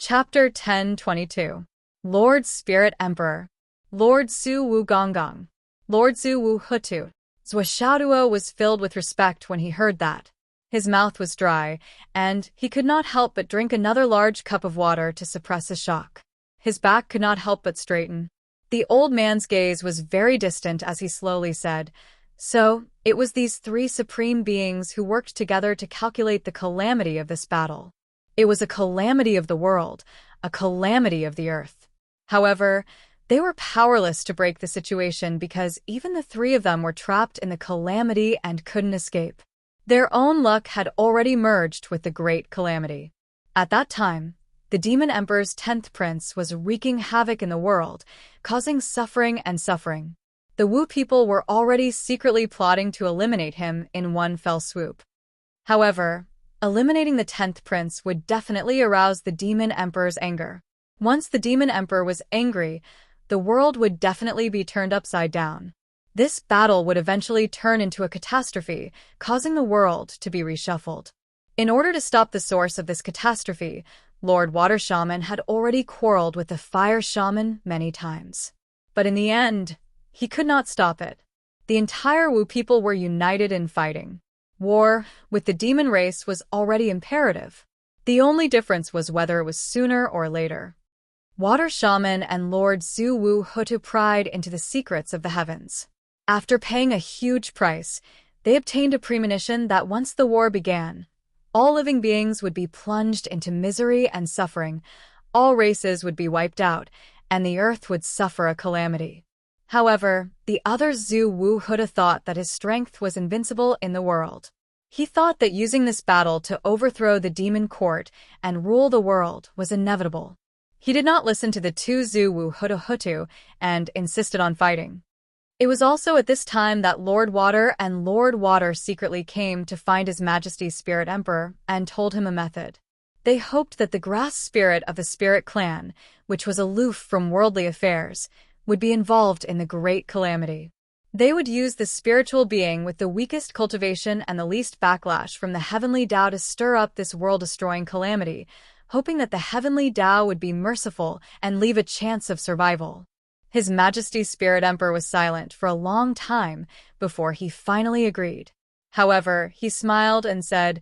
Chapter 10:22. Lord Spirit Emperor. Lord Su Wu Gonggong. Lord Su Wu Hutu. Zhuo was filled with respect when he heard that. His mouth was dry, and he could not help but drink another large cup of water to suppress his shock. His back could not help but straighten. The old man's gaze was very distant as he slowly said, "So, it was these three supreme beings who worked together to calculate the calamity of this battle. It was a calamity of the world, a calamity of the earth. However, they were powerless to break the situation because even the three of them were trapped in the calamity and couldn't escape. Their own luck had already merged with the great calamity. At that time, the Demon Emperor's 10th prince was wreaking havoc in the world, causing suffering and suffering. The Wu people were already secretly plotting to eliminate him in one fell swoop. However, eliminating the 10th prince would definitely arouse the Demon Emperor's anger. Once the Demon Emperor was angry, the world would definitely be turned upside down. This battle would eventually turn into a catastrophe, causing the world to be reshuffled. In order to stop the source of this catastrophe, Lord Water Shaman had already quarreled with the Fire Shaman many times. But in the end, he could not stop it. The entire Wu people were united in fighting. War with the demon race was already imperative. The only difference was whether it was sooner or later. Water Shaman and Lord Su Wu Hutu pried into the secrets of the heavens. After paying a huge price, they obtained a premonition that once the war began, all living beings would be plunged into misery and suffering, all races would be wiped out, and the earth would suffer a calamity. However, the other Zhu Wu Huda thought that his strength was invincible in the world. He thought that using this battle to overthrow the demon court and rule the world was inevitable. He did not listen to the two Zhu Wu Huda Hutu and insisted on fighting. It was also at this time that Lord Water and Lord Water secretly came to find His Majesty's Spirit Emperor and told him a method. They hoped that the grass spirit of the Spirit Clan, which was aloof from worldly affairs, would be involved in the great calamity. They would use the spiritual being with the weakest cultivation and the least backlash from the heavenly Tao to stir up this world-destroying calamity, hoping that the heavenly Tao would be merciful and leave a chance of survival. His Majesty's Spirit Emperor was silent for a long time before he finally agreed. However, he smiled and said,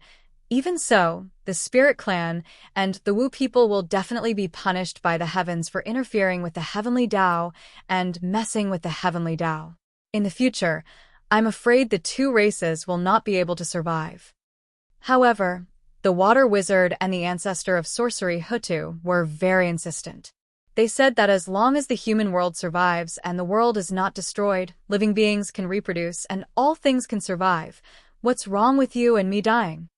"Even so, the Spirit Clan and the Wu people will definitely be punished by the heavens for interfering with the heavenly Tao and messing with the heavenly Tao. In the future, I'm afraid the two races will not be able to survive." However, the Water Wizard and the ancestor of sorcery Hutu were very insistent. They said that as long as the human world survives and the world is not destroyed, living beings can reproduce and all things can survive. What's wrong with you and me dying?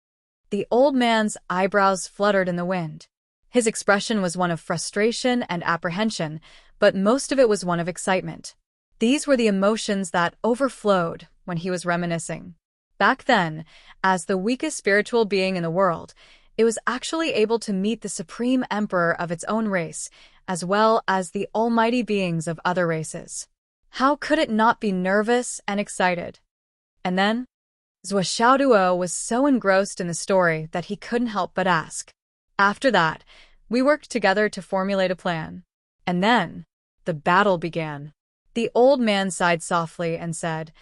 The old man's eyebrows fluttered in the wind. His expression was one of frustration and apprehension, but most of it was one of excitement. These were the emotions that overflowed when he was reminiscing. Back then, as the weakest spiritual being in the world, it was actually able to meet the supreme emperor of its own race, as well as the almighty beings of other races. How could it not be nervous and excited? And then, Zhuo was so engrossed in the story that he couldn't help but ask. After that, we worked together to formulate a plan. And then, the battle began. The old man sighed softly and said,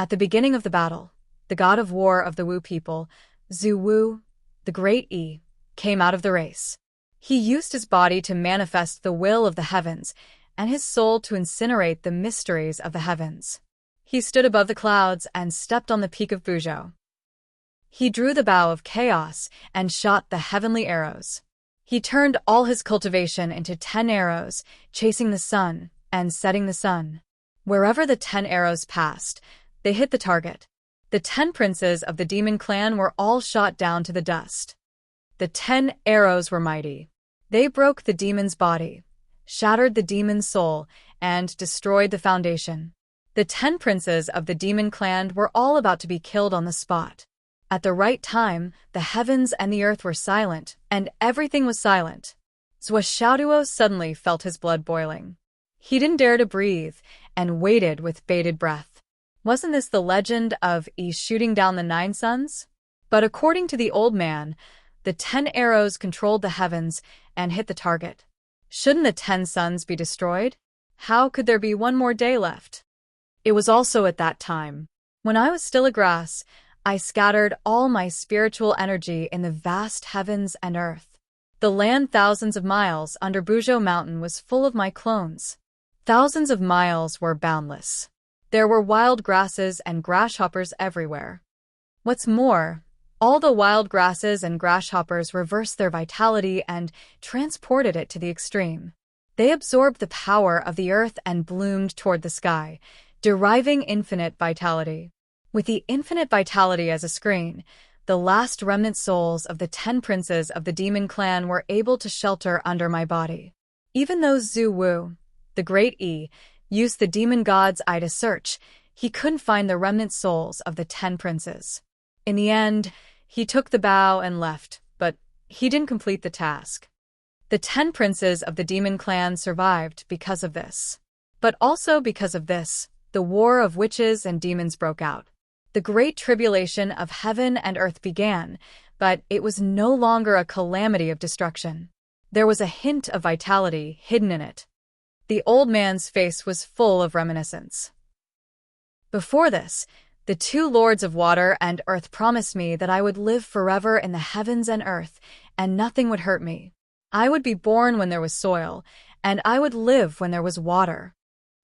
"At the beginning of the battle, the god of war of the Wu people, Zhu Wu, the Great Yi, came out of the race. He used his body to manifest the will of the heavens and his soul to incinerate the mysteries of the heavens. He stood above the clouds and stepped on the peak of Buzhou. He drew the bow of chaos and shot the heavenly arrows. He turned all his cultivation into 10 arrows, chasing the sun and setting the sun. Wherever the 10 arrows passed, they hit the target. The 10 princes of the demon clan were all shot down to the dust. The 10 arrows were mighty. They broke the demon's body, shattered the demon's soul, and destroyed the foundation. The 10 princes of the demon clan were all about to be killed on the spot. At the right time, the heavens and the earth were silent, and everything was silent. Zhuo suddenly felt his blood boiling. He didn't dare to breathe, and waited with bated breath. Wasn't this the legend of Yi shooting down the 9 suns? But according to the old man, the 10 arrows controlled the heavens, and hit the target. Shouldn't the 10 suns be destroyed? How could there be one more day left? It was also at that time, when I was still a grass, I scattered all my spiritual energy in the vast heavens and earth. The land thousands of miles under Buzhou Mountain was full of my clones. Thousands of miles were boundless. There were wild grasses and grasshoppers everywhere. What's more, all the wild grasses and grasshoppers reversed their vitality and transported it to the extreme. They absorbed the power of the earth and bloomed toward the sky, deriving infinite vitality. With the infinite vitality as a screen, the last remnant souls of the 10 princes of the demon clan were able to shelter under my body. Even though Zhu Wu, the Great E, used the demon god's eye to search, he couldn't find the remnant souls of the 10 princes. In the end, he took the bow and left, but he didn't complete the task. The 10 princes of the demon clan survived because of this. But also because of this, the war of witches and demons broke out. The great tribulation of heaven and earth began, but it was no longer a calamity of destruction. There was a hint of vitality hidden in it. The old man's face was full of reminiscence. Before this, the 2 lords of water and earth promised me that I would live forever in the heavens and earth, and nothing would hurt me. I would be born when there was soil, and I would live when there was water.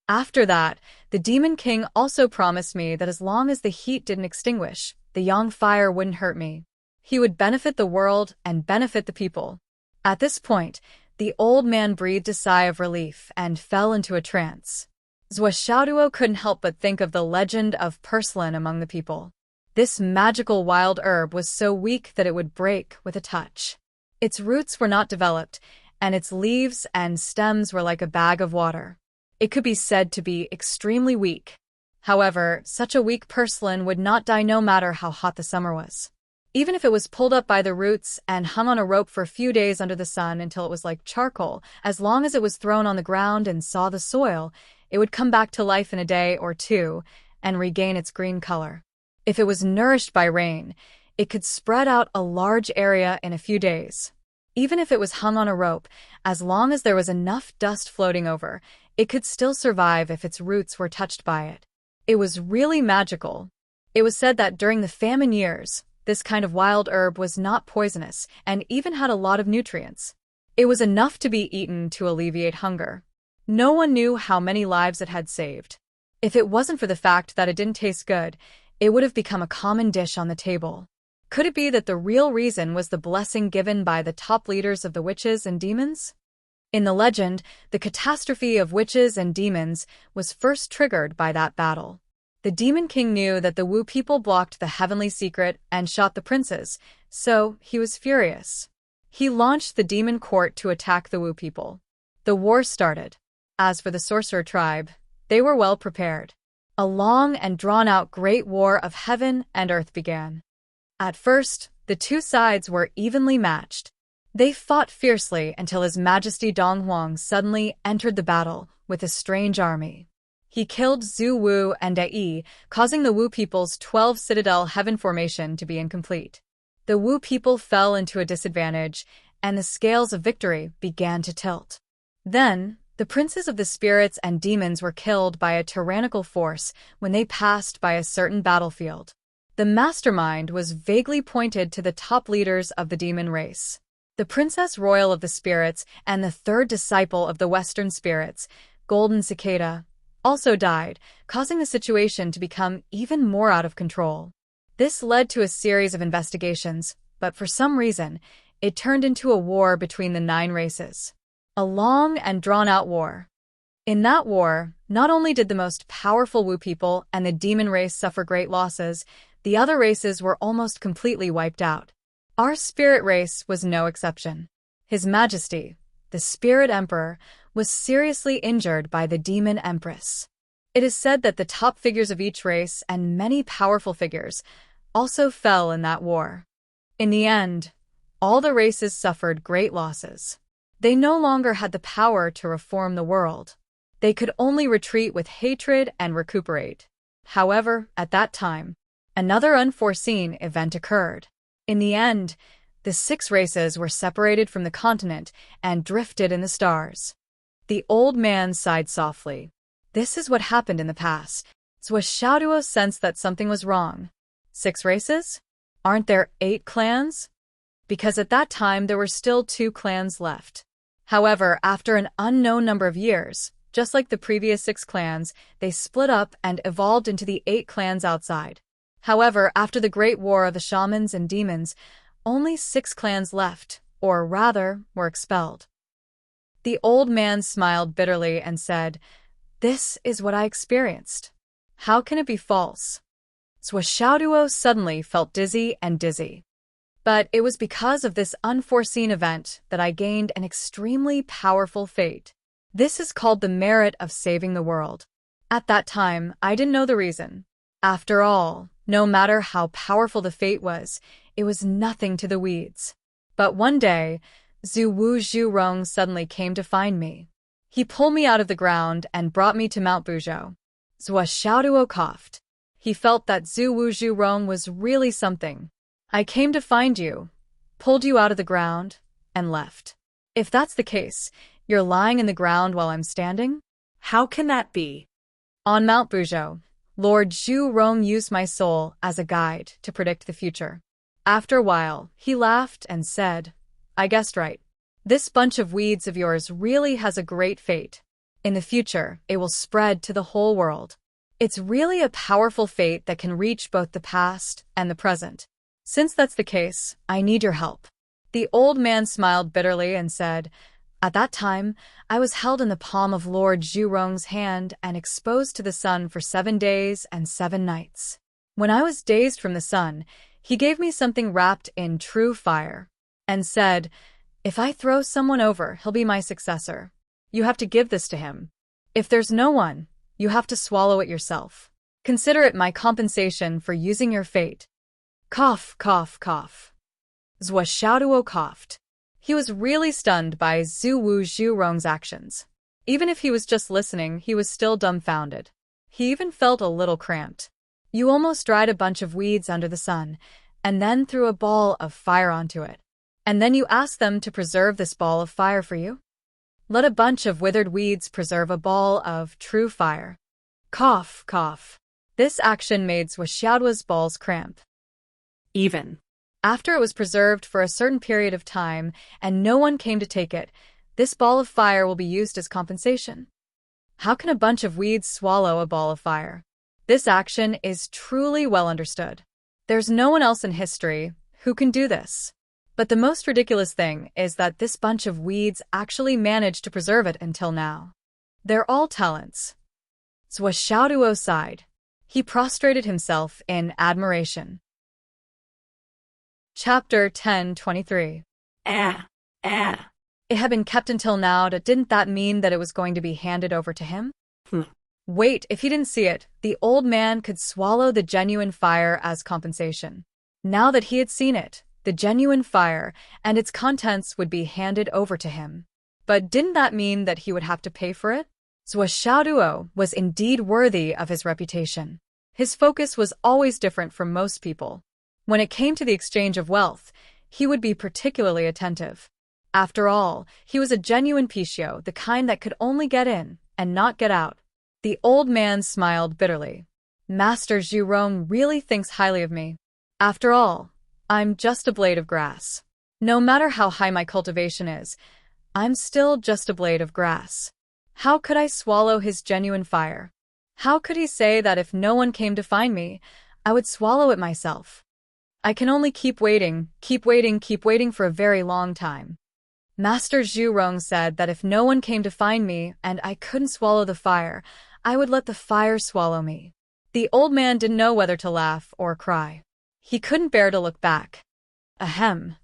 After that, the Demon King also promised me that as long as the heat didn't extinguish, the yang fire wouldn't hurt me. He would benefit the world and benefit the people. At this point, the old man breathed a sigh of relief and fell into a trance. Zhou Xiaoduo couldn't help but think of the legend of porcelain among the people. This magical wild herb was so weak that it would break with a touch. Its roots were not developed, and its leaves and stems were like a bag of water. It could be said to be extremely weak. However, such a weak porcelain would not die no matter how hot the summer was. Even if it was pulled up by the roots and hung on a rope for a few days under the sun until it was like charcoal, as long as it was thrown on the ground and saw the soil, it would come back to life in a day or two and regain its green color. If it was nourished by rain, it could spread out a large area in a few days. Even if it was hung on a rope, as long as there was enough dust floating over, it could still survive if its roots were touched by it. It was really magical. It was said that during the famine years, this kind of wild herb was not poisonous and even had a lot of nutrients. It was enough to be eaten to alleviate hunger. No one knew how many lives it had saved. If it wasn't for the fact that it didn't taste good, it would have become a common dish on the table. Could it be that the real reason was the blessing given by the top leaders of the witches and demons? In the legend, the catastrophe of witches and demons was first triggered by that battle. The Demon King knew that the Wu people blocked the heavenly secret and shot the princes, so he was furious. He launched the demon court to attack the Wu people. The war started. As for the sorcerer tribe, they were well prepared. A long and drawn-out great war of heaven and earth began. At first, the 2 sides were evenly matched. They fought fiercely until His Majesty Dong Huang suddenly entered the battle with a strange army. He killed Zhu Wu and Ai, causing the Wu people's 12 citadel heaven formation to be incomplete. The Wu people fell into a disadvantage, and the scales of victory began to tilt. Then, the princes of the spirits and demons were killed by a tyrannical force when they passed by a certain battlefield. The mastermind was vaguely pointed to the top leaders of the demon race. The Princess Royal of the Spirits and the 3rd disciple of the Western Spirits, Golden Cicada, also died, causing the situation to become even more out of control. This led to a series of investigations, but for some reason, it turned into a war between the 9 races. A long and drawn-out war. In that war, not only did the most powerful Wu people and the demon race suffer great losses, the other races were almost completely wiped out. Our spirit race was no exception. His Majesty, the Spirit Emperor, was seriously injured by the Demon Empress. It is said that the top figures of each race and many powerful figures also fell in that war. In the end, all the races suffered great losses. They no longer had the power to reform the world. They could only retreat with hatred and recuperate. However, at that time, another unforeseen event occurred. In the end, The 6 races were separated from the continent and drifted in the stars. The old man sighed softly. This is what happened in the past. Xiaoduo sensed that something was wrong. 6 races? Aren't there 8 clans? Because at that time there were still 2 clans left. However, after an unknown number of years, just like the previous 6 clans, they split up and evolved into the 8 clans outside. However, after the Great War of the Shamans and Demons, only 6 clans left, or rather, were expelled. The old man smiled bitterly and said, "This is what I experienced. How can it be false?" Xiaoduo suddenly felt dizzy. But it was because of this unforeseen event that I gained an extremely powerful fate. This is called the merit of saving the world. At that time, I didn't know the reason. After all, no matter how powerful the fate was, it was nothing to the weeds. But one day, Zhu Wu Zhurong suddenly came to find me. He pulled me out of the ground and brought me to Mount Buzhou. Xiaoduo coughed. He felt that Zhu Wu Zhurong was really something. I came to find you, pulled you out of the ground, and left. If that's the case, you're lying in the ground while I'm standing? How can that be? On Mount Buzhou, Lord Zhu Rong used my soul as a guide to predict the future. After a while, he laughed and said, "I guessed right. This bunch of weeds of yours really has a great fate. In the future, it will spread to the whole world. It's really a powerful fate that can reach both the past and the present. Since that's the case, I need your help." The old man smiled bitterly and said, "At that time, I was held in the palm of Lord Zhurong's hand and exposed to the sun for 7 days and 7 nights. When I was dazed from the sun, he gave me something wrapped in true fire and said, 'If I throw someone over, he'll be my successor. You have to give this to him. If there's no one, you have to swallow it yourself. Consider it my compensation for using your fate.'" Cough, cough, cough. Xiaoduo coughed. He was really stunned by Zhu Wu Zhurong's actions. Even if he was just listening, he was still dumbfounded. He even felt a little cramped. You almost dried a bunch of weeds under the sun, and then threw a ball of fire onto it. And then you asked them to preserve this ball of fire for you? Let a bunch of withered weeds preserve a ball of true fire. Cough, cough. This action made Xiaoduo's balls cramp. Even after it was preserved for a certain period of time and no one came to take it, this ball of fire will be used as compensation. How can a bunch of weeds swallow a ball of fire? This action is truly well understood. There's no one else in history who can do this. But the most ridiculous thing is that this bunch of weeds actually managed to preserve it until now. They're all talents. Xiaoduo sighed. He prostrated himself in admiration. Chapter 10:23. It had been kept until now, but didn't that mean that it was going to be handed over to him? Wait, if he didn't see it, the old man could swallow the genuine fire as compensation. Now that he had seen it, the genuine fire and its contents would be handed over to him. But didn't that mean that he would have to pay for it? Xiaoduo was indeed worthy of his reputation. His focus was always different from most people. When it came to the exchange of wealth, he would be particularly attentive. After all, he was a genuine Pishio, the kind that could only get in and not get out. The old man smiled bitterly. Master Zhurong really thinks highly of me. After all, I'm just a blade of grass. No matter how high my cultivation is, I'm still just a blade of grass. How could I swallow his genuine fire? How could he say that if no one came to find me, I would swallow it myself? I can only keep waiting for a very long time. Master Zhurong said that if no one came to find me and I couldn't swallow the fire, I would let the fire swallow me. The old man didn't know whether to laugh or cry. He couldn't bear to look back. Ahem.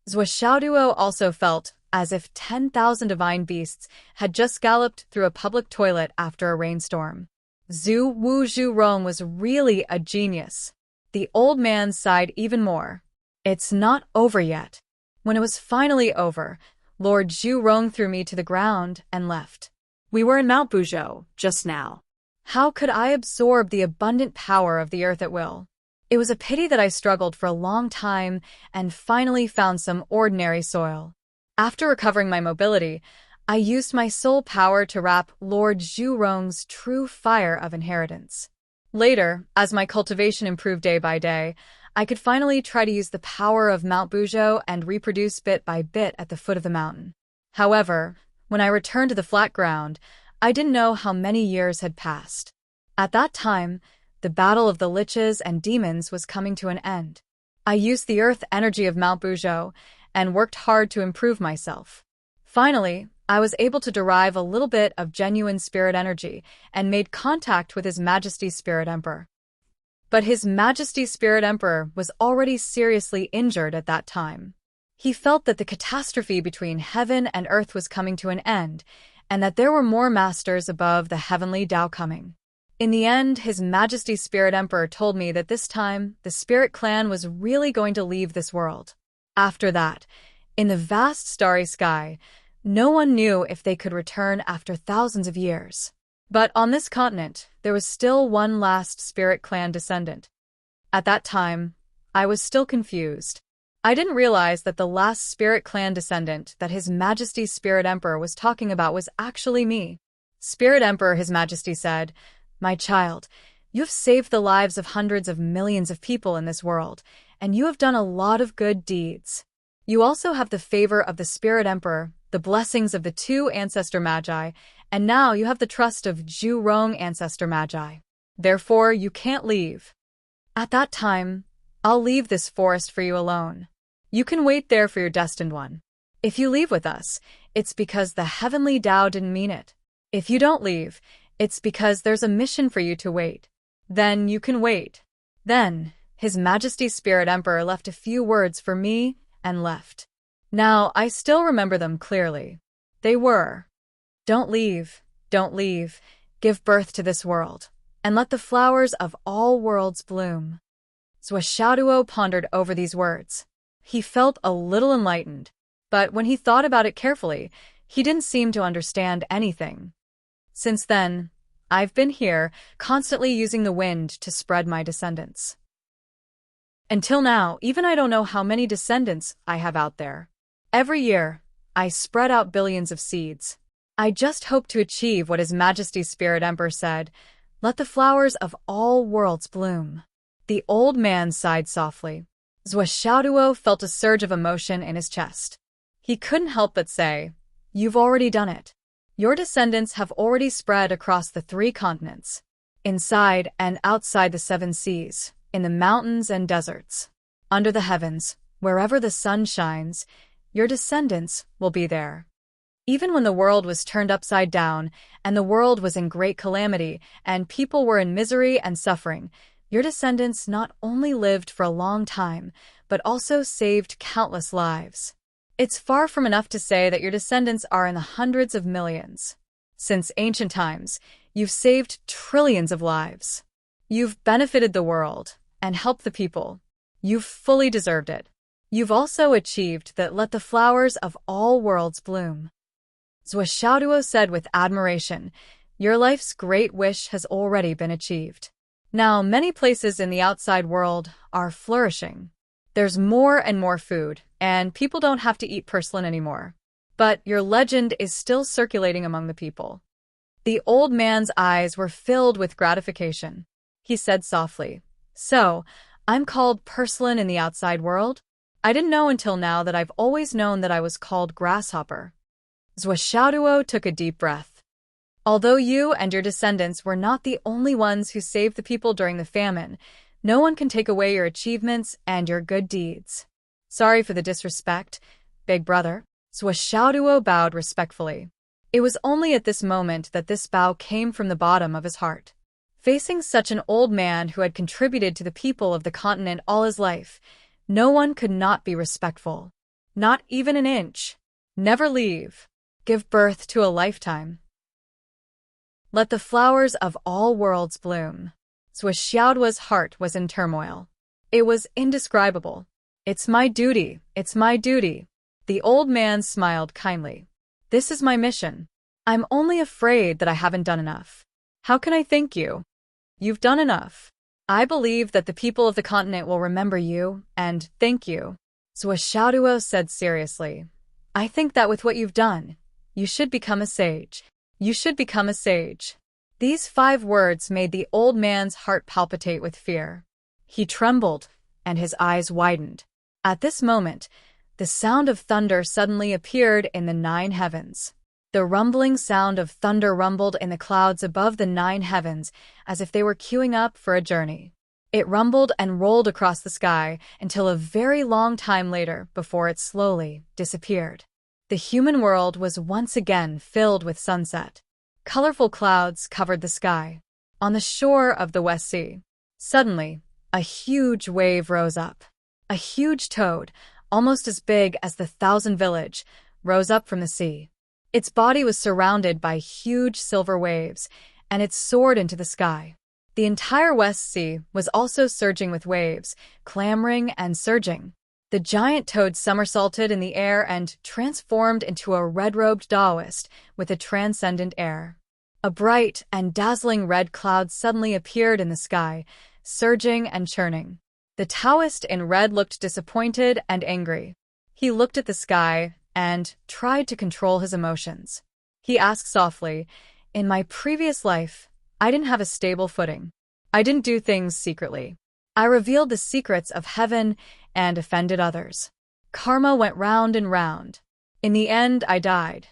Xiaoduo also felt as if 10,000 divine beasts had just galloped through a public toilet after a rainstorm. Zhu Wu Zhurong was really a genius. The old man sighed even more. It's not over yet. When it was finally over, Lord Zhurong threw me to the ground and left. We were in Mount Buzhou just now. How could I absorb the abundant power of the earth at will? It was a pity that I struggled for a long time and finally found some ordinary soil. After recovering my mobility, I used my soul power to wrap Lord Zhurong's true fire of inheritance. Later, as my cultivation improved day by day, I could finally try to use the power of Mount Buzhou and reproduce bit by bit at the foot of the mountain. However, when I returned to the flat ground, I didn't know how many years had passed. At that time, the battle of the liches and demons was coming to an end. I used the earth energy of Mount Buzhou and worked hard to improve myself. Finally, I was able to derive a little bit of genuine spirit energy and made contact with His Majesty's Spirit Emperor. But His Majesty's Spirit Emperor was already seriously injured at that time. He felt that the catastrophe between heaven and earth was coming to an end, and that there were more masters above the heavenly Tao coming. In the end, His Majesty's Spirit Emperor told me that this time, the Spirit Clan was really going to leave this world. After that, in the vast starry sky, no one knew if they could return after thousands of years. But on this continent, there was still one last Spirit Clan descendant. At that time, I was still confused. I didn't realize that the last Spirit Clan descendant that His Majesty's Spirit Emperor was talking about was actually me. Spirit Emperor, His Majesty said, "My child, you have saved the lives of hundreds of millions of people in this world, and you have done a lot of good deeds. You also have the favor of the Spirit Emperor, the blessings of the two Ancestor Magi, and now you have the trust of Zhurong Ancestor Magi. Therefore, you can't leave. At that time, I'll leave this forest for you alone. You can wait there for your destined one. If you leave with us, it's because the heavenly Tao didn't mean it. If you don't leave, it's because there's a mission for you to wait. Then you can wait." Then, His Majesty's Spirit Emperor left a few words for me and left. Now, I still remember them clearly. They were, "Don't leave, give birth to this world, and let the flowers of all worlds bloom." Zhuo pondered over these words. He felt a little enlightened, but when he thought about it carefully, he didn't seem to understand anything. Since then, I've been here, constantly using the wind to spread my descendants. Until now, even I don't know how many descendants I have out there. Every year, I spread out billions of seeds. I just hope to achieve what His Majesty's Spirit Emperor said, "Let the flowers of all worlds bloom." The old man sighed softly. Zhuo felt a surge of emotion in his chest. He couldn't help but say, "You've already done it. Your descendants have already spread across the 3 continents, inside and outside the 7 seas, in the mountains and deserts, under the heavens, wherever the sun shines, your descendants will be there." Even when the world was turned upside down, and the world was in great calamity, and people were in misery and suffering, your descendants not only lived for a long time, but also saved countless lives. It's far from enough to say that your descendants are in the hundreds of millions. Since ancient times, you've saved trillions of lives. You've benefited the world and helped the people. You've fully deserved it. You've also achieved that let the flowers of all worlds bloom. Zhuo said with admiration, "Your life's great wish has already been achieved. Now, many places in the outside world are flourishing. There's more and more food, and people don't have to eat porcelain anymore. But your legend is still circulating among the people." The old man's eyes were filled with gratification. He said softly, "So, I'm called porcelain in the outside world? I didn't know until now that I've always known that I was called grasshopper." Zhuo took a deep breath. "Although you and your descendants were not the only ones who saved the people during the famine, no one can take away your achievements and your good deeds. Sorry for the disrespect, big brother." Zhuo bowed respectfully. It was only at this moment that this bow came from the bottom of his heart. Facing such an old man who had contributed to the people of the continent all his life, no one could not be respectful. Not even an inch. Never leave. Give birth to a lifetime. Let the flowers of all worlds bloom. Zhuo's heart was in turmoil. It was indescribable. "It's my duty, it's my duty." The old man smiled kindly. "This is my mission. I'm only afraid that I haven't done enough. How can I thank you? You've done enough. I believe that the people of the continent will remember you, and thank you. Zwashaduo said seriously. I think that with what you've done, you should become a sage. You should become a sage. These 5 words made the old man's heart palpitate with fear. He trembled, and his eyes widened. At this moment, the sound of thunder suddenly appeared in the 9 heavens. The rumbling sound of thunder rumbled in the clouds above the 9 heavens as if they were queuing up for a journey. It rumbled and rolled across the sky until a very long time later before it slowly disappeared. The human world was once again filled with sunset. Colorful clouds covered the sky. On the shore of the West Sea, suddenly, a huge wave rose up. A huge toad, almost as big as the 1,000 village, rose up from the sea. Its body was surrounded by huge silver waves, and it soared into the sky. The entire West Sea was also surging with waves, clamoring and surging. The giant toad somersaulted in the air and transformed into a red-robed Taoist with a transcendent air. A bright and dazzling red cloud suddenly appeared in the sky, surging and churning. The Taoist in red looked disappointed and angry. He looked at the sky and tried to control his emotions. He asked softly, "In my previous life, I didn't have a stable footing. I didn't do things secretly. I revealed the secrets of heaven and offended others. Karma went round and round. In the end, I died.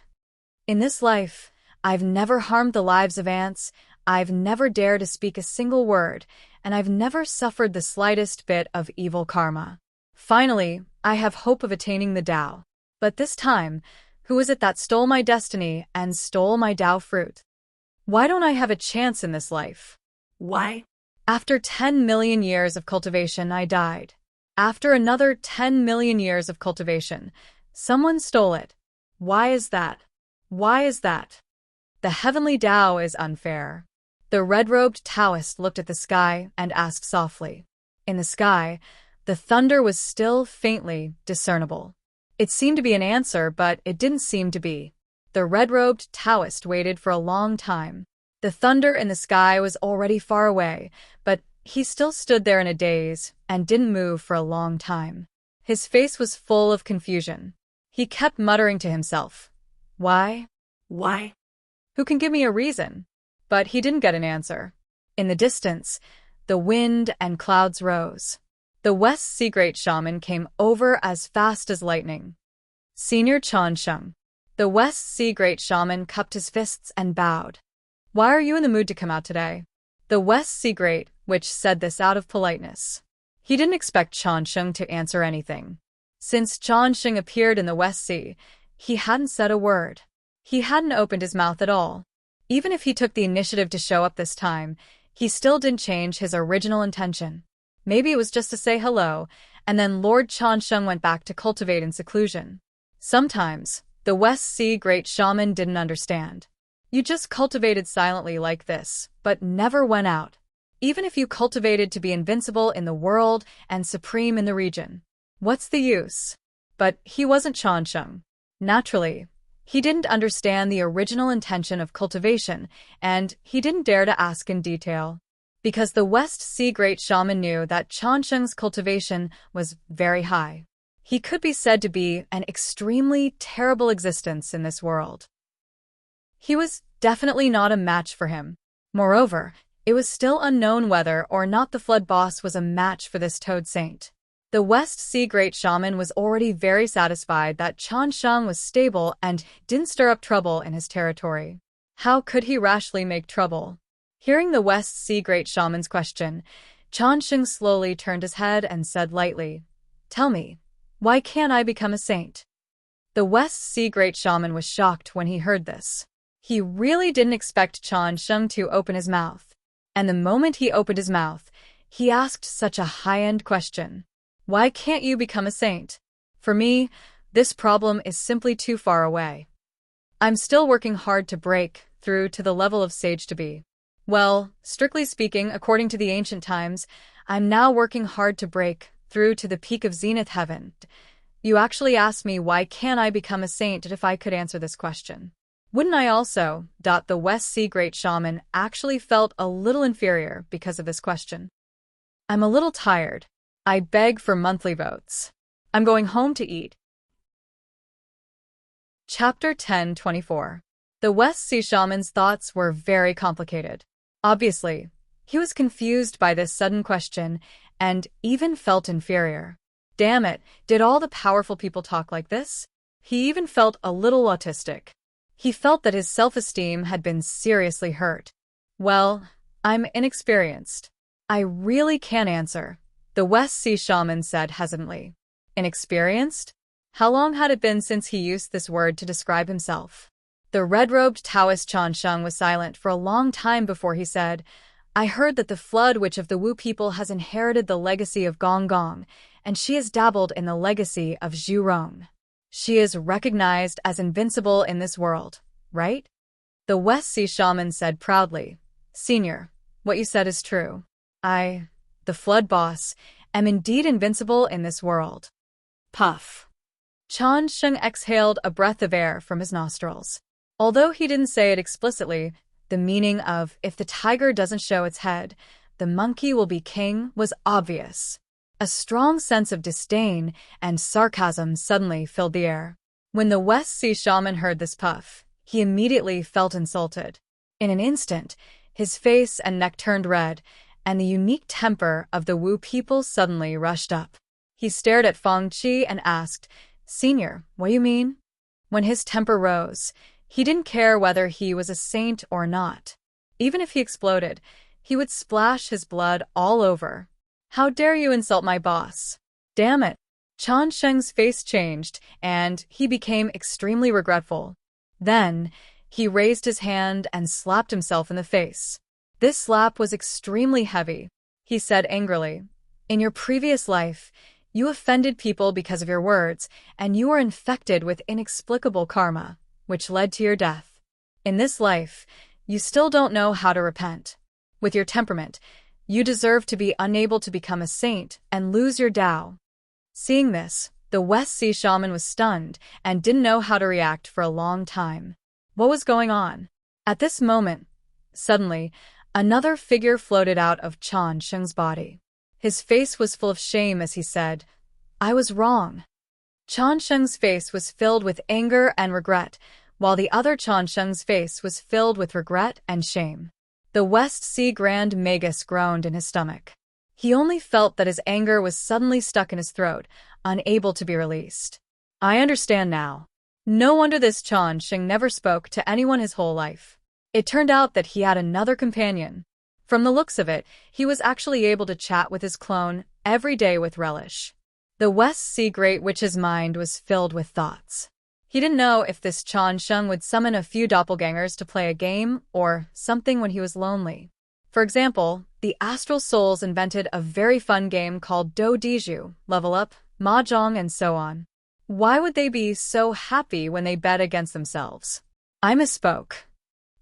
In this life, I've never harmed the lives of ants, I've never dared to speak a single word, and I've never suffered the slightest bit of evil karma. Finally, I have hope of attaining the Tao. But this time, who is it that stole my destiny and stole my Tao fruit? Why don't I have a chance in this life? Why? After 10 million years of cultivation, I died. After another 10 million years of cultivation, someone stole it. Why is that? Why is that? The heavenly Tao is unfair." The red-robed Taoist looked at the sky and asked softly. In the sky, the thunder was still faintly discernible. It seemed to be an answer, but it didn't seem to be. The red-robed Taoist waited for a long time. The thunder in the sky was already far away, but he still stood there in a daze and didn't move for a long time. His face was full of confusion. He kept muttering to himself, "Why? Why? Who can give me a reason?" But he didn't get an answer. In the distance, the wind and clouds rose. The West Sea Great Shaman came over as fast as lightning. "Senior Chansheng." The West Sea Great Shaman cupped his fists and bowed. "Why are you in the mood to come out today?" The West Sea Great Witch said this out of politeness. He didn't expect Chansheng to answer anything. Since Chansheng appeared in the West Sea, he hadn't said a word. He hadn't opened his mouth at all. Even if he took the initiative to show up this time, he still didn't change his original intention. Maybe it was just to say hello, and then Lord Chansheng went back to cultivate in seclusion. Sometimes, the West Sea Great Shaman didn't understand. You just cultivated silently like this, but never went out. Even if you cultivated to be invincible in the world and supreme in the region. What's the use? But he wasn't Chansheng. Naturally, he didn't understand the original intention of cultivation, and he didn't dare to ask in detail. Because the West Sea Great Shaman knew that Chansheng's cultivation was very high. He could be said to be an extremely terrible existence in this world. He was definitely not a match for him. Moreover, it was still unknown whether or not the Flood Boss was a match for this Toad Saint. The West Sea Great Shaman was already very satisfied that Chansheng was stable and didn't stir up trouble in his territory. How could he rashly make trouble? Hearing the West Sea Great Shaman's question, Chansheng slowly turned his head and said lightly, "Tell me, why can't I become a saint?" The West Sea Great Shaman was shocked when he heard this. He really didn't expect Chansheng to open his mouth. And the moment he opened his mouth, he asked such a high-end question. Why can't you become a saint? For me, this problem is simply too far away. I'm still working hard to break through to the level of sage to be. Well, strictly speaking, according to the ancient times, I'm now working hard to break through to the peak of zenith heaven. You actually asked me why can't I become a saint if I could answer this question. Wouldn't I also? The West Sea Great Shaman actually felt a little inferior because of this question. I'm a little tired. I beg for monthly votes. I'm going home to eat. Chapter 10:24. The West Sea Shaman's thoughts were very complicated. Obviously, he was confused by this sudden question and even felt inferior. Damn it, did all the powerful people talk like this? He even felt a little autistic. He felt that his self-esteem had been seriously hurt. Well, I'm inexperienced. I really can't answer, the West Sea Shaman said hesitantly. Inexperienced? How long had it been since he used this word to describe himself? The red-robed Taoist Chan Sheng was silent for a long time before he said, I heard that the Flood Witch of the Wu people has inherited the legacy of Gong Gong, and she has dabbled in the legacy of Zhu Rong. She is recognized as invincible in this world, right? The West Sea Shaman said proudly, Senior, what you said is true. I, the Flood Boss, am indeed invincible in this world. Puff. Chan Sheng exhaled a breath of air from his nostrils. Although he didn't say it explicitly, the meaning of, if the tiger doesn't show its head, the monkey will be king was obvious. A strong sense of disdain and sarcasm suddenly filled the air. When the West Sea Shaman heard this puff, he immediately felt insulted. In an instant, his face and neck turned red, and the unique temper of the Wu people suddenly rushed up. He stared at Feng Qi and asked, Senior, what do you mean? When his temper rose, he didn't care whether he was a saint or not. Even if he exploded, he would splash his blood all over. How dare you insult my boss? Damn it. Chan Sheng's face changed, and he became extremely regretful. Then, he raised his hand and slapped himself in the face. This slap was extremely heavy. He said angrily, In your previous life, you offended people because of your words, and you were infected with inexplicable karma, which led to your death. In this life, you still don't know how to repent. With your temperament, you deserve to be unable to become a saint and lose your Tao. Seeing this, the West Sea Shaman was stunned and didn't know how to react for a long time. What was going on? At this moment, suddenly, another figure floated out of Chan Sheng's body. His face was full of shame as he said, I was wrong. Chan Sheng's face was filled with anger and regret, while the other Chan Sheng's face was filled with regret and shame. The West Sea Grand Magus groaned in his stomach. He only felt that his anger was suddenly stuck in his throat, unable to be released. I understand now. No wonder this Chan Sheng never spoke to anyone his whole life. It turned out that he had another companion. From the looks of it, he was actually able to chat with his clone every day with relish. The West Sea Great Witch's mind was filled with thoughts. He didn't know if this Chan Sheng would summon a few doppelgangers to play a game or something when he was lonely. For example, the Astral Souls invented a very fun game called Do Diju, Level Up, Mahjong, and so on. Why would they be so happy when they bet against themselves? I misspoke.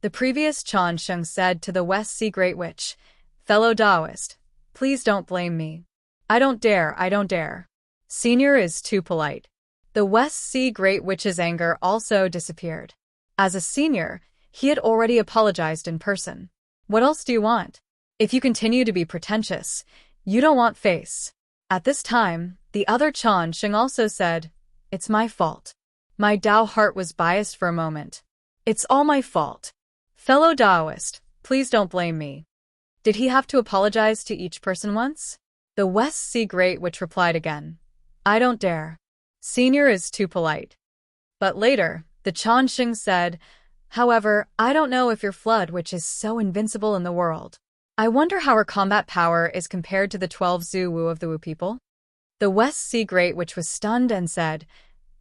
The previous Chan Sheng said to the West Sea Great Witch, Fellow Taoist, please don't blame me. I don't dare. Senior is too polite. The West Sea Great Witch's anger also disappeared. As a senior, he had already apologized in person. What else do you want? If you continue to be pretentious, you don't want face. At this time, the other Chan Sheng also said, It's my fault. My Tao heart was biased for a moment. It's all my fault. Fellow Taoist, please don't blame me. Did he have to apologize to each person once? The West Sea Great Witch replied again, I don't dare. Senior is too polite. But later, the Chan Sheng said, However, I don't know if your Flood Witch is so invincible in the world. I wonder how her combat power is compared to the 12 Zhu Wu of the Wu people. The West Sea Great Witch was stunned and said,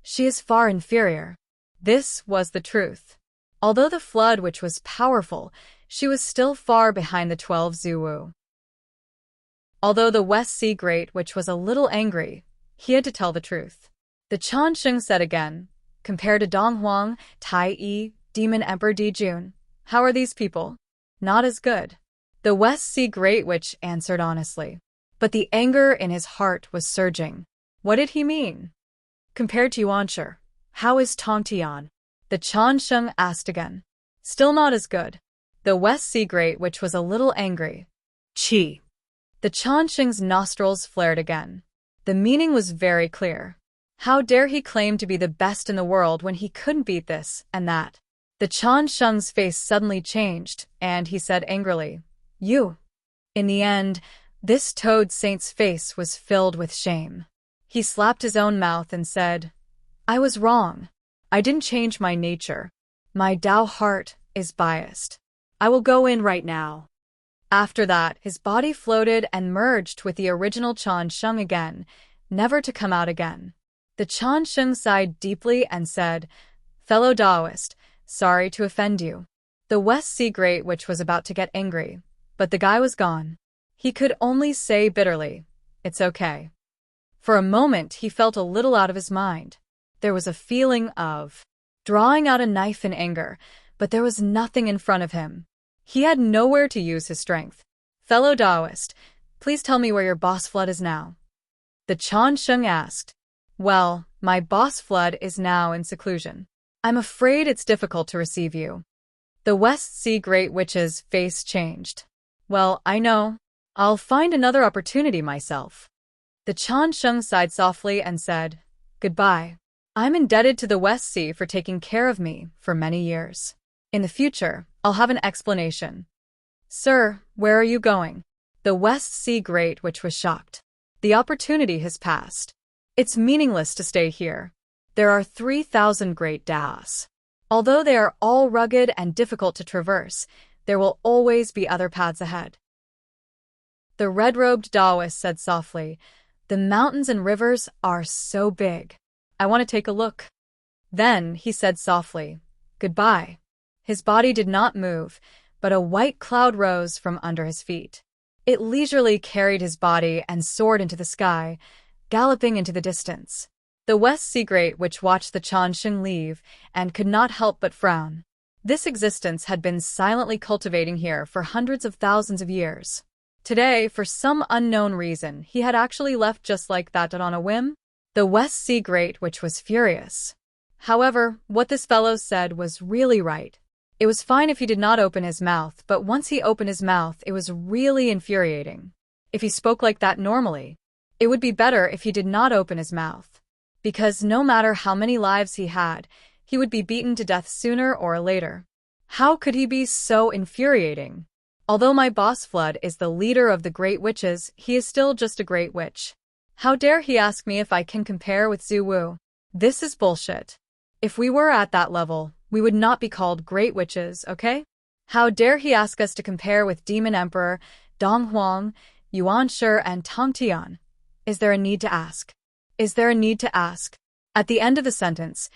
She is far inferior. This was the truth. Although the Flood Witch was powerful, she was still far behind the 12 Zhu Wu. Although the West Sea Great Witch was a little angry, he had to tell the truth. The Chan Sheng said again, Compared to Dong Huang, Tai Yi, Demon Emperor Di Jun, how are these people? Not as good. The West Sea Great Witch answered honestly. But the anger in his heart was surging. What did he mean? Compared to Yuanshi, how is Tong Tian? The Chan Sheng asked again. Still not as good. The West Sea Great Witch was a little angry. Qi. The Changsheng's nostrils flared again. The meaning was very clear. How dare he claim to be the best in the world when he couldn't beat this and that? The Changsheng's face suddenly changed, and he said angrily, "You." In the end, this toad saint's face was filled with shame. He slapped his own mouth and said, "I was wrong. I didn't change my nature. My Tao heart is biased. I will go in right now." After that, his body floated and merged with the original Changsheng again, never to come out again. The Changsheng sighed deeply and said, "Fellow Taoist, sorry to offend you." The West Sea Great Witch was about to get angry, but the guy was gone. He could only say bitterly, "It's okay." For a moment, he felt a little out of his mind. There was a feeling of drawing out a knife in anger, but there was nothing in front of him. He had nowhere to use his strength. "Fellow Taoist, please tell me where your boss flood is now." The Changsheng asked. "Well, my boss flood is now in seclusion. I'm afraid it's difficult to receive you." The West Sea Great Witch's face changed. "Well, I know. I'll find another opportunity myself." The Changsheng sighed softly and said, "Goodbye. I'm indebted to the West Sea for taking care of me for many years. In the future, I'll have an explanation." "Sir, where are you going?" The West Sea Great Witch was shocked. "The opportunity has passed. It's meaningless to stay here. There are 3,000 great Taos. Although they are all rugged and difficult to traverse, there will always be other paths ahead." The red-robed Taoist said softly, "The mountains and rivers are so big. I want to take a look." Then he said softly, "Goodbye." His body did not move, but a white cloud rose from under his feet. It leisurely carried his body and soared into the sky, galloping into the distance. The West Sea Great Witch watched the Changsheng leave and could not help but frown. This existence had been silently cultivating here for hundreds of thousands of years. Today, for some unknown reason, he had actually left just like that on a whim. The West Sea Great Witch was furious. However, what this fellow said was really right. It was fine if he did not open his mouth, but once he opened his mouth, it was really infuriating. If he spoke like that normally, it would be better if he did not open his mouth. Because no matter how many lives he had, he would be beaten to death sooner or later. How could he be so infuriating? Although my boss Flood is the leader of the Great Witches, he is still just a Great Witch. How dare he ask me if I can compare with Zhu Wu? This is bullshit. If we were at that level, we would not be called Great Witches, okay? How dare he ask us to compare with Demon Emperor, Dong Huang, Yuan Shi, and Tong Tian? Is there a need to ask? Is there a need to ask? At the end of the sentence,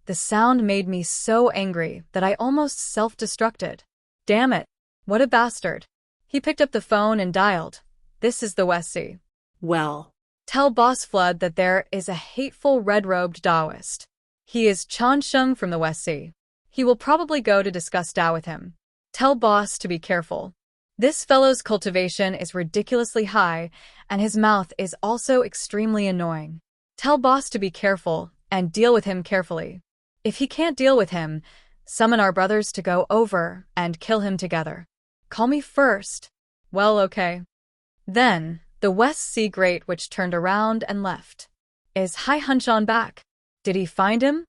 the sound made me so angry that I almost self-destructed. Damn it. What a bastard. He picked up the phone and dialed. "This is the West Sea." "Well, "Tell Boss Flood that there is a hateful red-robed Taoist. He is Changsheng from the West Sea. He will probably go to discuss Tao with him. Tell Boss to be careful. This fellow's cultivation is ridiculously high, and his mouth is also extremely annoying. Tell Boss to be careful and deal with him carefully. If he can't deal with him, summon our brothers to go over and kill him together. Call me first." "Well, okay." Then, the West Sea Great Witch turned around and left. "Is Hai Hunshan back? Did he find him?"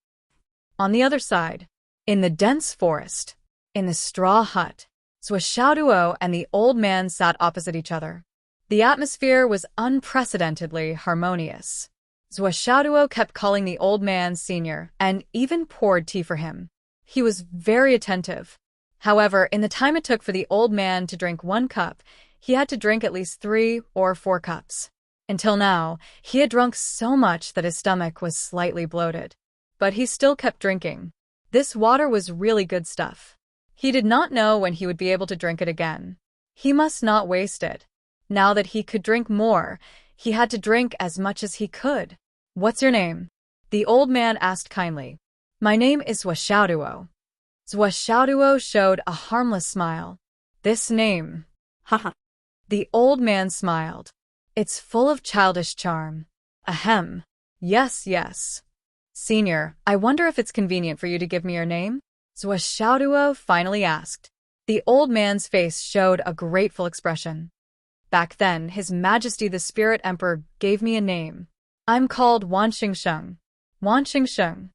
On the other side, in the dense forest, in the straw hut, Zhuo and the old man sat opposite each other. The atmosphere was unprecedentedly harmonious. Zhuo kept calling the old man senior and even poured tea for him. He was very attentive. However, in the time it took for the old man to drink 1 cup, he had to drink at least 3 or 4 cups. Until now, he had drunk so much that his stomach was slightly bloated. But he still kept drinking. This water was really good stuff. He did not know when he would be able to drink it again. He must not waste it. Now that he could drink more, he had to drink as much as he could. "What's your name?" the old man asked kindly. "My name is Zhuo." Zhuo showed a harmless smile. "This name." Haha. The old man smiled. "It's full of childish charm." "Ahem. Yes, yes. Senior, I wonder if it's convenient for you to give me your name?" Zhuo finally asked. The old man's face showed a grateful expression. Back then, His Majesty the Spirit Emperor gave me a name. I'm called Wan Xingsheng. Wan Xingsheng.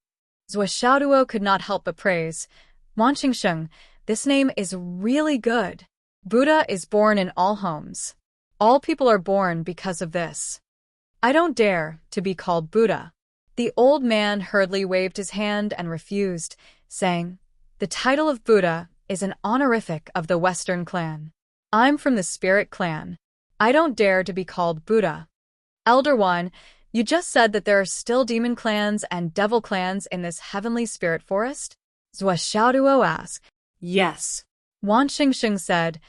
Zhou Xiaoduo could not help but praise. Wan Xingsheng, this name is really good. Buddha is born in all homes. All people are born because of this. I don't dare to be called Buddha. The old man hurriedly waved his hand and refused, saying, the title of Buddha is an honorific of the Western clan. I'm from the Spirit clan. I don't dare to be called Buddha. Elder One, you just said that there are still demon clans and devil clans in this heavenly spirit forest? Zhou Xiaoduo asked. Yes. Wan Xingsheng said,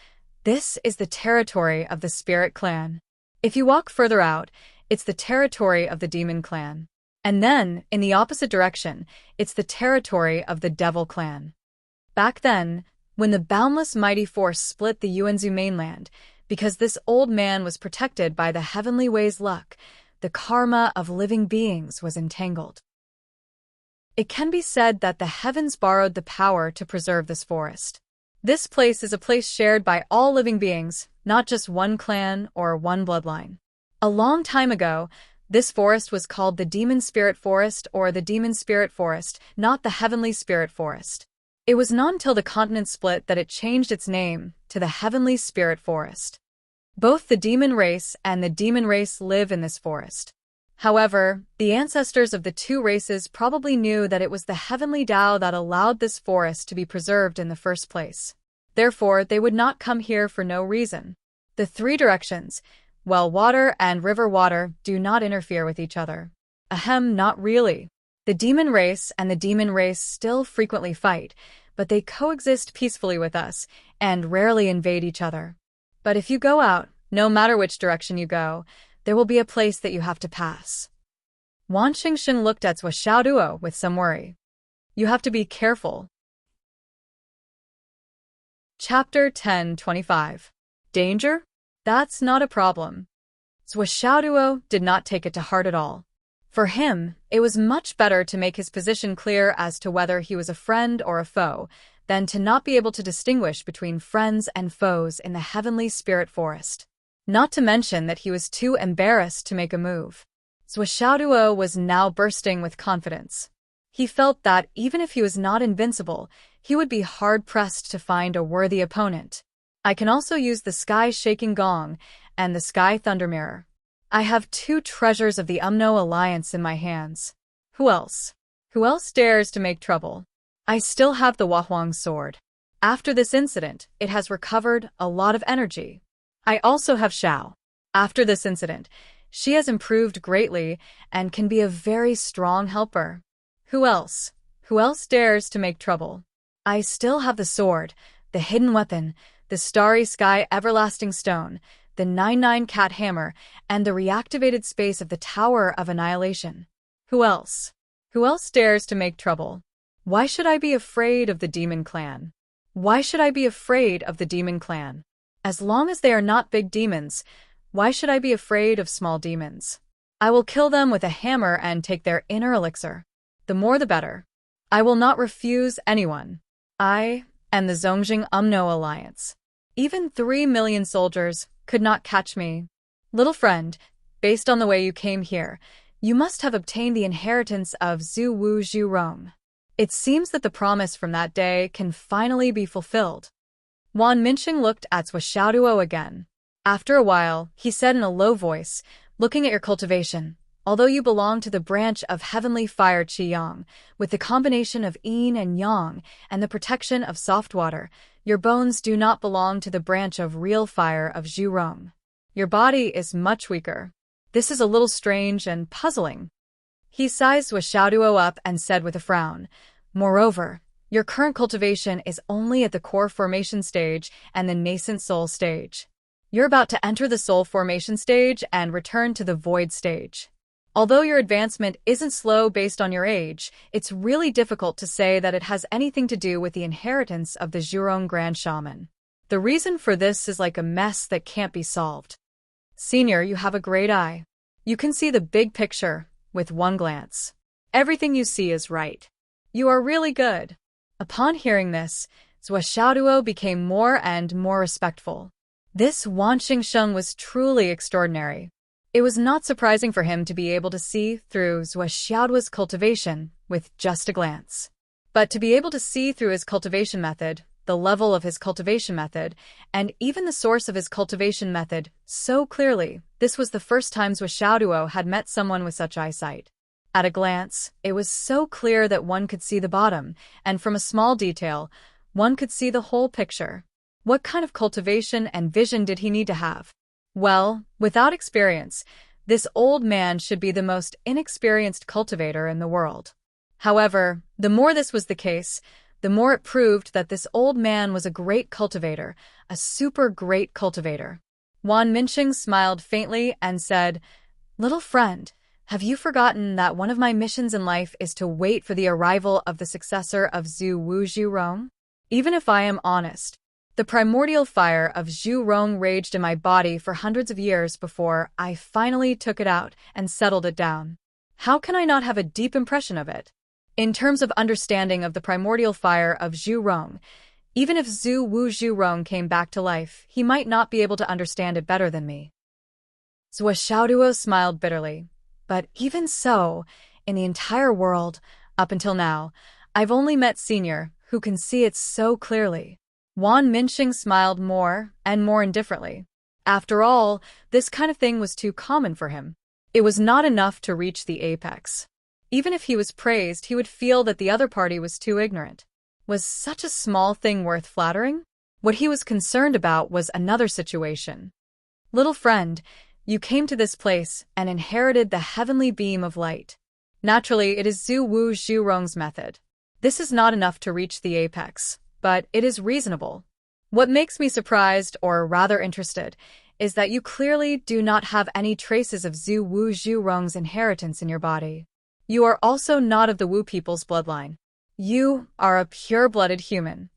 this is the territory of the Spirit clan. If you walk further out, it's the territory of the demon clan. And then, in the opposite direction, it's the territory of the devil clan. Back then, when the boundless mighty force split the Yuanzhou mainland, because this old man was protected by the heavenly way's luck, the karma of living beings was entangled. It can be said that the heavens borrowed the power to preserve this forest. This place is a place shared by all living beings, not just one clan or one bloodline. A long time ago, this forest was called the Demon Spirit Forest or the Demon Spirit Forest, not the Heavenly Spirit Forest. It was not until the continent split that it changed its name to the Heavenly Spirit Forest. Both the demon race and the demon race live in this forest. However, the ancestors of the two races probably knew that it was the heavenly Tao that allowed this forest to be preserved in the first place. Therefore, they would not come here for no reason. The three directions, well water and river water, do not interfere with each other. Ahem, not really. The demon race and the demon race still frequently fight, but they coexist peacefully with us and rarely invade each other. But if you go out, no matter which direction you go, there will be a place that you have to pass. Wan Xingsheng looked at Zhou Xiaoduo with some worry. You have to be careful. Chapter 10:25. Danger? That's not a problem. Zhou Xiaoduo did not take it to heart at all. For him, it was much better to make his position clear as to whether he was a friend or a foe, than to not be able to distinguish between friends and foes in the heavenly spirit forest. Not to mention that he was too embarrassed to make a move. Zhou Xiaoduo was now bursting with confidence. He felt that even if he was not invincible, he would be hard-pressed to find a worthy opponent. I can also use the sky-shaking gong and the sky thunder mirror. I have two treasures of the Umno Alliance in my hands. Who else? Who else dares to make trouble? I still have the Wahuang sword. After this incident, it has recovered a lot of energy. I also have Xiao. After this incident, she has improved greatly and can be a very strong helper. Who else? Who else dares to make trouble? I still have the sword, the hidden weapon, the starry sky everlasting stone, the 99 cat hammer, and the reactivated space of the Tower of Annihilation. Who else? Who else dares to make trouble? Why should I be afraid of the demon clan? Why should I be afraid of the demon clan? As long as they are not big demons, why should I be afraid of small demons? I will kill them with a hammer and take their inner elixir. The more the better. I will not refuse anyone. I am the Zongjing Umno Alliance. Even 3 million soldiers could not catch me. Little friend, based on the way you came here, you must have obtained the inheritance of Zhu Wu Zhu Rong. It seems that the promise from that day can finally be fulfilled. Wan Minqing looked at Zhou Xiaoduo again. After a while, he said in a low voice, looking at your cultivation, although you belong to the branch of heavenly fire Qiyang, with the combination of yin and yang and the protection of soft water, your bones do not belong to the branch of real fire of Zhurong. Your body is much weaker. This is a little strange and puzzling. He sized Zhou Xiaoduo up and said with a frown, moreover, your current cultivation is only at the core formation stage and the nascent soul stage. You're about to enter the soul formation stage and return to the void stage. Although your advancement isn't slow based on your age, it's really difficult to say that it has anything to do with the inheritance of the Zhurong Grand Shaman. The reason for this is like a mess that can't be solved. Senior, you have a great eye. You can see the big picture with one glance. Everything you see is right. You are really good. Upon hearing this, Zhou Xiaoduo became more and more respectful. This Wan Xingsheng was truly extraordinary. It was not surprising for him to be able to see through Zhuo Xiaoduo's cultivation with just a glance. But to be able to see through his cultivation method, the level of his cultivation method, and even the source of his cultivation method so clearly, this was the first time Zhuo Xiaoduo had met someone with such eyesight. At a glance, it was so clear that one could see the bottom, and from a small detail, one could see the whole picture. What kind of cultivation and vision did he need to have? Well, without experience, this old man should be the most inexperienced cultivator in the world. However, the more this was the case, the more it proved that this old man was a great cultivator, a super great cultivator. Wan Minsheng smiled faintly and said, "Little friend, have you forgotten that one of my missions in life is to wait for the arrival of the successor of Zhu Wu Zhurong? Even if I am honest, the primordial fire of Zhurong raged in my body for hundreds of years before I finally took it out and settled it down. How can I not have a deep impression of it? In terms of understanding of the primordial fire of Zhurong, even if Zhu Wu Zhurong came back to life, he might not be able to understand it better than me." Zhuo Xiaoduo smiled bitterly. "But even so, in the entire world, up until now, I've only met Senior, who can see it so clearly." Wan Minsheng smiled more and more indifferently. After all, this kind of thing was too common for him. It was not enough to reach the apex. Even if he was praised, he would feel that the other party was too ignorant. Was such a small thing worth flattering? What he was concerned about was another situation. "Little friend, you came to this place and inherited the heavenly beam of light. Naturally, it is Zhu Wu Zhurong's method. This is not enough to reach the apex, but it is reasonable. What makes me surprised, or rather interested, is that you clearly do not have any traces of Zhu Wu Zhurong's inheritance in your body. You are also not of the Wu people's bloodline. You are a pure-blooded human."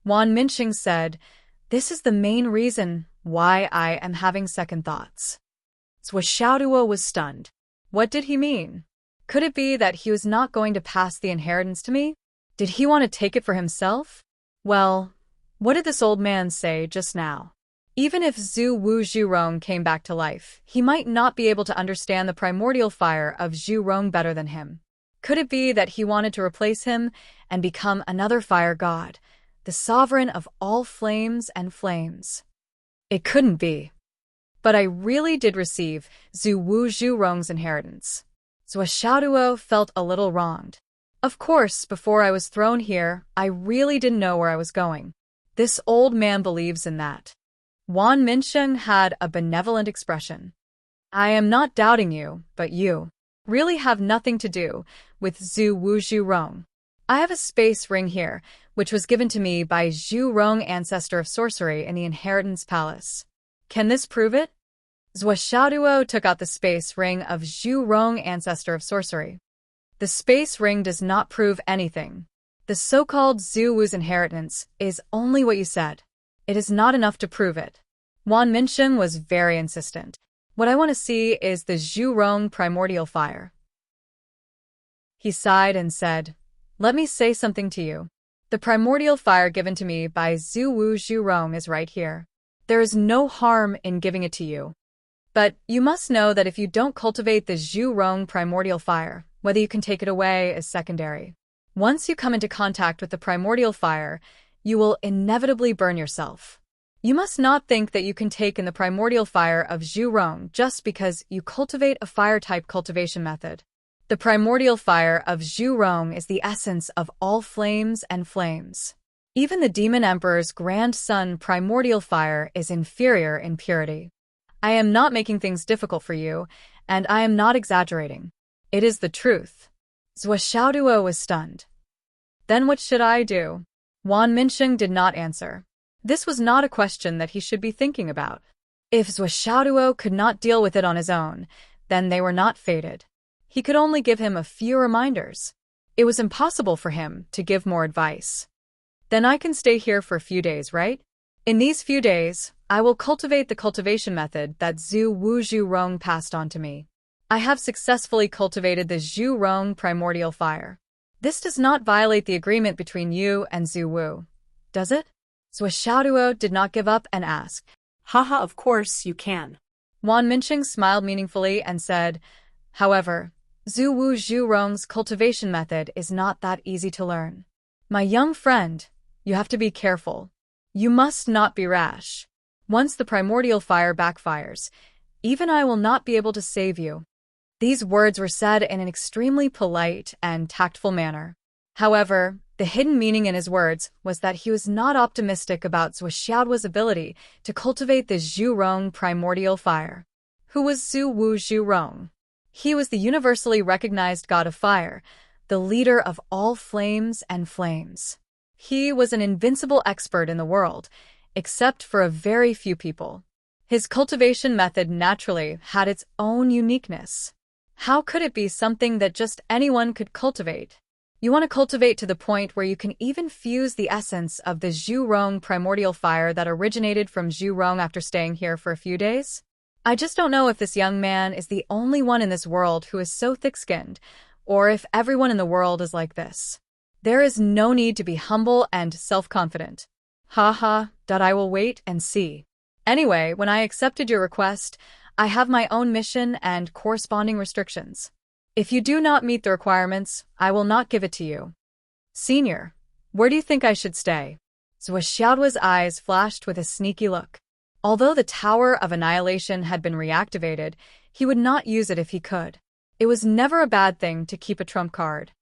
Wan Minsheng said, "This is the main reason why I am having second thoughts." Zhuo Xiaoduo was stunned. What did he mean? Could it be that he was not going to pass the inheritance to me? Did he want to take it for himself? Well, what did this old man say just now? Even if Zhu Wu Zhurong came back to life, he might not be able to understand the primordial fire of Zhurong better than him. Could it be that he wanted to replace him and become another fire god, the sovereign of all flames and flames? It couldn't be. But I really did receive Zhu Wu Zhurong's inheritance. Zhuo Xiaoduo felt a little wronged. Of course, before I was thrown here, I really didn't know where I was going. This old man believes in that. Wan Minsheng had a benevolent expression. "I am not doubting you, but you really have nothing to do with Zhu Wu Zhurong. I have a space ring here, which was given to me by Zhurong, ancestor of sorcery, in the Inheritance Palace. Can this prove it?" Zhuo Xiaoduo took out the space ring of Zhurong, ancestor of sorcery. "The space ring does not prove anything. The so-called Zhu Wu's inheritance is only what you said. It is not enough to prove it." Wan Minsheng was very insistent. "What I want to see is the Zhurong primordial fire." He sighed and said, "Let me say something to you. The primordial fire given to me by Zhu Wu Zhurong is right here. There is no harm in giving it to you. But you must know that if you don't cultivate the Zhurong primordial fire, whether you can take it away is secondary. Once you come into contact with the primordial fire, you will inevitably burn yourself. You must not think that you can take in the primordial fire of Zhurong just because you cultivate a fire-type cultivation method. The primordial fire of Zhurong is the essence of all flames and flames. Even the Demon Emperor's grandson primordial fire is inferior in purity. I am not making things difficult for you, and I am not exaggerating. It is the truth." Zhuo Xiaoduo was stunned. "Then what should I do?" Wan Minsheng did not answer. This was not a question that he should be thinking about. If Zhuo Xiaoduo could not deal with it on his own, then they were not fated. He could only give him a few reminders. It was impossible for him to give more advice. "Then I can stay here for a few days, right? In these few days, I will cultivate the cultivation method that Zhu Wu Zhurong passed on to me. I have successfully cultivated the Zhurong primordial fire. This does not violate the agreement between you and Zhu Wu, does it?" Zhuo Xiaoduo did not give up and asked, Haha, of course you can. Wan Minqing smiled meaningfully and said, however, Zhu Wu Zhurong's cultivation method is not that easy to learn. My young friend, you have to be careful. You must not be rash. Once the primordial fire backfires, even I will not be able to save you. These words were said in an extremely polite and tactful manner. However, the hidden meaning in his words was that he was not optimistic about Zhuo Xiaoduo's ability to cultivate the Zhurong primordial fire. Who was Zhu Wu Zhurong? He was the universally recognized god of fire, the leader of all flames and flames. He was an invincible expert in the world, except for a very few people. His cultivation method naturally had its own uniqueness. How could it be something that just anyone could cultivate? You want to cultivate to the point where you can even fuse the essence of the Zhurong primordial fire that originated from Zhurong after staying here for a few days? I just don't know if this young man is the only one in this world who is so thick-skinned, or if everyone in the world is like this. There is no need to be humble and self-confident. I will wait and see. Anyway, when I accepted your request, I have my own mission and corresponding restrictions. If you do not meet the requirements, I will not give it to you. Senior, where do you think I should stay? Zhuo Xiaoduo's eyes flashed with a sneaky look. Although the Tower of Annihilation had been reactivated, he would not use it if he could. It was never a bad thing to keep a trump card.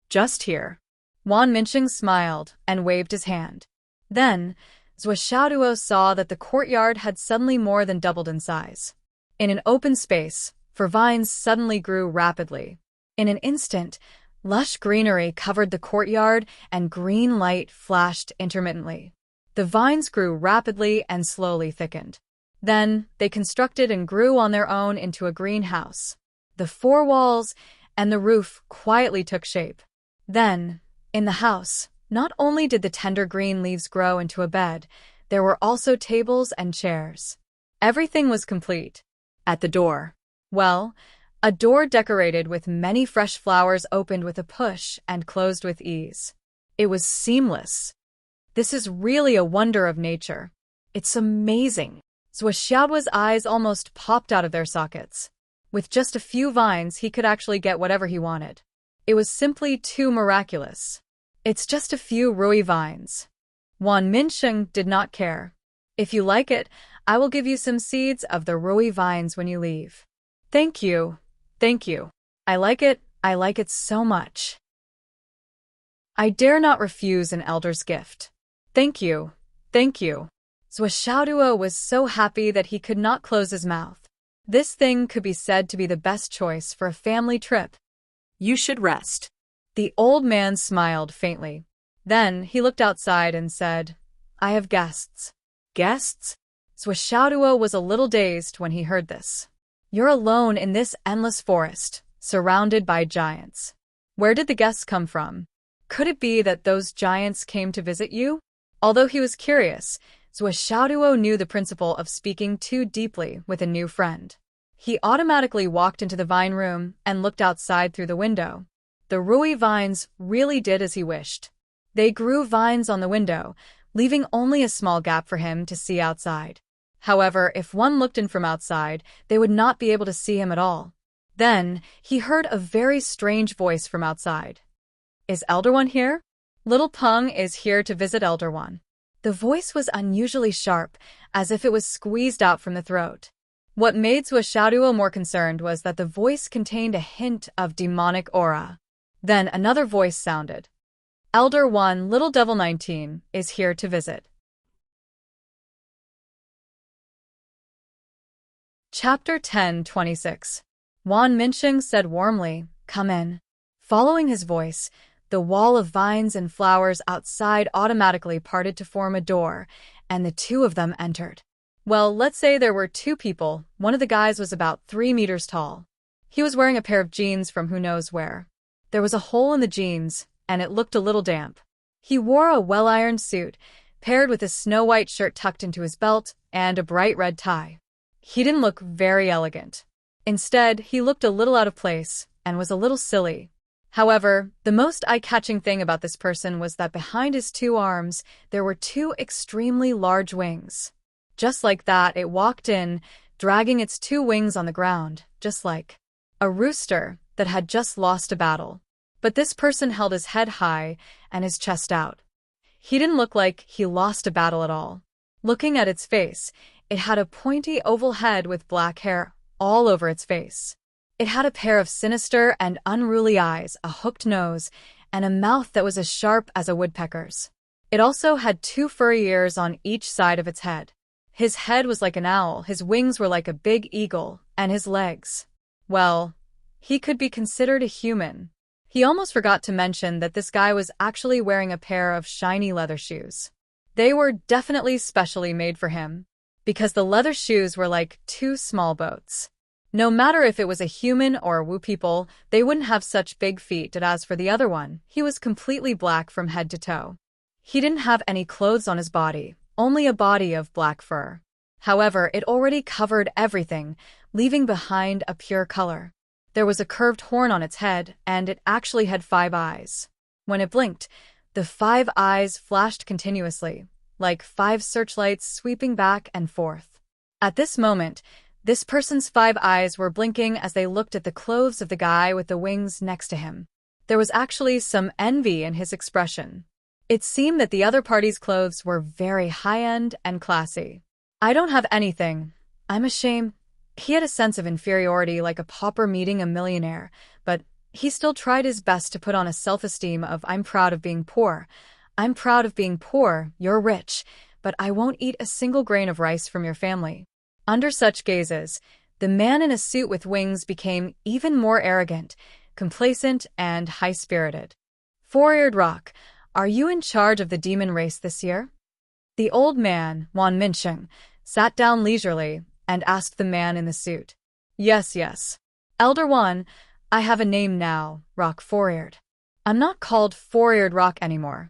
Just here. Wan Minqing smiled and waved his hand. Then, Zhuo Xiaoduo saw that the courtyard had suddenly more than doubled in size. In an open space, vines suddenly grew rapidly. In an instant, lush greenery covered the courtyard and green light flashed intermittently. The vines grew rapidly and slowly thickened. Then, they constructed and grew on their own into a greenhouse. The four walls and the roof quietly took shape. Then, in the house, not only did the tender green leaves grow into a bed, there were also tables and chairs. Everything was complete. At the door. Well, a door decorated with many fresh flowers opened with a push and closed with ease. It was seamless. This is really a wonder of nature. It's amazing. Zhuo Xiaoduo's eyes almost popped out of their sockets. With just a few vines, he could actually get whatever he wanted. It was simply too miraculous. It's just a few rui vines. Wan Minqing did not care. If you like it, I will give you some seeds of the rui vines when you leave. Thank you. Thank you. I like it so much. I dare not refuse an elder's gift. Thank you. Thank you. Zhuo Xiaoduo was so happy that he could not close his mouth. This thing could be said to be the best choice for a family trip. You should rest. The old man smiled faintly. Then he looked outside and said, I have guests. Guests? Zhuo Xiaoduo was a little dazed when he heard this. You're alone in this endless forest, surrounded by giants. Where did the guests come from? Could it be that those giants came to visit you? Although he was curious, Zhuo Xiaoduo knew the principle of speaking too deeply with a new friend. He automatically walked into the vine room and looked outside through the window. The rui vines really did as he wished. They grew vines on the window, leaving only a small gap for him to see outside. However, if one looked in from outside, they would not be able to see him at all. Then, he heard a very strange voice from outside. Is Elder One here? Little Peng is here to visit Elder One. The voice was unusually sharp, as if it was squeezed out from the throat. What made Zhuo Xiaoduo more concerned was that the voice contained a hint of demonic aura. Then another voice sounded. Elder One, Little Devil 19, is here to visit. Chapter 10:26. Wan Minqing said warmly, Come in. Following his voice, the wall of vines and flowers outside automatically parted to form a door, and the two of them entered. Well, let's say there were two people. One of the guys was about 3 meters tall. He was wearing a pair of jeans from who knows where. There was a hole in the jeans, and it looked a little damp. He wore a well-ironed suit, paired with a snow-white shirt tucked into his belt, and a bright red tie. He didn't look very elegant. Instead, he looked a little out of place, and was a little silly. However, the most eye-catching thing about this person was that behind his 2 arms, there were 2 extremely large wings. Just like that, it walked in, dragging its two wings on the ground, just like a rooster that had just lost a battle. But this person held his head high and his chest out. He didn't look like he lost a battle at all. Looking at its face, it had a pointy oval head with black hair all over its face. It had a pair of sinister and unruly eyes, a hooked nose, and a mouth that was as sharp as a woodpecker's. It also had two furry ears on each side of its head. His head was like an owl, his wings were like a big eagle, and his legs, well, he could be considered a human. He almost forgot to mention that this guy was actually wearing a pair of shiny leather shoes. They were definitely specially made for him, because the leather shoes were like two small boats. No matter if it was a human or a Wu people, they wouldn't have such big feet, and as for the other one, he was completely black from head to toe. He didn't have any clothes on his body, only a body of black fur. However, it already covered everything, leaving behind a pure color. There was a curved horn on its head, and it actually had 5 eyes. When it blinked, the 5 eyes flashed continuously, like 5 searchlights sweeping back and forth. At this moment, this person's 5 eyes were blinking as they looked at the clothes of the guy with the wings next to him. There was actually some envy in his expression. It seemed that the other party's clothes were very high-end and classy. I don't have anything. I'm ashamed. He had a sense of inferiority like a pauper meeting a millionaire, but he still tried his best to put on a self-esteem of I'm proud of being poor. I'm proud of being poor, you're rich, but I won't eat a single grain of rice from your family. Under such gazes, the man in a suit with wings became even more arrogant, complacent, and high-spirited. Four-eared Rock, are you in charge of the demon race this year? The old man, Wan Minsheng, sat down leisurely and asked the man in the suit. Yes. Elder Wan, I have a name now, Rock Four-eared. I'm not called Four-eared Rock anymore.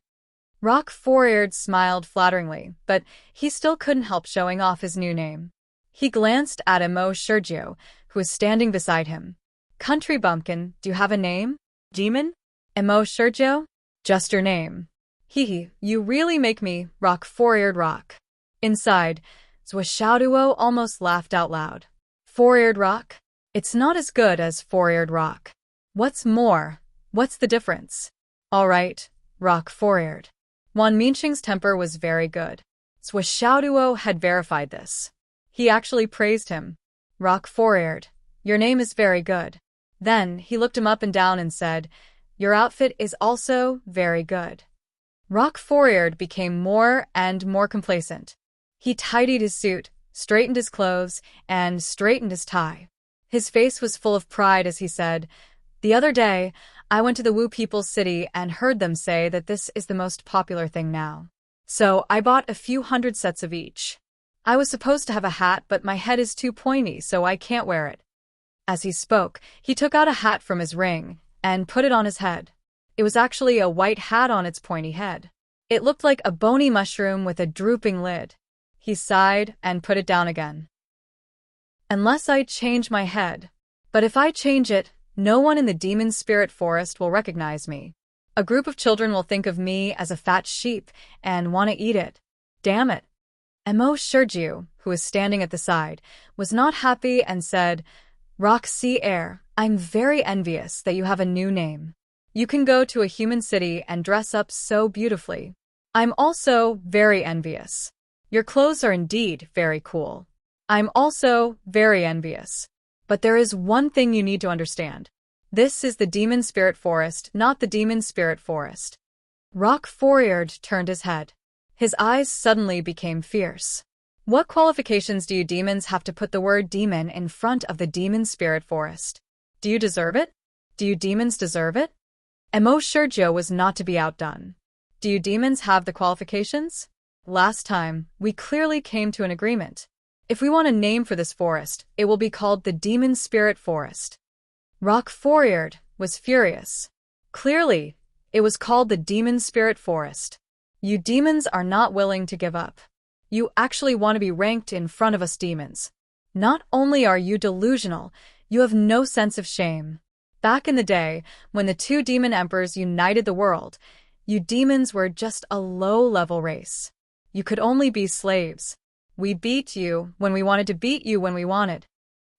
Rock Four-eared smiled flatteringly, but he still couldn't help showing off his new name. He glanced at Emo Sergio, who was standing beside him. Country bumpkin, do you have a name? Demon? Emo Sergio? Just your name. Hee, you really make me Rock Four-eared Rock. Inside, Zwashaduo almost laughed out loud. Four-eared Rock? It's not as good as Four-eared Rock. What's more? What's the difference? All right, Rock Four-eared. Wan Minsheng's temper was very good. Zwashaduo had verified this. He actually praised him. Rock Four-eared, your name is very good. Then he looked him up and down and said, your outfit is also very good. Rock Four-eared became more and more complacent. He tidied his suit, straightened his clothes, and straightened his tie. His face was full of pride as he said, the other day, I went to the Wu People's City and heard them say that this is the most popular thing now. So I bought a few hundred sets of each. I was supposed to have a hat, but my head is too pointy, so I can't wear it. As he spoke, he took out a hat from his ring and put it on his head. It was actually a white hat on its pointy head. It looked like a bony mushroom with a drooping lid. He sighed and put it down again. Unless I change my head. But if I change it, no one in the demon spirit forest will recognize me. A group of children will think of me as a fat sheep and want to eat it. Damn it. Emo Sergio, who was standing at the side, was not happy and said, Rock Sea Air, I'm very envious that you have a new name. You can go to a human city and dress up so beautifully. I'm also very envious. Your clothes are indeed very cool. I'm also very envious. But there is one thing you need to understand. This is the demon spirit forest, not the demon spirit forest. Rock Four-eared turned his head. His eyes suddenly became fierce. What qualifications do you demons have to put the word demon in front of the demon spirit forest? Do you deserve it? Do you demons deserve it? Emo Sergio was not to be outdone. Do you demons have the qualifications? Last time, we clearly came to an agreement. If we want a name for this forest, it will be called the Demon Spirit Forest. Rock Four-eared was furious. Clearly, it was called the Demon Spirit Forest. You demons are not willing to give up. You actually want to be ranked in front of us demons. Not only are you delusional, you have no sense of shame. Back in the day, when the 2 demon emperors united the world, you demons were just a low-level race. You could only be slaves. We beat you when we wanted to beat you when we wanted.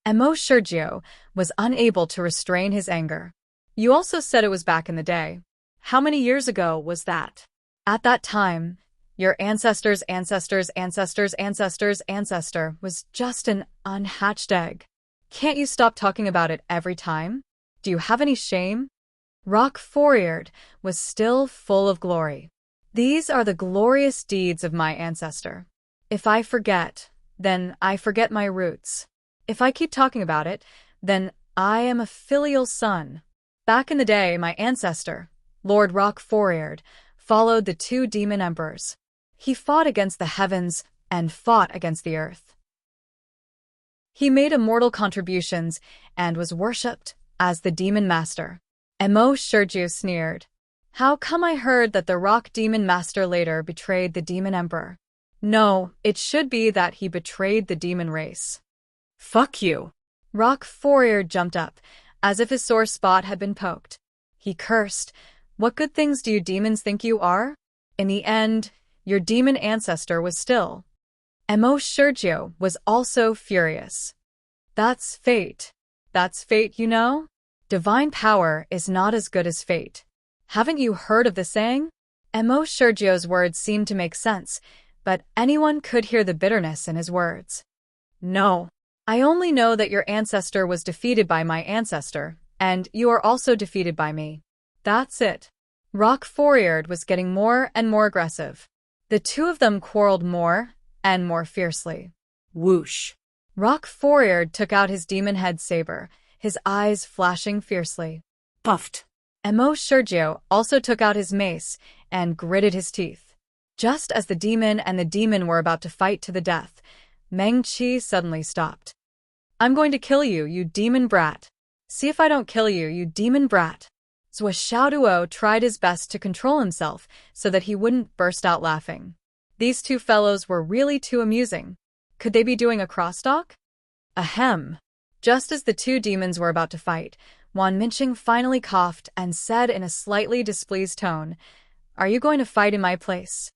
Emo Sergio was unable to restrain his anger. You also said it was back in the day. How many years ago was that? At that time, your ancestor's ancestor's ancestor's ancestor's ancestor was just an unhatched egg. Can't you stop talking about it every time? Do you have any shame? Rock Forehead was still full of glory. These are the glorious deeds of my ancestor. If I forget, then I forget my roots. If I keep talking about it, then I am a filial son. Back in the day, my ancestor, Lord Rock Forehead, followed the two demon emperors. He fought against the heavens and fought against the earth. He made immortal contributions and was worshipped as the demon master. Emo Sergio sneered. How come I heard that the rock demon master later betrayed the demon emperor? No, it should be that he betrayed the demon race. Fuck you. Rock Forehead jumped up, as if his sore spot had been poked. He cursed. What good things do you demons think you are? In the end, your demon ancestor was still. Emo Sergio was also furious. That's fate. That's fate, you know? Divine power is not as good as fate. Haven't you heard of the saying? Emo Sergio's words seemed to make sense, but anyone could hear the bitterness in his words. No. I only know that your ancestor was defeated by my ancestor, and you are also defeated by me. That's it. Rock Forehead was getting more and more aggressive. The two of them quarreled more and more fiercely. Whoosh. Rock Forehead took out his demon head saber, his eyes flashing fiercely. Puffed. Emo Sergio also took out his mace and gritted his teeth. Just as the demon and the demon were about to fight to the death, Meng Qi suddenly stopped. I'm going to kill you, you demon brat. See if I don't kill you, you demon brat. Zhou Xiaoduo tried his best to control himself so that he wouldn't burst out laughing. These two fellows were really too amusing. Could they be doing a crosstalk? Ahem. Just as the two demons were about to fight, Wan Minqing finally coughed and said in a slightly displeased tone, Are you going to fight in my place?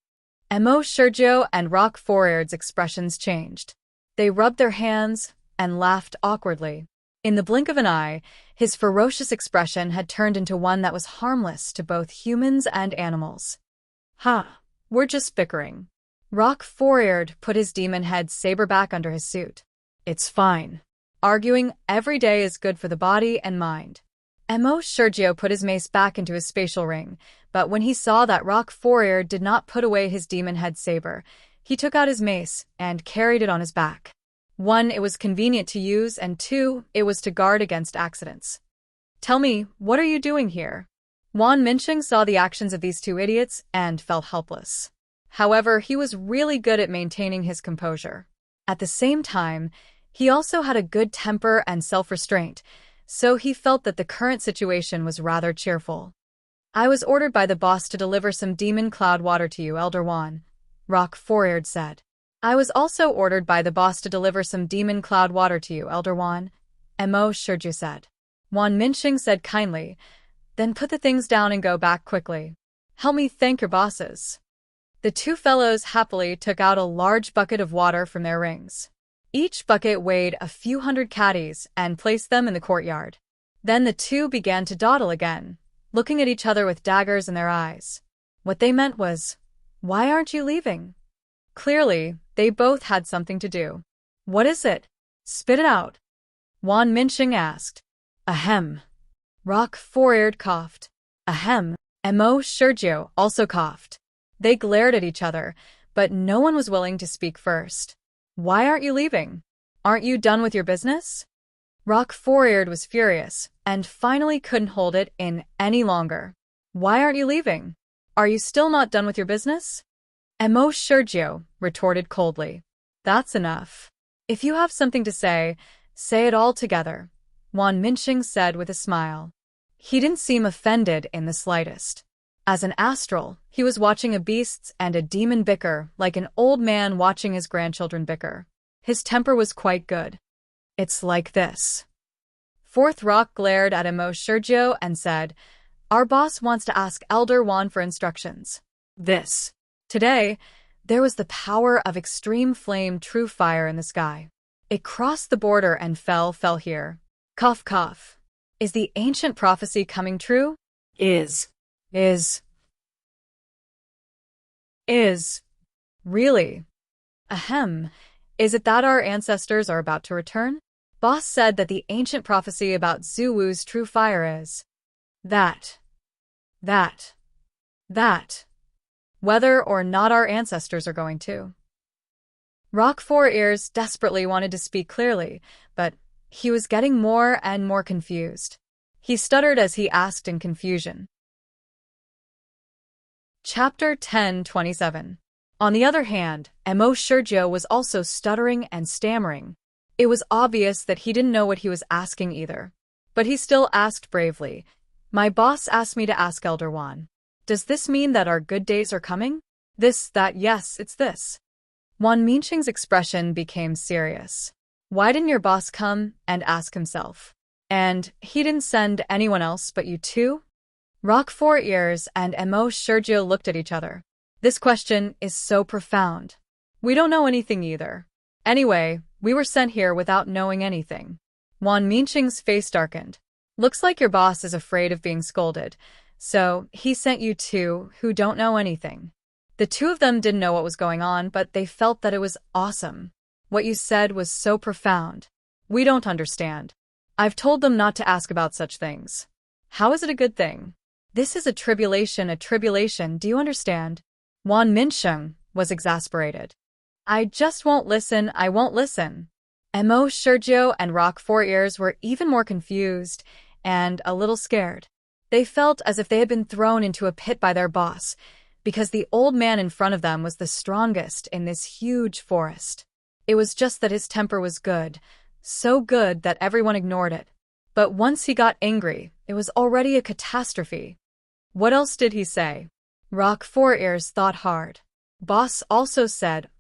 Emo Sergio and Rock Forehead's expressions changed. They rubbed their hands and laughed awkwardly. In the blink of an eye, his ferocious expression had turned into one that was harmless to both humans and animals. We're just bickering. Rock Forehead put his demon head saber back under his suit. It's fine. Arguing every day is good for the body and mind. Emo Sergio put his mace back into his spatial ring, but when he saw that Rock Forehead did not put away his demon head saber, he took out his mace and carried it on his back. 1, it was convenient to use, and 2, it was to guard against accidents. Tell me, what are you doing here? Wan Minqing saw the actions of these two idiots and felt helpless. However, he was really good at maintaining his composure. At the same time, he also had a good temper and self-restraint, so he felt that the current situation was rather cheerful. I was ordered by the boss to deliver some demon cloud water to you, Elder Wan, Rock Forehead said. I was also ordered by the boss to deliver some demon cloud water to you, Elder Wan, Emo Sergio said. Wan Minqing said kindly, Then put the things down and go back quickly. Help me thank your bosses. The two fellows happily took out a large bucket of water from their rings. Each bucket weighed a few hundred caddies and placed them in the courtyard. Then the two began to dawdle again, looking at each other with daggers in their eyes. What they meant was, Why aren't you leaving? Clearly, they both had something to do. What is it? Spit it out. Wan Minqing asked. Ahem. Rock Forehead coughed. Ahem. Emo Sergio also coughed. They glared at each other, but no one was willing to speak first. Why aren't you leaving? Aren't you done with your business? Rock Forehead was furious and finally couldn't hold it in any longer. Why aren't you leaving? Are you still not done with your business? Emo Sergio retorted coldly. That's enough. If you have something to say it all together, Wan Minqing said with a smile. He didn't seem offended in the slightest. As an astral, he was watching a beasts and a demon bicker like an old man watching his grandchildren bicker. His temper was quite good. It's like this. Fourth Rock glared at Emo Sergio and said, Our boss wants to ask Elder Wan for instructions. Today, There was the power of extreme flame, true fire in the sky. It crossed the border and fell here. Cough, cough. Is the ancient prophecy coming true? Is. Really? Ahem. Is it that our ancestors are about to return? Boss said that the ancient prophecy about Zuwu's true fire is that. Whether or not our ancestors are going to. Rock Four Ears desperately wanted to speak clearly, but he was getting more and more confused. He stuttered as he asked in confusion. Chapter 10:27. On the other hand, Emo Sergio was also stuttering and stammering. It was obvious that he didn't know what he was asking either. But he still asked bravely, "My boss asked me to ask Elder Juan. Does this mean that our good days are coming? Yes, it's this." Juan Minqing's expression became serious. Why didn't your boss come and ask himself? And he didn't send anyone else but you too? Rock Four Ears and Emo Sergio looked at each other. This question is so profound. We don't know anything either. Anyway, we were sent here without knowing anything. Juan Minqing's face darkened. Looks like your boss is afraid of being scolded, so he sent you two who don't know anything. The two of them didn't know what was going on, but they felt that it was awesome. What you said was so profound. We don't understand. I've told them not to ask about such things. How is it a good thing? This is a tribulation, do you understand? Juan Minqing was exasperated. I just won't listen, I won't listen. Emo Sergio and Rock Four Ears were even more confused and a little scared. They felt as if they had been thrown into a pit by their boss, because the old man in front of them was the strongest in this huge forest. It was just that his temper was good, so good that everyone ignored it. But once he got angry, it was already a catastrophe. What else did he say? Rock Four Ears thought hard. Boss also said.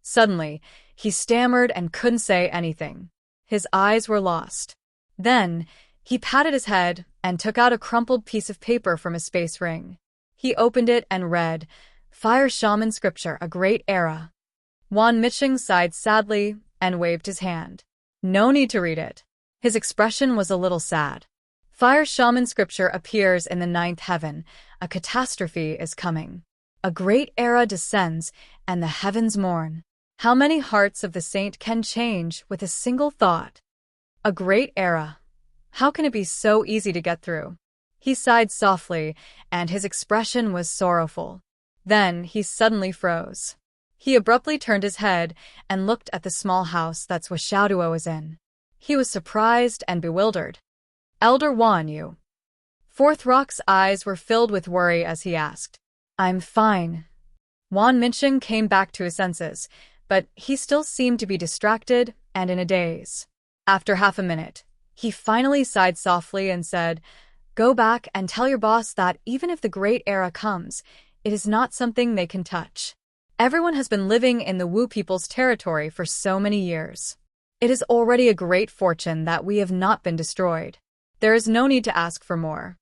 Suddenly, he stammered and couldn't say anything. His eyes were lost. Then, he patted his head and took out a crumpled piece of paper from his space ring. He opened it and read, "Fire Shaman Scripture, a Great Era." Juan Minqing sighed sadly and waved his hand. No need to read it. His expression was a little sad. Fire Shaman Scripture appears in the ninth heaven. A catastrophe is coming. A great era descends, and the heavens mourn. How many hearts of the saint can change with a single thought? A great era. How can it be so easy to get through? He sighed softly, and his expression was sorrowful. Then he suddenly froze. He abruptly turned his head and looked at the small house that Zwishauduo was in. He was surprised and bewildered. Elder Juan, you. Fourth Rock's eyes were filled with worry as he asked. I'm fine. Juan Minqing came back to his senses, but he still seemed to be distracted and in a daze. After half a minute, he finally sighed softly and said, Go back and tell your boss that even if the great era comes, it is not something they can touch. Everyone has been living in the Wu people's territory for so many years. It is already a great fortune that we have not been destroyed. There is no need to ask for more.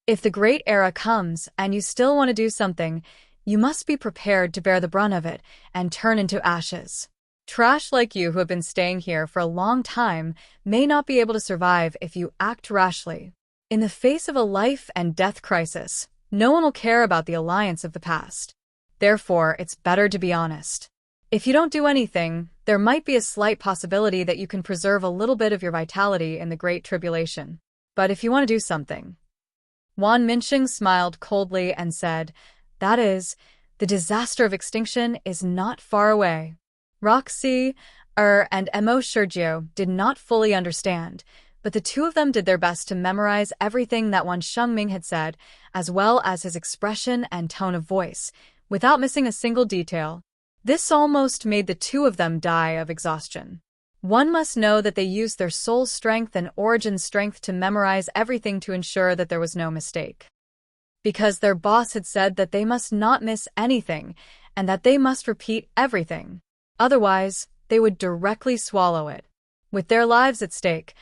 If the great era comes and you still want to do something, you must be prepared to bear the brunt of it and turn into ashes. Trash like you who have been staying here for a long time may not be able to survive if you act rashly. In the face of a life and death crisis, no one will care about the alliance of the past. Therefore, it's better to be honest. If you don't do anything, there might be a slight possibility that you can preserve a little bit of your vitality in the Great Tribulation. But if you want to do something... Juan Minqing smiled coldly and said, That is, the disaster of extinction is not far away. Roxy, and Emo Sergio did not fully understand, but the two of them did their best to memorize everything that Juan Shengming had said, as well as his expression and tone of voice, without missing a single detail. This almost made the two of them die of exhaustion. One must know that they used their soul strength and origin strength to memorize everything to ensure that there was no mistake. Because their boss had said that they must not miss anything and that they must repeat everything. Otherwise, they would directly swallow it. With their lives at stake,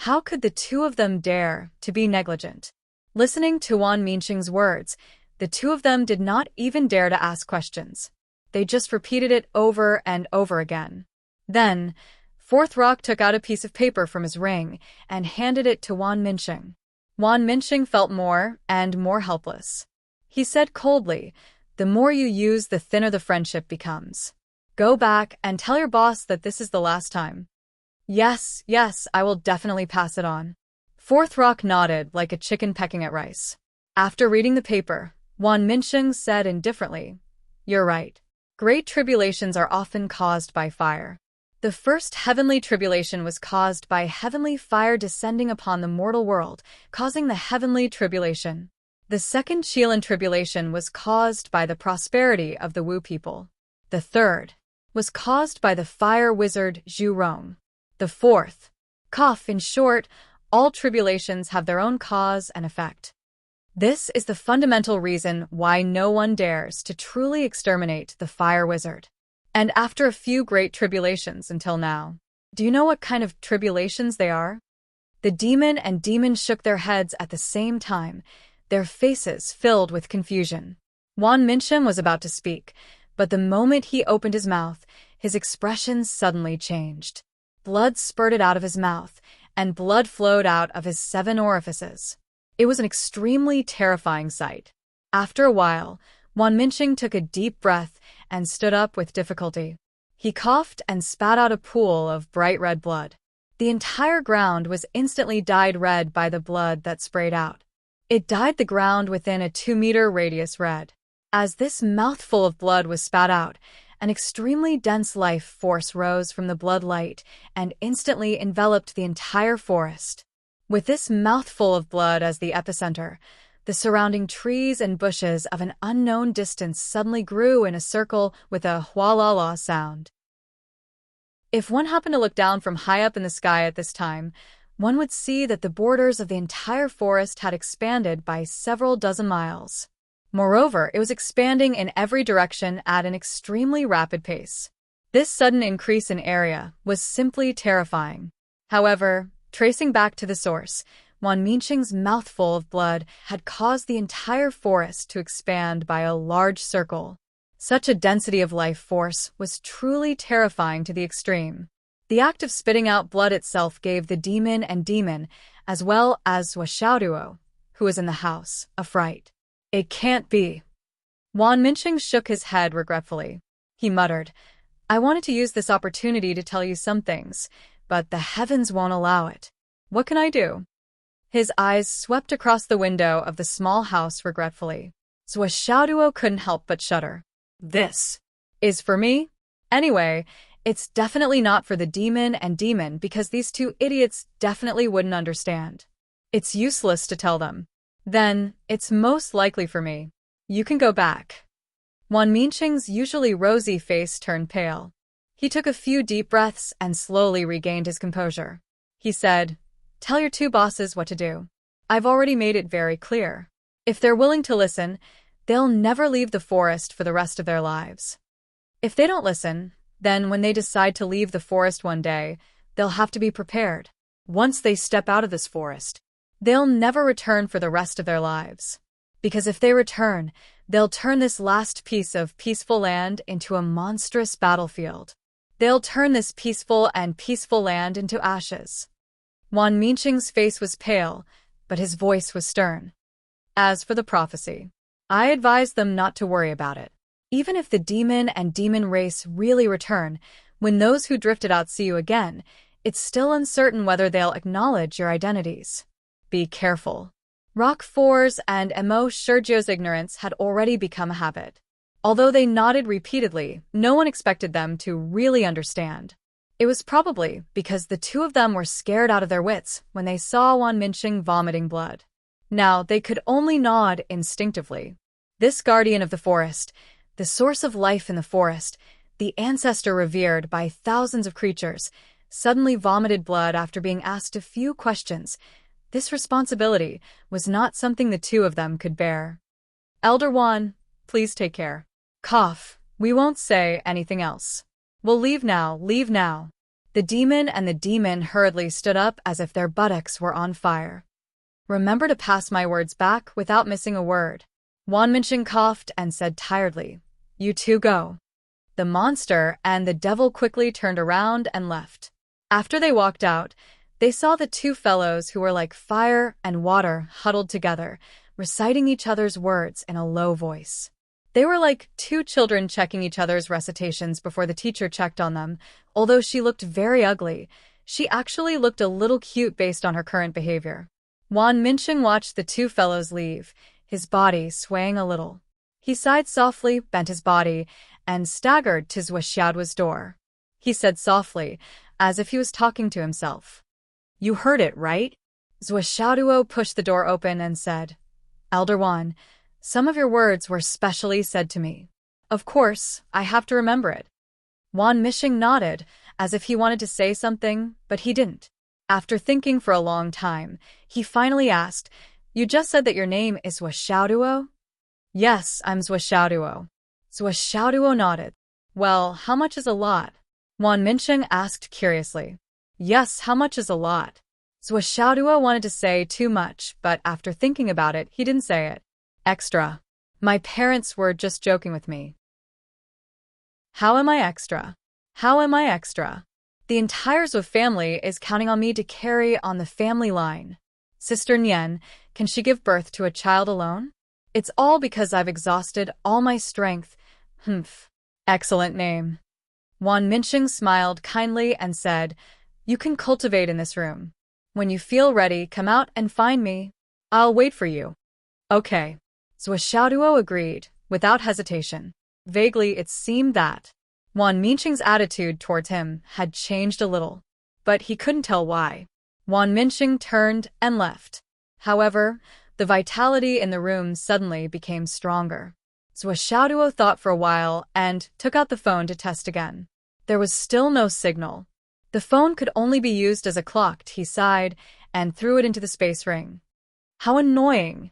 how could the two of them dare to be negligent? Listening to Juan Minqing's words, The two of them did not even dare to ask questions. They just repeated it over and over again. Then, Fourth Rock took out a piece of paper from his ring and handed it to Wan Minsheng. Wan Minsheng felt more and more helpless. He said coldly, "The more you use, the thinner the friendship becomes. Go back and tell your boss that this is the last time." Yes, I will definitely pass it on." Fourth Rock nodded like a chicken pecking at rice. After reading the paper, Wan Minsheng said indifferently, "You're right. Great tribulations are often caused by fire. The first heavenly tribulation was caused by heavenly fire descending upon the mortal world, causing the heavenly tribulation. The second Qilan tribulation was caused by the prosperity of the Wu people. The third was caused by the fire wizard Zhu Rong. The fourth, in short, all tribulations have their own cause and effect. This is the fundamental reason why no one dares to truly exterminate the fire wizard. And after a few great tribulations until now, do you know what kind of tribulations they are?" The demon and demon shook their heads at the same time, their faces filled with confusion. Wan Minsheng was about to speak, but the moment he opened his mouth, his expression suddenly changed. Blood spurted out of his mouth, and blood flowed out of his 7 orifices. It was an extremely terrifying sight. After a while, Wan Minsheng took a deep breath and stood up with difficulty. He coughed and spat out a pool of bright red blood. The entire ground was instantly dyed red by the blood that sprayed out. It dyed the ground within a 2-meter radius red. As this mouthful of blood was spat out, an extremely dense life force rose from the blood light and instantly enveloped the entire forest. With this mouthful of blood as the epicenter, the surrounding trees and bushes of an unknown distance suddenly grew in a circle with a hua-la-la sound. If one happened to look down from high up in the sky at this time, one would see that the borders of the entire forest had expanded by several dozen miles. Moreover, it was expanding in every direction at an extremely rapid pace. This sudden increase in area was simply terrifying. However, tracing back to the source, Wan Minsheng's mouthful of blood had caused the entire forest to expand by a large circle. Such a density of life force was truly terrifying to the extreme. The act of spitting out blood itself gave the demon and demon, as well as Zuo, who was in the house, a fright. "It can't be." Wan Minsheng shook his head regretfully. He muttered, "I wanted to use this opportunity to tell you some things, but the heavens won't allow it. What can I do?" His eyes swept across the window of the small house regretfully. Zuo couldn't help but shudder. "This is for me? Anyway, it's definitely not for the demon and demon because these two idiots definitely wouldn't understand. It's useless to tell them. Then, it's most likely for me. You can go back." Wan Minsheng's usually rosy face turned pale. He took a few deep breaths and slowly regained his composure. He said, "Tell your two bosses what to do. I've already made it very clear. If they're willing to listen, they'll never leave the forest for the rest of their lives. If they don't listen, then when they decide to leave the forest one day, they'll have to be prepared. Once they step out of this forest, they'll never return for the rest of their lives. Because if they return, they'll turn this last piece of peaceful land into a monstrous battlefield. They'll turn this peaceful land into ashes." Wan Minsheng's face was pale, but his voice was stern. "As for the prophecy, I advise them not to worry about it. Even if the demon and demon race really return, when those who drifted out see you again, it's still uncertain whether they'll acknowledge your identities. Be careful." Rock 4's and Mo Sergio's ignorance had already become a habit. Although they nodded repeatedly, no one expected them to really understand. It was probably because the two of them were scared out of their wits when they saw Wan Minsheng vomiting blood. Now they could only nod instinctively. This guardian of the forest, the source of life in the forest, the ancestor revered by thousands of creatures, suddenly vomited blood after being asked a few questions. This responsibility was not something the two of them could bear. "Elder Wan, please take care. We won't say anything else. We'll leave now. The demon and the demon hurriedly stood up as if their buttocks were on fire. "Remember to pass my words back without missing a word." Wan Minxing coughed and said tiredly, "You two go." The monster and the devil quickly turned around and left. After they walked out, they saw the two fellows who were like fire and water huddled together, reciting each other's words in a low voice. They were like two children checking each other's recitations before the teacher checked on them. Although she looked very ugly, she actually looked a little cute based on her current behavior. Wan Minxing watched the two fellows leave, his body swaying a little. He sighed softly, bent his body, and staggered to Zhou Xiaoduo's door. He said softly, as if he was talking to himself, "You heard it, right?" Zhou Xiaoduo pushed the door open and said, "Elder Wan, some of your words were specially said to me. Of course, I have to remember it." Wan Minxing nodded, as if he wanted to say something, but he didn't. After thinking for a long time, he finally asked, "You just said that your name is Zhou Xiaoduo?" "Yes, I'm Zhou Xiaoduo." Zhou Xiaoduo nodded. "Well, how much is a lot?" Wan Minxing asked curiously. "Yes, how much is a lot?" Zhou Xiaoduo wanted to say too much, but after thinking about it, he didn't say it. "Extra. My parents were just joking with me." "How am I extra? How am I extra? The entire Zhou family is counting on me to carry on the family line. Sister Nian, can she give birth to a child alone? It's all because I've exhausted all my strength. Humph. Excellent name." Wan Minxing smiled kindly and said, "You can cultivate in this room. When you feel ready, come out and find me. I'll wait for you." "Okay." Zhou Xiaoduo agreed, without hesitation. Vaguely, it seemed that Wan Minxing's attitude towards him had changed a little, but he couldn't tell why. Wan Minxing turned and left. However, the vitality in the room suddenly became stronger. Zhou Xiaoduo thought for a while and took out the phone to test again. There was still no signal. The phone could only be used as a clock. He sighed and threw it into the space ring. How annoying!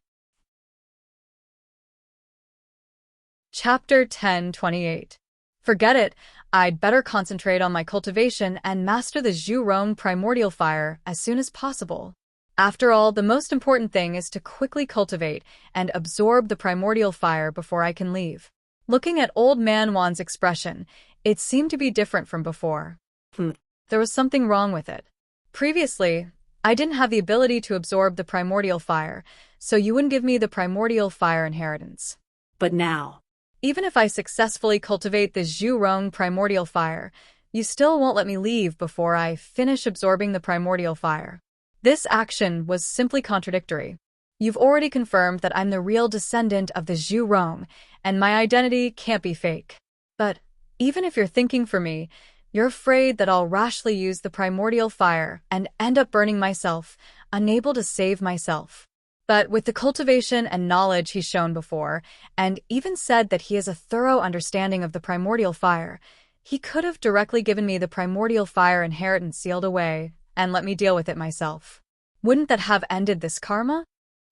Chapter 10:28. Forget it. I'd better concentrate on my cultivation and master the Zhurong primordial fire as soon as possible. After all, the most important thing is to quickly cultivate and absorb the primordial fire before I can leave. Looking at Old Man Wan's expression, it seemed to be different from before. There was something wrong with it. Previously, I didn't have the ability to absorb the primordial fire, so you wouldn't give me the primordial fire inheritance. But now, even if I successfully cultivate the Zhurong primordial fire, you still won't let me leave before I finish absorbing the primordial fire. This action was simply contradictory. You've already confirmed that I'm the real descendant of the Zhurong, and my identity can't be fake. But even if you're thinking for me, you're afraid that I'll rashly use the primordial fire and end up burning myself, unable to save myself. But with the cultivation and knowledge he's shown before, and even said that he has a thorough understanding of the primordial fire, he could have directly given me the primordial fire inheritance sealed away and let me deal with it myself. Wouldn't that have ended this karma?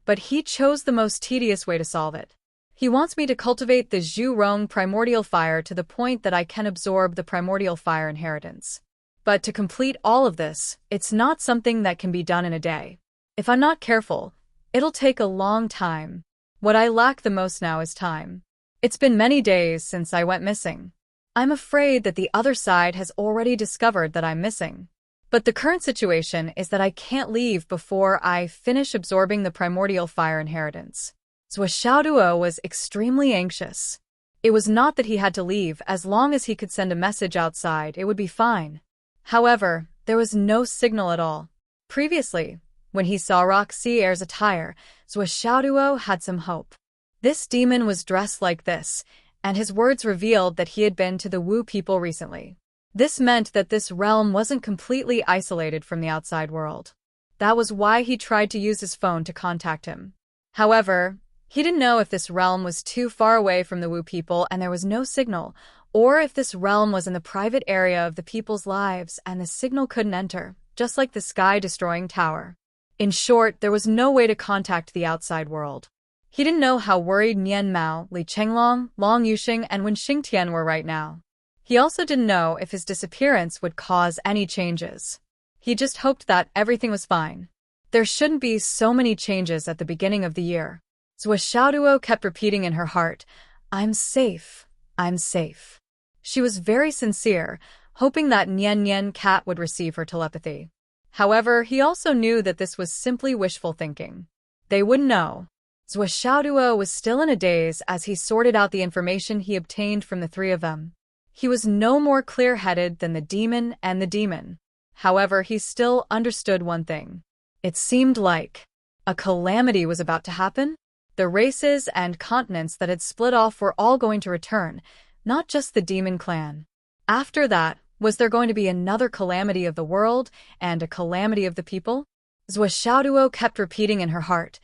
But he chose the most tedious way to solve it. He wants me to cultivate the Zhurong primordial fire to the point that I can absorb the primordial fire inheritance. But to complete all of this, it's not something that can be done in a day. If I'm not careful, it'll take a long time. What I lack the most now is time. It's been many days since I went missing. I'm afraid that the other side has already discovered that I'm missing. But the current situation is that I can't leave before I finish absorbing the primordial fire inheritance. Zhou Xiaoduo was extremely anxious. It was not that he had to leave. As long as he could send a message outside, it would be fine. However, there was no signal at all. Previously, when he saw Roxy Air's attire, Zhou Xiaoduo had some hope. This demon was dressed like this, and his words revealed that he had been to the Wu people recently. This meant that this realm wasn't completely isolated from the outside world. That was why he tried to use his phone to contact him. However, he didn't know if this realm was too far away from the Wu people and there was no signal, or if this realm was in the private area of the people's lives and the signal couldn't enter, just like the sky-destroying tower. In short, there was no way to contact the outside world. He didn't know how worried Nian Mao, Li Chenglong, Long Yuxing, and Wen Xingtian were right now. He also didn't know if his disappearance would cause any changes. He just hoped that everything was fine. There shouldn't be so many changes at the beginning of the year. Zhuo kept repeating in her heart, I'm safe, I'm safe. She was very sincere, hoping that Nian Nian Cat would receive her telepathy. However, he also knew that this was simply wishful thinking. They wouldn't know. Zhuo was still in a daze as he sorted out the information he obtained from the three of them. He was no more clear-headed than the demon and the demon. However, he still understood one thing. It seemed like a calamity was about to happen. The races and continents that had split off were all going to return, not just the demon clan. After that, was there going to be another calamity of the world and a calamity of the people? Zhuo kept repeating in her heart,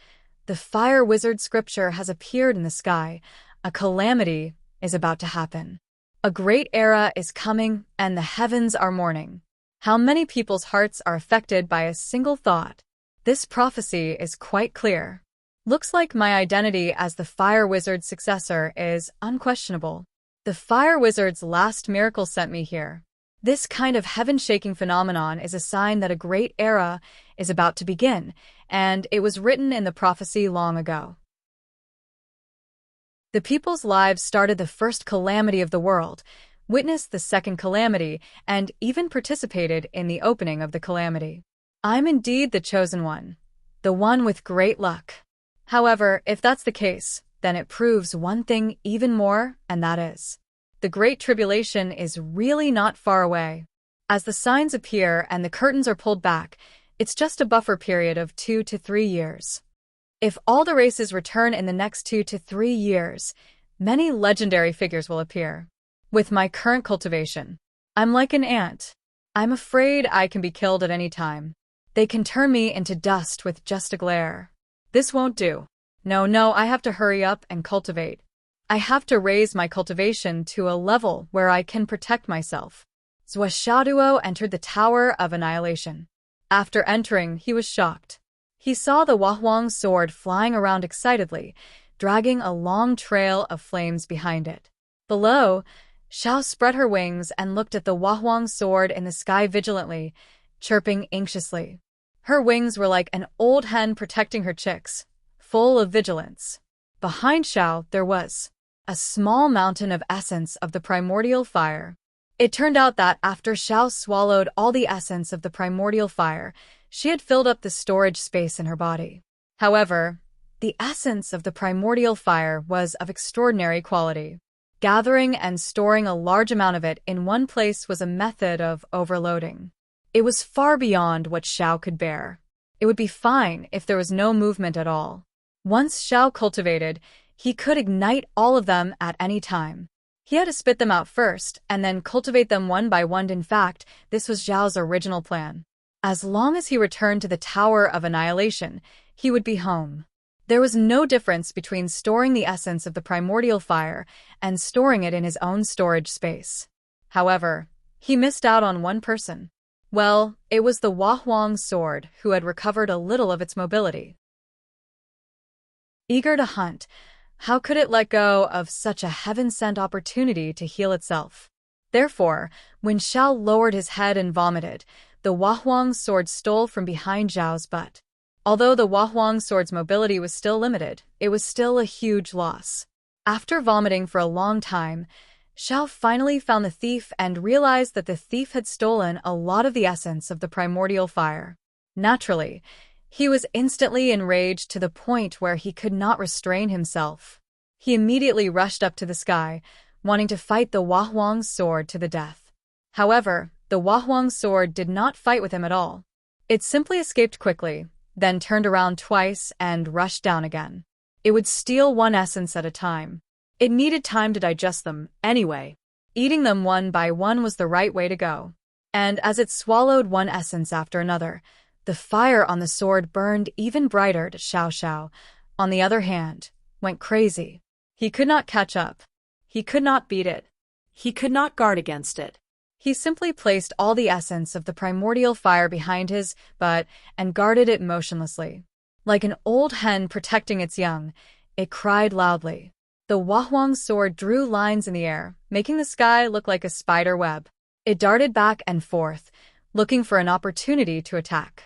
the fire wizard scripture has appeared in the sky. A calamity is about to happen. A great era is coming and the heavens are mourning. How many people's hearts are affected by a single thought? This prophecy is quite clear. Looks like my identity as the fire wizard's successor is unquestionable. The fire wizard's last miracle sent me here. This kind of heaven-shaking phenomenon is a sign that a great era is about to begin, and it was written in the prophecy long ago. The people's lives started the first calamity of the world, witnessed the second calamity, and even participated in the opening of the calamity. I'm indeed the chosen one, the one with great luck. However, if that's the case, then it proves one thing even more, and that is, the Great Tribulation is really not far away. As the signs appear and the curtains are pulled back, it's just a buffer period of 2 to 3 years. If all the races return in the next 2 to 3 years, many legendary figures will appear. With my current cultivation, I'm like an ant. I'm afraid I can be killed at any time. They can turn me into dust with just a glare. This won't do. No, I have to hurry up and cultivate. I have to raise my cultivation to a level where I can protect myself. Zhuo entered the Tower of Annihilation. After entering, he was shocked. He saw the Wahuang sword flying around excitedly, dragging a long trail of flames behind it. Below, Xiao spread her wings and looked at the Wahuang sword in the sky vigilantly, chirping anxiously. Her wings were like an old hen protecting her chicks, full of vigilance. Behind Xiao, there was a small mountain of essence of the primordial fire. It turned out that after Xiao swallowed all the essence of the primordial fire, she had filled up the storage space in her body. However, the essence of the primordial fire was of extraordinary quality. Gathering and storing a large amount of it in one place was a method of overloading. It was far beyond what Xiao could bear. It would be fine if there was no movement at all. Once Xiao cultivated, he could ignite all of them at any time. He had to spit them out first, and then cultivate them one by one. In fact, this was Zhao's original plan. As long as he returned to the Tower of Annihilation, he would be home. There was no difference between storing the essence of the primordial fire and storing it in his own storage space. However, he missed out on one person. Well, it was the Wahuang sword who had recovered a little of its mobility. Eager to hunt, how could it let go of such a heaven-sent opportunity to heal itself? Therefore, when Xiao lowered his head and vomited, the Wahuang sword stole from behind Zhao's butt. Although the Wahuang sword's mobility was still limited, it was still a huge loss. After vomiting for a long time, Xiao finally found the thief and realized that the thief had stolen a lot of the essence of the primordial fire. Naturally, he was instantly enraged to the point where he could not restrain himself. He immediately rushed up to the sky, wanting to fight the Wahuang sword to the death. However, the Wahuang sword did not fight with him at all. It simply escaped quickly, then turned around twice and rushed down again. It would steal one essence at a time. It needed time to digest them, anyway. Eating them one by one was the right way to go. And as it swallowed one essence after another, the fire on the sword burned even brighter. Xiao, on the other hand, went crazy. He could not catch up. He could not beat it. He could not guard against it. He simply placed all the essence of the primordial fire behind his butt and guarded it motionlessly. Like an old hen protecting its young, it cried loudly. The Wahuang sword drew lines in the air, making the sky look like a spider web. It darted back and forth, looking for an opportunity to attack.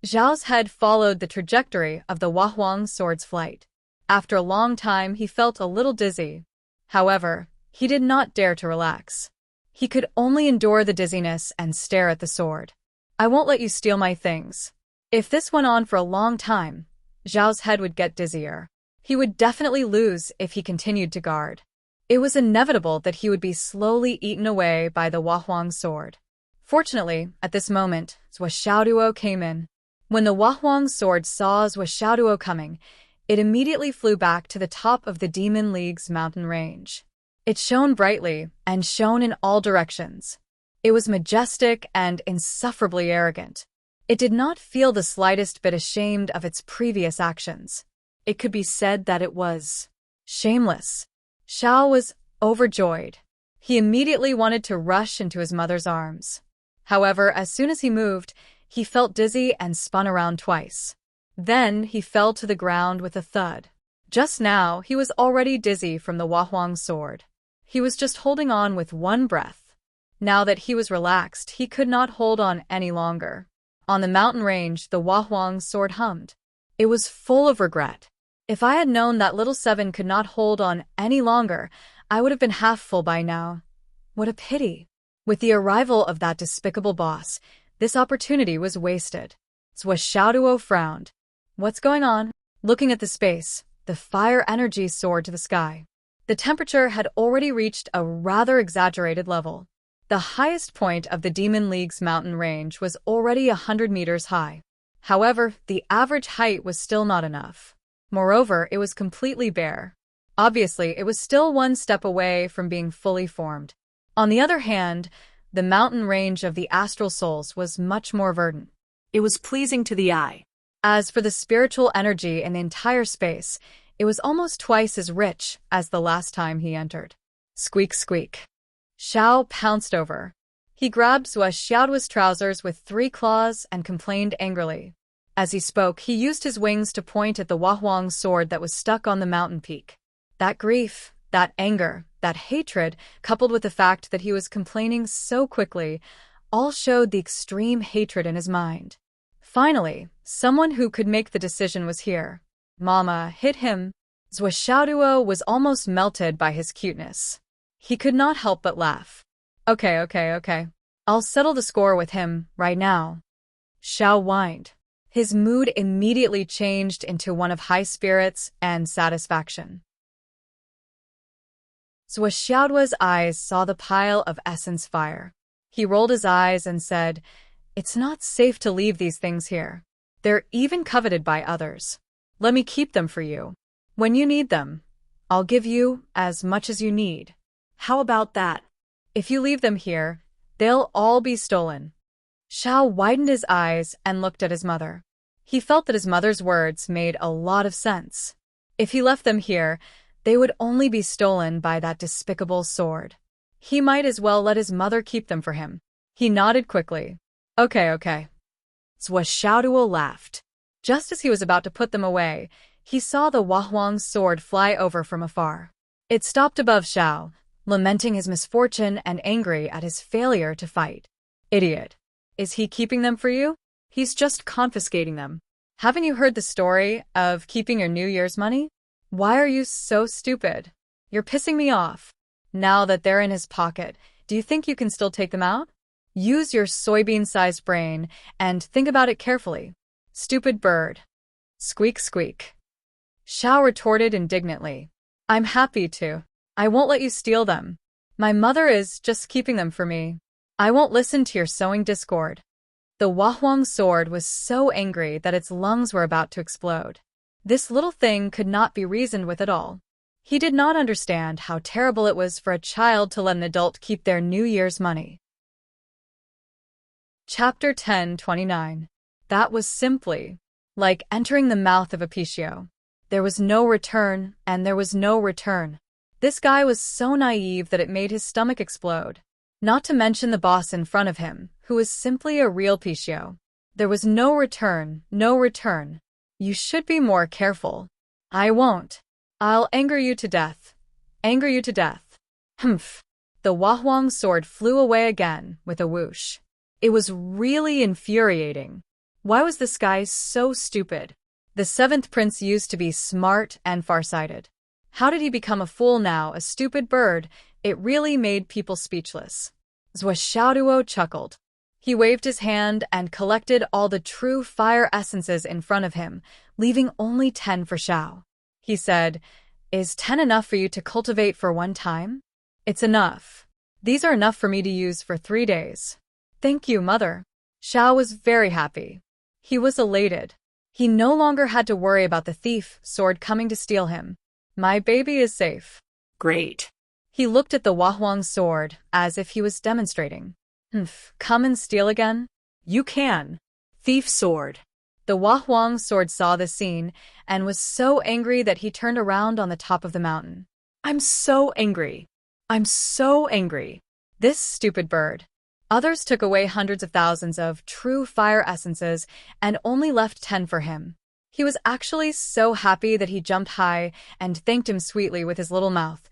Zhao's head followed the trajectory of the Wahuang sword's flight. After a long time, he felt a little dizzy. However, he did not dare to relax. He could only endure the dizziness and stare at the sword. I won't let you steal my things. If this went on for a long time, Zhao's head would get dizzier. He would definitely lose if he continued to guard. It was inevitable that he would be slowly eaten away by the Huahuang sword. Fortunately, at this moment, Zhuo Xiaoduo came in. When the Huahuang sword saw Zhuo Xiaoduo coming, it immediately flew back to the top of the Demon League's mountain range. It shone brightly and shone in all directions. It was majestic and insufferably arrogant. It did not feel the slightest bit ashamed of its previous actions. It could be said that it was shameless. Xiao was overjoyed. He immediately wanted to rush into his mother's arms. However, as soon as he moved, he felt dizzy and spun around twice. Then he fell to the ground with a thud. Just now, he was already dizzy from the Huahuang sword. He was just holding on with one breath. Now that he was relaxed, he could not hold on any longer. On the mountain range, the Huahuang sword hummed. It was full of regret. If I had known that little Seven could not hold on any longer, I would have been half full by now. What a pity. With the arrival of that despicable boss, this opportunity was wasted. Zhuo Xiaoduo frowned. What's going on? Looking at the space, the fire energy soared to the sky. The temperature had already reached a rather exaggerated level. The highest point of the Demon League's mountain range was already 100 meters high. However, the average height was still not enough. Moreover, it was completely bare. Obviously, it was still one step away from being fully formed. On the other hand, the mountain range of the astral souls was much more verdant. It was pleasing to the eye. As for the spiritual energy in the entire space, it was almost twice as rich as the last time he entered. Squeak, squeak. Xiao pounced over. He grabbed Zhuo Xiaoduo's trousers with 3 claws and complained angrily. As he spoke, he used his wings to point at the Huahuang sword that was stuck on the mountain peak. That grief, that anger, that hatred, coupled with the fact that he was complaining so quickly, all showed the extreme hatred in his mind. Finally, someone who could make the decision was here. Mama hit him. Zhuo Xiaoduo was almost melted by his cuteness. He could not help but laugh. Okay. I'll settle the score with him right now. Xiao whined. His mood immediately changed into one of high spirits and satisfaction. Zhuo Xiaoduo's eyes saw the pile of essence fire. He rolled his eyes and said, "It's not safe to leave these things here. They're even coveted by others. Let me keep them for you. When you need them, I'll give you as much as you need." How about that? If you leave them here, they'll all be stolen. Xiao widened his eyes and looked at his mother. He felt that his mother's words made a lot of sense. If he left them here, they would only be stolen by that despicable sword. He might as well let his mother keep them for him. He nodded quickly. Okay. Zhuo Xiaoduo laughed. Just as he was about to put them away, he saw the Huahuang sword fly over from afar. It stopped above Xiao, lamenting his misfortune and angry at his failure to fight. Idiot. Is he keeping them for you? He's just confiscating them. Haven't you heard the story of keeping your New Year's money? Why are you so stupid? You're pissing me off. Now that they're in his pocket, do you think you can still take them out? Use your soybean-sized brain and think about it carefully. Stupid bird. Squeak, squeak. Xiao retorted indignantly. I'm happy to. I won't let you steal them. My mother is just keeping them for me. I won't listen to your sowing discord. The Huahuang sword was so angry that its lungs were about to explode. This little thing could not be reasoned with at all. He did not understand how terrible it was for a child to let an adult keep their New Year's money. Chapter 10:29. That was simply like entering the mouth of a Pichio. There was no return, and there was no return. This guy was so naive that it made his stomach explode. Not to mention the boss in front of him, who was simply a real Pichio. There was no return, no return. You should be more careful. I won't. I'll anger you to death. Anger you to death. Humph. The Huahuang sword flew away again with a whoosh. It was really infuriating. Why was this guy so stupid? The seventh prince used to be smart and farsighted. How did he become a fool now, a stupid bird? It really made people speechless. Zhuo chuckled. He waved his hand and collected all the true fire essences in front of him, leaving only 10 for Xiao. He said, "Is 10 enough for you to cultivate for one time?" "It's enough. These are enough for me to use for 3 days." "Thank you, mother." Xiao was very happy. He was elated. He no longer had to worry about the thief sword coming to steal him. "My baby is safe." Great. He looked at the Wahuang sword as if he was demonstrating. Come and steal again?" You can. Thief sword. The Wahuang sword saw the scene and was so angry that he turned around on the top of the mountain. I'm so angry. I'm so angry. This stupid bird. Others took away hundreds of thousands of true fire essences and only left 10 for him. He was actually so happy that he jumped high and thanked him sweetly with his little mouth.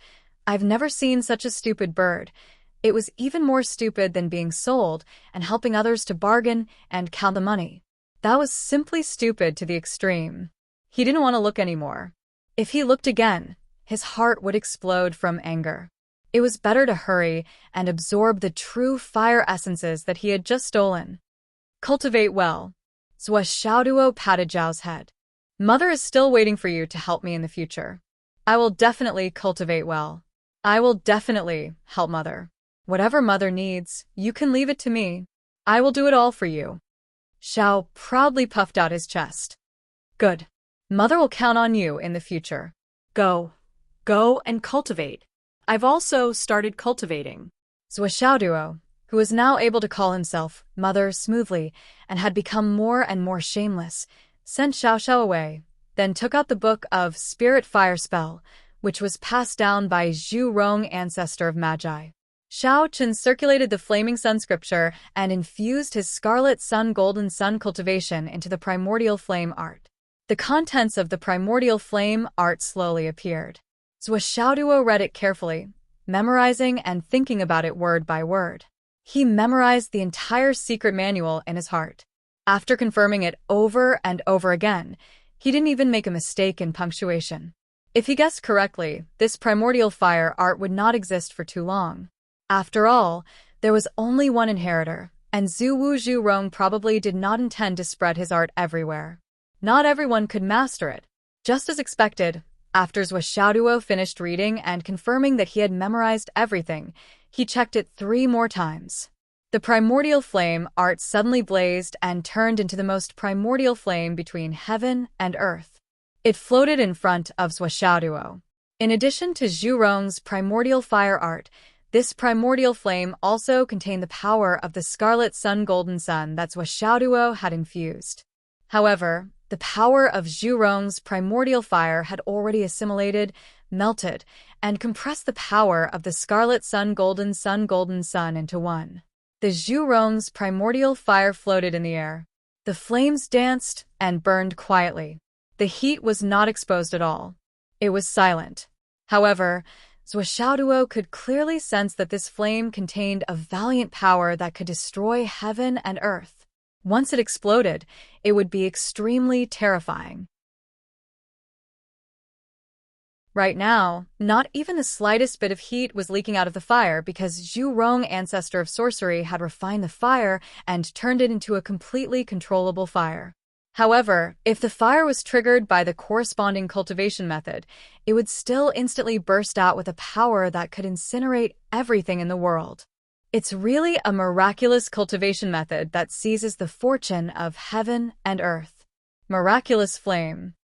"I've never seen such a stupid bird." It was even more stupid than being sold and helping others to bargain and count the money. That was simply stupid to the extreme. He didn't want to look anymore. If he looked again, his heart would explode from anger. It was better to hurry and absorb the true fire essences that he had just stolen. "Cultivate well." Zhuo patted Zhao's head. "Mother is still waiting for you to help me in the future. I will definitely cultivate well. I will definitely help Mother. Whatever Mother needs, you can leave it to me. I will do it all for you." Xiao proudly puffed out his chest. "Good. Mother will count on you in the future." Go and cultivate. I've also started cultivating." Zhuo, who was now able to call himself Mother smoothly and had become more and more shameless, sent Xiao away, then took out the book of Spirit Fire Spell, which was passed down by Zhu Rong, ancestor of Magi. Xiao Chen circulated the Flaming Sun scripture and infused his Scarlet Sun Golden Sun cultivation into the Primordial Flame art. The contents of the Primordial Flame art slowly appeared. Zhuo read it carefully, memorizing and thinking about it word by word. He memorized the entire secret manual in his heart. After confirming it over and over again, he didn't even make a mistake in punctuation. If he guessed correctly, this primordial fire art would not exist for too long. After all, there was only one inheritor, and Zhu Rong probably did not intend to spread his art everywhere. Not everyone could master it. Just as expected, after Zhuo finished reading and confirming that he had memorized everything, he checked it 3 more times. The primordial flame art suddenly blazed and turned into the most primordial flame between heaven and earth. It floated in front of Zhuo. In addition to Zhu Rong's primordial fire art, this primordial flame also contained the power of the Scarlet Sun Golden Sun that Zhuo had infused. However, the power of Zhu Rong's primordial fire had already assimilated, melted, and compressed the power of the Scarlet Sun Golden Sun into one. The Zhu Rong's primordial fire floated in the air. The flames danced and burned quietly. The heat was not exposed at all. It was silent. However, Zhuo could clearly sense that this flame contained a valiant power that could destroy heaven and earth. Once it exploded, it would be extremely terrifying. Right now, not even the slightest bit of heat was leaking out of the fire because Zhu Rong, ancestor of sorcery, had refined the fire and turned it into a completely controllable fire. However, if the fire was triggered by the corresponding cultivation method, it would still instantly burst out with a power that could incinerate everything in the world. It's really a miraculous cultivation method that seizes the fortune of heaven and earth. Miraculous flame.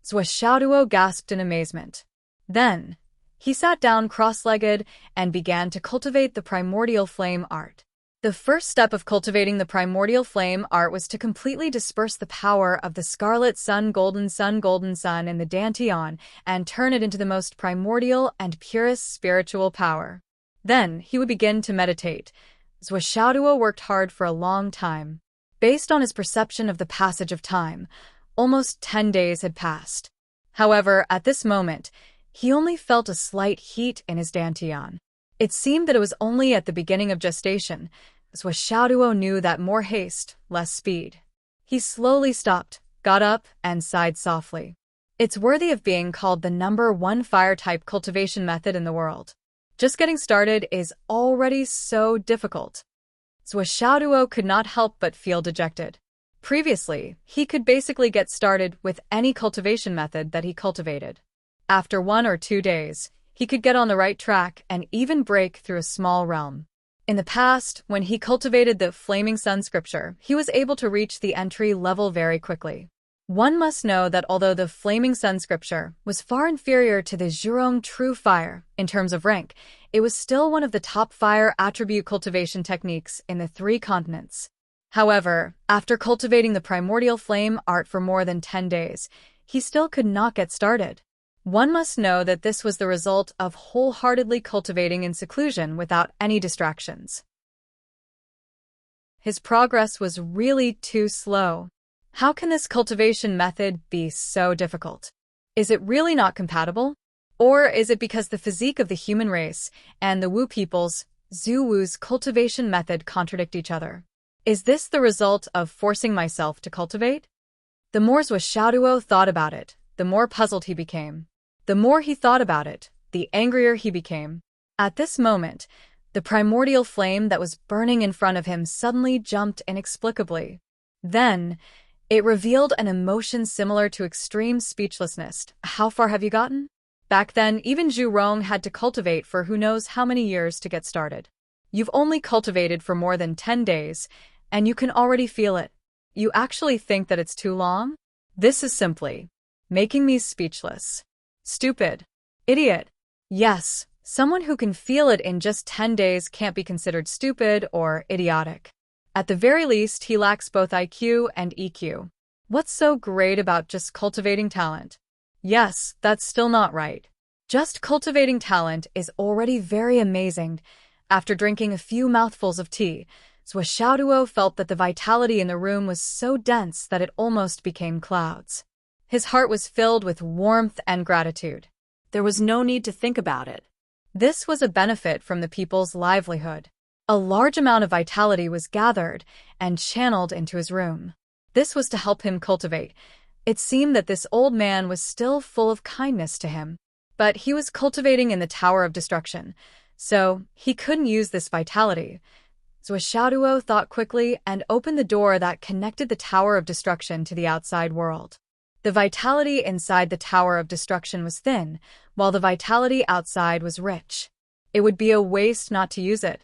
Zhuo gasped in amazement. Then, he sat down cross-legged and began to cultivate the primordial flame art. The first step of cultivating the primordial flame art was to completely disperse the power of the Scarlet Sun Golden Sun in the Dantian and turn it into the most primordial and purest spiritual power. Then he would begin to meditate. Zhuo worked hard for a long time. Based on his perception of the passage of time, almost 10 days had passed. However, at this moment, he only felt a slight heat in his Dantian. It seemed that it was only at the beginning of gestation. Zhuo knew that more haste, less speed. He slowly stopped, got up, and sighed softly. It's worthy of being called the #1 fire-type cultivation method in the world. Just getting started is already so difficult. Zhuo could not help but feel dejected. Previously, he could basically get started with any cultivation method that he cultivated. After 1 or 2 days, he could get on the right track and even break through a small realm. In the past, when he cultivated the Flaming Sun scripture, he was able to reach the entry level very quickly. One must know that although the Flaming Sun scripture was far inferior to the Zhurong True Fire in terms of rank, it was still one of the top fire attribute cultivation techniques in the 3 continents. However, after cultivating the primordial flame art for more than 10 days, he still could not get started. One must know that this was the result of wholeheartedly cultivating in seclusion without any distractions. His progress was really too slow. How can this cultivation method be so difficult? Is it really not compatible? Or is it because the physique of the human race and the Wu people's, Zhu Wu's cultivation method contradict each other? Is this the result of forcing myself to cultivate? The more Zhuo thought about it, the more puzzled he became. The more he thought about it, the angrier he became. At this moment, the primordial flame that was burning in front of him suddenly jumped inexplicably. Then, it revealed an emotion similar to extreme speechlessness. How far have you gotten? Back then, even Zhu Rong had to cultivate for who knows how many years to get started. You've only cultivated for more than 10 days, and you can already feel it. You actually think that it's too long? This is simply making me speechless. Stupid. Idiot. Yes, someone who can feel it in just 10 days can't be considered stupid or idiotic. At the very least, he lacks both IQ and EQ. What's so great about just cultivating talent? Yes, that's still not right. Just cultivating talent is already very amazing. After drinking a few mouthfuls of tea, Zhuo felt that the vitality in the room was so dense that it almost became clouds. His heart was filled with warmth and gratitude. There was no need to think about it. This was a benefit from the people's livelihood. A large amount of vitality was gathered and channeled into his room. This was to help him cultivate. It seemed that this old man was still full of kindness to him. But he was cultivating in the Tower of Destruction, so he couldn't use this vitality. Zhuo thought quickly and opened the door that connected the Tower of Destruction to the outside world. The vitality inside the Tower of Destruction was thin, while the vitality outside was rich. It would be a waste not to use it.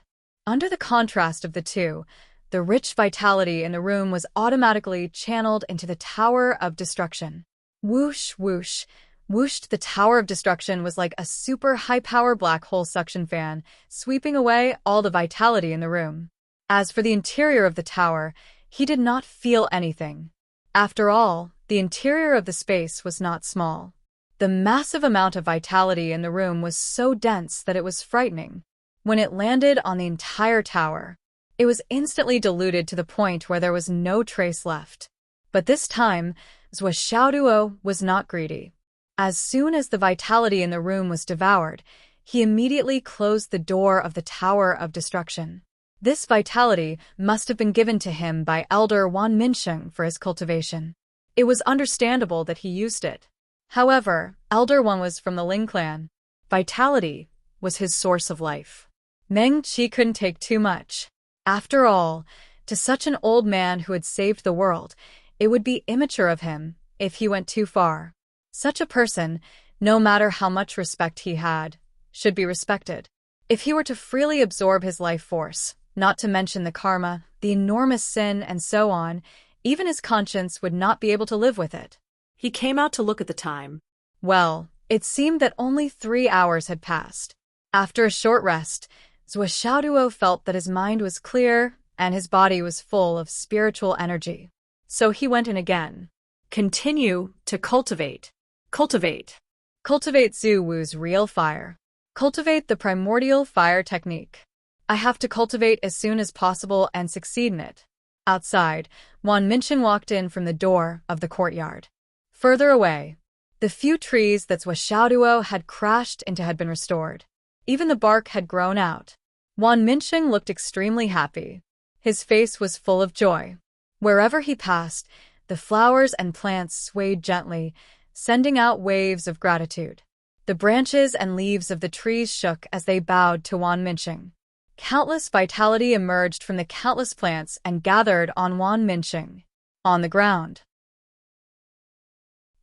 Under the contrast of the two, the rich vitality in the room was automatically channeled into the Tower of Destruction. Whoosh, whoosh, whooshed. The Tower of Destruction was like a super high-power black hole suction fan, sweeping away all the vitality in the room. As for the interior of the tower, he did not feel anything. After all, the interior of the space was not small. The massive amount of vitality in the room was so dense that it was frightening. When it landed on the entire tower, it was instantly diluted to the point where there was no trace left. But this time, Zhuo was not greedy. As soon as the vitality in the room was devoured, he immediately closed the door of the Tower of Destruction. This vitality must have been given to him by Elder Wan Minsheng for his cultivation. It was understandable that he used it. However, Elder Wan was from the Ling clan. Vitality was his source of life. Meng Qi couldn't take too much. After all, to such an old man who had saved the world, it would be immature of him if he went too far. Such a person, no matter how much respect he had, should be respected. If he were to freely absorb his life force, not to mention the karma, the enormous sin, and so on, even his conscience would not be able to live with it. He came out to look at the time. Well, it seemed that only 3 hours had passed. After a short rest, Zhuo felt that his mind was clear and his body was full of spiritual energy. So he went in again. Continue to cultivate. Cultivate. Cultivate Zhu Wu's real fire. Cultivate the primordial fire technique. I have to cultivate as soon as possible and succeed in it. Outside, Wan Minsheng walked in from the door of the courtyard. Further away, the few trees that Zhuo had crashed into had been restored. Even the bark had grown out. Wan Minsheng looked extremely happy. His face was full of joy. Wherever he passed, The flowers and plants swayed gently, sending out waves of gratitude. The branches and leaves of the trees shook as they bowed to Wan Minqing. Countless vitality emerged from the countless plants and gathered on Wan Minqing. On the ground,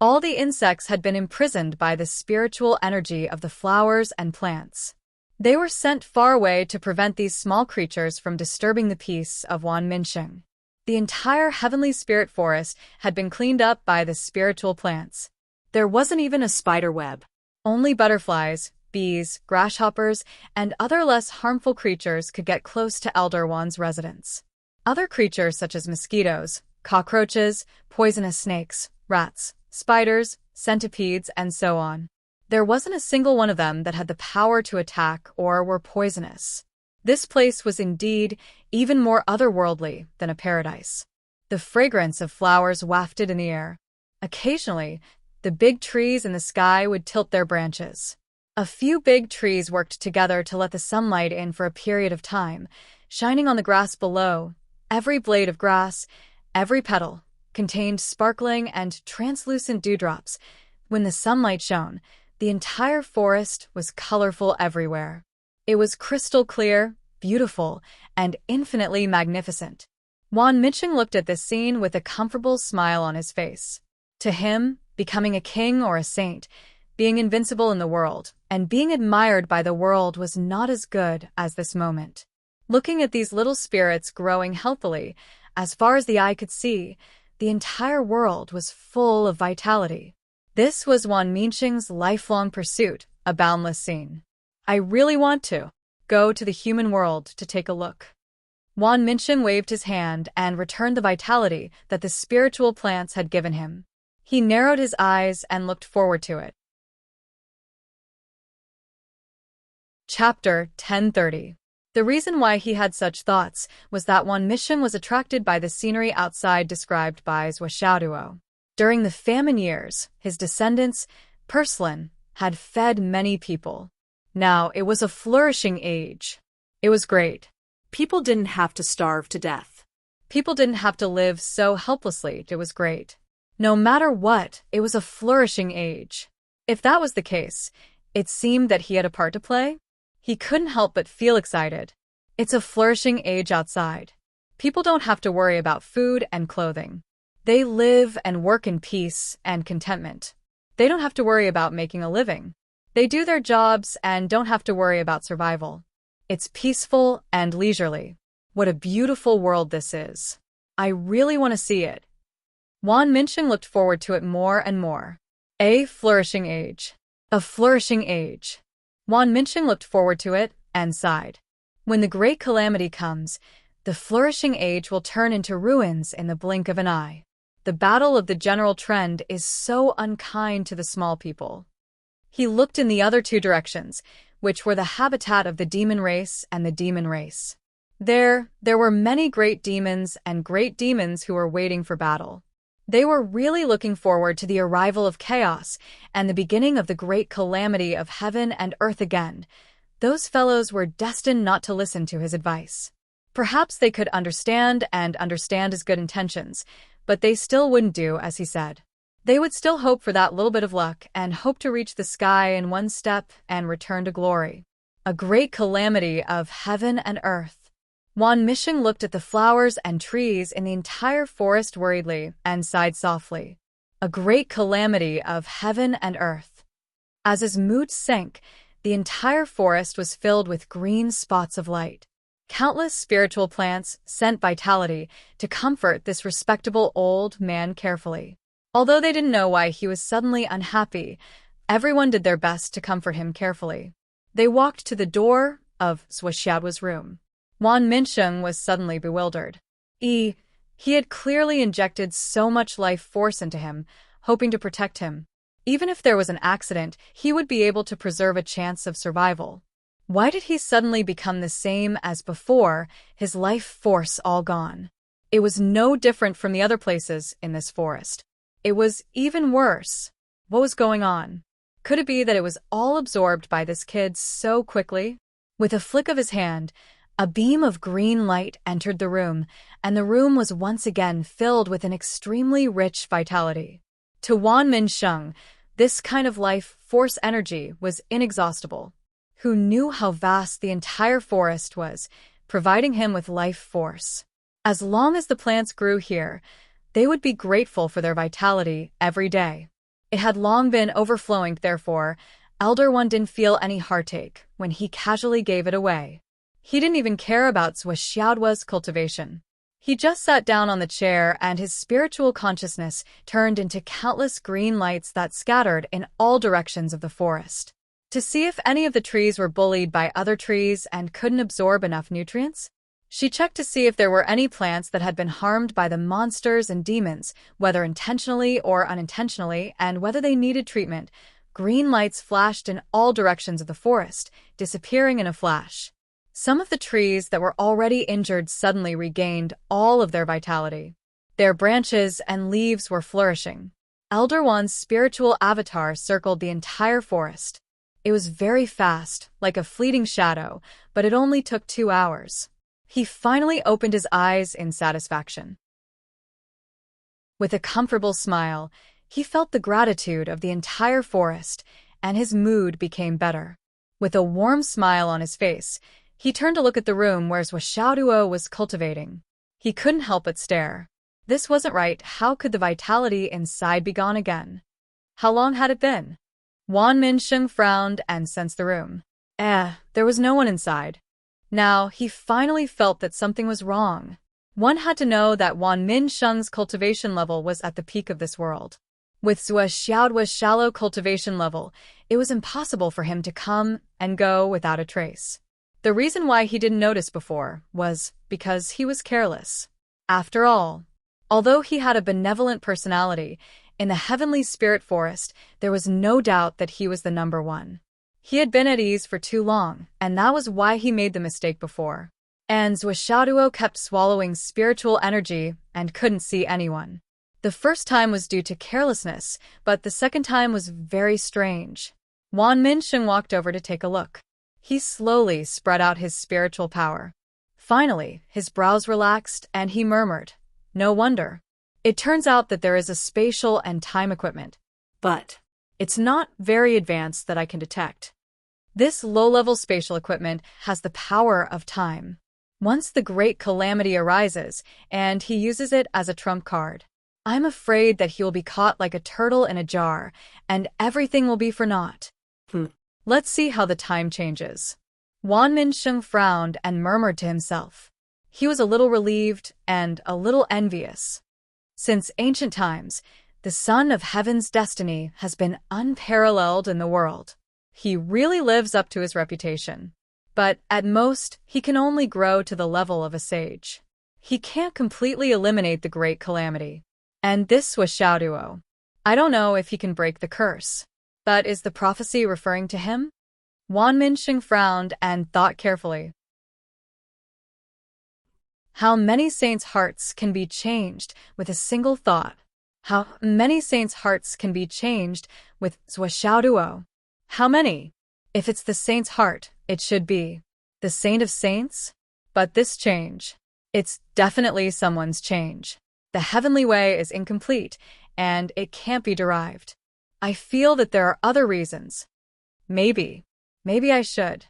all the insects had been imprisoned by the spiritual energy of the flowers and plants. They were sent far away to prevent these small creatures from disturbing the peace of Wan Minqing. The entire heavenly spirit forest had been cleaned up by the spiritual plants. There wasn't even a spider web. Only butterflies, bees, grasshoppers, and other less harmful creatures could get close to Elder Wan's residence. Other creatures such as mosquitoes, cockroaches, poisonous snakes, rats, spiders, centipedes, and so on. There wasn't a single one of them that had the power to attack or were poisonous. This place was indeed even more otherworldly than a paradise. The fragrance of flowers wafted in the air. Occasionally, the big trees in the sky would tilt their branches. A few big trees worked together to let the sunlight in for a period of time, shining on the grass below. Every blade of grass, every petal, contained sparkling and translucent dewdrops. When the sunlight shone, the entire forest was colorful everywhere. It was crystal clear, beautiful, and infinitely magnificent. Wan Minqing looked at this scene with a comfortable smile on his face. To him, becoming a king or a saint, being invincible in the world, and being admired by the world was not as good as this moment. Looking at these little spirits growing healthily, as far as the eye could see, the entire world was full of vitality. This was Wan Minqing's lifelong pursuit, a boundless scene. I really want to go to the human world to take a look. Wan Minqing waved his hand and returned the vitality that the spiritual plants had given him. He narrowed his eyes and looked forward to it. Chapter 1030. The reason why he had such thoughts was that Wan Minqing was attracted by the scenery outside described by Zhuo Xiaoduo. During the famine years, his descendants, Purslin, had fed many people. Now it was a flourishing age. It was great. People didn't have to starve to death. People didn't have to live so helplessly. It was great. No matter what, it was a flourishing age. If that was the case, it seemed that he had a part to play. He couldn't help but feel excited. It's a flourishing age outside. People don't have to worry about food and clothing. They live and work in peace and contentment. They don't have to worry about making a living. They do their jobs and don't have to worry about survival. It's peaceful and leisurely. What a beautiful world this is. I really want to see it. Wan Minqing looked forward to it more and more. A flourishing age. A flourishing age. Wan Minqing looked forward to it and sighed. When the great calamity comes, the flourishing age will turn into ruins in the blink of an eye. The battle of the general trend is so unkind to the small people. He looked in the other two directions, which were the habitat of the demon race and the demon race. There were many great demons and great demons who were waiting for battle. They were really looking forward to the arrival of chaos and the beginning of the great calamity of heaven and earth again. Those fellows were destined not to listen to his advice. Perhaps they could understand his good intentions, but they still wouldn't do as he said. They would still hope for that little bit of luck and hope to reach the sky in one step and return to glory. A great calamity of heaven and earth. Wan Minqing looked at the flowers and trees in the entire forest worriedly and sighed softly. A great calamity of heaven and earth. As his mood sank, the entire forest was filled with green spots of light. Countless spiritual plants sent vitality to comfort this respectable old man carefully. Although they didn't know why he was suddenly unhappy, everyone did their best to comfort him carefully. They walked to the door of Zhuo Xiaoduo's room. Wan Minqing was suddenly bewildered. He had clearly injected so much life force into him, hoping to protect him. Even if there was an accident, he would be able to preserve a chance of survival. Why did he suddenly become the same as before, his life force all gone? It was no different from the other places in this forest. It was even worse. What was going on? Could it be that it was all absorbed by this kid so quickly? With a flick of his hand, A beam of green light entered the room, and the room was once again filled with an extremely rich vitality. To Wan Minsheng, this kind of life force energy was inexhaustible. Who knew how vast the entire forest was, providing him with life force. As long as the plants grew here, they would be grateful for their vitality every day. It had long been overflowing, therefore, Elder One didn't feel any heartache when he casually gave it away. He didn't even care about Zhuo Xiaoduo's cultivation. He just sat down on the chair and his spiritual consciousness turned into countless green lights that scattered in all directions of the forest. To see if any of the trees were bullied by other trees and couldn't absorb enough nutrients? She checked to see if there were any plants that had been harmed by the monsters and demons, whether intentionally or unintentionally, and whether they needed treatment. Green lights flashed in all directions of the forest, disappearing in a flash. Some of the trees that were already injured suddenly regained all of their vitality. Their branches and leaves were flourishing. Elder One's spiritual avatar circled the entire forest. It was very fast, like a fleeting shadow, but it only took 2 hours. He finally opened his eyes in satisfaction. With a comfortable smile, he felt the gratitude of the entire forest, and his mood became better. With a warm smile on his face, he turned to look at the room where Zhuo Xiaoduo was cultivating. He couldn't help but stare. This wasn't right. How could the vitality inside be gone again? How long had it been? Wan Minsheng frowned and sensed the room. There was no one inside. Now, he finally felt that something was wrong. One had to know that Wan Minsheng's cultivation level was at the peak of this world. With Zhuo Xiaoduo's shallow cultivation level, it was impossible for him to come and go without a trace. The reason why he didn't notice before was because he was careless. After all, although he had a benevolent personality, in the heavenly spirit forest, there was no doubt that he was the number one. He had been at ease for too long, and that was why he made the mistake before. And Zhuo Xiaoduo kept swallowing spiritual energy and couldn't see anyone. The first time was due to carelessness, but the second time was very strange. Wan Minsheng walked over to take a look. He slowly spread out his spiritual power. Finally, his brows relaxed and he murmured, "No wonder. It turns out that there is a spatial and time equipment. But it's not very advanced that I can detect. This low-level spatial equipment has the power of time. Once the great calamity arises, and he uses it as a trump card, I'm afraid that he will be caught like a turtle in a jar, and everything will be for naught. Let's see how the time changes." Wan Minsheng frowned and murmured to himself. He was a little relieved and a little envious. Since ancient times, the Son of Heaven's destiny has been unparalleled in the world. He really lives up to his reputation. But at most, he can only grow to the level of a sage. He can't completely eliminate the great calamity. And this was Xiaoduo. I don't know if he can break the curse. But is the prophecy referring to him? Wan Minsheng frowned and thought carefully. How many saints' hearts can be changed with a single thought? How many saints' hearts can be changed with Zhuo Xiaoduo? How many? If it's the saint's heart, it should be the saint of saints? But this change, it's definitely someone's change. The heavenly way is incomplete, and it can't be derived. I feel that there are other reasons. Maybe I should.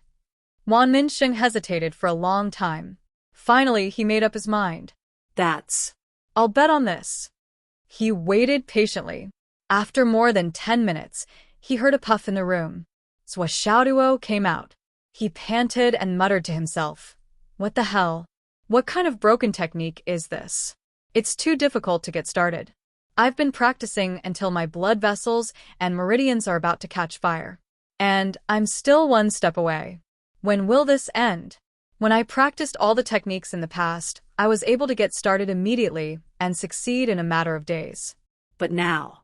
Wan Minsheng hesitated for a long time. Finally, he made up his mind. I'll bet on this. He waited patiently. After more than 10 minutes, he heard a puff in the room. Zhuo Xiaoduo came out. He panted and muttered to himself. What the hell? What kind of broken technique is this? It's too difficult to get started. I've been practicing until my blood vessels and meridians are about to catch fire. And I'm still one step away. When will this end? When I practiced all the techniques in the past, I was able to get started immediately and succeed in a matter of days. But now,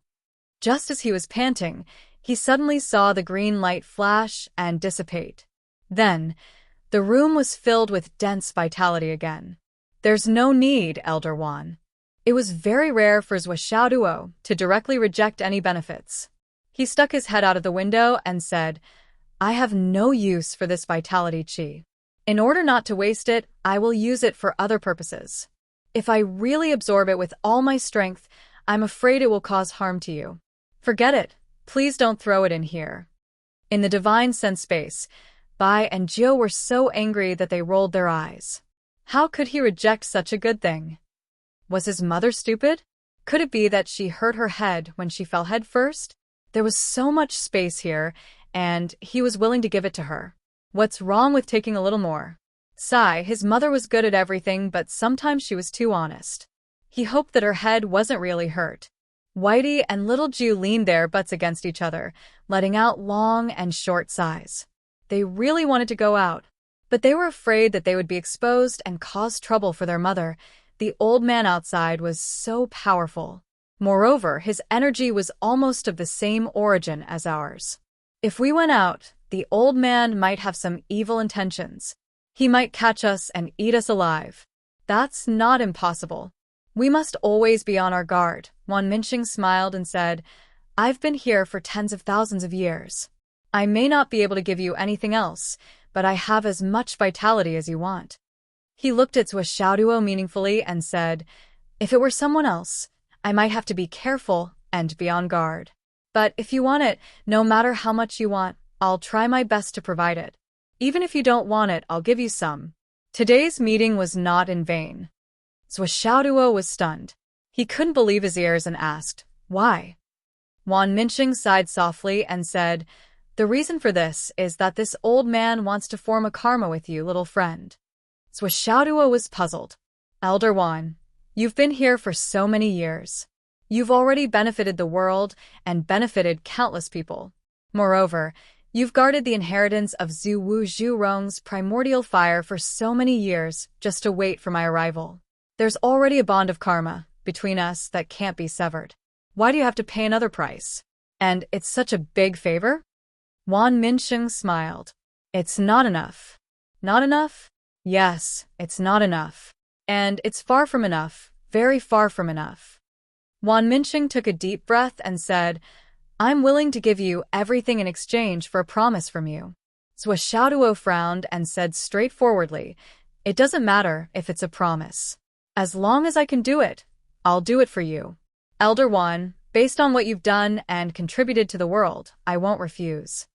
just as he was panting, he suddenly saw the green light flash and dissipate. Then, the room was filled with dense vitality again. There's no need, Elder Wan. It was very rare for Zhuo Xiaoduo to directly reject any benefits. He stuck his head out of the window and said, I have no use for this vitality qi. In order not to waste it, I will use it for other purposes. If I really absorb it with all my strength, I'm afraid it will cause harm to you. Forget it. Please don't throw it in here. In the divine sense space, Bai and Jiu were so angry that they rolled their eyes. How could he reject such a good thing? Was his mother stupid? Could it be that she hurt her head when she fell head first? There was so much space here, and he was willing to give it to her. What's wrong with taking a little more? Sigh, his mother was good at everything, but sometimes she was too honest. He hoped that her head wasn't really hurt. Whitey and little Jew leaned their butts against each other, letting out long and short sighs. They really wanted to go out, but they were afraid that they would be exposed and cause trouble for their mother. The old man outside was so powerful. Moreover, his energy was almost of the same origin as ours. If we went out, the old man might have some evil intentions. He might catch us and eat us alive. That's not impossible. We must always be on our guard. Wan Minxing smiled and said, I've been here for tens of thousands of years. I may not be able to give you anything else, but I have as much vitality as you want. He looked at Zhou Xiaoduo meaningfully and said, if it were someone else, I might have to be careful and be on guard. But if you want it, no matter how much you want, I'll try my best to provide it. Even if you don't want it, I'll give you some. Today's meeting was not in vain. Zhou Xiaoduo was stunned. He couldn't believe his ears and asked, why? Wan Minxing sighed softly and said, the reason for this is that this old man wants to form a karma with you, little friend. Zhou Xiaoduo was puzzled. Elder Wan, you've been here for so many years. You've already benefited the world and benefited countless people. Moreover, you've guarded the inheritance of Zhu Wu Zhurong's primordial fire for so many years just to wait for my arrival. There's already a bond of karma between us that can't be severed. Why do you have to pay another price? And it's such a big favor? Wan Minxing smiled. It's not enough. Not enough? Yes, it's not enough. And it's far from enough, very far from enough. Wan Minxing took a deep breath and said, I'm willing to give you everything in exchange for a promise from you. Zhou Xiaoduo frowned and said straightforwardly, it doesn't matter if it's a promise. As long as I can do it, I'll do it for you. Elder Wan, based on what you've done and contributed to the world, I won't refuse.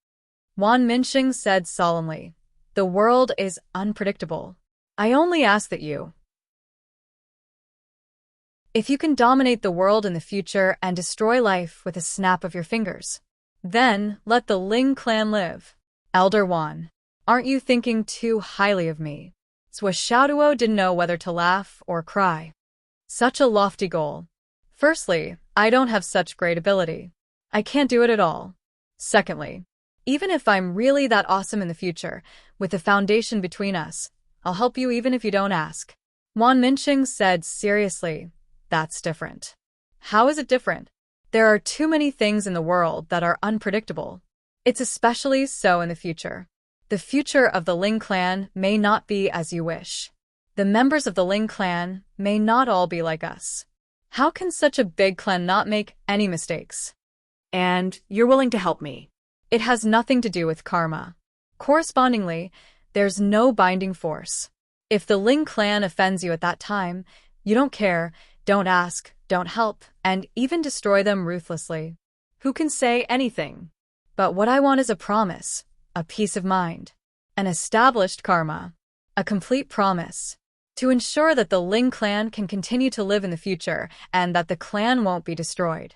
Wan Minxing said solemnly, the world is unpredictable. I only ask that you, if you can dominate the world in the future and destroy life with a snap of your fingers, then let the Ling clan live. Elder Wan, aren't you thinking too highly of me? Zhou Xiaoduo didn't know whether to laugh or cry. Such a lofty goal. Firstly, I don't have such great ability. I can't do it at all. Secondly, even if I'm really that awesome in the future, with the foundation between us, I'll help you even if you don't ask. Wan Minxing said seriously, that's different. How is it different? There are too many things in the world that are unpredictable. It's especially so in the future. The future of the Ling clan may not be as you wish. The members of the Ling clan may not all be like us. How can such a big clan not make any mistakes? And you're willing to help me. It has nothing to do with karma. Correspondingly, there's no binding force. If the Ling clan offends you at that time, you don't care, don't ask, don't help, and even destroy them ruthlessly. Who can say anything? But what I want is a promise, a peace of mind, an established karma, a complete promise, to ensure that the Ling clan can continue to live in the future and that the clan won't be destroyed.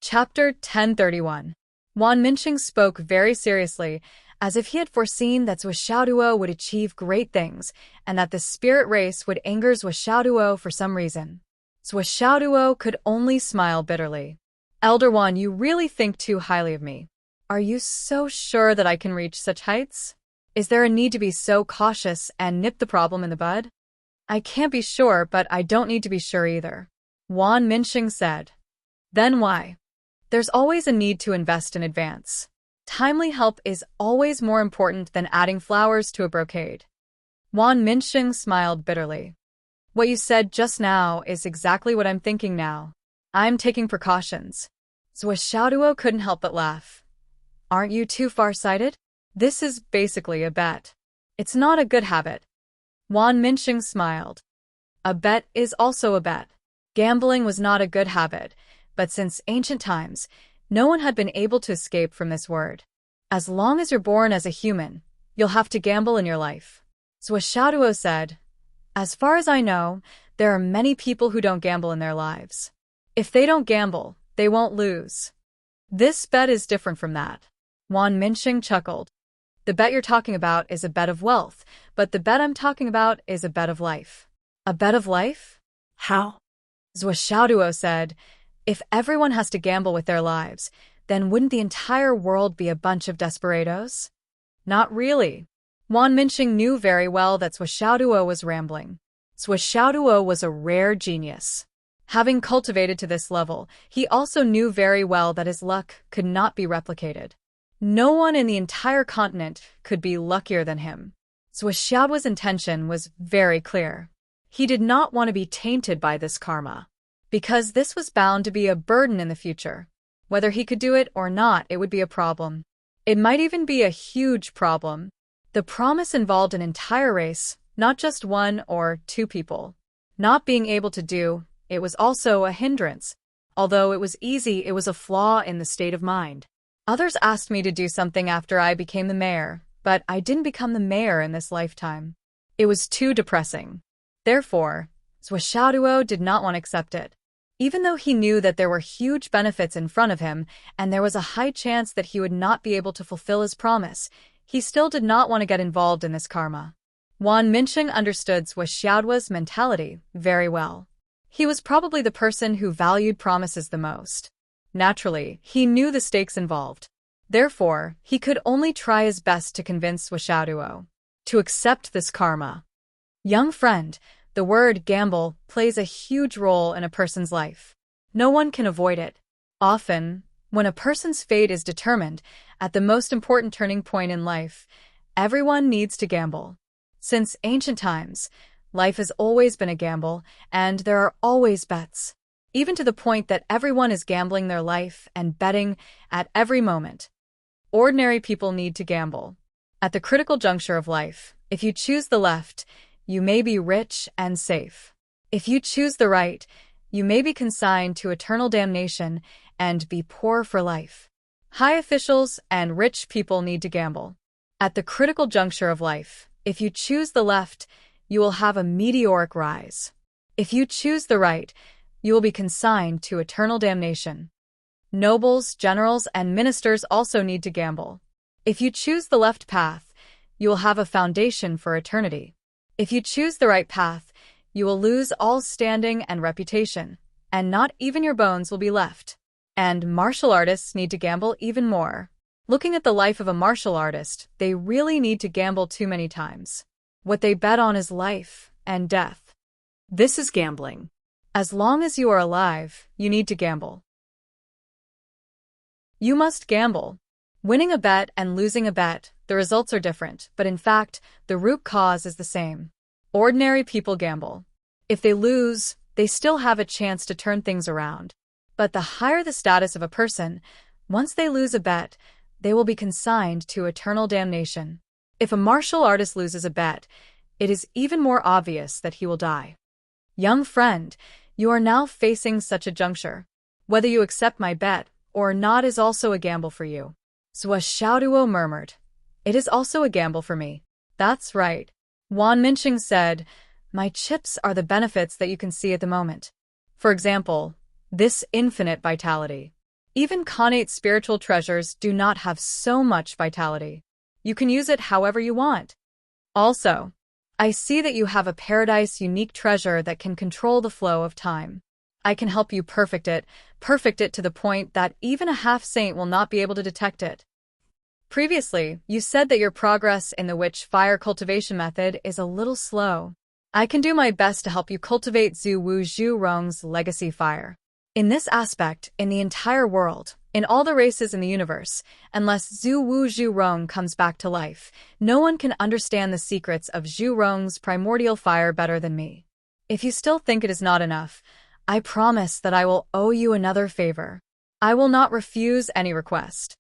Chapter 1031. Wan Minxing spoke very seriously, as if he had foreseen that Zhou Xiaoduo would achieve great things, and that the spirit race would anger Zhou Xiaoduo for some reason. Zhou Xiaoduo could only smile bitterly. Elder Wan, you really think too highly of me. Are you so sure that I can reach such heights? Is there a need to be so cautious and nip the problem in the bud? I can't be sure, but I don't need to be sure either. Wan Minxing said. Then why? There's always a need to invest in advance. Timely help is always more important than adding flowers to a brocade. Wan Minxing smiled bitterly. What you said just now is exactly what I'm thinking now. I'm taking precautions. Zhou Xiaoduo couldn't help but laugh. Aren't you too far-sighted? This is basically a bet. It's not a good habit. Wan Minxing smiled. A bet is also a bet. Gambling was not a good habit, but since ancient times, no one had been able to escape from this word. As long as you're born as a human, you'll have to gamble in your life. Zhuo said, as far as I know, there are many people who don't gamble in their lives. If they don't gamble, they won't lose. This bet is different from that. Wan Minxing chuckled. The bet you're talking about is a bet of wealth, but the bet I'm talking about is a bet of life. A bet of life? How? Zhuo said, if everyone has to gamble with their lives, then wouldn't the entire world be a bunch of desperados? Not really. Wan Minxing knew very well that Zhuo was rambling. Zhuo was a rare genius. Having cultivated to this level, he also knew very well that his luck could not be replicated. No one in the entire continent could be luckier than him. Zhuo's intention was very clear. He did not want to be tainted by this karma, because this was bound to be a burden in the future. Whether he could do it or not, it would be a problem. It might even be a huge problem. The promise involved an entire race, not just one or two people. Not being able to do it was also a hindrance. Although it was easy, it was a flaw in the state of mind. Others asked me to do something after I became the mayor, but I didn't become the mayor in this lifetime. It was too depressing. Therefore, Zhuo did not want to accept it. Even though he knew that there were huge benefits in front of him, and there was a high chance that he would not be able to fulfill his promise, he still did not want to get involved in this karma. Wan Minxing understood Zhuo's mentality very well. He was probably the person who valued promises the most. Naturally, he knew the stakes involved. Therefore, he could only try his best to convince Zhuo to accept this karma. Young friend, the word gamble plays a huge role in a person's life. No one can avoid it. Often, when a person's fate is determined at the most important turning point in life, everyone needs to gamble. Since ancient times, life has always been a gamble, and there are always bets. Even to the point that everyone is gambling their life and betting at every moment. Ordinary people need to gamble. At the critical juncture of life, if you choose the left, you may be rich and safe. If you choose the right, you may be consigned to eternal damnation and be poor for life. High officials and rich people need to gamble. At the critical juncture of life, if you choose the left, you will have a meteoric rise. If you choose the right, you will be consigned to eternal damnation. Nobles, generals, and ministers also need to gamble. If you choose the left path, you will have a foundation for eternity. If you choose the right path, you will lose all standing and reputation, and not even your bones will be left. And martial artists need to gamble even more. Looking at the life of a martial artist, they really need to gamble too many times. What they bet on is life and death. This is gambling. As long as you are alive, you need to gamble. You must gamble. Winning a bet and losing a bet, the results are different, but in fact, the root cause is the same. Ordinary people gamble. If they lose, they still have a chance to turn things around. But the higher the status of a person, once they lose a bet, they will be consigned to eternal damnation. If a martial artist loses a bet, it is even more obvious that he will die. Young friend, you are now facing such a juncture. Whether you accept my bet or not is also a gamble for you. Zhuo murmured. It is also a gamble for me. That's right. Wan Minxing said, my chips are the benefits that you can see at the moment. For example, this infinite vitality. Even connate spiritual treasures do not have so much vitality. You can use it however you want. Also, I see that you have a paradise unique treasure that can control the flow of time. I can help you perfect it to the point that even a half-saint will not be able to detect it. Previously, you said that your progress in the witch fire cultivation method is a little slow. I can do my best to help you cultivate Zhu Wu Zhu Rong's legacy fire. In this aspect, in the entire world, in all the races in the universe, unless Zhu Wu Zhu Rong comes back to life, no one can understand the secrets of Zhu Rong's primordial fire better than me. If you still think it is not enough, I promise that I will owe you another favor. I will not refuse any request.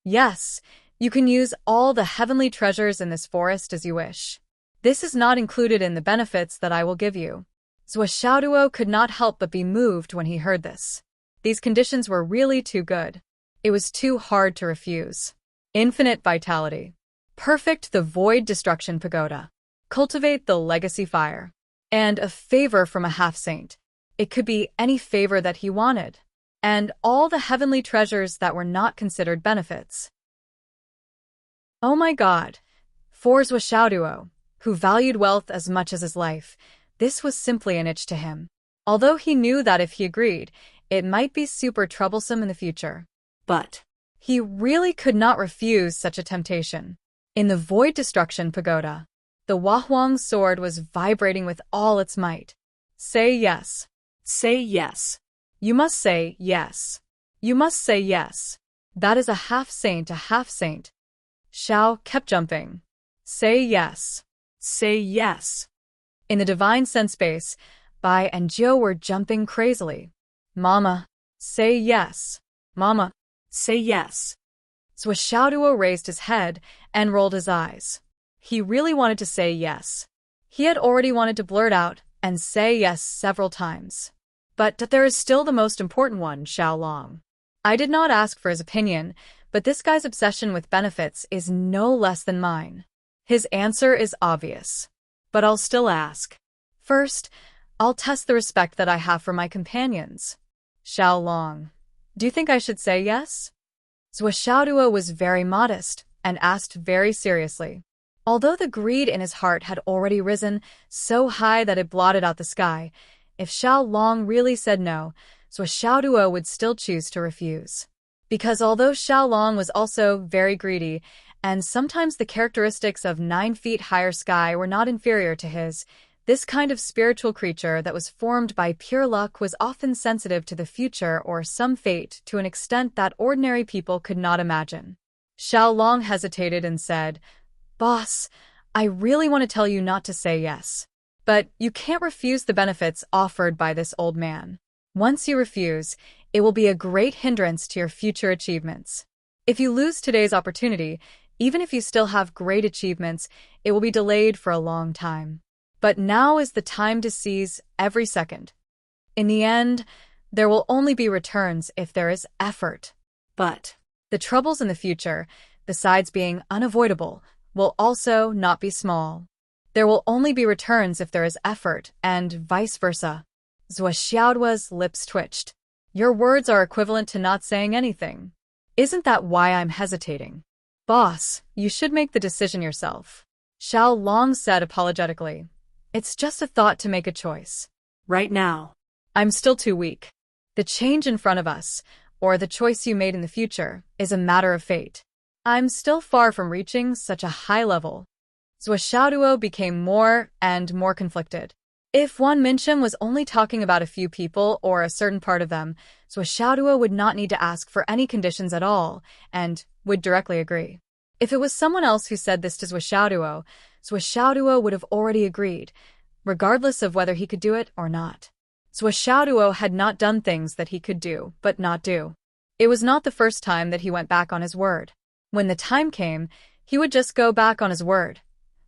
Yes, you can use all the heavenly treasures in this forest as you wish. This is not included in the benefits that I will give you. Zuo could not help but be moved when he heard this. These conditions were really too good. It was too hard to refuse. Infinite vitality. Perfect the void destruction pagoda. Cultivate the legacy fire. And a favor from a half-saint. It could be any favor that he wanted. And all the heavenly treasures that were not considered benefits. Oh my God! For Zuo, who valued wealth as much as his life, this was simply an itch to him. Although he knew that if he agreed, it might be super troublesome in the future. But he really could not refuse such a temptation. In the void destruction pagoda, the Wahuang's sword was vibrating with all its might. Say yes. Say yes. You must say yes. You must say yes. That is a half-saint, a half-saint. Xiao kept jumping. Say yes. Say yes. In the divine sense space, Bai and Jiu were jumping crazily. Mama, say yes. Mama, say yes. Zuo raised his head and rolled his eyes. He really wanted to say yes. He had already wanted to blurt out and say yes several times. But there is still the most important one, Xiaolong. I did not ask for his opinion, but this guy's obsession with benefits is no less than mine. His answer is obvious. But I'll still ask. First, I'll test the respect that I have for my companions. Xiaolong, do you think I should say yes? Zuo was very modest and asked very seriously. Although the greed in his heart had already risen so high that it blotted out the sky, if Xiaolong really said no, Zuo would still choose to refuse. Because although Xiaolong was also very greedy, and sometimes the characteristics of 9 feet higher sky were not inferior to his, this kind of spiritual creature that was formed by pure luck was often sensitive to the future or some fate to an extent that ordinary people could not imagine. Xiaolong hesitated and said, Boss, I really want to tell you not to say yes. But you can't refuse the benefits offered by this old man. Once you refuse, it will be a great hindrance to your future achievements. If you lose today's opportunity, even if you still have great achievements, it will be delayed for a long time. But now is the time to seize every second. In the end, there will only be returns if there is effort. But the troubles in the future, besides being unavoidable, will also not be small. There will only be returns if there is effort, and vice versa. Zuo lips twitched. Your words are equivalent to not saying anything. Isn't that why I'm hesitating? Boss, you should make the decision yourself. Xiaolong said apologetically. It's just a thought to make a choice. Right now. I'm still too weak. The change in front of us, or the choice you made in the future, is a matter of fate. I'm still far from reaching such a high level. Zuo became more and more conflicted. If Wan Minsheng was only talking about a few people or a certain part of them, Zuo would not need to ask for any conditions at all, and would directly agree. If it was someone else who said this to Zuo would have already agreed, regardless of whether he could do it or not. Zuo had not done things that he could do, but not do. It was not the first time that he went back on his word. When the time came, he would just go back on his word.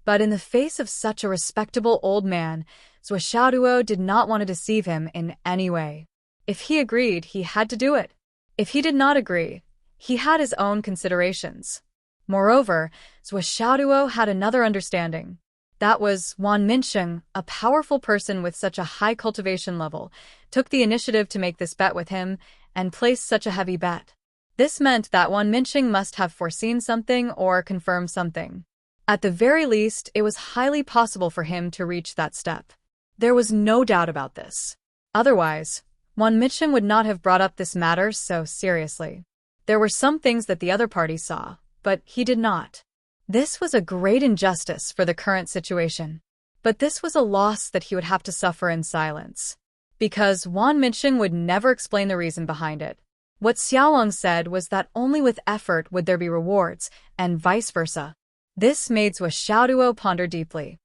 But in the face of such a respectable old man, Zuo did not want to deceive him in any way. If he agreed, he had to do it. If he did not agree, he had his own considerations. Moreover, Zuo had another understanding. That was Wan Minsheng, a powerful person with such a high cultivation level, took the initiative to make this bet with him and place such a heavy bet. This meant that Wan Minsheng must have foreseen something or confirmed something. At the very least, it was highly possible for him to reach that step. There was no doubt about this. Otherwise, Wan Minsheng would not have brought up this matter so seriously. There were some things that the other party saw, but he did not. This was a great injustice for the current situation. But this was a loss that he would have to suffer in silence. Because Wan Minsheng would never explain the reason behind it. What Xiaolong said was that only with effort would there be rewards, and vice versa. This made Zuo ponder deeply.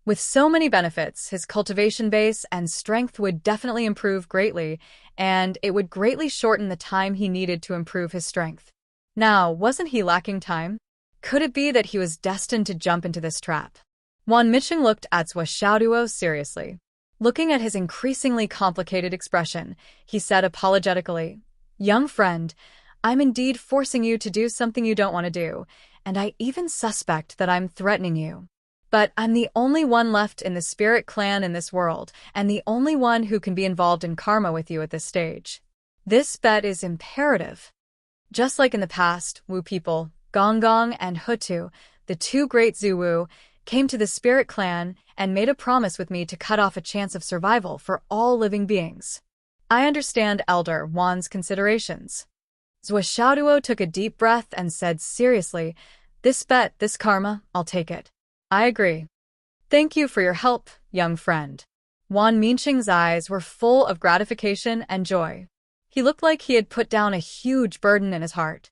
With so many benefits, his cultivation base and strength would definitely improve greatly, and it would greatly shorten the time he needed to improve his strength. Now, wasn't he lacking time? Could it be that he was destined to jump into this trap? Wan Micheng looked at Zhuo Xiaoduo seriously. Looking at his increasingly complicated expression, he said apologetically, "Young friend, I'm indeed forcing you to do something you don't want to do, and I even suspect that I'm threatening you. But I'm the only one left in the spirit clan in this world, and the only one who can be involved in karma with you at this stage. This bet is imperative." Just like in the past, Wu people, Gonggong and Hutu, the two great Zuwu, came to the spirit clan and made a promise with me to cut off a chance of survival for all living beings. I understand Elder Wan's considerations. Zhuo Xiaoduo took a deep breath and said seriously, "This bet, this karma, I'll take it. I agree. Thank you for your help, young friend." Wan Mincheng's eyes were full of gratification and joy. He looked like he had put down a huge burden in his heart.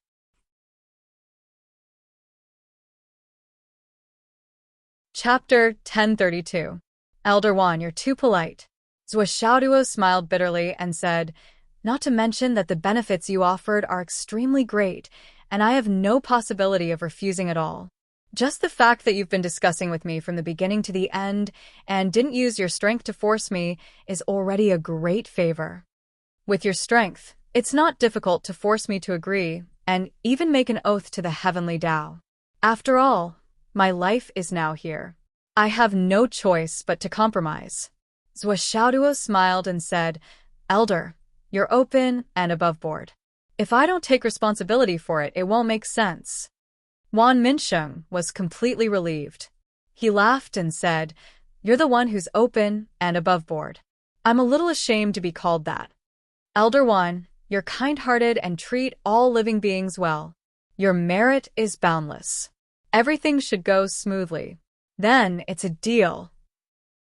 Chapter 1032. Elder Wan, you're too polite. Zhuo Xiaoduo smiled bitterly and said, "Not to mention that the benefits you offered are extremely great, and I have no possibility of refusing at all. Just the fact that you've been discussing with me from the beginning to the end and didn't use your strength to force me is already a great favor. With your strength, it's not difficult to force me to agree and even make an oath to the heavenly Tao. After all, my life is now here. I have no choice but to compromise." Zhuo Xiaoduo smiled and said, "Elder, you're open and above board. If I don't take responsibility for it, it won't make sense." Wan Mincheng was completely relieved. He laughed and said, "You're the one who's open and above board. I'm a little ashamed to be called that. Elder Wan, you're kind-hearted and treat all living beings well. Your merit is boundless. Everything should go smoothly. Then it's a deal."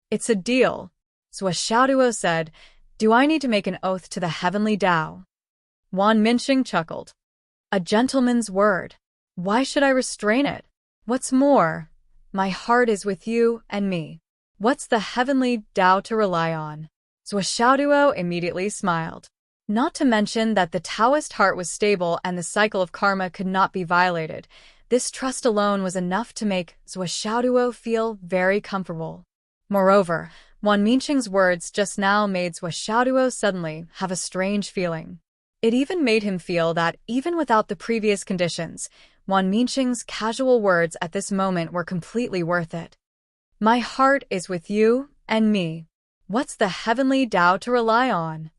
"It's a deal," Zhuo Xiaoduo said. "Do I need to make an oath to the heavenly Tao?" Wan Mincheng chuckled. "A gentleman's word. Why should I restrain it? What's more, my heart is with you and me. What's the heavenly Tao to rely on?" Zhuo Xiaoduo immediately smiled. Not to mention that the Taoist heart was stable and the cycle of karma could not be violated. This trust alone was enough to make Zhuo Xiaoduo feel very comfortable. Moreover, Wan Mincheng's words just now made Zhuo Xiaoduo suddenly have a strange feeling. It even made him feel that, even without the previous conditions, Wan Mincheng's casual words at this moment were completely worth it. "My heart is with you and me. What's the heavenly Tao to rely on?"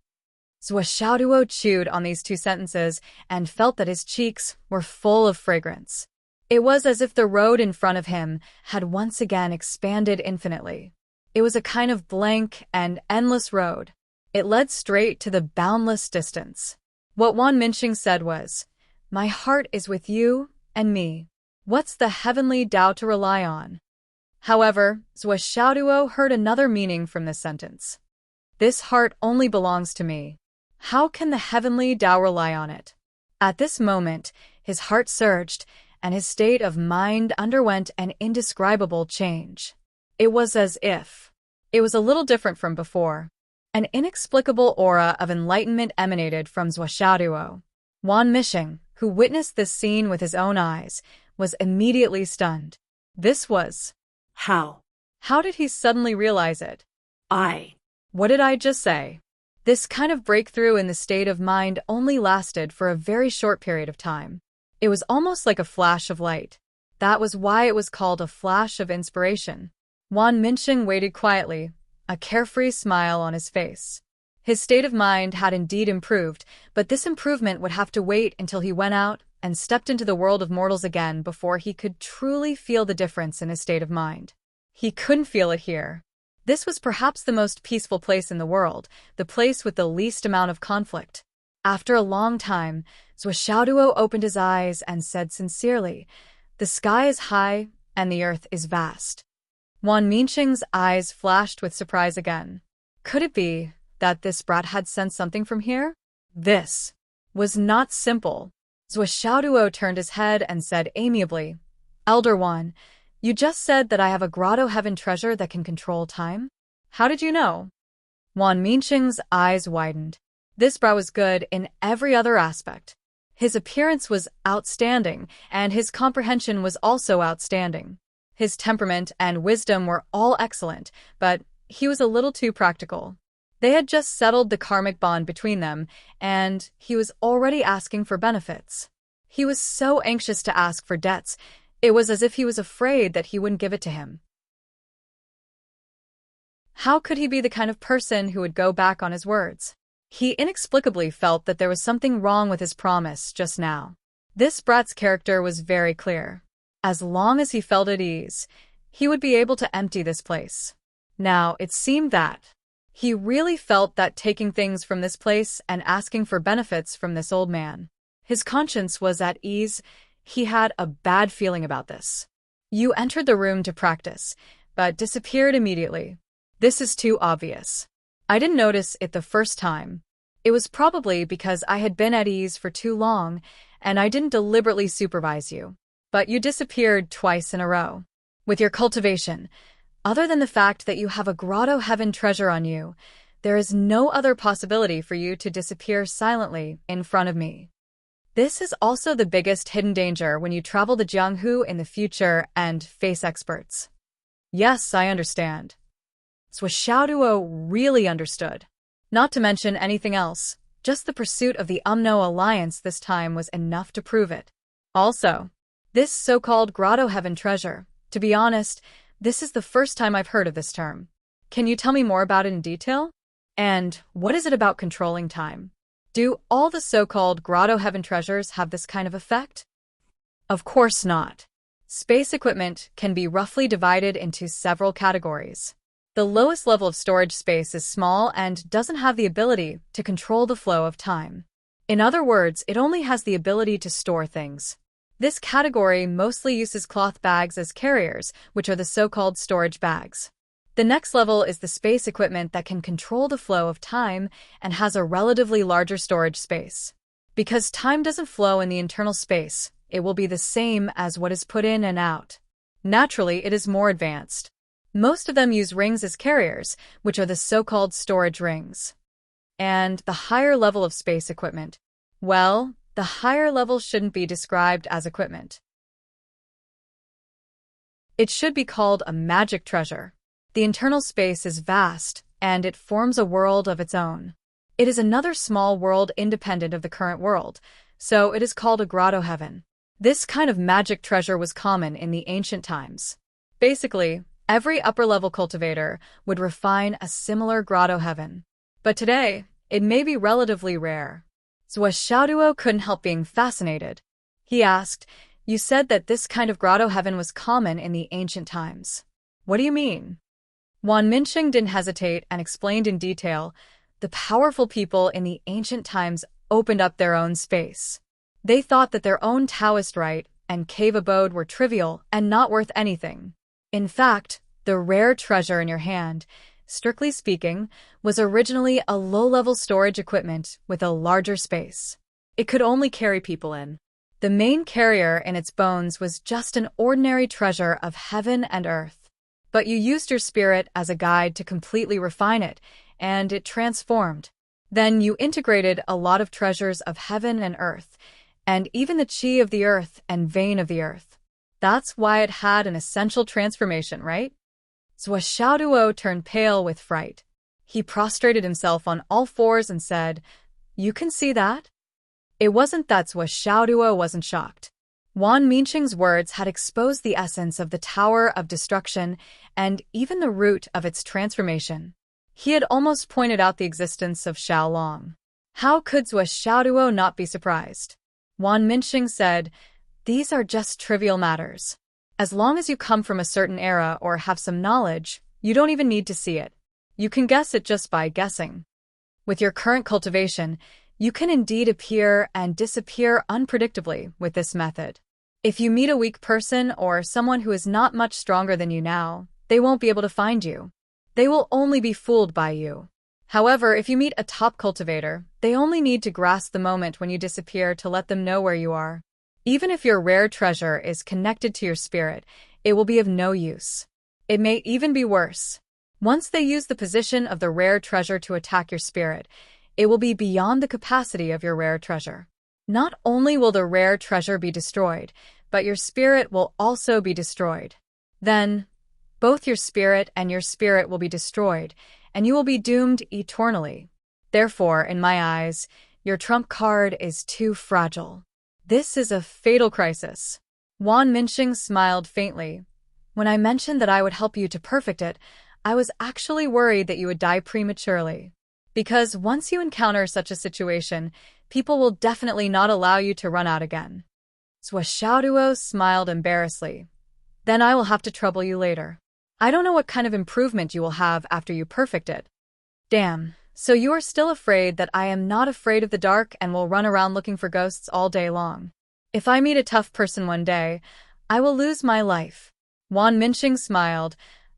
Zhuo Xiaoduo chewed on these two sentences and felt that his cheeks were full of fragrance. It was as if the road in front of him had once again expanded infinitely. It was a kind of blank and endless road. It led straight to the boundless distance. What Wan Mincheng said was, "My heart is with you and me. What's the heavenly Tao to rely on?" However, Zhuo Xiaoduo heard another meaning from this sentence. "This heart only belongs to me. How can the heavenly Tao rely on it?" At this moment, his heart surged, and his state of mind underwent an indescribable change. It was as if it was a little different from before. An inexplicable aura of enlightenment emanated from Zhuo Xiaoduo. Wan Mincheng, who witnessed this scene with his own eyes, was immediately stunned. This was... How? How did he suddenly realize it? What did I just say? This kind of breakthrough in the state of mind only lasted for a very short period of time. It was almost like a flash of light. That was why it was called a flash of inspiration. Wan Mincheng waited quietly, a carefree smile on his face. His state of mind had indeed improved, but this improvement would have to wait until he went out and stepped into the world of mortals again before he could truly feel the difference in his state of mind. He couldn't feel it here. This was perhaps the most peaceful place in the world, the place with the least amount of conflict. After a long time, Zhuo Xiaoduo opened his eyes and said sincerely, "The sky is high and the earth is vast." Wan Mincheng's eyes flashed with surprise again. Could it be that this brat had sensed something from here? This was not simple. Zhuo Xiaoduo turned his head and said amiably, "Elder Wan, you just said that I have a grotto heaven treasure that can control time? How did you know?" Wan Mincheng's eyes widened. This brat was good in every other aspect. His appearance was outstanding, and his comprehension was also outstanding. His temperament and wisdom were all excellent, but he was a little too practical. They had just settled the karmic bond between them, and he was already asking for benefits. He was so anxious to ask for debts, it was as if he was afraid that he wouldn't give it to him. How could he be the kind of person who would go back on his words? He inexplicably felt that there was something wrong with his promise just now. This brat's character was very clear. As long as he felt at ease, he would be able to empty this place. Now, it seemed that he really felt that taking things from this place and asking for benefits from this old man. His conscience was at ease. He had a bad feeling about this. You entered the room to practice, but disappeared immediately. This is too obvious. I didn't notice it the first time. It was probably because I had been at ease for too long, and I didn't deliberately supervise you. But you disappeared twice in a row. With your cultivation, other than the fact that you have a grotto heaven treasure on you, there is no other possibility for you to disappear silently in front of me. This is also the biggest hidden danger when you travel the Jianghu in the future and face experts. Yes, I understand. Zhuo really understood. Not to mention anything else, just the pursuit of the Umno alliance this time was enough to prove it. Also, this so-called grotto heaven treasure, to be honest, this is the first time I've heard of this term. Can you tell me more about it in detail? And what is it about controlling time? Do all the so-called grotto heaven treasures have this kind of effect? Of course not. Space equipment can be roughly divided into several categories. The lowest level of storage space is small and doesn't have the ability to control the flow of time. In other words, it only has the ability to store things. This category mostly uses cloth bags as carriers, which are the so-called storage bags. The next level is the space equipment that can control the flow of time and has a relatively larger storage space. Because time doesn't flow in the internal space, it will be the same as what is put in and out. Naturally, it is more advanced. Most of them use rings as carriers, which are the so-called storage rings. And the higher level of space equipment, well, the higher level shouldn't be described as equipment. It should be called a magic treasure. The internal space is vast, and it forms a world of its own. It is another small world independent of the current world, so it is called a grotto heaven. This kind of magic treasure was common in the ancient times. Basically, every upper-level cultivator would refine a similar grotto heaven. But today, it may be relatively rare. Zhuo couldn't help being fascinated. He asked, "You said that this kind of grotto heaven was common in the ancient times. What do you mean?" Wan Minsheng didn't hesitate and explained in detail. The powerful people in the ancient times opened up their own space. They thought that their own Taoist rite and cave abode were trivial and not worth anything. In fact, the rare treasure in your hand, strictly speaking, was originally a low-level storage equipment with a larger space. It could only carry people in. The main carrier in its bones was just an ordinary treasure of heaven and earth. But you used your spirit as a guide to completely refine it, and it transformed. Then you integrated a lot of treasures of heaven and earth, and even the chi of the earth and vein of the earth. That's why it had an essential transformation, right? Zhuo turned pale with fright. He prostrated himself on all fours and said, "You can see that?" It wasn't that Zhuo wasn't shocked. Wan Minsheng's words had exposed the essence of the Tower of Destruction and even the root of its transformation. He had almost pointed out the existence of Xiaolong. How could Zhuo not be surprised? Wan Minsheng said, "These are just trivial matters. As long as you come from a certain era or have some knowledge, you don't even need to see it. You can guess it just by guessing. With your current cultivation, you can indeed appear and disappear unpredictably with this method. If you meet a weak person or someone who is not much stronger than you now, they won't be able to find you. They will only be fooled by you. However, if you meet a top cultivator, they only need to grasp the moment when you disappear to let them know where you are. Even if your rare treasure is connected to your spirit, it will be of no use. It may even be worse. Once they use the position of the rare treasure to attack your spirit, it will be beyond the capacity of your rare treasure. Not only will the rare treasure be destroyed, but your spirit will also be destroyed. Then, both your spirit and your spirit will be destroyed, and you will be doomed eternally. Therefore, in my eyes, your trump card is too fragile. This is a fatal crisis. Wan Minxing smiled faintly. When I mentioned that I would help you to perfect it, I was actually worried that you would die prematurely. Because once you encounter such a situation, people will definitely not allow you to run out again. Zhou Xiaoduo smiled embarrassedly. Then I will have to trouble you later. I don't know what kind of improvement you will have after you perfect it. Damn, so you are still afraid that I am not afraid of the dark and will run around looking for ghosts all day long. If I meet a tough person one day, I will lose my life. Wan Minxing smiled.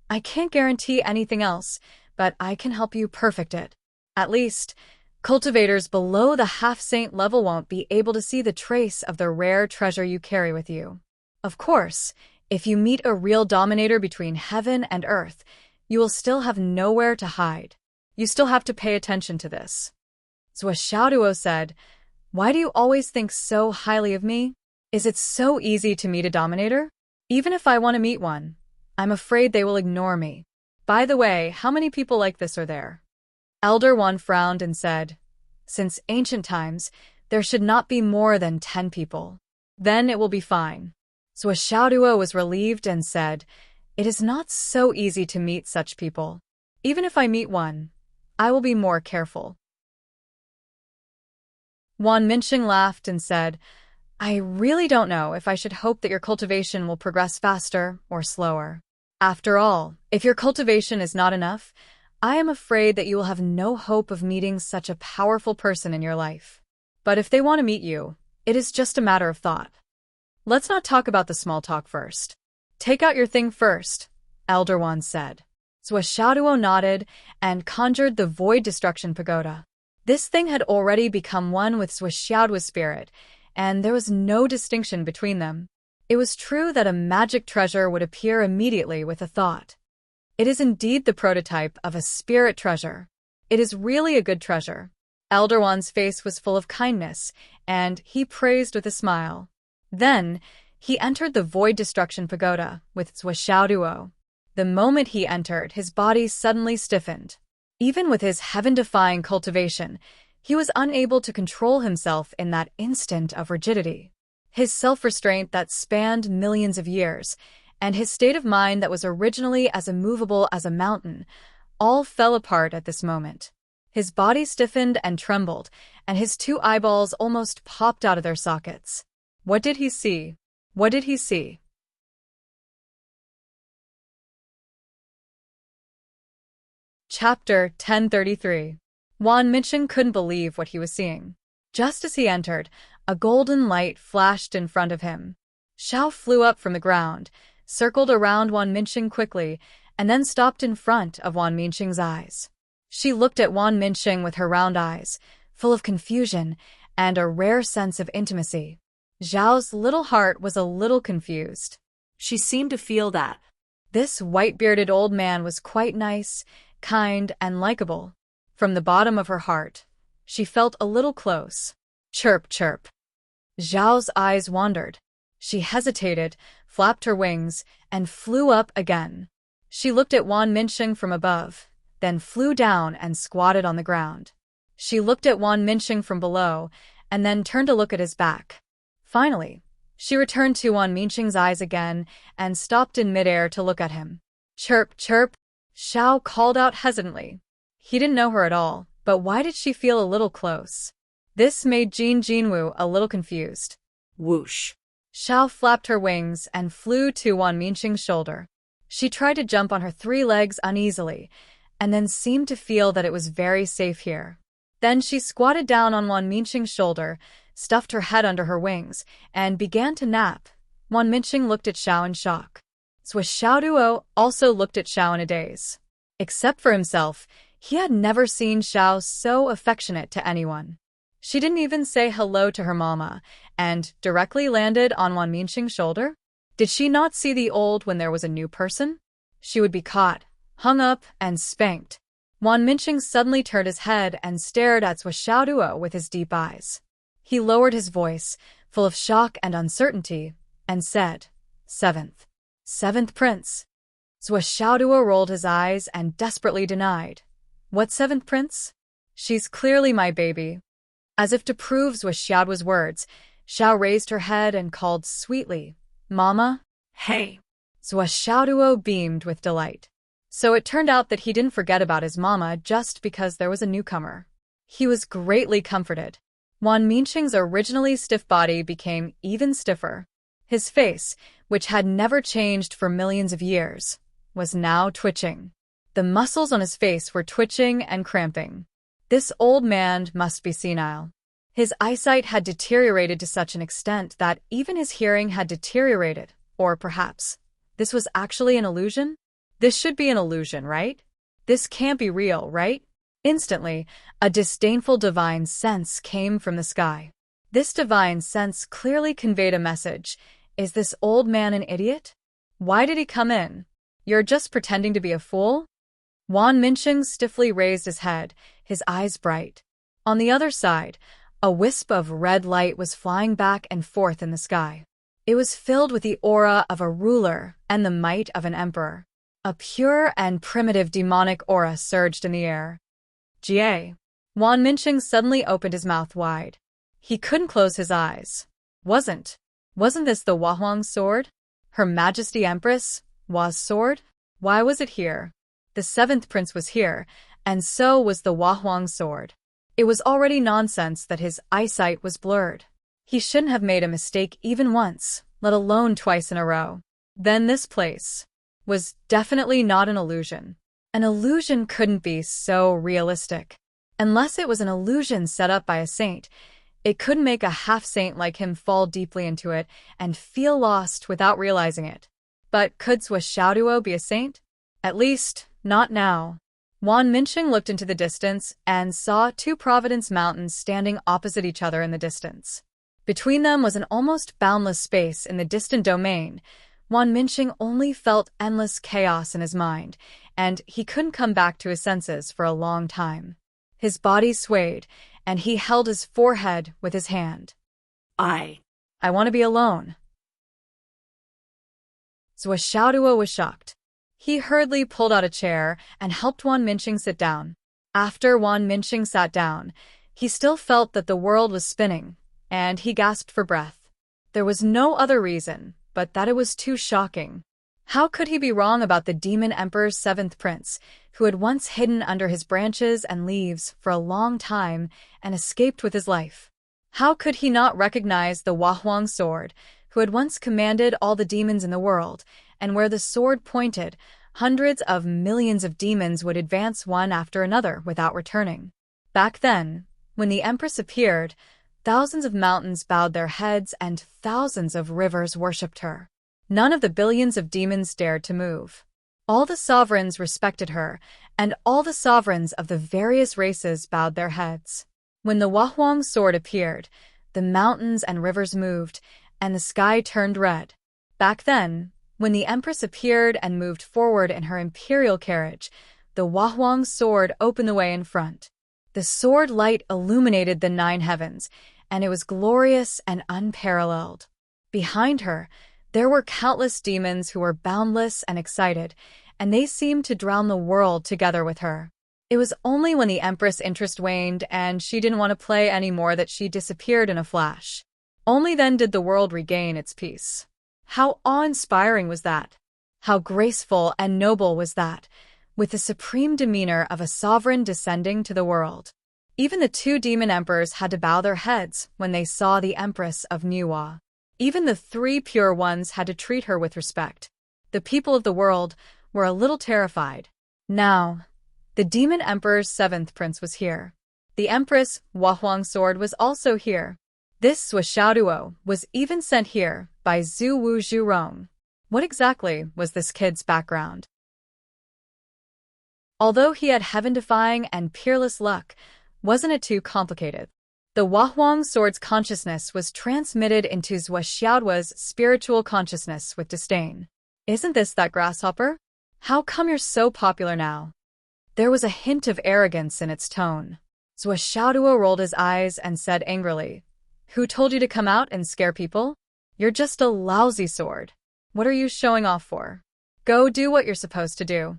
I can't guarantee anything else, but I can help you perfect it. At least, cultivators below the half-saint level won't be able to see the trace of the rare treasure you carry with you. Of course, if you meet a real dominator between heaven and earth, you will still have nowhere to hide. You still have to pay attention to this. Zhou Xiaoduo said, Why do you always think so highly of me? Is it so easy to meet a dominator? Even if I want to meet one, I'm afraid they will ignore me. By the way, how many people like this are there? Elder Wan frowned and said, Since ancient times, there should not be more than 10 people. Then it will be fine. Zhou Xiaoduo was relieved and said, It is not so easy to meet such people. Even if I meet one, I will be more careful. Wan Minxing laughed and said, I really don't know if I should hope that your cultivation will progress faster or slower. After all, if your cultivation is not enough, I am afraid that you will have no hope of meeting such a powerful person in your life. But if they want to meet you, it is just a matter of thought. Let's not talk about the small talk first. Take out your thing first, Elder Wan said. Zhou Xiaoduo nodded and conjured the Void Destruction Pagoda. This thing had already become one with Zhou Xiaoduo's spirit, and there was no distinction between them. It was true that a magic treasure would appear immediately with a thought. It is indeed the prototype of a spirit treasure. It is really a good treasure. Elder Wan's face was full of kindness, and he praised with a smile. Then, he entered the Void Destruction Pagoda with Zhou Xiaoduo. The moment he entered, his body suddenly stiffened. Even with his heaven-defying cultivation, he was unable to control himself in that instant of rigidity. His self-restraint that spanned millions of years, and his state of mind that was originally as immovable as a mountain, all fell apart at this moment. His body stiffened and trembled, and his 2 eyeballs almost popped out of their sockets. What did he see? What did he see? Chapter 1033. Wan Minxing couldn't believe what he was seeing. Just as he entered, a golden light flashed in front of him. Xiao flew up from the ground, circled around Wan Minxing quickly, and then stopped in front of Wan Minxing's eyes. She looked at Wan Minxing with her round eyes, full of confusion and a rare sense of intimacy. Zhao's little heart was a little confused. She seemed to feel that. This white-bearded old man was quite nice, kind, and likable. From the bottom of her heart, she felt a little close. Chirp, chirp. Zhao's eyes wandered. She hesitated, flapped her wings, and flew up again. She looked at Wan Minxing from above, then flew down and squatted on the ground. She looked at Wan Minxing from below, and then turned to look at his back. Finally, she returned to Wan Minxing's eyes again and stopped in midair to look at him. Chirp, chirp, Xiao called out hesitantly. He didn't know her at all, but why did she feel a little close? This made Jin Jinwu a little confused. Whoosh. Xiao flapped her wings and flew to Wan Minxing's shoulder. She tried to jump on her 3 legs uneasily, and then seemed to feel that it was very safe here. Then she squatted down on Wan Minxing's shoulder, stuffed her head under her wings, and began to nap. Wan Minxing looked at Xiao in shock. Zhou Xiaoduo also looked at Xiao in a daze. Except for himself, he had never seen Xiao so affectionate to anyone. She didn't even say hello to her mama, and directly landed on Wan Minxing's shoulder? Did she not see the old when there was a new person? She would be caught, hung up, and spanked. Wan Minxing suddenly turned his head and stared at Zhou Xiaoduo with his deep eyes. He lowered his voice, full of shock and uncertainty, and said, "Seventh. Seventh prince." Zhuo rolled his eyes and desperately denied. "What seventh prince? She's clearly my baby." As if to prove Zhuo's words, Xiao raised her head and called sweetly, "Mama?" Hey. Zhuo beamed with delight. So it turned out that he didn't forget about his mama just because there was a newcomer. He was greatly comforted. Wan Minqing's originally stiff body became even stiffer. His face, which had never changed for millions of years, was now twitching. The muscles on his face were twitching and cramping. This old man must be senile. His eyesight had deteriorated to such an extent that even his hearing had deteriorated, or perhaps this was actually an illusion? This should be an illusion, right? This can't be real, right? Instantly, a disdainful divine sense came from the sky. This divine sense clearly conveyed a message. Is this old man an idiot? Why did he come in? You're just pretending to be a fool? Wan Minqing stiffly raised his head, his eyes bright. On the other side, a wisp of red light was flying back and forth in the sky. It was filled with the aura of a ruler and the might of an emperor. A pure and primitive demonic aura surged in the air. Jie. Wan Minqing suddenly opened his mouth wide. He couldn't close his eyes. Wasn't this the Wahuang sword? Her Majesty Empress Wa's sword? Why was it here? The seventh prince was here, and so was the Wahuang sword. It was already nonsense that his eyesight was blurred. He shouldn't have made a mistake even once, let alone twice in a row. Then this place was definitely not an illusion. An illusion couldn't be so realistic. Unless it was an illusion set up by a saint, it couldn't make a half-saint like him fall deeply into it and feel lost without realizing it. But could Zhuo be a saint? At least, not now. Wan Minqing looked into the distance and saw two Providence Mountains standing opposite each other in the distance. Between them was an almost boundless space in the distant domain. Wan Minqing only felt endless chaos in his mind, and he couldn't come back to his senses for a long time. His body swayed, and he held his forehead with his hand. I want to be alone. Zhuo was shocked. He hurriedly pulled out a chair and helped Wan Minqing sit down. After Wan Minqing sat down, he still felt that the world was spinning, and he gasped for breath. There was no other reason but that it was too shocking. How could he be wrong about the Demon Emperor's seventh prince, who had once hidden under his branches and leaves for a long time and escaped with his life? How could he not recognize the Wahuang sword, who had once commanded all the demons in the world, and where the sword pointed, hundreds of millions of demons would advance one after another without returning? Back then, when the Empress appeared, thousands of mountains bowed their heads and thousands of rivers worshipped her. None of the billions of demons dared to move. All the sovereigns respected her, and all the sovereigns of the various races bowed their heads. When the Wahuang sword appeared, the mountains and rivers moved, and the sky turned red. Back then, when the Empress appeared and moved forward in her imperial carriage, the Wahuang sword opened the way in front. The sword light illuminated the 9 heavens, and it was glorious and unparalleled. Behind her, there were countless demons who were boundless and excited, and they seemed to drown the world together with her. It was only when the Empress' interest waned and she didn't want to play anymore that she disappeared in a flash. Only then did the world regain its peace. How awe-inspiring was that? How graceful and noble was that, with the supreme demeanor of a sovereign descending to the world. Even the 2 demon emperors had to bow their heads when they saw the Empress of Niwa. Even the 3 pure ones had to treat her with respect. The people of the world were a little terrified. Now, the demon emperor's 7th prince was here. The Empress Wahuang sword was also here. This Zhuo was even sent here by Zhuwu Zhurong. What exactly was this kid's background? Although he had heaven-defying and peerless luck, wasn't it too complicated? The Wahuang sword's consciousness was transmitted into Zhuo's spiritual consciousness with disdain. Isn't this that grasshopper? How come you're so popular now? There was a hint of arrogance in its tone. Zhuo rolled his eyes and said angrily, Who told you to come out and scare people? You're just a lousy sword. What are you showing off for? Go do what you're supposed to do.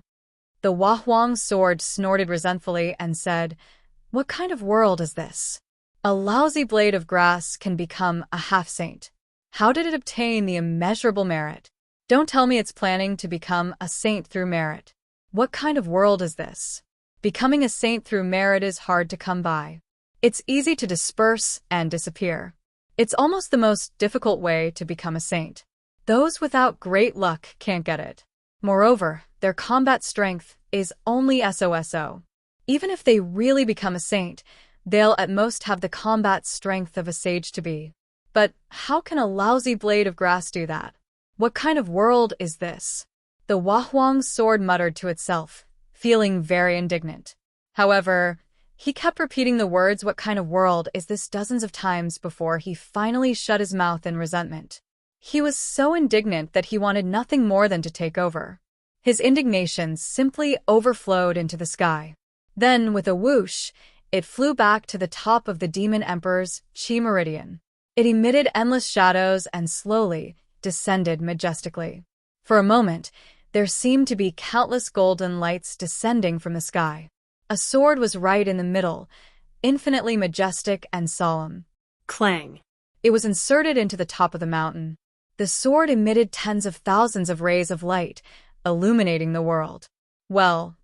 The Wahuang sword snorted resentfully and said, What kind of world is this? A lousy blade of grass can become a half-saint. How did it obtain the immeasurable merit? Don't tell me it's planning to become a saint through merit. What kind of world is this? Becoming a saint through merit is hard to come by. It's easy to disperse and disappear. It's almost the most difficult way to become a saint. Those without great luck can't get it. Moreover, their combat strength is only SOSO. Even if they really become a saint, they'll at most have the combat strength of a sage to be. But how can a lousy blade of grass do that? What kind of world is this? The Wahuang sword muttered to itself, feeling very indignant. However, he kept repeating the words, What kind of world is this, dozens of times before he finally shut his mouth in resentment. He was so indignant that he wanted nothing more than to take over. His indignation simply overflowed into the sky. Then, with a whoosh, it flew back to the top of the Demon Emperor's Chi Meridian. It emitted endless shadows and slowly descended majestically. For a moment, there seemed to be countless golden lights descending from the sky. A sword was right in the middle, infinitely majestic and solemn. Clang. It was inserted into the top of the mountain. The sword emitted tens of thousands of rays of light, illuminating the world. Well,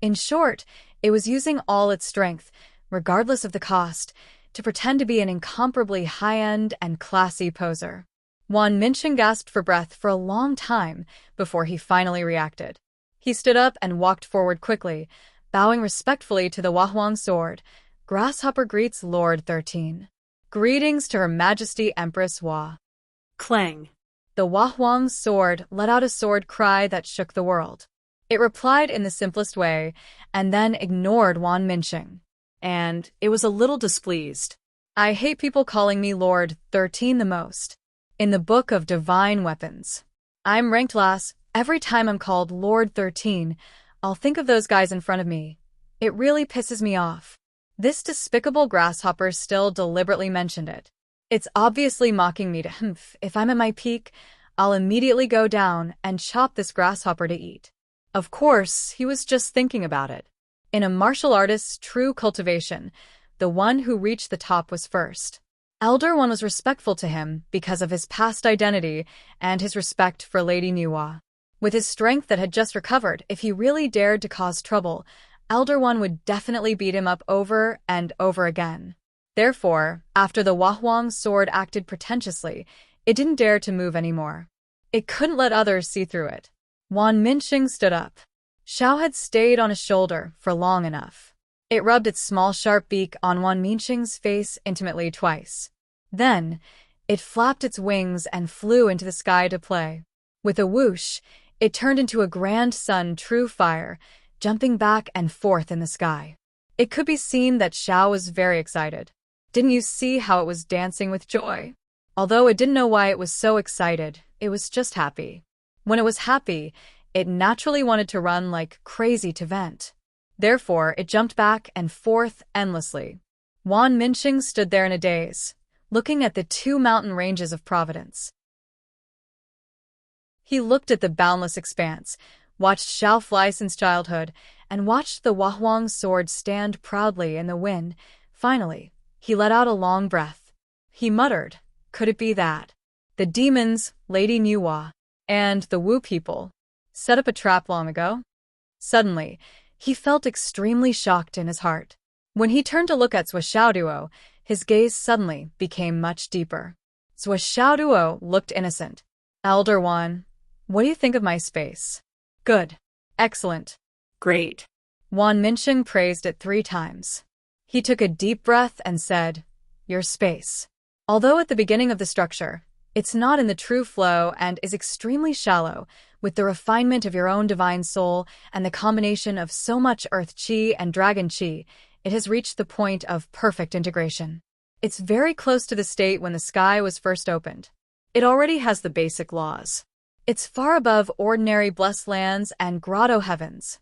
in short, it was using all its strength, regardless of the cost, to pretend to be an incomparably high-end and classy poser. Wan Mincheng gasped for breath for a long time before he finally reacted. He stood up and walked forward quickly, bowing respectfully to the Wahuang sword. Grasshopper greets Lord 13. Greetings to Her Majesty Empress Hua. Clang. The Wahuang sword let out a sword cry that shook the world. It replied in the simplest way, and then ignored Wan Mincheng. And it was a little displeased. I hate people calling me Lord 13 the most. In the Book of Divine Weapons, I'm ranked last. Every time I'm called Lord 13, I'll think of those guys in front of me. It really pisses me off. This despicable grasshopper still deliberately mentioned it. It's obviously mocking me to if I'm at my peak, I'll immediately go down and chop this grasshopper to eat. Of course, he was just thinking about it. In a martial artist's true cultivation, the one who reached the top was first. Elder One was respectful to him because of his past identity and his respect for Lady Niwa. With his strength that had just recovered, if he really dared to cause trouble, Elder One would definitely beat him up over and over again. Therefore, after the Wahuang sword acted pretentiously, it didn't dare to move anymore. It couldn't let others see through it. Wan Mincheng stood up. Xiao had stayed on his shoulder for long enough. It rubbed its small sharp beak on Wan Mincheng's face intimately twice. Then, it flapped its wings and flew into the sky to play. With a whoosh, it turned into a grand sun true fire, jumping back and forth in the sky. It could be seen that Xiao was very excited. Didn't you see how it was dancing with joy? Although it didn't know why it was so excited, it was just happy. When it was happy, it naturally wanted to run like crazy to vent. Therefore, it jumped back and forth endlessly. Wan Mincheng stood there in a daze, looking at the two mountain ranges of Providence. He looked at the boundless expanse, watched Xiao fly since childhood, and watched the Wahuang sword stand proudly in the wind. Finally, he let out a long breath. He muttered, Could it be that the demons, Lady Niwa, and the Wu people set up a trap long ago? Suddenly, he felt extremely shocked in his heart. When he turned to look at Zhou Xiaoduo, his gaze suddenly became much deeper. Zhou Xiaoduo looked innocent. Elder One, what do you think of my space? Good. Excellent. Great. Wan Mincheng praised it 3 times. He took a deep breath and said, Your space. Although at the beginning of the structure, it's not in the true flow and is extremely shallow, with the refinement of your own divine soul and the combination of so much earth chi and dragon chi, it has reached the point of perfect integration. It's very close to the state when the sky was first opened. It already has the basic laws. It's far above ordinary blessed lands and grotto heavens.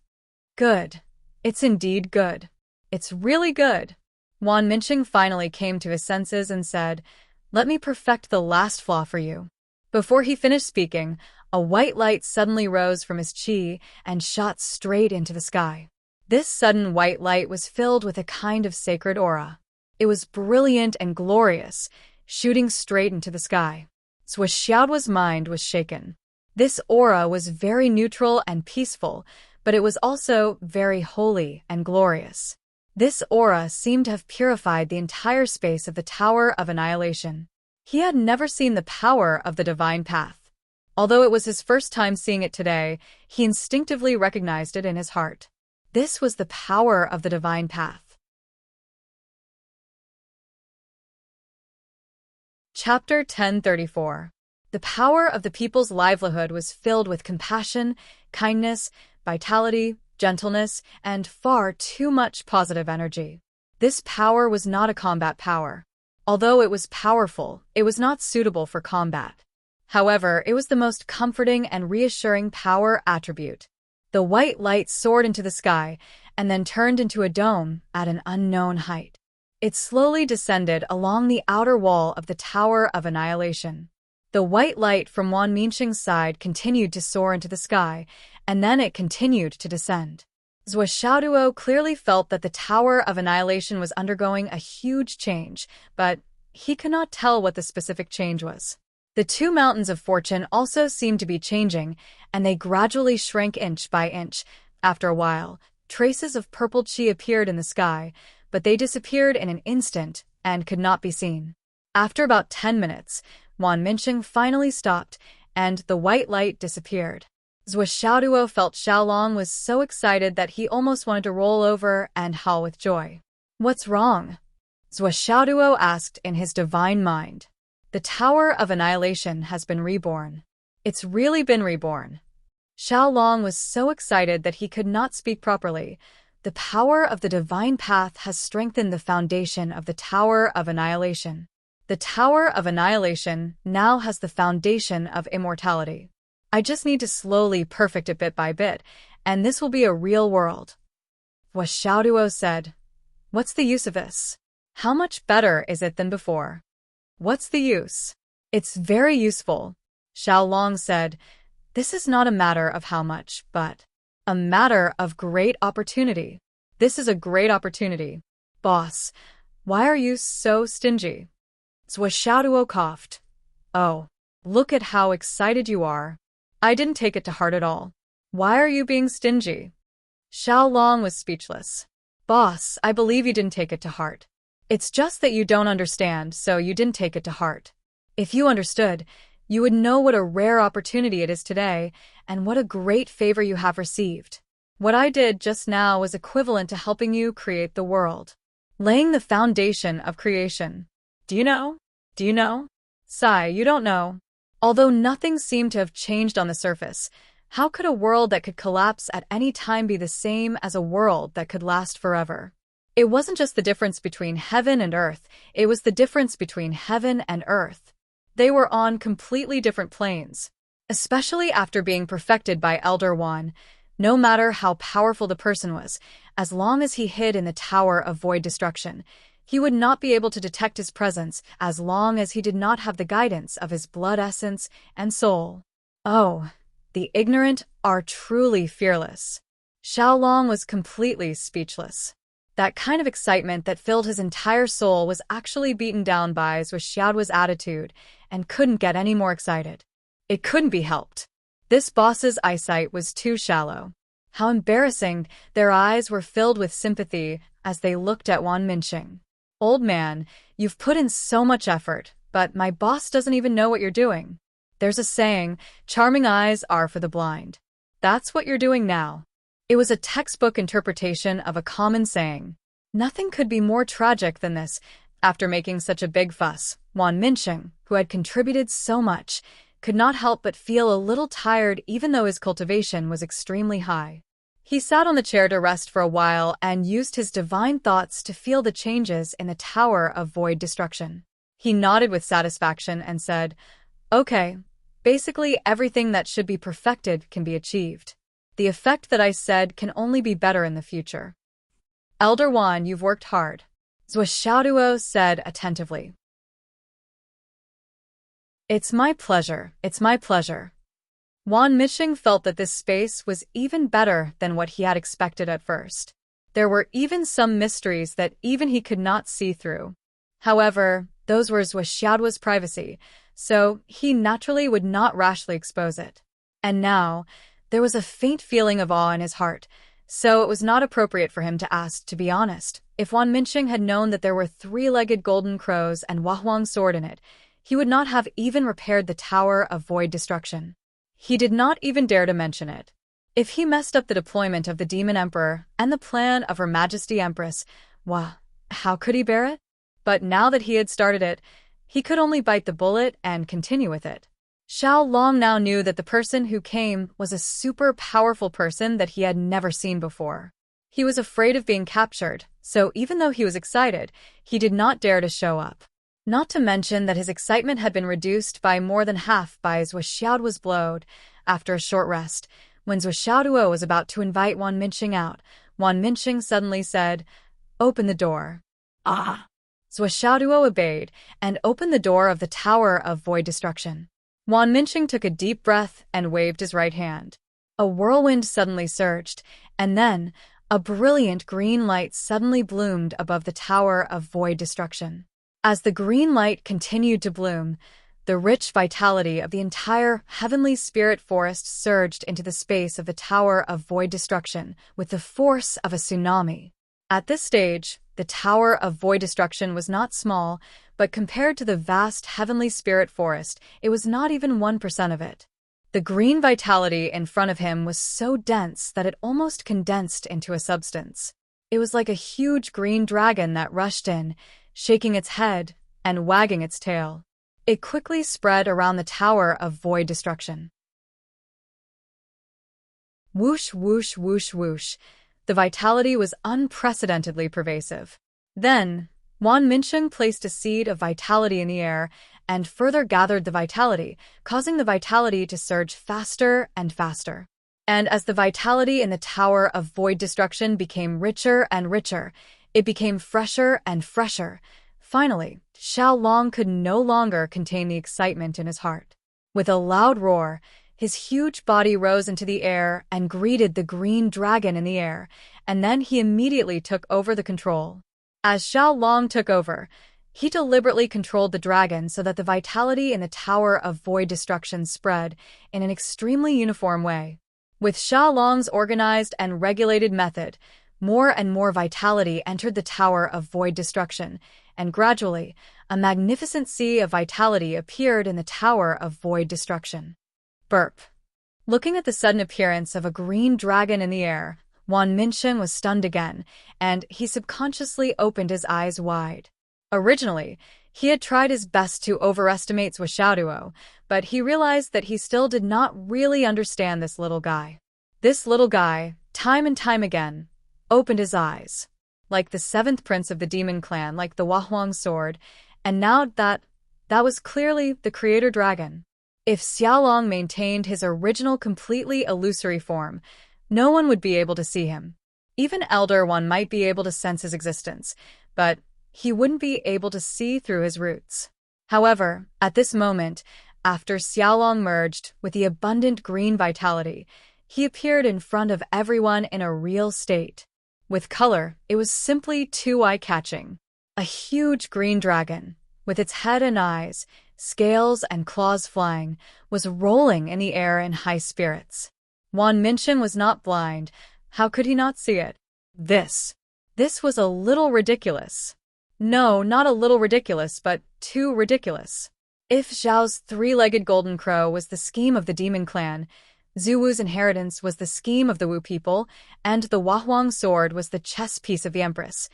Good. It's indeed good. It's really good. Wan Mincheng finally came to his senses and said, Let me perfect the last flaw for you. Before he finished speaking, a white light suddenly rose from his chi and shot straight into the sky. This sudden white light was filled with a kind of sacred aura. It was brilliant and glorious, shooting straight into the sky. Xiaoduo's mind was shaken. This aura was very neutral and peaceful, but it was also very holy and glorious. This aura seemed to have purified the entire space of the Tower of Annihilation. He had never seen the power of the divine path. Although it was his first time seeing it today, he instinctively recognized it in his heart. This was the power of the divine path. Chapter 1034. The power of the people's livelihood was filled with compassion, kindness, vitality, gentleness, and far too much positive energy. This power was not a combat power. Although it was powerful, it was not suitable for combat. However, it was the most comforting and reassuring power attribute. The white light soared into the sky and then turned into a dome at an unknown height. It slowly descended along the outer wall of the Tower of Annihilation. The white light from Wan Minxing's side continued to soar into the sky, and then it continued to descend. Xiaoduo clearly felt that the Tower of Annihilation was undergoing a huge change, but he could not tell what the specific change was. The two mountains of fortune also seemed to be changing, and they gradually shrank inch by inch. After a while, traces of purple qi appeared in the sky, but they disappeared in an instant and could not be seen. After about 10 minutes, Wan Minxing finally stopped, and the white light disappeared. Xiaoduo felt Xiaolong was so excited that he almost wanted to roll over and howl with joy. "What's wrong?" Xiaoduo asked in his divine mind. "The Tower of Annihilation has been reborn. It's really been reborn." Xiaolong was so excited that he could not speak properly. The power of the divine path has strengthened the foundation of the Tower of Annihilation. The Tower of Annihilation now has the foundation of immortality. I just need to slowly perfect it bit by bit, and this will be a real world. Xiaoduo said. "What's the use of this? How much better is it than before?" "What's the use?" "It's very useful," Xiaolong said. "This is not a matter of how much, but a matter of great opportunity. This is a great opportunity. Boss, why are you so stingy?" Xiaoduo coughed. "Oh, look at how excited you are. I didn't take it to heart at all. Why are you being stingy?" Xiaolong was speechless. "Boss, I believe you didn't take it to heart. It's just that you don't understand, so you didn't take it to heart. If you understood, you would know what a rare opportunity it is today, and what a great favor you have received. What I did just now was equivalent to helping you create the world, laying the foundation of creation. Do you know? Do you know? Sigh, you don't know." Although nothing seemed to have changed on the surface, how could a world that could collapse at any time be the same as a world that could last forever? It wasn't just the difference between heaven and earth, it was the difference between heaven and earth. They were on completely different planes. Especially after being perfected by Elder Wan, no matter how powerful the person was, as long as he hid in the Tower of Void Destruction, he would not be able to detect his presence as long as he did not have the guidance of his blood essence and soul. Oh, the ignorant are truly fearless. Xiaolong was completely speechless. That kind of excitement that filled his entire soul was actually beaten down by Xiaoduo's attitude and couldn't get any more excited. It couldn't be helped. This boss's eyesight was too shallow. How embarrassing! Their eyes were filled with sympathy as they looked at Wan Minxing. "Old man, you've put in so much effort, but my boss doesn't even know what you're doing. There's a saying, charming eyes are for the blind. That's what you're doing now." It was a textbook interpretation of a common saying. Nothing could be more tragic than this. After making such a big fuss, Wan Minxing, who had contributed so much, could not help but feel a little tired even though his cultivation was extremely high. He sat on the chair to rest for a while and used his divine thoughts to feel the changes in the Tower of Void Destruction. He nodded with satisfaction and said, "Okay, basically everything that should be perfected can be achieved. The effect that I said can only be better in the future." "Elder Wan, you've worked hard," Xiaoduo said attentively. It's my pleasure, it's my pleasure. Wan Mishing felt that this space was even better than what he had expected at first. There were even some mysteries that even he could not see through. However, those were Zhou Xiaoduo's privacy, so he naturally would not rashly expose it. And now, there was a faint feeling of awe in his heart, so it was not appropriate for him to ask, to be honest. If Wan Minqing had known that there were three-legged golden crows and Wahuang's sword in it, he would not have even repaired the Tower of Void Destruction. He did not even dare to mention it. If he messed up the deployment of the Demon Emperor and the plan of Her Majesty Empress, how could he bear it? But now that he had started it, he could only bite the bullet and continue with it. Xiao Long now knew that the person who came was a super powerful person that he had never seen before. He was afraid of being captured, so even though he was excited, he did not dare to show up. Not to mention that his excitement had been reduced by more than half by Zhou Xiaoduo's blow. After a short rest, when Zhou Xiaoduo was about to invite Wan Minqing out, Wan Minqing suddenly said, "Open the door." Ah! Zhou Xiaoduo obeyed and opened the door of the Tower of Void Destruction. Wan Minqing took a deep breath and waved his right hand. A whirlwind suddenly surged, and then a brilliant green light suddenly bloomed above the Tower of Void Destruction. As the green light continued to bloom, the rich vitality of the entire heavenly spirit forest surged into the space of the Tower of Void Destruction with the force of a tsunami. At this stage, the Tower of Void Destruction was not small, but compared to the vast heavenly spirit forest, it was not even 1% of it. The green vitality in front of him was so dense that it almost condensed into a substance. It was like a huge green dragon that rushed in, shaking its head and wagging its tail. It quickly spread around the Tower of Void Destruction. Whoosh, whoosh, whoosh, whoosh. The vitality was unprecedentedly pervasive. Then, Wan Minqing placed a seed of vitality in the air and further gathered the vitality, causing the vitality to surge faster and faster. And as the vitality in the Tower of Void Destruction became richer and richer, it became fresher and fresher. Finally, Xiao Long could no longer contain the excitement in his heart. With a loud roar, his huge body rose into the air and greeted the green dragon in the air, and then he immediately took over the control. As Xiao Long took over, he deliberately controlled the dragon so that the vitality in the Tower of Void Destruction spread in an extremely uniform way. With Xiao Long's organized and regulated method, more and more vitality entered the Tower of Void Destruction, and gradually, a magnificent sea of vitality appeared in the Tower of Void Destruction. Burp. Looking at the sudden appearance of a green dragon in the air, Wan Minqing was stunned again, and he subconsciously opened his eyes wide. Originally, he had tried his best to overestimate Zhou Xiaoduo, but he realized that he still did not really understand this little guy. This little guy, time and time again, opened his eyes, like the seventh prince of the demon clan, like the Wahuang sword, and now that was clearly the creator dragon. If Xiaolong maintained his original completely illusory form, no one would be able to see him. Even Elder One might be able to sense his existence, but he wouldn't be able to see through his roots. However, at this moment, after Xiaolong merged with the abundant green vitality, he appeared in front of everyone in a real state. With color, it was simply too eye-catching. A huge green dragon, with its head and eyes, scales and claws flying, was rolling in the air in high spirits. Wan Minqing was not blind. How could he not see it? This was a little ridiculous. No, not a little ridiculous, but too ridiculous. If Zhao's three-legged golden crow was the scheme of the demon clan, Zhu Wu's inheritance was the scheme of the Wu people, and the Wahuang sword was the chess piece of the Empress,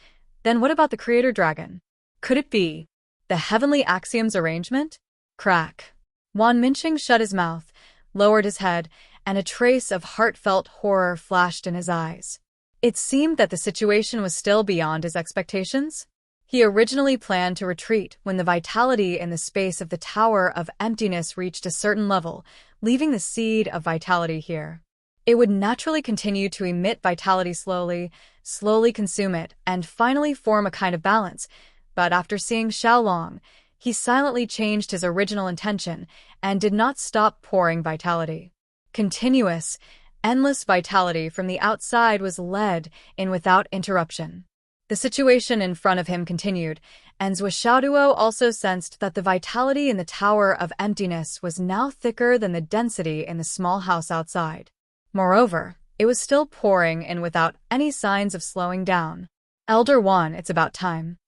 then what about the creator dragon? Could it be the heavenly axioms arrangement? Crack. Wan Minqing shut his mouth, lowered his head, and a trace of heartfelt horror flashed in his eyes. It seemed that the situation was still beyond his expectations. He originally planned to retreat when the vitality in the space of the Tower of Emptiness reached a certain level, leaving the seed of vitality here. It would naturally continue to emit vitality slowly consume it, and finally form a kind of balance. But after seeing Xiaolong, He silently changed his original intention and did not stop pouring vitality. Continuous, endless vitality from the outside was led in without interruption. The situation in front of him continued, and Zhuoshaoduo also sensed that the vitality in the Tower of Emptiness was now thicker than the density in the small house outside. Moreover, it was still pouring in without any signs of slowing down. Elder Wan, it's about time.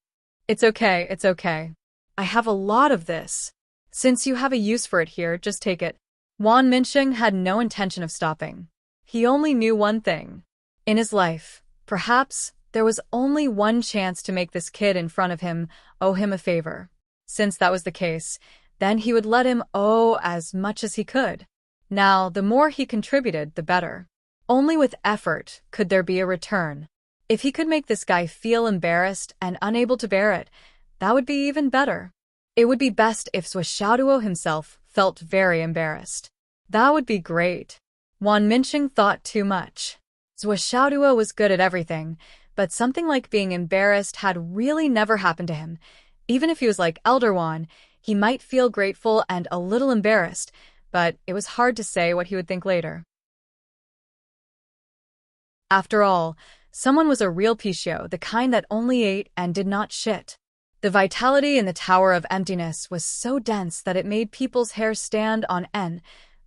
It's okay, it's okay. I have a lot of this. Since you have a use for it here, just take it. Wan Minsheng had no intention of stopping. He only knew one thing. In his life, perhaps, there was only one chance to make this kid in front of him owe him a favor. Since that was the case, then he would let him owe as much as he could. Now, the more he contributed, the better. Only with effort could there be a return. If he could make this guy feel embarrassed and unable to bear it, that would be even better. It would be best if Zhuoshaoduo himself felt very embarrassed. That would be great. Wan Minsheng thought too much. Zhuoshaoduo was good at everything, but something like being embarrassed had really never happened to him. Even if he was like Elder Wan, he might feel grateful and a little embarrassed, but it was hard to say what he would think later. After all, someone was a real Pishio, the kind that only ate and did not shit. The vitality in the Tower of Emptiness was so dense that it made people's hair stand on end.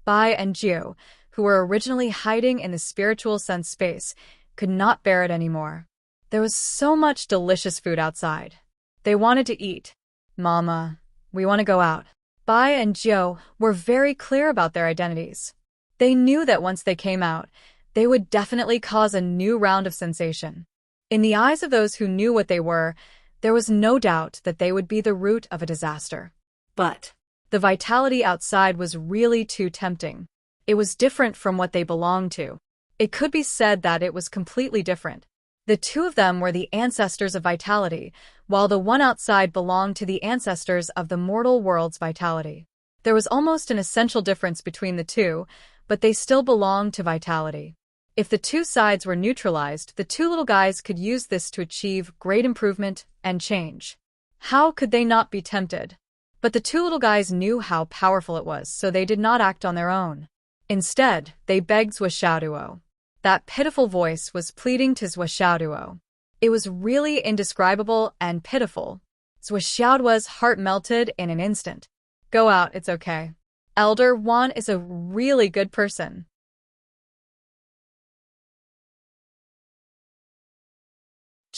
Bai and Jiu, who were originally hiding in the spiritual sense space, could not bear it anymore. There was so much delicious food outside. They wanted to eat. Mama, we want to go out. Bai and Jiu were very clear about their identities. They knew that once they came out, they would definitely cause a new round of sensation. In the eyes of those who knew what they were, there was no doubt that they would be the root of a disaster. But the vitality outside was really too tempting. It was different from what they belonged to. It could be said that it was completely different. The two of them were the ancestors of vitality, while the one outside belonged to the ancestors of the mortal world's vitality. There was almost an essential difference between the two, but they still belonged to vitality. If the two sides were neutralized, the two little guys could use this to achieve great improvement and change. How could they not be tempted? But the two little guys knew how powerful it was, so they did not act on their own. Instead, they begged Zhuoshaoduo. That pitiful voice was pleading to Zhuoshaoduo. It was really indescribable and pitiful. Zhuoshaoduo's heart melted in an instant. Go out, it's okay. Elder Wan is a really good person.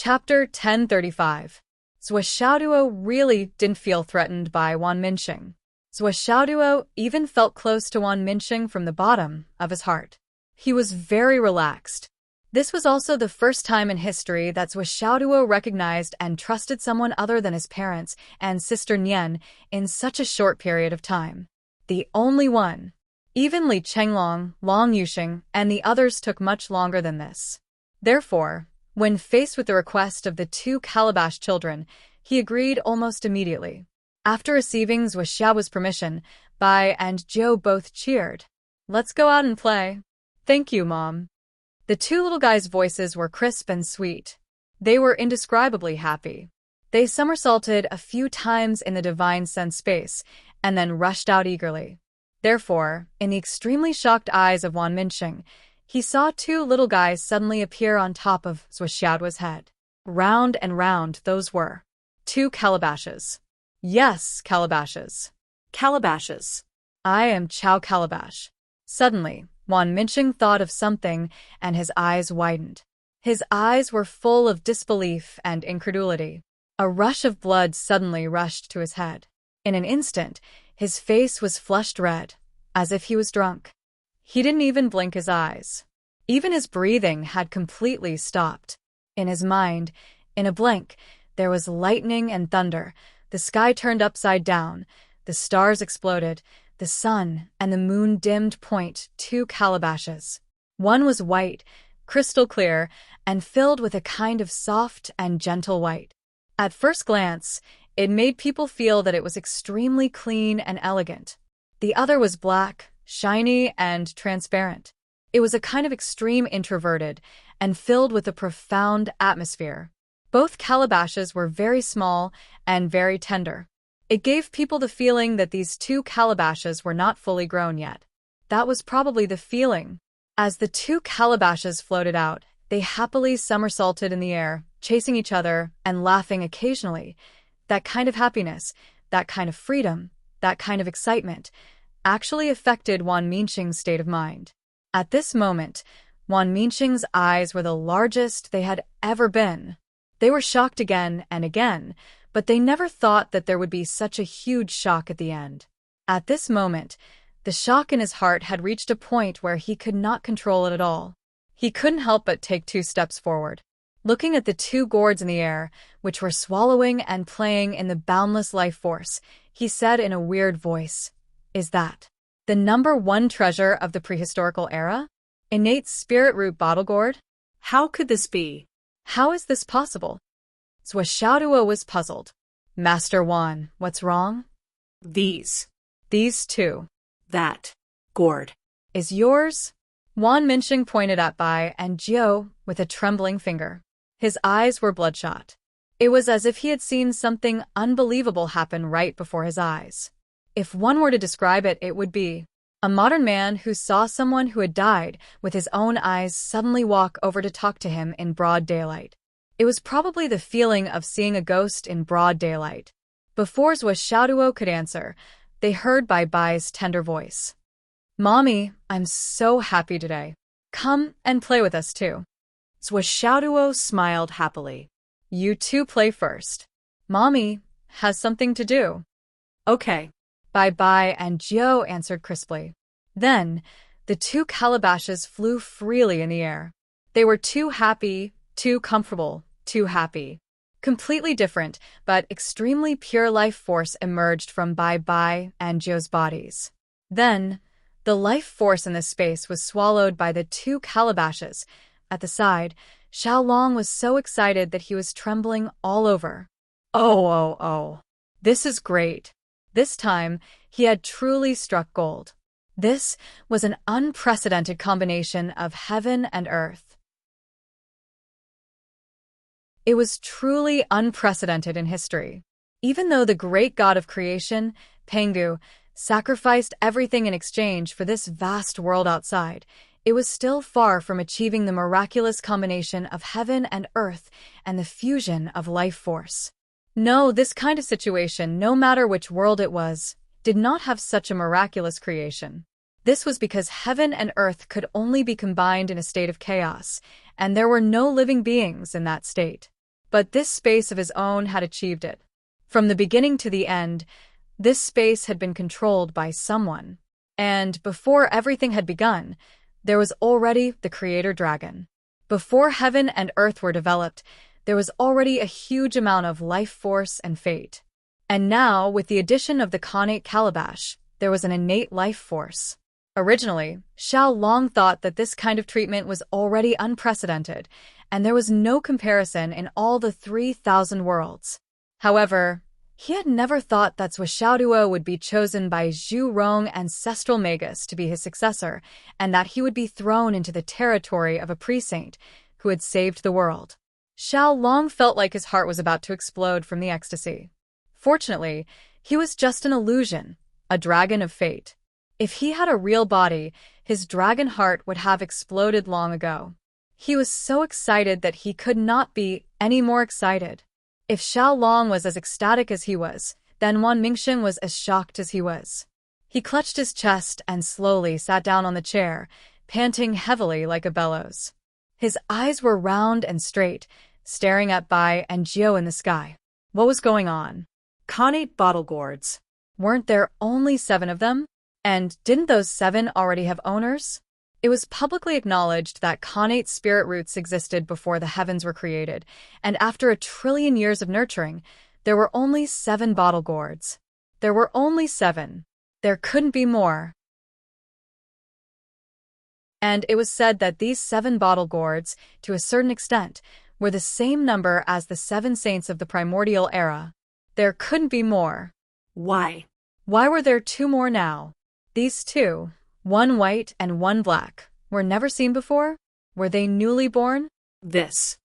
Chapter 1035. Zhuoshaoduo really didn't feel threatened by Wan Minsheng. Zhuoshaoduo even felt close to Wan Minsheng from the bottom of his heart. He was very relaxed. This was also the first time in history that Zhuoshaoduo recognized and trusted someone other than his parents and sister Nian in such a short period of time. The only one. Even Li Chenglong, Long Yusheng, and the others took much longer than this. Therefore, when faced with the request of the two Calabash children, he agreed almost immediately. After receiving Zhuoshaoduo's permission, Bai and Jiu both cheered. Let's go out and play. Thank you, Mom. The two little guys' voices were crisp and sweet. They were indescribably happy. They somersaulted a few times in the divine sense space, and then rushed out eagerly. Therefore, in the extremely shocked eyes of Wan Minsheng, he saw two little guys suddenly appear on top of Zhuoshaoduo's head. Round and round those were. Two calabashes. Yes, calabashes. Calabashes. I am Chao Calabash. Suddenly, Wan Minsheng thought of something, and his eyes widened. His eyes were full of disbelief and incredulity. A rush of blood suddenly rushed to his head. In an instant, his face was flushed red, as if he was drunk. He didn't even blink his eyes. Even his breathing had completely stopped. In his mind, in a blink, there was lightning and thunder. The sky turned upside down. The stars exploded. The sun and the moon dimmed point two calabashes. One was white, crystal clear, and filled with a kind of soft and gentle white. At first glance, it made people feel that it was extremely clean and elegant. The other was black, shiny, and transparent. It was a kind of extreme introverted and filled with a profound atmosphere. Both calabashes were very small and very tender. It gave people the feeling that these two calabashes were not fully grown yet. That was probably the feeling. As the two calabashes floated out, they happily somersaulted in the air, chasing each other and laughing occasionally. That kind of happiness, that kind of freedom, that kind of excitement actually affected Wan Minxing's state of mind. At this moment, Wan Minxing's eyes were the largest they had ever been. They were shocked again and again, but they never thought that there would be such a huge shock at the end. At this moment, the shock in his heart had reached a point where he could not control it at all. He couldn't help but take 2 steps forward. Looking at the 2 gourds in the air, which were swallowing and playing in the boundless life force, he said in a weird voice, "Is that the number 1 treasure of the prehistorical era? Innate spirit root bottle gourd? How could this be? How is this possible?" Zhou Xiaoduo was puzzled. "Master Wan, what's wrong?" These 2. That gourd Is yours?" Wan Minxing pointed at Bai and Jiao with a trembling finger. His eyes were bloodshot. It was as if he had seen something unbelievable happen right before his eyes. If one were to describe it, it would be a modern man who saw someone who had died with his own eyes suddenly walk over to talk to him in broad daylight. It was probably the feeling of seeing a ghost in broad daylight. Before Zhou Xiaoduo could answer, they heard Bai's tender voice. "Mommy, I'm so happy today. Come and play with us too." Zhou Xiaoduo smiled happily. "You 2 play first. Mommy has something to do." Okay. Bai and Jiao answered crisply. Then, the 2 calabashes flew freely in the air. They were too happy, too comfortable, too happy. Completely different, but extremely pure life force emerged from Bai and Jiao's bodies. Then, the life force in this space was swallowed by the 2 calabashes. At the side, Xiao Long was so excited that he was trembling all over. Oh. This is great. This time, he had truly struck gold. This was an unprecedented combination of heaven and earth. It was truly unprecedented in history. Even though the great god of creation, Pengu, sacrificed everything in exchange for this vast world outside, it was still far from achieving the miraculous combination of heaven and earth and the fusion of life force. No, this kind of situation, no matter which world it was, did not have such a miraculous creation. This was because heaven and earth could only be combined in a state of chaos, and there were no living beings in that state. But this space of his own had achieved it. From the beginning to the end, this space had been controlled by someone. And before everything had begun, there was already the creator dragon. Before heaven and earth were developed, there was already a huge amount of life force and fate. And now, with the addition of the Khanate calabash, there was an innate life force. Originally, Xiao Long thought that this kind of treatment was already unprecedented, and there was no comparison in all the 3,000 worlds. However, he had never thought that Zhou Xiaoduo would be chosen by Zhu Rong ancestral magus to be his successor, and that he would be thrown into the territory of a pre-saint who had saved the world. Xiao Long felt like his heart was about to explode from the ecstasy. Fortunately, he was just an illusion, a dragon of fate. If he had a real body, his dragon heart would have exploded long ago. He was so excited that he could not be any more excited. If Xiao Long was as ecstatic as he was, then Wan Minxing was as shocked as he was. He clutched his chest and slowly sat down on the chair, panting heavily like a bellows. His eyes were round and straight, staring at Bai and Jiao in the sky. What was going on? Khanate bottle gourds. Weren't there only 7 of them? And didn't those 7 already have owners? It was publicly acknowledged that Khanate spirit roots existed before the heavens were created, and after 1 trillion years of nurturing, there were only 7 bottle gourds. There were only 7. There couldn't be more. And it was said that these 7 bottle gourds, to a certain extent, were the same number as the 7 saints of the primordial era. There couldn't be more. Why? Why were there 2 more now? These 2, one white and one black, were never seen before? Were they newly born? This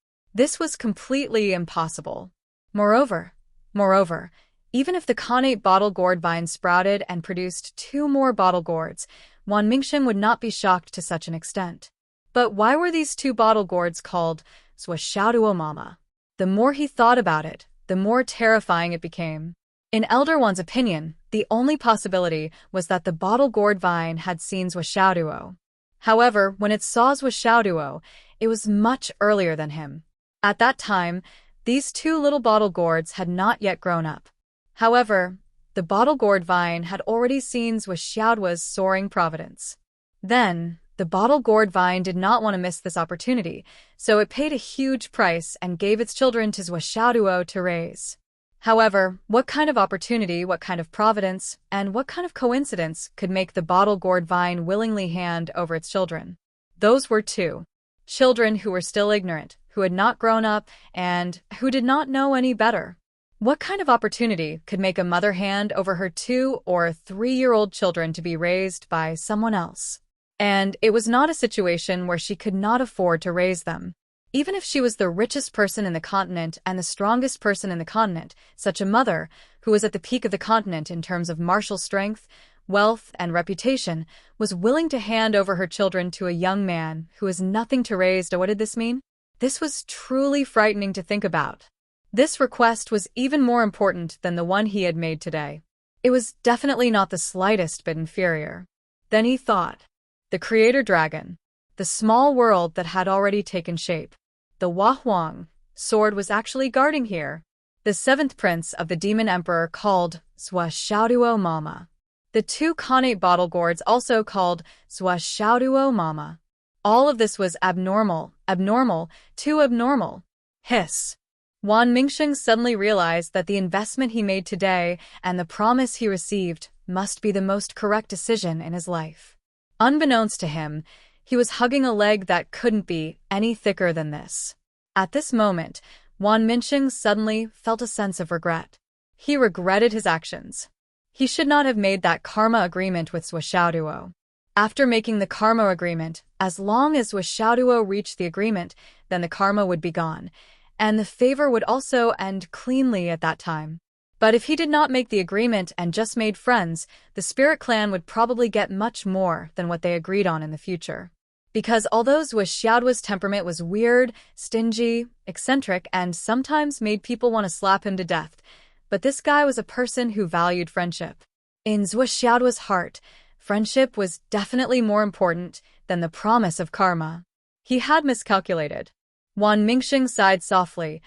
was completely impossible. Moreover, Even if the connate bottle gourd vine sprouted and produced 2 more bottle gourds, Wan Mingsheng would not be shocked to such an extent. But why were these 2 bottle gourds called Zhuo Mama? The more he thought about it, the more terrifying it became. In Elder Wan's opinion, the only possibility was that the bottle gourd vine had seen Zhuo. However, when it saw Zhuo, it was much earlier than him. At that time, these 2 little bottle gourds had not yet grown up. However, the bottle gourd vine had already seen Zhuo's soaring providence. Then, the bottle gourd vine did not want to miss this opportunity, so it paid a huge price and gave its children to Zhuo to raise. However, what kind of opportunity, what kind of providence, and what kind of coincidence could make the bottle gourd vine willingly hand over its children? Those were 2 children who were still ignorant, who had not grown up, and who did not know any better. What kind of opportunity could make a mother hand over her 2 or 3-year-old children to be raised by someone else? And it was not a situation where she could not afford to raise them. Even if she was the richest person in the continent and the strongest person in the continent, such a mother, who was at the peak of the continent in terms of martial strength, wealth, and reputation, was willing to hand over her children to a young man who has nothing to raise. What did this mean? This was truly frightening to think about. This request was even more important than the one he had made today. It was definitely not the slightest bit inferior. Then he thought. The creator dragon. The small world that had already taken shape. The Huang sword was actually guarding here. The 7th prince of the demon emperor called Zhuo Mama. The 2 connate bottle gourds also called Zhuo Mama. All of this was abnormal, too abnormal. Hiss. Wan Mingsheng suddenly realized that the investment he made today and the promise he received must be the most correct decision in his life. Unbeknownst to him, he was hugging a leg that couldn't be any thicker than this. At this moment, Wan Mingsheng suddenly felt a sense of regret. He regretted his actions. He should not have made that karma agreement with Zhuo. After making the karma agreement, as long as Zhuo reached the agreement, then the karma would be gone, and the favor would also end cleanly at that time. But if he did not make the agreement and just made friends, the Spirit Clan would probably get much more than what they agreed on in the future. Because although Zhuo's temperament was weird, stingy, eccentric, and sometimes made people want to slap him to death, but this guy was a person who valued friendship. In Zhuo's heart, friendship was definitely more important than the promise of karma. He had miscalculated. Wan Mingsheng sighed softly,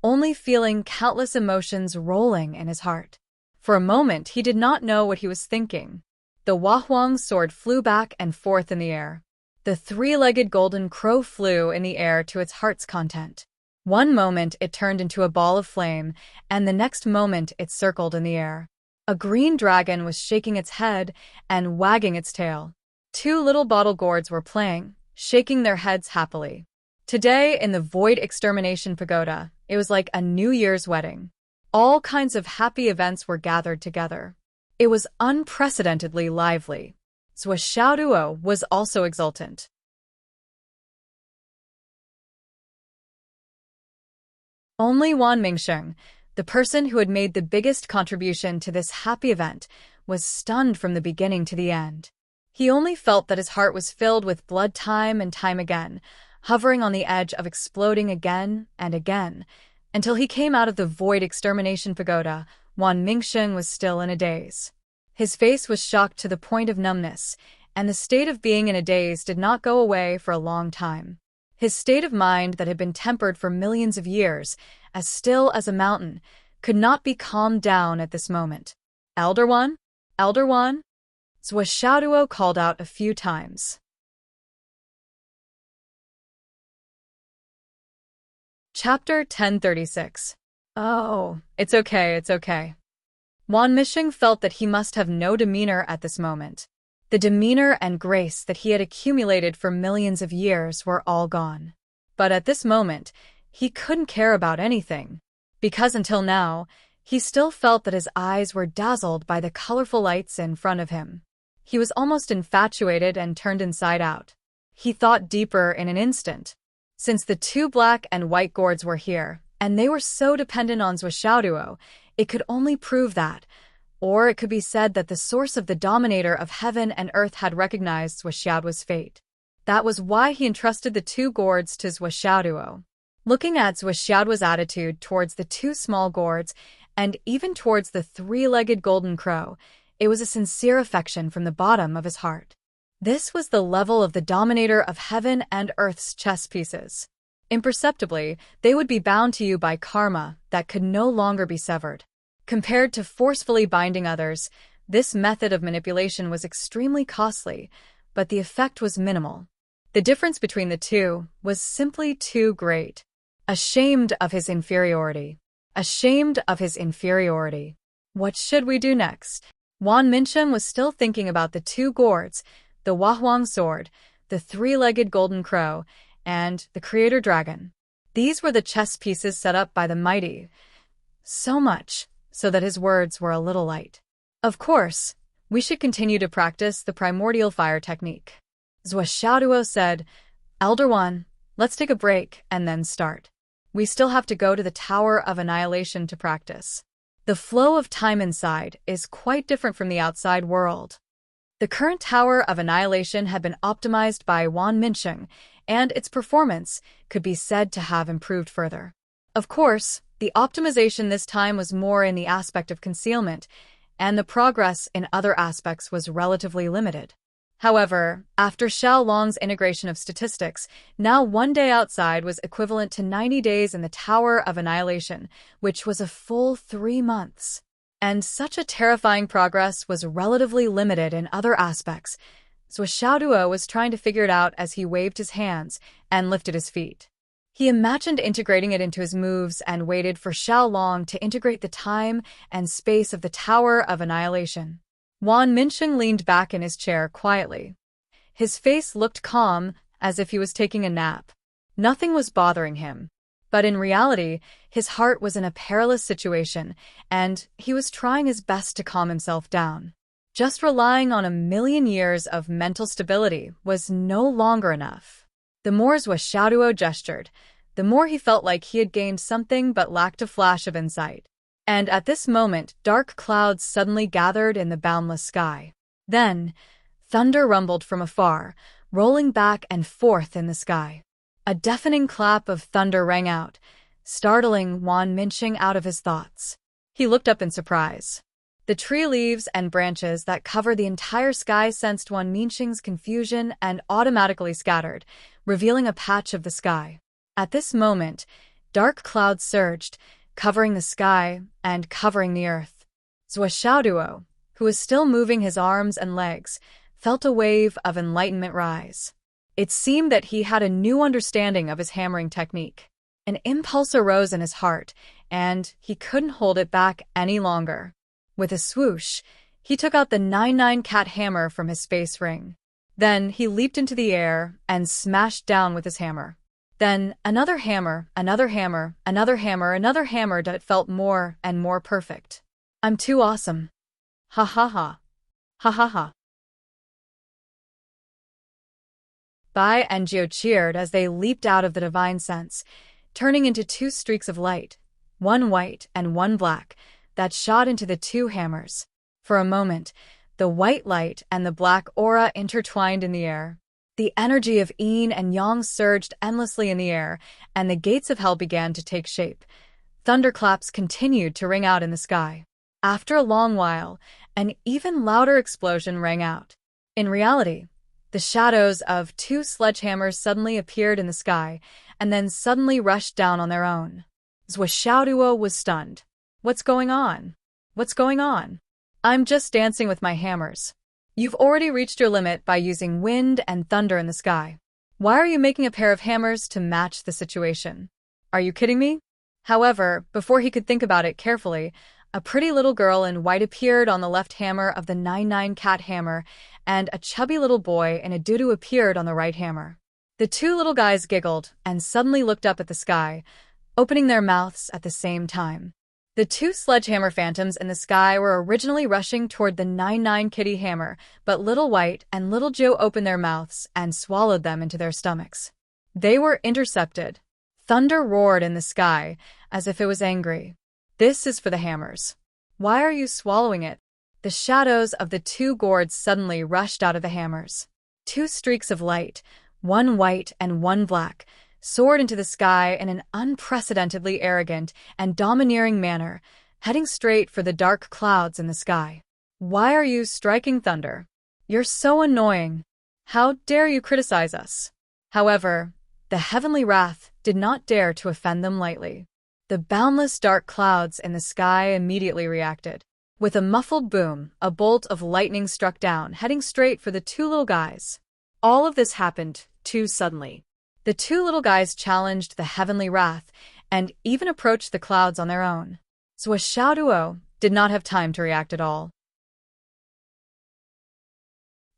only feeling countless emotions rolling in his heart. For a moment, he did not know what he was thinking. The Huang sword flew back and forth in the air. The 3-legged golden crow flew in the air to its heart's content. One moment it turned into a ball of flame, and the next moment it circled in the air. A green dragon was shaking its head and wagging its tail. 2 little bottle gourds were playing, shaking their heads happily. Today, in the Void Extermination Pagoda, it was like a New Year's wedding. All kinds of happy events were gathered together. It was unprecedentedly lively. Zhuo was also exultant. Only Wan Mingsheng, the person who had made the biggest contribution to this happy event, was stunned from the beginning to the end. He only felt that his heart was filled with blood time and time again, hovering on the edge of exploding again and again. Until he came out of the Void Extermination Pagoda, Wan Mingsheng was still in a daze. His face was shocked to the point of numbness, and the state of being in a daze did not go away for a long time. His state of mind that had been tempered for millions of years, as still as a mountain, could not be calmed down at this moment. Elder One? Elder One? Zhuo called out a few times. Chapter 1036. Oh, it's okay. Wan Mingsheng felt that he must have no demeanor at this moment. The demeanor and grace that he had accumulated for millions of years were all gone. But at this moment, he couldn't care about anything, because until now, he still felt that his eyes were dazzled by the colorful lights in front of him. He was almost infatuated and turned inside out. He thought deeper in an instant. Since the 2 black and white gourds were here, and they were so dependent on Zhuo, It could only prove that, or it could be said that the source of the dominator of heaven and earth had recognized Zhuoxiaoduo's fate. That was why he entrusted the two gourds to Zhuoxiaoduo. Looking at Zhuoxiaoduo's attitude towards the two small gourds, and even towards the three-legged golden crow, it was a sincere affection from the bottom of his heart. This was the level of the dominator of heaven and earth's chess pieces. Imperceptibly, they would be bound to you by karma that could no longer be severed. Compared to forcefully binding others, this method of manipulation was extremely costly, but the effect was minimal. The difference between the two was simply too great. Ashamed of his inferiority. Ashamed of his inferiority. What should we do next? Wan Minsheng was still thinking about the two gourds, the Wahuang sword, the three-legged golden crow, and the creator dragon. These were the chess pieces set up by the mighty. So much so that his words were a little light. Of course, we should continue to practice the primordial fire technique. Zhuoxiaoduo said, Elder One, let's take a break and then start. We still have to go to the Tower of Annihilation to practice. The flow of time inside is quite different from the outside world. The current Tower of Annihilation had been optimized by Wan Minsheng, and its performance could be said to have improved further. Of course, the optimization this time was more in the aspect of concealment, and the progress in other aspects was relatively limited. However, after Xiao Long's integration of statistics, now 1 day outside was equivalent to 90 days in the Tower of Annihilation, which was a full 3 months. And such a terrifying progress was relatively limited in other aspects, so Zhuoxiaoduo was trying to figure it out as he waved his hands and lifted his feet. He imagined integrating it into his moves and waited for Xiao Long to integrate the time and space of the Tower of Annihilation. Wan Minsheng leaned back in his chair quietly. His face looked calm, as if he was taking a nap. Nothing was bothering him. But in reality, his heart was in a perilous situation, and he was trying his best to calm himself down. Just relying on 1,000,000 years of mental stability was no longer enough. The more Zhuoxiaoduo gestured, the more he felt like he had gained something but lacked a flash of insight. And at this moment, dark clouds suddenly gathered in the boundless sky. Then, thunder rumbled from afar, rolling back and forth in the sky. A deafening clap of thunder rang out, startling Wan Minsheng out of his thoughts. He looked up in surprise. The tree leaves and branches that cover the entire sky sensed Wan Minsheng's confusion and automatically scattered, revealing a patch of the sky. At this moment, dark clouds surged, covering the sky and covering the earth. Zhuoxiaoduo, who was still moving his arms and legs, felt a wave of enlightenment rise. It seemed that he had a new understanding of his hammering technique. An impulse arose in his heart, and he couldn't hold it back any longer. With a swoosh, he took out the 99 cat hammer from his space ring. Then he leaped into the air and smashed down with his hammer. Then another hammer, another hammer, another hammer, another hammer that felt more and more perfect. I'm too awesome. Ha ha ha. Ha ha ha. Bai and Jiu cheered as they leaped out of the divine sense, turning into 2 streaks of light, one white and one black, that shot into the 2 hammers. For a moment, the white light and the black aura intertwined in the air. The energy of yin and yang surged endlessly in the air, and the gates of hell began to take shape. Thunderclaps continued to ring out in the sky. After a long while, an even louder explosion rang out. In reality, the shadows of 2 sledgehammers suddenly appeared in the sky, and then suddenly rushed down on their own. Zhuoxiaoduo was stunned. What's going on? What's going on? I'm just dancing with my hammers. You've already reached your limit by using wind and thunder in the sky. Why are you making a pair of hammers to match the situation? Are you kidding me? However, before he could think about it carefully, a pretty little girl in white appeared on the left hammer of the 99 cat hammer, and a chubby little boy in a doo-doo appeared on the right hammer. The 2 little guys giggled and suddenly looked up at the sky, opening their mouths at the same time. The 2 sledgehammer phantoms in the sky were originally rushing toward the 99 kitty hammer, but Little White and Little Joe opened their mouths and swallowed them into their stomachs. They were intercepted. Thunder roared in the sky, as if it was angry. This is for the hammers. Why are you swallowing it? The shadows of the two gourds suddenly rushed out of the hammers. Two streaks of light, one white and one black, soared into the sky in an unprecedentedly arrogant and domineering manner, heading straight for the dark clouds in the sky. Why are you striking thunder? You're so annoying. How dare you criticize us? However, the heavenly wrath did not dare to offend them lightly. The boundless dark clouds in the sky immediately reacted. With a muffled boom, a bolt of lightning struck down, heading straight for the two little guys. All of this happened too suddenly. The two little guys challenged the heavenly wrath and even approached the clouds on their own. Zuo did not have time to react at all.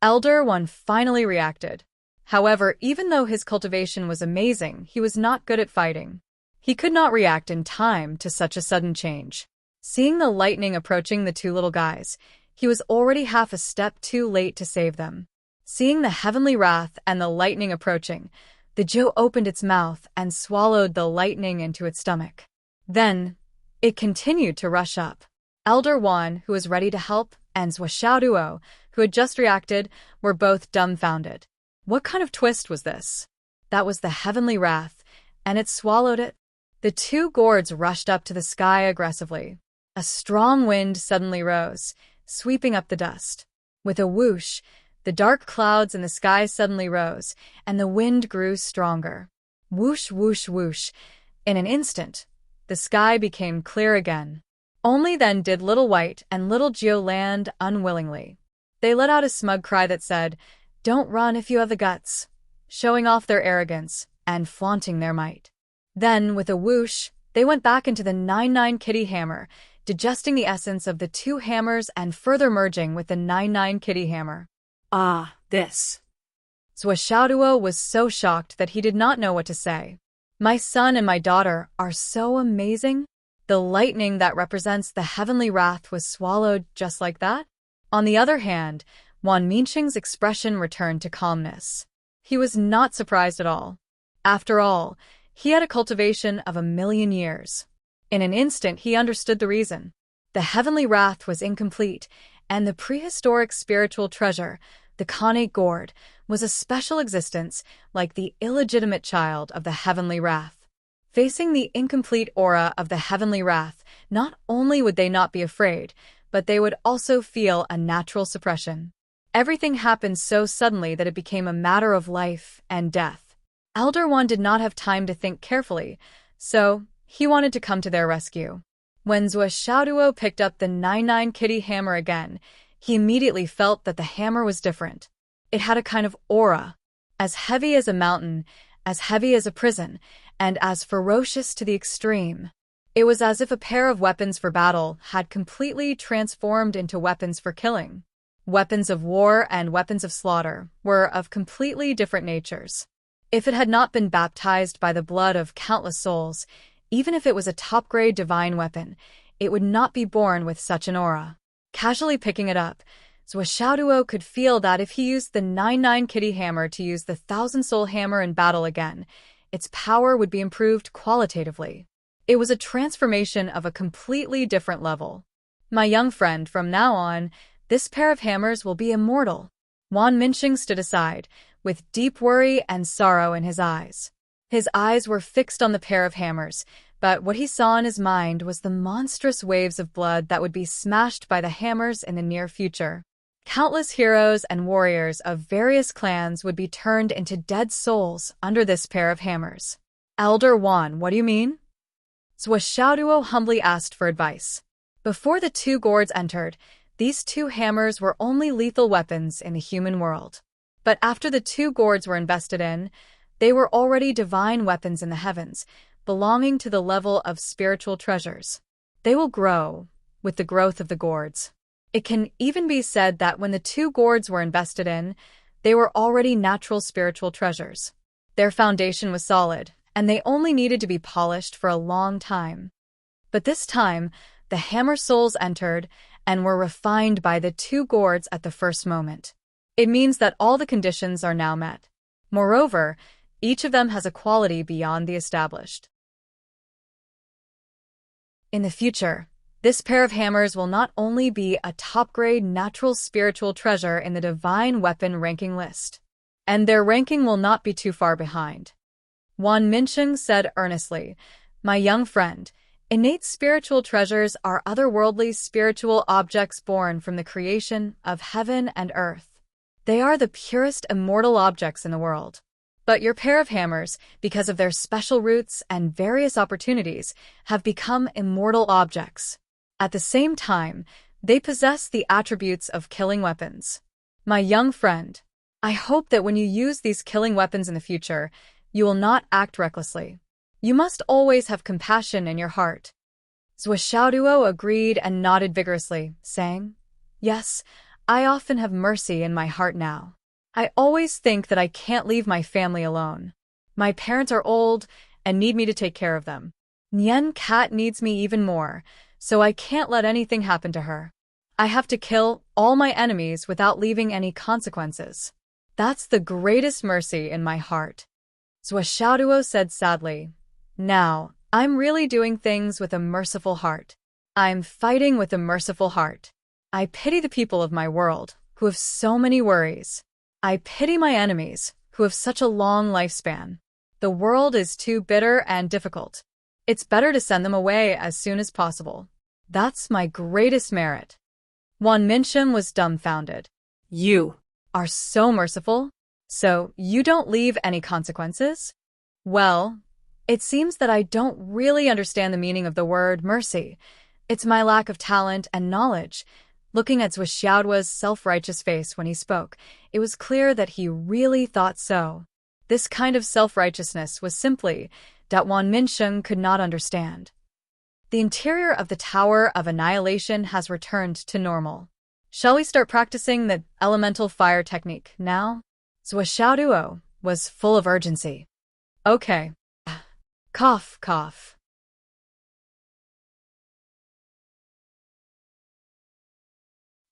Elder One finally reacted. However, even though his cultivation was amazing, he was not good at fighting. He could not react in time to such a sudden change. Seeing the lightning approaching the two little guys, he was already half a step too late to save them. Seeing the heavenly wrath and the lightning approaching, the Zhou opened its mouth and swallowed the lightning into its stomach. Then, it continued to rush up. Elder Wan, who was ready to help, and Zuo, who had just reacted, were both dumbfounded. What kind of twist was this? That was the heavenly wrath, and it swallowed it. The two gourds rushed up to the sky aggressively. A strong wind suddenly rose, sweeping up the dust. With a whoosh, the dark clouds in the sky suddenly rose, and the wind grew stronger. Whoosh, whoosh, whoosh. In an instant, the sky became clear again. Only then did Little White and Little Zhou land unwillingly. They let out a smug cry that said, "Don't run if you have the guts," showing off their arrogance and flaunting their might. Then, with a whoosh, they went back into the 9-9 kitty hammer, digesting the essence of the two hammers and further merging with the 9-9 kitty hammer. Ah, this. Zuo was so shocked that he did not know what to say. My son and my daughter are so amazing. The lightning that represents the heavenly wrath was swallowed just like that. On the other hand, Wan Minqing's expression returned to calmness. He was not surprised at all. After all, he had a cultivation of 1,000,000 years. In an instant, he understood the reason. The heavenly wrath was incomplete, and the prehistoric spiritual treasure, the Khanate gourd, was a special existence like the illegitimate child of the heavenly wrath. Facing the incomplete aura of the heavenly wrath, not only would they not be afraid, but they would also feel a natural suppression. Everything happened so suddenly that it became a matter of life and death. Elder One did not have time to think carefully, so he wanted to come to their rescue. When Zuo picked up the 9-9 kitty hammer again, he immediately felt that the hammer was different. It had a kind of aura, as heavy as a mountain, as heavy as a prison, and as ferocious to the extreme. It was as if a pair of weapons for battle had completely transformed into weapons for killing. Weapons of war and weapons of slaughter were of completely different natures. If it had not been baptized by the blood of countless souls, even if it was a top-grade divine weapon, it would not be born with such an aura. Casually picking it up, Zuo could feel that if he used the 9-9 kitty hammer to use the 1,000-soul hammer in battle again, its power would be improved qualitatively. It was a transformation of a completely different level. My young friend, from now on, this pair of hammers will be immortal. Wan Minqing stood aside, with deep worry and sorrow in his eyes. His eyes were fixed on the pair of hammers, but what he saw in his mind was the monstrous waves of blood that would be smashed by the hammers in the near future. Countless heroes and warriors of various clans would be turned into dead souls under this pair of hammers. Elder Wan, what do you mean? Zuo humbly asked for advice. Before the two gourds entered, these two hammers were only lethal weapons in the human world. But after the two gourds were invested in, they were already divine weapons in the heavens, belonging to the level of spiritual treasures. They will grow with the growth of the gourds. It can even be said that when the two gourds were invested in, they were already natural spiritual treasures. Their foundation was solid, and they only needed to be polished for a long time. But this time, the hammer souls entered and were refined by the two gourds at the first moment. It means that all the conditions are now met. Moreover, each of them has a quality beyond the established. In the future, this pair of hammers will not only be a top-grade natural spiritual treasure in the divine weapon ranking list, and their ranking will not be too far behind. Wan Minsheng said earnestly, "My young friend, innate spiritual treasures are otherworldly spiritual objects born from the creation of heaven and earth. They are the purest immortal objects in the world. But your pair of hammers, because of their special roots and various opportunities, have become immortal objects. At the same time, they possess the attributes of killing weapons. My young friend, I hope that when you use these killing weapons in the future, you will not act recklessly. You must always have compassion in your heart." Zhou Xiaoduo agreed and nodded vigorously, saying, "Yes, I often have mercy in my heart now. I always think that I can't leave my family alone. My parents are old and need me to take care of them. Nian Cat needs me even more, so I can't let anything happen to her. I have to kill all my enemies without leaving any consequences. That's the greatest mercy in my heart." Zhou Xiaoduo said sadly, "Now, I'm really doing things with a merciful heart. I'm fighting with a merciful heart. I pity the people of my world, who have so many worries. I pity my enemies, who have such a long lifespan. The world is too bitter and difficult. It's better to send them away as soon as possible. That's my greatest merit." Wan Minsheng was dumbfounded. "You are so merciful? So you don't leave any consequences?" "Well, it seems that I don't really understand the meaning of the word mercy. It's my lack of talent and knowledge." Looking at Zhou Xiaoduo's self-righteous face when he spoke, it was clear that he really thought so. This kind of self-righteousness was simply that Wan Minsheng could not understand. The interior of the Tower of Annihilation has returned to normal. Shall we start practicing the elemental fire technique now? Zhou Xiaoduo was full of urgency. "Okay." Cough, cough.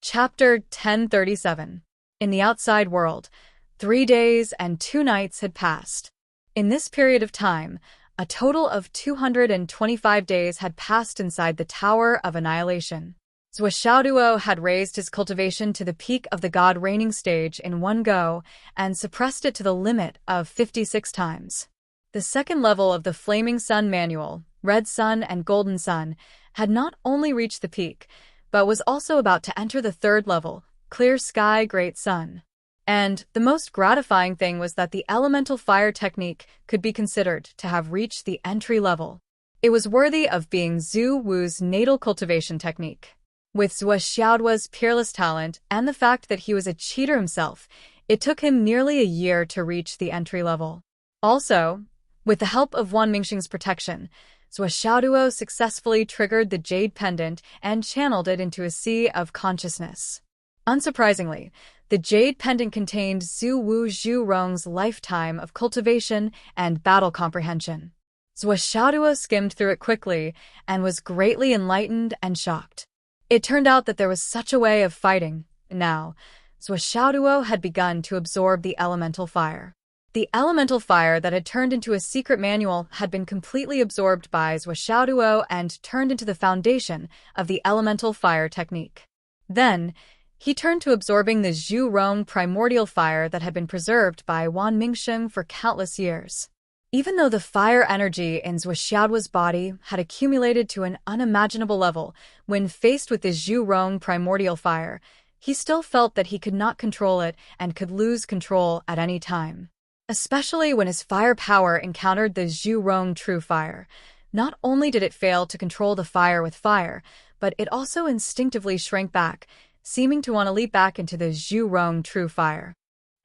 Chapter 1037. In the outside world, 3 days and 2 nights had passed. In this period of time, a total of 225 days had passed inside the Tower of Annihilation. Zhou Xiaoduo had raised his cultivation to the peak of the God reigning stage in one go and suppressed it to the limit of 56 times. The second level of the Flaming Sun manual, Red Sun and Golden Sun, had not only reached the peak, but was also about to enter the third level, Clear Sky Great Sun. And the most gratifying thing was that the elemental fire technique could be considered to have reached the entry level. It was worthy of being Zhu Wu's natal cultivation technique. With Zhou Xiaoduo's peerless talent and the fact that he was a cheater himself, it took him nearly a year to reach the entry level. Also, with the help of Wan Minsheng's protection, Zhou Xiaoduo successfully triggered the Jade Pendant and channeled it into a sea of consciousness. Unsurprisingly, the Jade Pendant contained Zhu Wu Zhurong's lifetime of cultivation and battle comprehension. Zhou Xiaoduo skimmed through it quickly and was greatly enlightened and shocked. It turned out that there was such a way of fighting. Now, Zhou Xiaoduo had begun to absorb the elemental fire. The elemental fire that had turned into a secret manual had been completely absorbed by Zhou Xiaoduo and turned into the foundation of the elemental fire technique. Then, he turned to absorbing the Zhurong primordial fire that had been preserved by Wan Minsheng for countless years. Even though the fire energy in Zhou Xiaoduo's body had accumulated to an unimaginable level when faced with the Zhurong primordial fire, he still felt that he could not control it and could lose control at any time. Especially when his fire power encountered the Zhurong true fire. Not only did it fail to control the fire with fire, but it also instinctively shrank back, seeming to want to leap back into the Zhurong true fire.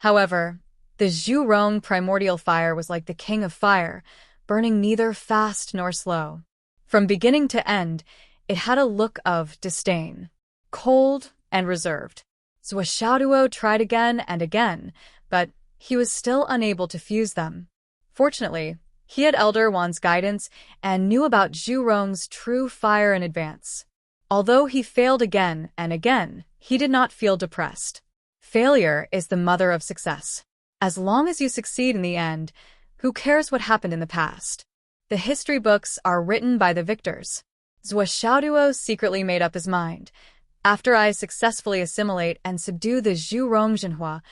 However, the Zhurong primordial fire was like the king of fire, burning neither fast nor slow. From beginning to end, it had a look of disdain, cold and reserved. Zhou Xiaoduo tried again and again, but he was still unable to fuse them. Fortunately, he had Elder Wan's guidance and knew about Zhurong's true fire in advance. Although he failed again and again, he did not feel depressed. Failure is the mother of success. As long as you succeed in the end, who cares what happened in the past? The history books are written by the victors. Zhuo secretly made up his mind. After I successfully assimilate and subdue the Zhu Rongzhenhua,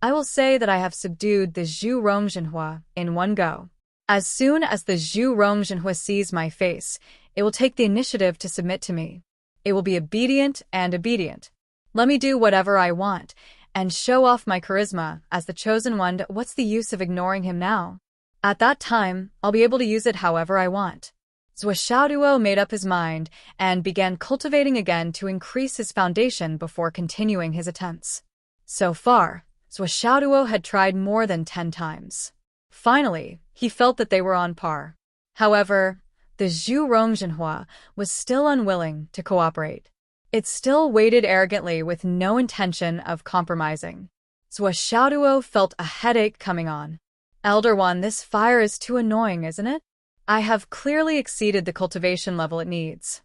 I will say that I have subdued the Zhu Rongzhenhua in one go. As soon as the Zhu Rongzhenhua sees my face, it will take the initiative to submit to me. It will be obedient and obedient. Let me do whatever I want and show off my charisma as the chosen one. What's the use of ignoring him now? At that time, I'll be able to use it however I want. Zhuo made up his mind and began cultivating again to increase his foundation before continuing his attempts. So far, Zhuo had tried more than 10 times. Finally, he felt that they were on par. However, the Zhu Rongzhenhua was still unwilling to cooperate. It still waited arrogantly with no intention of compromising. Zhuo felt a headache coming on. Elder One, this fire is too annoying, isn't it? I have clearly exceeded the cultivation level it needs.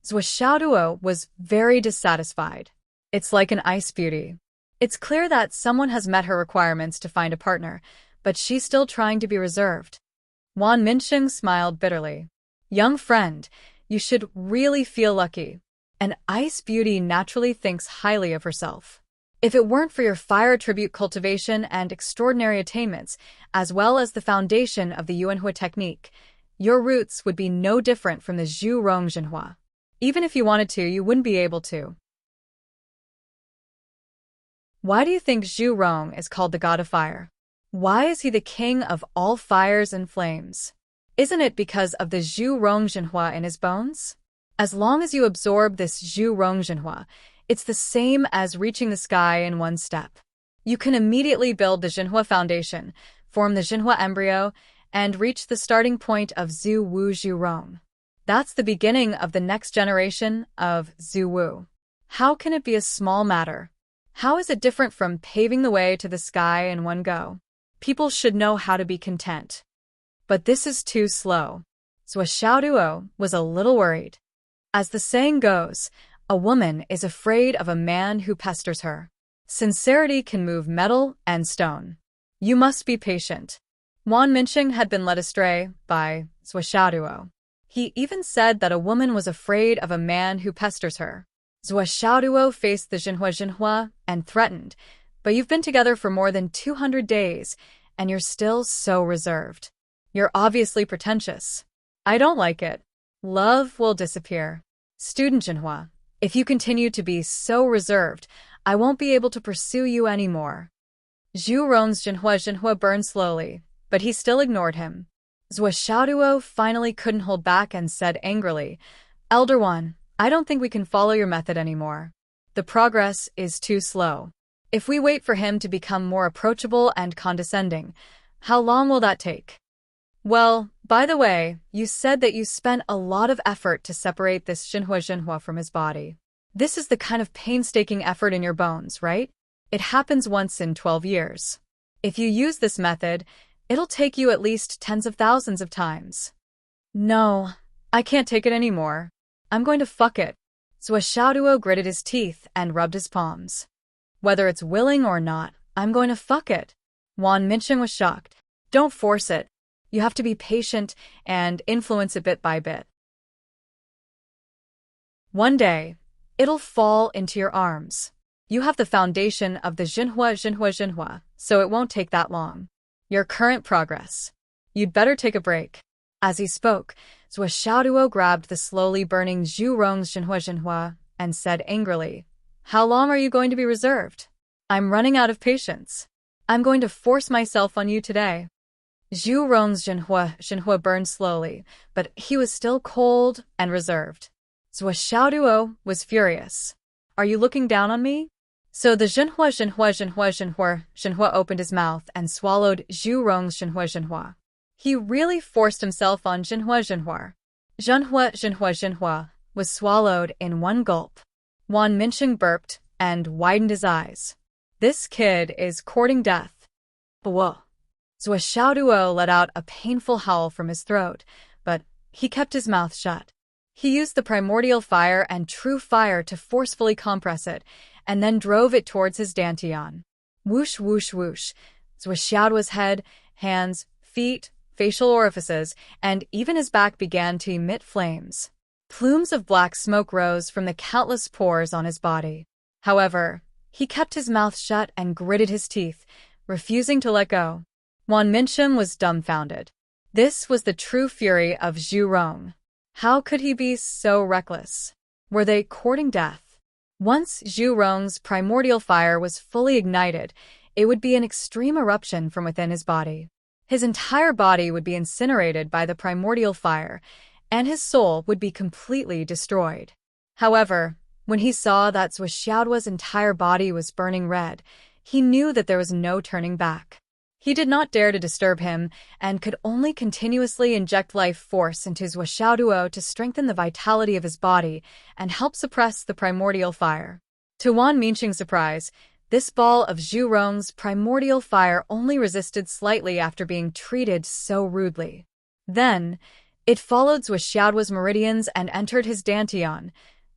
Zhuo was very dissatisfied. It's like an ice beauty. It's clear that someone has met her requirements to find a partner, but she's still trying to be reserved. Wan Minsheng smiled bitterly. Young friend, you should really feel lucky. An ice beauty naturally thinks highly of herself. If it weren't for your fire attribute cultivation and extraordinary attainments, as well as the foundation of the Yuanhua technique, your roots would be no different from the Zhu Rongzhenhua. Even if you wanted to, you wouldn't be able to. Why do you think Zhu Rong is called the god of fire? Why is he the king of all fires and flames? Isn't it because of the Zhu Rongzhenhua in his bones? As long as you absorb this Zhu Rongzhenhua, it's the same as reaching the sky in one step. You can immediately build the Zhenhua foundation, form the Zhenhua embryo, and reach the starting point of Zhu Wu Zhu Rong. That's the beginning of the next generation of Zhu Wu. How can it be a small matter? How is it different from paving the way to the sky in one go? People should know how to be content. But this is too slow. Zhuo was a little worried. As the saying goes, a woman is afraid of a man who pesters her. Sincerity can move metal and stone. You must be patient. Wan Minsheng had been led astray by Zhuo. He even said that a woman was afraid of a man who pesters her. Zhuo faced the Zhenhua and threatened, but you've been together for more than 200 days, and you're still so reserved. You're obviously pretentious. I don't like it. Love will disappear. Student Zhenhua, if you continue to be so reserved, I won't be able to pursue you anymore. Zhu Rong's Zhenhua burned slowly, but he still ignored him. Zhuo finally couldn't hold back and said angrily, Elder One, I don't think we can follow your method anymore. The progress is too slow. If we wait for him to become more approachable and condescending, how long will that take? Well, by the way, you said that you spent a lot of effort to separate this Zhenhua from his body. This is the kind of painstaking effort in your bones, right? It happens once in 12 years. If you use this method, it'll take you at least tens of thousands of times. No, I can't take it anymore. I'm going to fuck it. Zhuo gritted his teeth and rubbed his palms. Whether it's willing or not, I'm going to fuck it. Wan Minsheng was shocked. Don't force it. You have to be patient and influence it bit by bit. One day, it'll fall into your arms. You have the foundation of the Zhenhua, so it won't take that long. Your current progress. You'd better take a break. As he spoke, Zhuo grabbed the slowly burning Zhu Rong's Zhenhua and said angrily, How long are you going to be reserved? I'm running out of patience. I'm going to force myself on you today. Zhu Rong's Zhenhua burned slowly, but he was still cold and reserved. Zhuo was furious. Are you looking down on me? So the Zhenhua opened his mouth and swallowed Zhu Rong's Zhenhua. He really forced himself on Zhenhua. Zhenhua was swallowed in one gulp. Wan Minsheng burped and widened his eyes. This kid is courting death. Whoa. Zhuo let out a painful howl from his throat, but he kept his mouth shut. He used the primordial fire and true fire to forcefully compress it, and then drove it towards his dantian. Whoosh, whoosh, whoosh. Zhuo's head, hands, feet, facial orifices, and even his back began to emit flames. Plumes of black smoke rose from the countless pores on his body. However, he kept his mouth shut and gritted his teeth, refusing to let go. Wan Minshim was dumbfounded. This was the true fury of Zhu Rong. How could he be so reckless? Were they courting death? Once Zhu Rong's primordial fire was fully ignited, it would be an extreme eruption from within his body. His entire body would be incinerated by the primordial fire, and his soul would be completely destroyed. However, when he saw that Zhuoxiaoduo's entire body was burning red, he knew that there was no turning back. He did not dare to disturb him and could only continuously inject life force into Zhuoxiaoduo to strengthen the vitality of his body and help suppress the primordial fire. To Wan Minshing's surprise, this ball of Zhu Rong's primordial fire only resisted slightly after being treated so rudely. Then, it followed Zhuoxiaoduo's meridians and entered his dantian.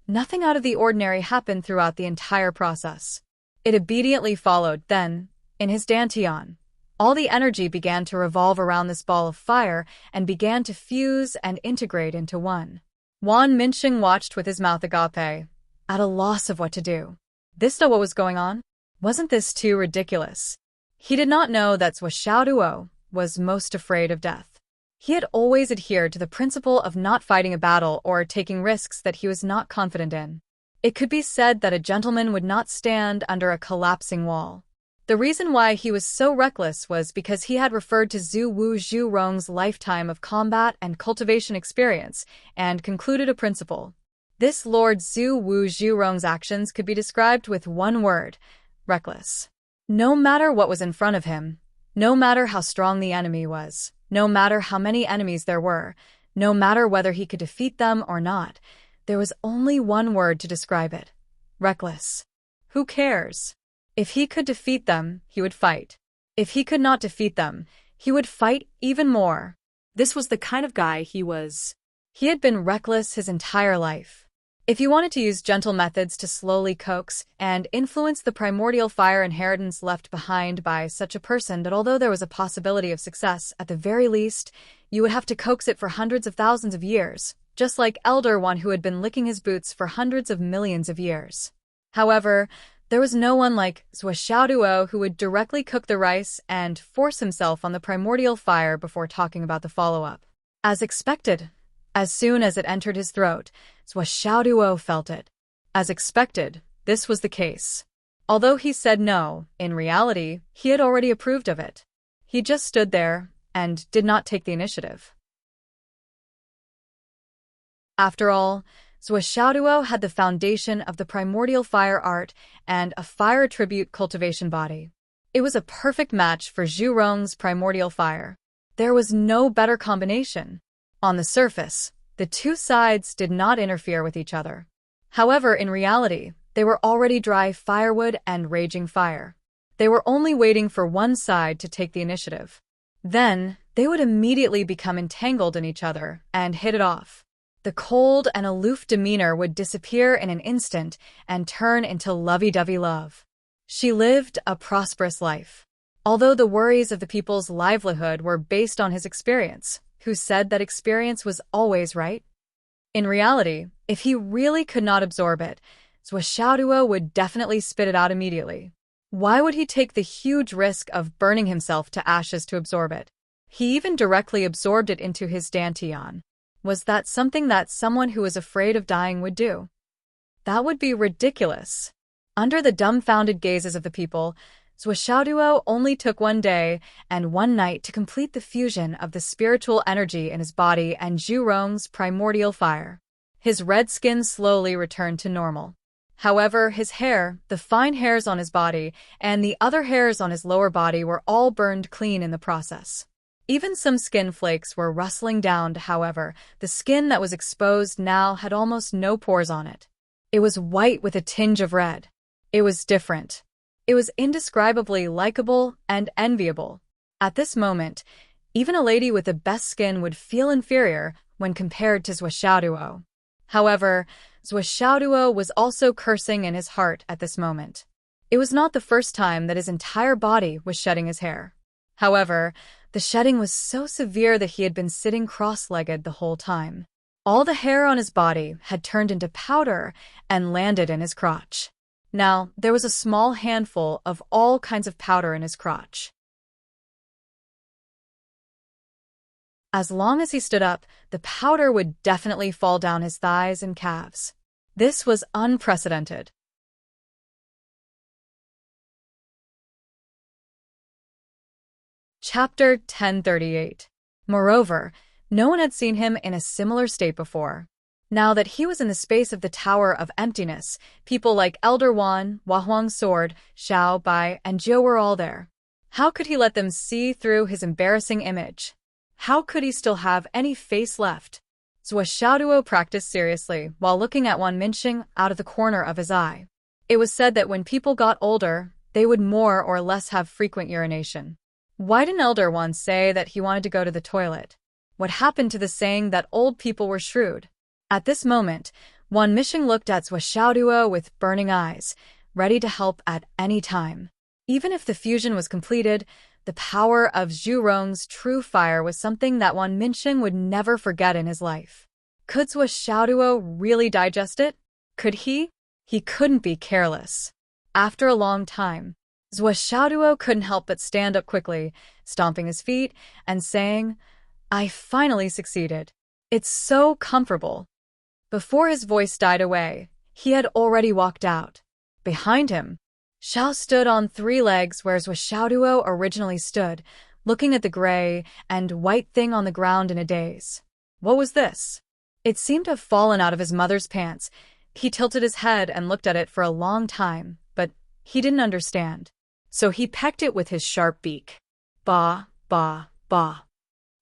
Nothing out of the ordinary happened throughout the entire process. It obediently followed, then, in his dantian. All the energy began to revolve around this ball of fire and began to fuse and integrate into one. Wan Minshing watched with his mouth agape, at a loss of what to do. This was what was going on? Wasn't this too ridiculous? He did not know that Zhuoxiaoduo was most afraid of death. He had always adhered to the principle of not fighting a battle or taking risks that he was not confident in. It could be said that a gentleman would not stand under a collapsing wall. The reason why he was so reckless was because he had referred to Zhu Rong's lifetime of combat and cultivation experience and concluded a principle. This Lord Zhu Rong's actions could be described with one word: reckless. No matter what was in front of him, no matter how strong the enemy was, no matter how many enemies there were, no matter whether he could defeat them or not, there was only one word to describe it: reckless. Who cares? If he could defeat them, he would fight. If he could not defeat them, he would fight even more. This was the kind of guy he was. He had been reckless his entire life. If he wanted to use gentle methods to slowly coax and influence the primordial fire inheritance left behind by such a person, that although there was a possibility of success, at the very least, you would have to coax it for hundreds of thousands of years, just like Elder One who had been licking his boots for hundreds of millions of years. However, there was no one like Zhuoxiaoduo who would directly cook the rice and force himself on the primordial fire before talking about the follow-up. As expected, as soon as it entered his throat, Zhuoxiaoduo felt it. As expected, this was the case. Although he said no, in reality, he had already approved of it. He just stood there and did not take the initiative. After all, Zhuoxiaoduo had the foundation of the primordial fire art and a fire attribute cultivation body. It was a perfect match for Zhu Rong's primordial fire. There was no better combination. On the surface, the two sides did not interfere with each other. However, in reality, they were already dry firewood and raging fire. They were only waiting for one side to take the initiative. Then, they would immediately become entangled in each other and hit it off. The cold and aloof demeanor would disappear in an instant and turn into lovey-dovey love. She lived a prosperous life. Although the worries of the people's livelihood were based on his experience, who said that experience was always right? In reality, if he really could not absorb it, Zhuoxiaoduo would definitely spit it out immediately. Why would he take the huge risk of burning himself to ashes to absorb it? He even directly absorbed it into his dantian. Was that something that someone who was afraid of dying would do? That would be ridiculous. Under the dumbfounded gazes of the people, Zhuoxiaoduo only took one day and one night to complete the fusion of the spiritual energy in his body and Zhu Rong's primordial fire. His red skin slowly returned to normal. However, his hair, the fine hairs on his body, and the other hairs on his lower body were all burned clean in the process. Even some skin flakes were rustling down, however, the skin that was exposed now had almost no pores on it. It was white with a tinge of red. It was different. It was indescribably likable and enviable. At this moment, even a lady with the best skin would feel inferior when compared to Zhuoxiaoduo. However, Zhuoxiaoduo was also cursing in his heart at this moment. It was not the first time that his entire body was shedding his hair. However, the shedding was so severe that he had been sitting cross-legged the whole time. All the hair on his body had turned into powder and landed in his crotch. Now, there was a small handful of all kinds of powder in his crotch. As long as he stood up, the powder would definitely fall down his thighs and calves. This was unprecedented. Chapter 1038. Moreover, no one had seen him in a similar state before. Now that he was in the space of the Tower of Emptiness, people like Elder Wan, Huang's sword, Xiao Bai, and Jiu were all there. How could he let them see through his embarrassing image? How could he still have any face left? Zhuo Xiaoduo practiced seriously while looking at Wan Minxing out of the corner of his eye. It was said that when people got older, they would more or less have frequent urination. Why didn't Elder Wan say that he wanted to go to the toilet? What happened to the saying that old people were shrewd? At this moment, Wan Minxing looked at Zhuo Xiaoduo with burning eyes, ready to help at any time. Even if the fusion was completed, the power of Zhu Rong's true fire was something that Wan Minxing would never forget in his life. Could Zhuo Xiaoduo really digest it? Could he? He couldn't be careless. After a long time, Zhuo Xiaoduo couldn't help but stand up quickly, stomping his feet and saying, "I finally succeeded. It's so comfortable." Before his voice died away, he had already walked out. Behind him, Xiao stood on 3 legs where Zhuo Xiaoduo originally stood, looking at the gray and white thing on the ground in a daze. What was this? It seemed to have fallen out of his mother's pants. He tilted his head and looked at it for a long time, but he didn't understand. So he pecked it with his sharp beak. Ba, ba, ba.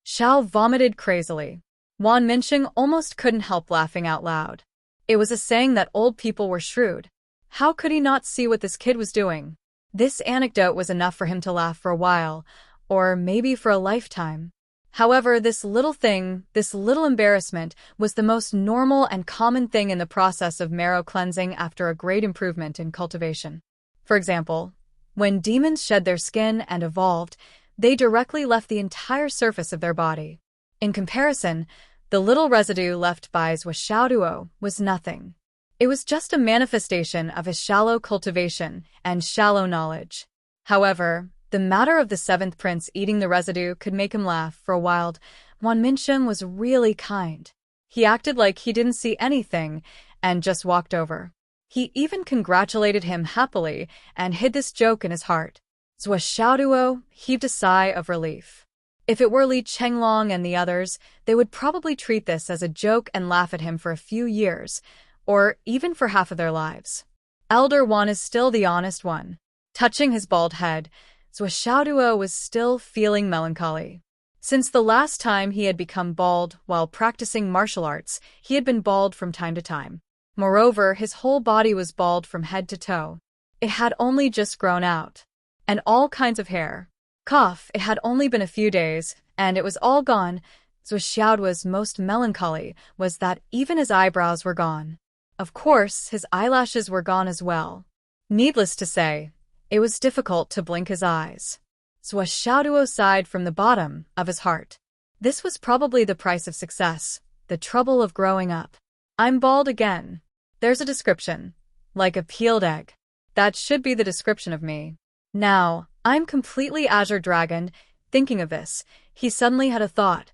Xiao vomited crazily. Wan Minxing almost couldn't help laughing out loud. It was a saying that old people were shrewd. How could he not see what this kid was doing? This anecdote was enough for him to laugh for a while, or maybe for a lifetime. However, this little thing, this little embarrassment, was the most normal and common thing in the process of marrow cleansing after a great improvement in cultivation. For example, when demons shed their skin and evolved, they directly left the entire surface of their body. In comparison, the little residue left by Zhuo Xiaoduo was nothing. It was just a manifestation of his shallow cultivation and shallow knowledge. However, the matter of the 7th prince eating the residue could make him laugh for a while. Wan Minxing was really kind. He acted like he didn't see anything and just walked over. He even congratulated him happily and hid this joke in his heart. Zhuo Xiaoduo heaved a sigh of relief. If it were Li Chenglong and the others, they would probably treat this as a joke and laugh at him for a few years, or even for half of their lives. Elder Wan is still the honest one. Touching his bald head, Zhuo Xiaoduo was still feeling melancholy. Since the last time he had become bald while practicing martial arts, he had been bald from time to time. Moreover, his whole body was bald from head to toe. It had only just grown out. And all kinds of hair. It had only been a few days, and it was all gone. Zhuo Xiaoduo's most melancholy was that even his eyebrows were gone. Of course, his eyelashes were gone as well. Needless to say, it was difficult to blink his eyes. Zhuo Xiaoduo sighed from the bottom of his heart. This was probably the price of success, the trouble of growing up. I'm bald again. There's a description. Like a peeled egg. That should be the description of me. Now, I'm completely azure dragoned. Thinking of this, he suddenly had a thought.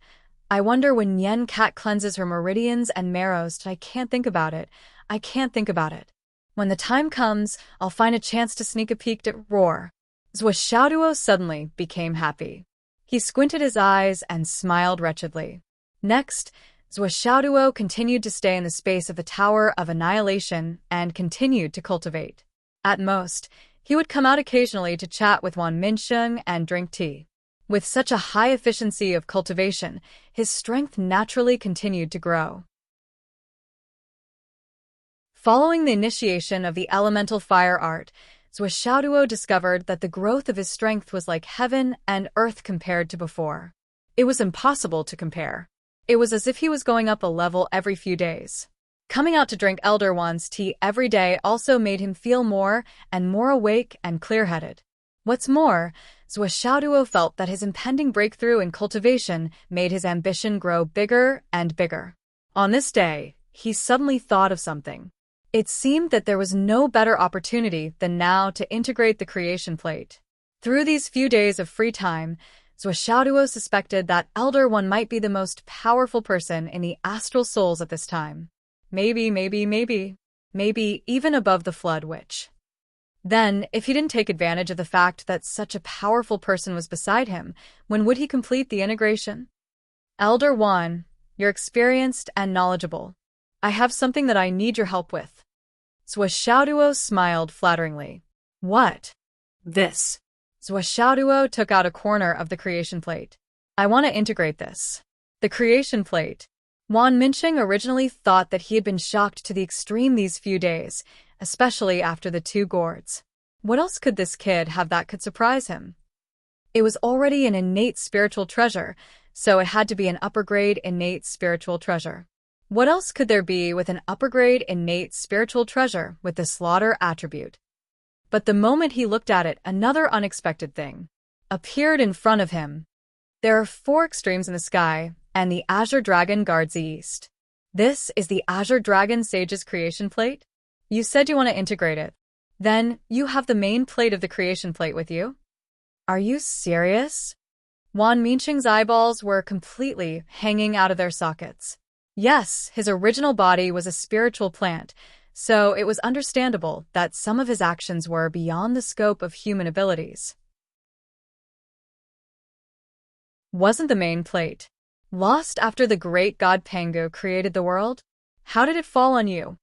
I wonder when Yen Cat cleanses her meridians and marrows. I can't think about it. I can't think about it. When the time comes, I'll find a chance to sneak a peek at Roar. Zhuo Xiaoduo suddenly became happy. He squinted his eyes and smiled wretchedly. Next, Zhuo Xiaoduo continued to stay in the space of the Tower of Annihilation and continued to cultivate. At most, he would come out occasionally to chat with Wan Minxing and drink tea. With such a high efficiency of cultivation, his strength naturally continued to grow. Following the initiation of the elemental fire art, Zhuo Xiaoduo discovered that the growth of his strength was like heaven and earth compared to before. It was impossible to compare. It was as if he was going up a level every few days. Coming out to drink Elder Wan's tea every day also made him feel more and more awake and clear-headed. What's more, Zhuo Xiaoduo felt that his impending breakthrough in cultivation made his ambition grow bigger and bigger. On this day, he suddenly thought of something. It seemed that there was no better opportunity than now to integrate the creation plate. Through these few days of free time, Zuoshaoduo suspected that Elder One might be the most powerful person in the astral souls at this time. Maybe even above the Flood Witch. Then, if he didn't take advantage of the fact that such a powerful person was beside him, when would he complete the integration? Elder One, you're experienced and knowledgeable. I have something that I need your help with. Zuoshaoduo smiled flatteringly. What? This. Zuoshaoduo took out a corner of the creation plate. I want to integrate this. The creation plate. Wan Minqing originally thought that he had been shocked to the extreme these few days, especially after the 2 gourds. What else could this kid have that could surprise him? It was already an innate spiritual treasure, so it had to be an upper-grade innate spiritual treasure. What else could there be with an upper-grade innate spiritual treasure with the slaughter attribute? But the moment he looked at it, another unexpected thing appeared in front of him. There are 4 extremes in the sky, and the Azure Dragon guards the east. This is the Azure Dragon Sage's creation plate? You said you want to integrate it. Then, you have the main plate of the creation plate with you? Are you serious? Wan Minqing's eyeballs were completely hanging out of their sockets. Yes, his original body was a spiritual plant, so it was understandable that some of his actions were beyond the scope of human abilities. Wasn't the main plate lost after the great god Pangu created the world? How did it fall on you?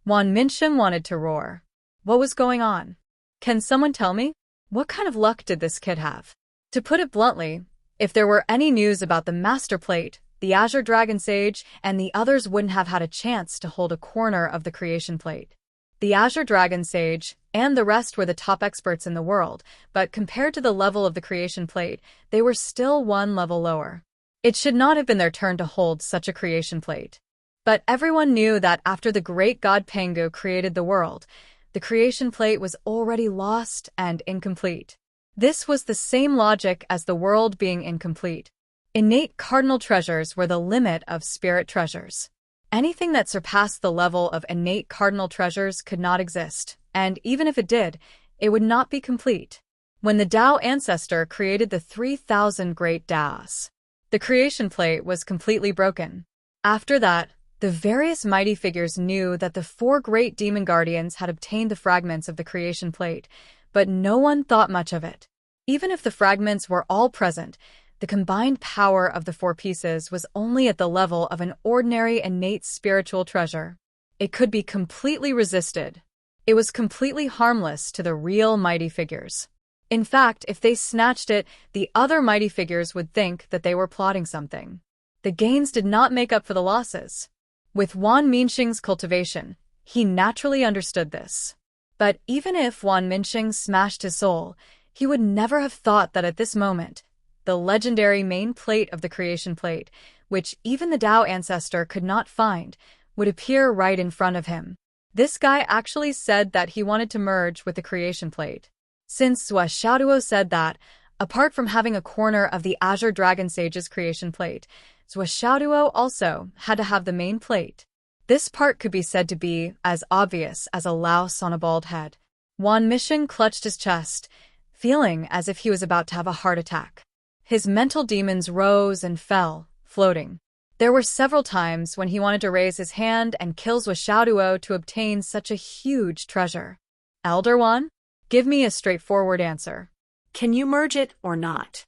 Wan Minqing wanted to roar. What was going on? Can someone tell me? What kind of luck did this kid have? To put it bluntly, if there were any news about the master plate, the Azure Dragon Sage and the others wouldn't have had a chance to hold a corner of the creation plate. The Azure Dragon Sage and the rest were the top experts in the world, but compared to the level of the creation plate, they were still 1 level lower. It should not have been their turn to hold such a creation plate. But everyone knew that after the great god Pangu created the world, the creation plate was already lost and incomplete. This was the same logic as the world being incomplete. Innate cardinal treasures were the limit of spirit treasures. Anything that surpassed the level of innate cardinal treasures could not exist, and even if it did, it would not be complete. When the Tao ancestor created the 3,000 great Taos, the creation plate was completely broken. After that, the various mighty figures knew that the 4 great demon guardians had obtained the fragments of the creation plate, but no one thought much of it. Even if the fragments were all present, the combined power of the 4 pieces was only at the level of an ordinary innate spiritual treasure. It could be completely resisted. It was completely harmless to the real mighty figures. In fact, if they snatched it, the other mighty figures would think that they were plotting something. The gains did not make up for the losses. With Wan Minqing's cultivation, he naturally understood this. But even if Wan Minqing smashed his soul, he would never have thought that at this moment, the legendary main plate of the creation plate, which even the Tao ancestor could not find, would appear right in front of him. This guy actually said that he wanted to merge with the creation plate. Since Zuoshaoduo said that, apart from having a corner of the Azure Dragon Sage's creation plate, Zuoshaoduo also had to have the main plate. This part could be said to be as obvious as a louse on a bald head. Wan Minqing clutched his chest, feeling as if he was about to have a heart attack. His mental demons rose and fell, floating. There were several times when he wanted to raise his hand and kill Zuoshaoduo to obtain such a huge treasure. Elder One, give me a straightforward answer. Can you merge it or not?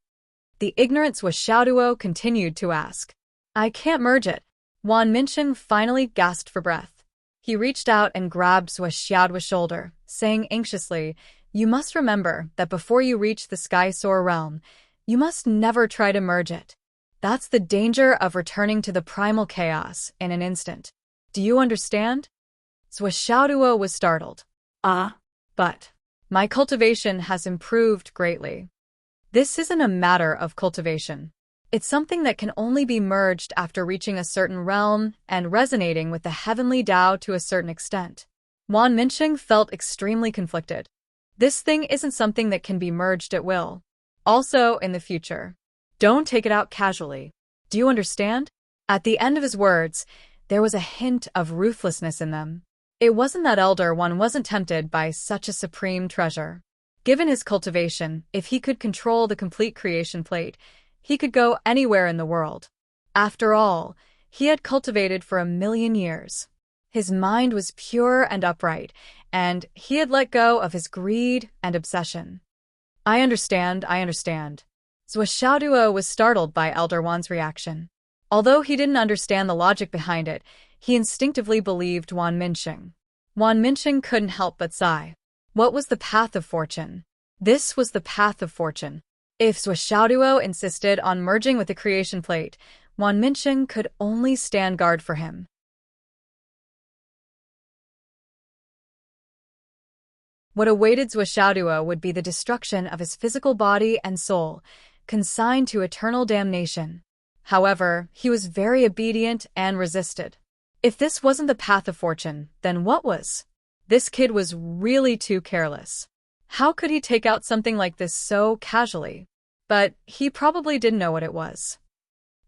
The ignorant Zuoshaoduo continued to ask. I can't merge it. Wan Minqing finally gasped for breath. He reached out and grabbed Zuoshaoduo's shoulder, saying anxiously, You must remember that before you reach the Sky Soar realm, you must never try to merge it. That's the danger of returning to the primal chaos in an instant. Do you understand? Zuoshaoduo was startled. But my cultivation has improved greatly. This isn't a matter of cultivation. It's something that can only be merged after reaching a certain realm and resonating with the heavenly Tao to a certain extent. Wan Minqing felt extremely conflicted. This thing isn't something that can be merged at will. Also, in the future. Don't take it out casually. Do you understand? At the end of his words, there was a hint of ruthlessness in them. It wasn't that Elder One wasn't tempted by such a supreme treasure. Given his cultivation, if he could control the complete creation plate, he could go anywhere in the world. After all, he had cultivated for 1,000,000 years. His mind was pure and upright, and he had let go of his greed and obsession. I understand. Zhuo was startled by Elder Wan's reaction. Although he didn't understand the logic behind it, he instinctively believed Wan Minxing. Wan Minxing couldn't help but sigh. What was the path of fortune? This was the path of fortune. If Zhuo insisted on merging with the creation plate, Wan Minxing could only stand guard for him. What awaited Zhuo would be the destruction of his physical body and soul, consigned to eternal damnation. However, he was very obedient and resisted. If this wasn't the path of fortune, then what was? This kid was really too careless. How could he take out something like this so casually? But he probably didn't know what it was.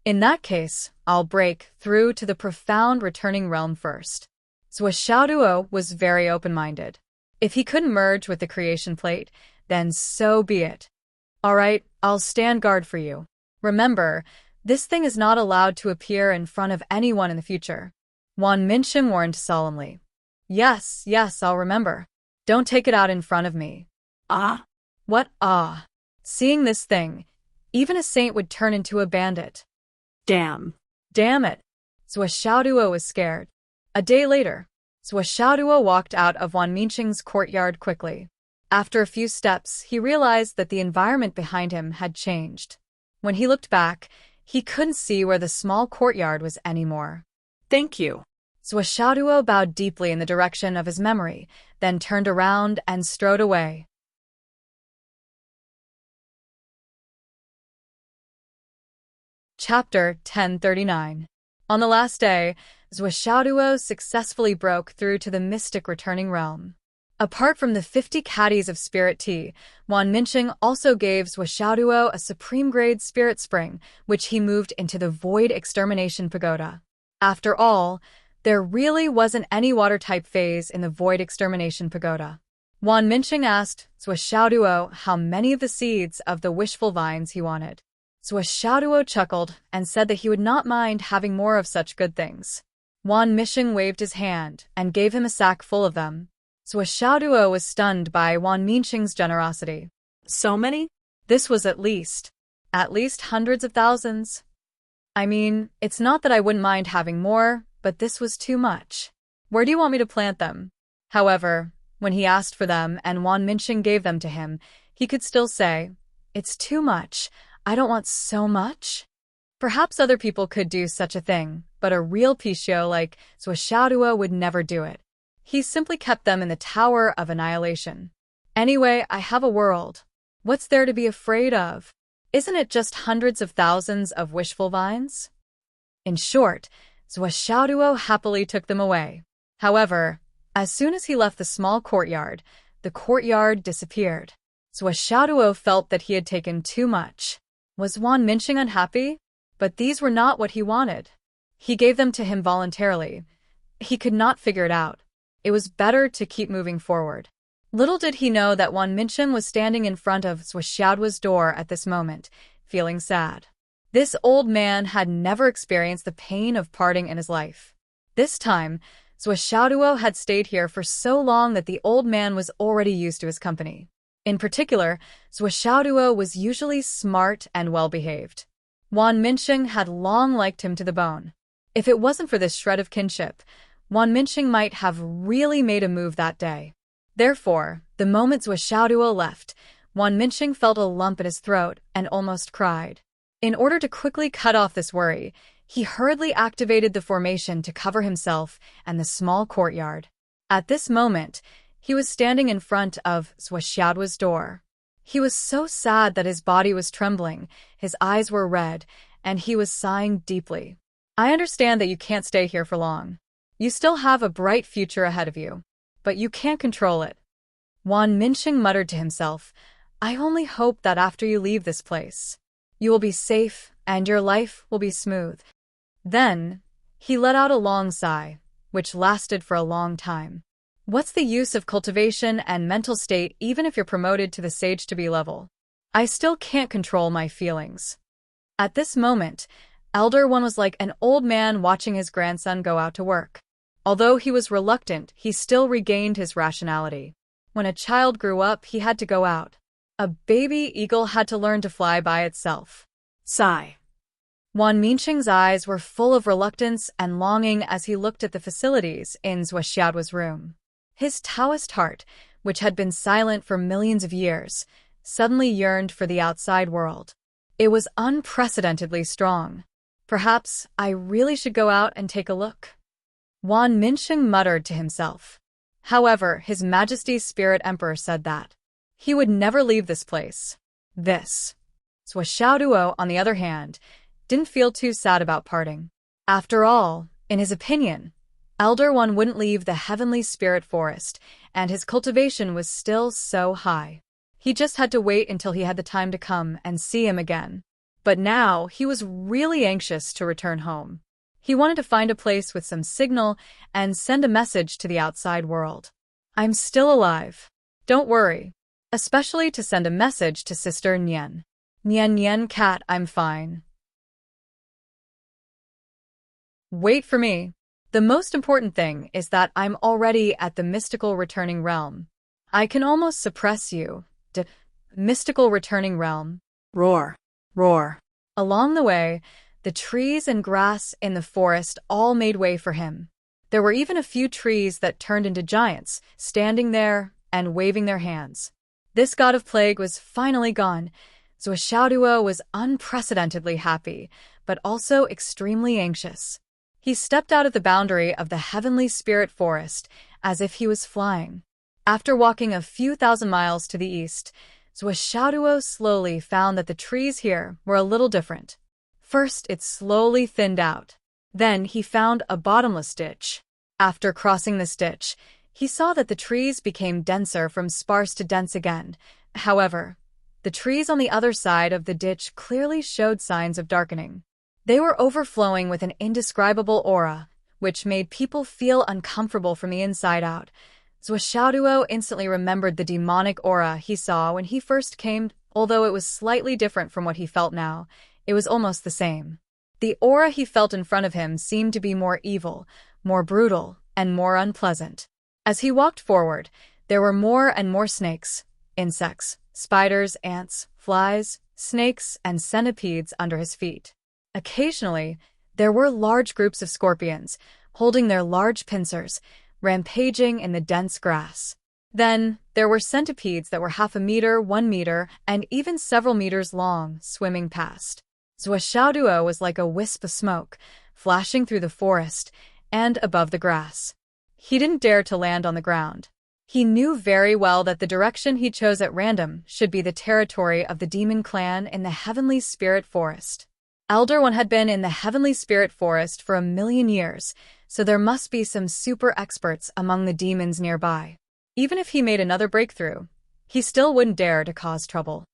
In that case, I'll break through to the profound returning realm first. Zhuo was very open-minded. If he couldn't merge with the creation plate, then so be it. All right, I'll stand guard for you. Remember, this thing is not allowed to appear in front of anyone in the future. Wan Minxing warned solemnly. Yes, I'll remember. Don't take it out in front of me. Ah? What ah? Seeing this thing, even a saint would turn into a bandit. Damn it. Zhuo was scared. A day later, Zhuo walked out of Wan Minxing's courtyard quickly. After a few steps, he realized that the environment behind him had changed. When he looked back, he couldn't see where the small courtyard was anymore. Thank you. Zhuo bowed deeply in the direction of his memory, then turned around and strode away. Chapter 1039. On the last day, Zhuo successfully broke through to the mystic returning realm. Apart from the 50 caddies of spirit tea, Wan Minxing also gave Zhuo a supreme-grade spirit spring, which he moved into the Void Extermination Pagoda. After all, there really wasn't any water-type phase in the Void Extermination Pagoda. Wan Minxing asked Zhuo how many of the seeds of the wishful vines he wanted. Zhuo chuckled and said that he would not mind having more of such good things. Wan Minxing waved his hand and gave him a sack full of them. Zhuo was stunned by Wan Minxing's generosity. So many? This was at least hundreds of thousands. I mean, it's not that I wouldn't mind having more, but this was too much. Where do you want me to plant them? However, when he asked for them and Wan Minxing gave them to him, he could still say, it's too much. I don't want so much. Perhaps other people could do such a thing, but a real Pichio like Zhuo would never do it. He simply kept them in the Tower of Annihilation. Anyway, I have a world. What's there to be afraid of? Isn't it just hundreds of thousands of wishful vines? In short, Zhuo happily took them away. However, as soon as he left the small courtyard, the courtyard disappeared. Zhuo felt that he had taken too much. Was Wan Minxing unhappy? But these were not what he wanted. He gave them to him voluntarily. He could not figure it out. It was better to keep moving forward. Little did he know that Wan Minxing was standing in front of Zhuo's door at this moment, feeling sad. This old man had never experienced the pain of parting in his life. This time, Zhuo had stayed here for so long that the old man was already used to his company. In particular, Zhuo was usually smart and well-behaved. Wan Minxing had long liked him to the bone. If it wasn't for this shred of kinship, Wan Minxing might have really made a move that day. Therefore, the moment Zhuo left, Wan Minxing felt a lump in his throat and almost cried. In order to quickly cut off this worry, he hurriedly activated the formation to cover himself and the small courtyard. At this moment, he was standing in front of Zhuo's door. He was so sad that his body was trembling, his eyes were red, and he was sighing deeply. I understand that you can't stay here for long. You still have a bright future ahead of you, but you can't control it. Wan Minxing muttered to himself, I only hope that after you leave this place, you will be safe and your life will be smooth. Then, He let out a long sigh, which lasted for a long time. What's the use of cultivation and mental state even if you're promoted to the sage-to-be level? I still can't control my feelings. At this moment, Elder One was like an old man watching his grandson go out to work. Although he was reluctant, he still regained his rationality. When a child grew up, he had to go out. A baby eagle had to learn to fly by itself. Sigh. Wan Minqing's eyes were full of reluctance and longing as he looked at the facilities in Zhou Xiaoduo's room. His Taoist heart, which had been silent for millions of years, suddenly yearned for the outside world. It was unprecedentedly strong. Perhaps I really should go out and take a look. Wan Minqing muttered to himself. However, His Majesty's Spirit Emperor said that he would never leave this place. Zhou Xiaoduo, on the other hand, didn't feel too sad about parting. After all, in his opinion, Elder One wouldn't leave the heavenly spirit forest, and his cultivation was still so high. He just had to wait until he had the time to come and see him again. But now, he was really anxious to return home. He wanted to find a place with some signal and send a message to the outside world. I'm still alive. Don't worry. Especially to send a message to Sister Nian. Nian cat, I'm fine. Wait for me. The most important thing is that I'm already at the mystical returning realm. I can almost suppress you. Mystical returning realm. Roar. Roar. Along the way, the trees and grass in the forest all made way for him. There were even a few trees that turned into giants, standing there and waving their hands. This god of plague was finally gone. Zhou Xiaoduo was unprecedentedly happy, but also extremely anxious. He stepped out of the boundary of the heavenly spirit forest as if he was flying. After walking a few thousand miles to the east, Zhou Xiaoduo slowly found that the trees here were a little different. First, it slowly thinned out. Then he found a bottomless ditch. After crossing this ditch, he saw that the trees became denser from sparse to dense again. However, the trees on the other side of the ditch clearly showed signs of darkening. They were overflowing with an indescribable aura, which made people feel uncomfortable from the inside out. Zhou Xiaoduo instantly remembered the demonic aura he saw when he first came, although it was slightly different from what he felt now. It was almost the same. The aura he felt in front of him seemed to be more evil, more brutal, and more unpleasant. As he walked forward, there were more and more snakes, insects, spiders, ants, flies, snakes, and centipedes under his feet. Occasionally, there were large groups of scorpions, holding their large pincers, rampaging in the dense grass. Then, there were centipedes that were 1/2 meter, 1 meter, and even several meters long, swimming past. Zhou Xiaoduo was like a wisp of smoke, flashing through the forest and above the grass. He didn't dare to land on the ground. He knew very well that the direction he chose at random should be the territory of the demon clan in the heavenly spirit forest. Elder One had been in the heavenly spirit forest for 1,000,000 years, so there must be some super experts among the demons nearby. Even if he made another breakthrough, he still wouldn't dare to cause trouble.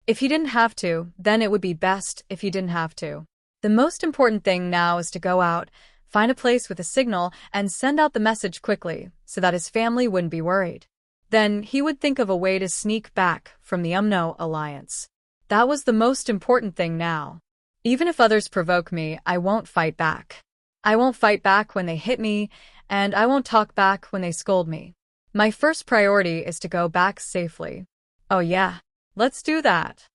If he didn't have to, then it would be best if he didn't have to. The most important thing now is to go out, find a place with a signal, and send out the message quickly so that his family wouldn't be worried. Then he would think of a way to sneak back from the Umno alliance. That was the most important thing now. Even if others provoke me, I won't fight back. I won't fight back when they hit me, and I won't talk back when they scold me. My first priority is to go back safely. Oh yeah, let's do that.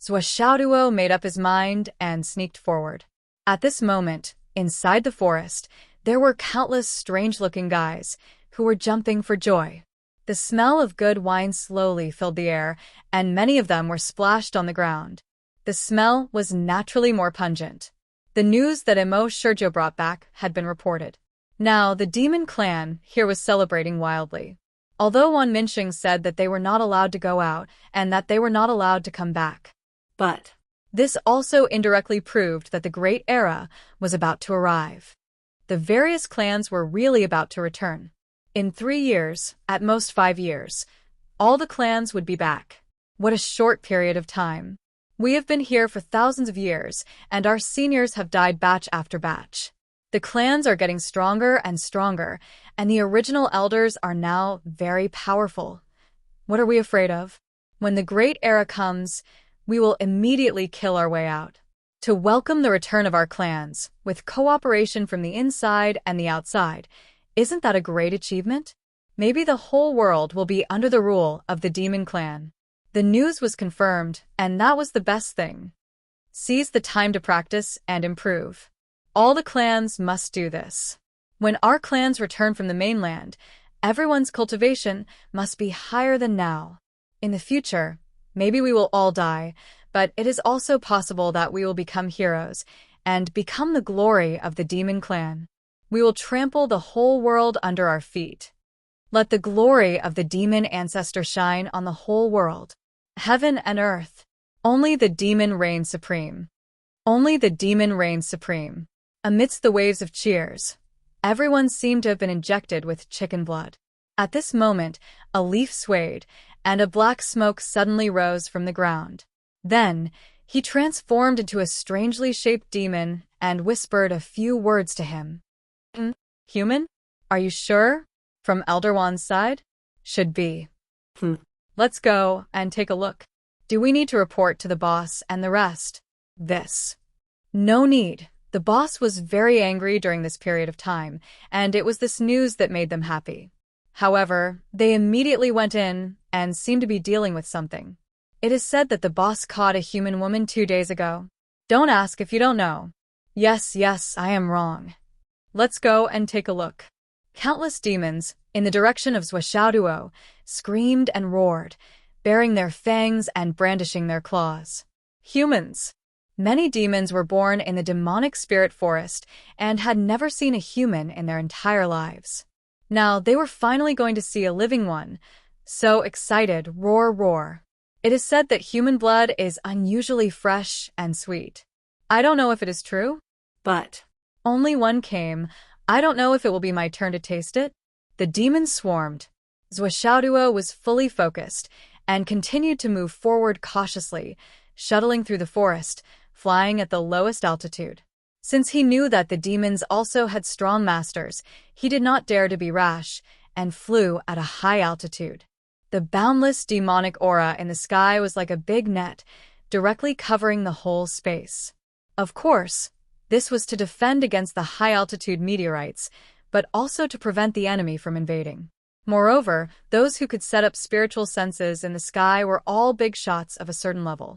Zhou Xiaoduo made up his mind and sneaked forward. At this moment, inside the forest, there were countless strange-looking guys who were jumping for joy. The smell of good wine slowly filled the air, and many of them were splashed on the ground. The smell was naturally more pungent. The news that Immerse Sergio brought back had been reported. Now, the demon clan here was celebrating wildly. Although Wan Minqing said that they were not allowed to go out and that they were not allowed to come back. But this also indirectly proved that the Great Era was about to arrive. The various clans were really about to return. In 3 years, at most 5 years, all the clans would be back. What a short period of time. We have been here for thousands of years, and our seniors have died batch after batch. The clans are getting stronger and stronger, and the original elders are now very powerful. What are we afraid of? When the great era comes, we will immediately kill our way out. To welcome the return of our clans, with cooperation from the inside and the outside, isn't that a great achievement? Maybe the whole world will be under the rule of the Demon Clan. The news was confirmed, and that was the best thing. Seize the time to practice and improve. All the clans must do this. When our clans return from the mainland, everyone's cultivation must be higher than now. In the future, maybe we will all die, but it is also possible that we will become heroes and become the glory of the Demon Clan. We will trample the whole world under our feet. Let the glory of the demon ancestor shine on the whole world. Heaven and earth. Only the demon reigns supreme. Only the demon reigns supreme. Amidst the waves of cheers, everyone seemed to have been injected with chicken blood. At this moment, a leaf swayed, and a black smoke suddenly rose from the ground. Then, he transformed into a strangely shaped demon and whispered a few words to him. Human? Are you sure? From Elder Wan's side? Should be. Let's go and take a look. Do we need to report to the boss and the rest? This. No need. The boss was very angry during this period of time, and it was this news that made them happy. However, they immediately went in and seemed to be dealing with something. It is said that the boss caught a human woman 2 days ago. Don't ask if you don't know. Yes, I am wrong. Let's go and take a look. Countless demons, in the direction of Zhuo, screamed and roared, baring their fangs and brandishing their claws. Humans. Many demons were born in the demonic spirit forest and had never seen a human in their entire lives. Now they were finally going to see a living one. So excited, roar. It is said that human blood is unusually fresh and sweet. I don't know if it is true, but only one came. I don't know if it will be my turn to taste it. The demons swarmed. Zhuo was fully focused and continued to move forward cautiously, shuttling through the forest, flying at the lowest altitude. Since he knew that the demons also had strong masters, he did not dare to be rash and flew at a high altitude. The boundless demonic aura in the sky was like a big net, directly covering the whole space. Of course, this was to defend against the high-altitude meteorites, but also to prevent the enemy from invading. Moreover, those who could set up spiritual senses in the sky were all big shots of a certain level.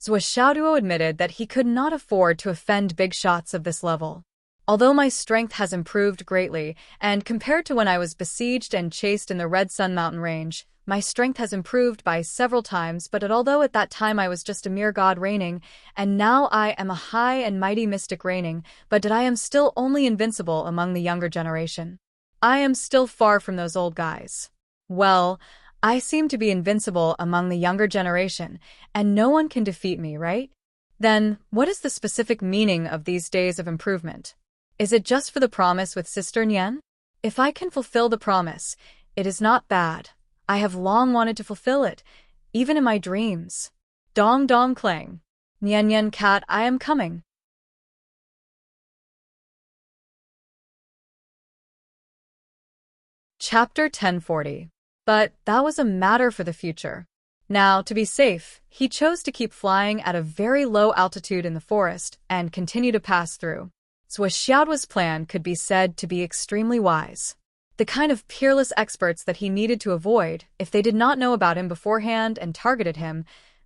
Zhuo admitted that he could not afford to offend big shots of this level. Although my strength has improved greatly, and compared to when I was besieged and chased in the Red Sun Mountain Range, my strength has improved by several times, but although at that time I was just a mere god reigning, and now I am a high and mighty mystic reigning, but I am still only invincible among the younger generation. I am still far from those old guys. Well, I seem to be invincible among the younger generation, and no one can defeat me, right? Then, what is the specific meaning of these days of improvement? Is it just for the promise with Sister Nian? If I can fulfill the promise, it is not bad. I have long wanted to fulfill it, even in my dreams. Dong dong clang. Nian cat, I am coming. Chapter 1040. But that was a matter for the future. Now, to be safe, he chose to keep flying at a very low altitude in the forest and continue to pass through. Zhuo's plan could be said to be extremely wise. The kind of peerless experts that he needed to avoid, if they did not know about him beforehand and targeted him,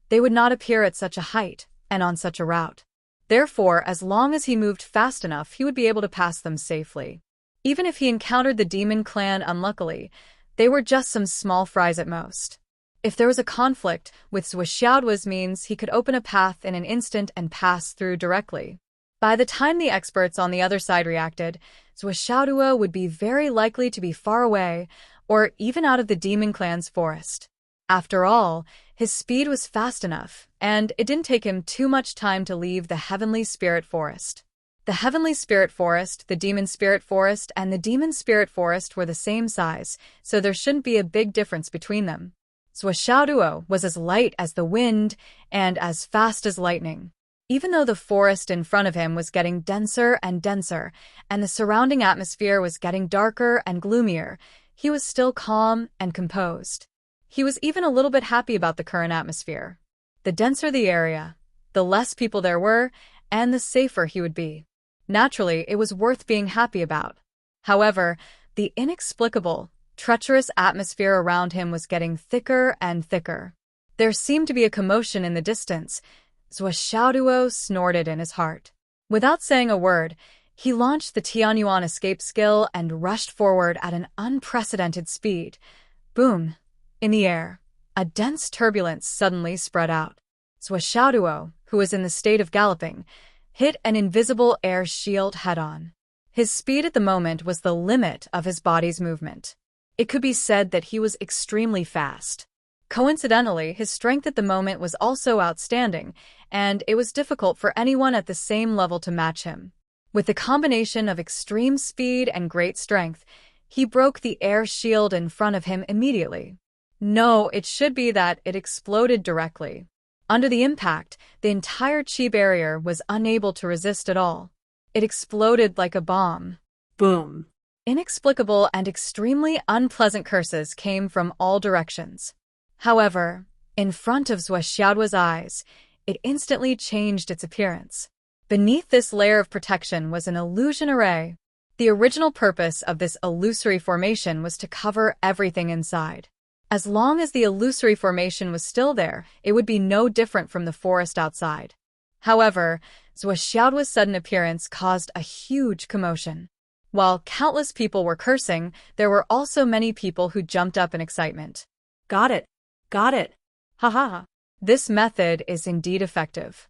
they would not appear at such a height and on such a route. Therefore, as long as he moved fast enough, he would be able to pass them safely. Even if he encountered the demon clan unluckily, they were just some small fries at most. If there was a conflict with Zhuo's means, he could open a path in an instant and pass through directly. By the time the experts on the other side reacted, Zhuo would be very likely to be far away, or even out of the demon clan's forest. After all, his speed was fast enough, and it didn't take him too much time to leave the Heavenly Spirit Forest. The Heavenly Spirit Forest, the Demon Spirit Forest, and the Demon Spirit Forest were the same size, so there shouldn't be a big difference between them. Zhuoshaoduo was as light as the wind and as fast as lightning. Even though the forest in front of him was getting denser and denser, and the surrounding atmosphere was getting darker and gloomier, he was still calm and composed. He was even a little bit happy about the current atmosphere. The denser the area, the less people there were, and the safer he would be. Naturally, it was worth being happy about. However, the inexplicable, treacherous atmosphere around him was getting thicker and thicker. There seemed to be a commotion in the distance. Zhuoshaoduo snorted in his heart. Without saying a word, he launched the Tianyuan escape skill and rushed forward at an unprecedented speed. Boom! In the air, a dense turbulence suddenly spread out. Zhuoshaoduo, who was in the state of galloping, hit an invisible air shield head-on. His speed at the moment was the limit of his body's movement. It could be said that he was extremely fast. Coincidentally, his strength at the moment was also outstanding, and it was difficult for anyone at the same level to match him. With the combination of extreme speed and great strength, he broke the air shield in front of him immediately. No, it should be that it exploded directly. Under the impact, the entire chi barrier was unable to resist at all. It exploded like a bomb. Boom. Inexplicable and extremely unpleasant curses came from all directions. However, in front of Zhuoshaoduo's eyes, it instantly changed its appearance. Beneath this layer of protection was an illusion array. The original purpose of this illusory formation was to cover everything inside. As long as the illusory formation was still there, it would be no different from the forest outside. However, Zhuoshaoduo's sudden appearance caused a huge commotion. While countless people were cursing, there were also many people who jumped up in excitement. Got it. Got it. Ha ha ha. This method is indeed effective.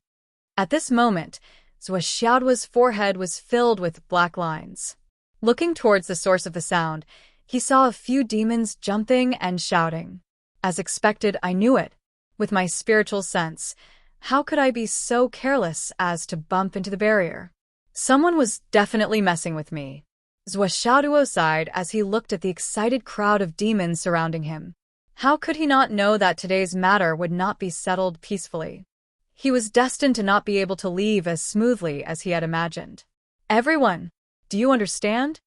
At this moment, Zhuoshaoduo's forehead was filled with black lines. Looking towards the source of the sound, he saw a few demons jumping and shouting. As expected, I knew it. With my spiritual sense, how could I be so careless as to bump into the barrier? Someone was definitely messing with me. Zhuoshaoduo sighed as he looked at the excited crowd of demons surrounding him. How could he not know that today's matter would not be settled peacefully? He was destined to not be able to leave as smoothly as he had imagined. Everyone, do you understand?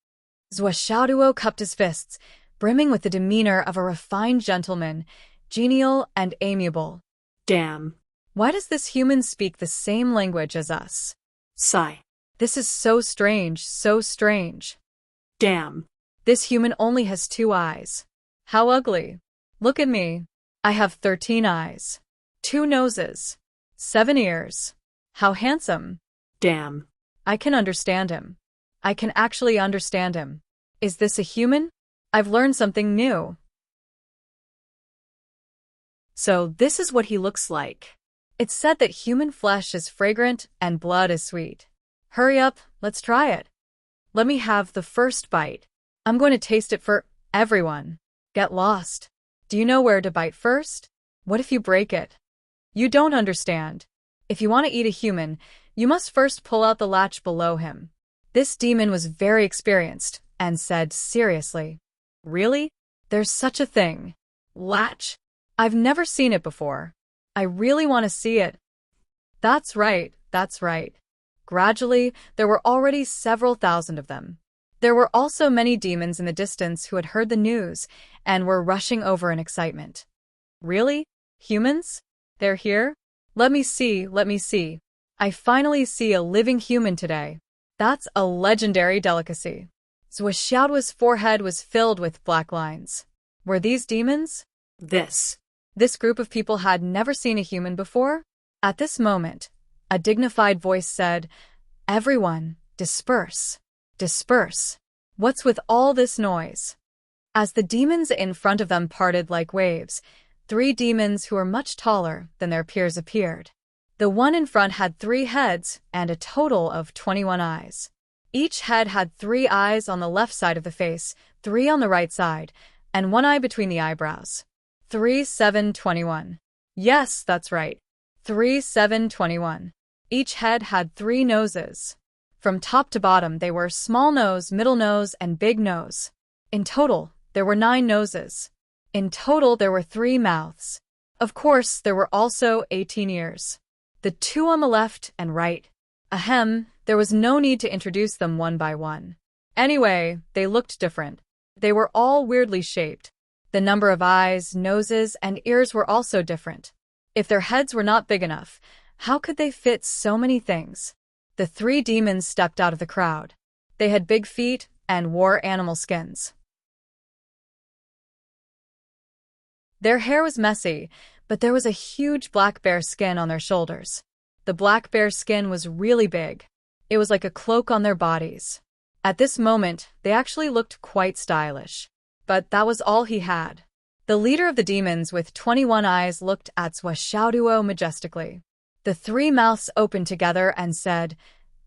Zhuoshaoduo cupped his fists, brimming with the demeanor of a refined gentleman, genial and amiable. Damn. Why does this human speak the same language as us? Sigh. This is so strange, so strange. Damn. This human only has 2 eyes. How ugly. Look at me. I have 13 eyes. 2 noses. 7 ears. How handsome. Damn. I can understand him. I can actually understand him. Is this a human? I've learned something new. So this is what he looks like. It's said that human flesh is fragrant and blood is sweet. Hurry up, let's try it. Let me have the first bite. I'm going to taste it for everyone. Get lost. Do you know where to bite first? What if you break it? You don't understand. If you want to eat a human, you must first pull out the latch below him. This demon was very experienced and said seriously, Really? There's such a thing. Latch? I've never seen it before. I really want to see it. That's right, that's right. Gradually, there were already several thousand of them. There were also many demons in the distance who had heard the news and were rushing over in excitement. Really? Humans? They're here? Let me see, let me see. I finally see a living human today. That's a legendary delicacy. Zhuoshaoduo's forehead was filled with black lines. Were these demons? This group of people had never seen a human before? At this moment, a dignified voice said, Everyone, disperse. Disperse. What's with all this noise? As the demons in front of them parted like waves, 3 demons who were much taller than their peers appeared. The one in front had 3 heads and a total of 21 eyes. Each head had 3 eyes on the left side of the face, 3 on the right side, and 1 eye between the eyebrows. 3, 7, 21. Yes, that's right. 3, 7, 21. Each head had 3 noses. From top to bottom, they were small nose, middle nose, and big nose. In total, there were 9 noses. In total, there were 3 mouths. Of course, there were also 18 ears. The 2 on the left and right. Ahem, there was no need to introduce them one by one. Anyway, they looked different. They were all weirdly shaped. The number of eyes, noses, and ears were also different. If their heads were not big enough, how could they fit so many things? The 3 demons stepped out of the crowd. They had big feet and wore animal skins. Their hair was messy, but there was a huge black bear skin on their shoulders. The black bear skin was really big. It was like a cloak on their bodies. At this moment, they actually looked quite stylish. But that was all he had. The leader of the demons with 21 eyes looked at Zwashauduo majestically. The 3 mouths opened together and said,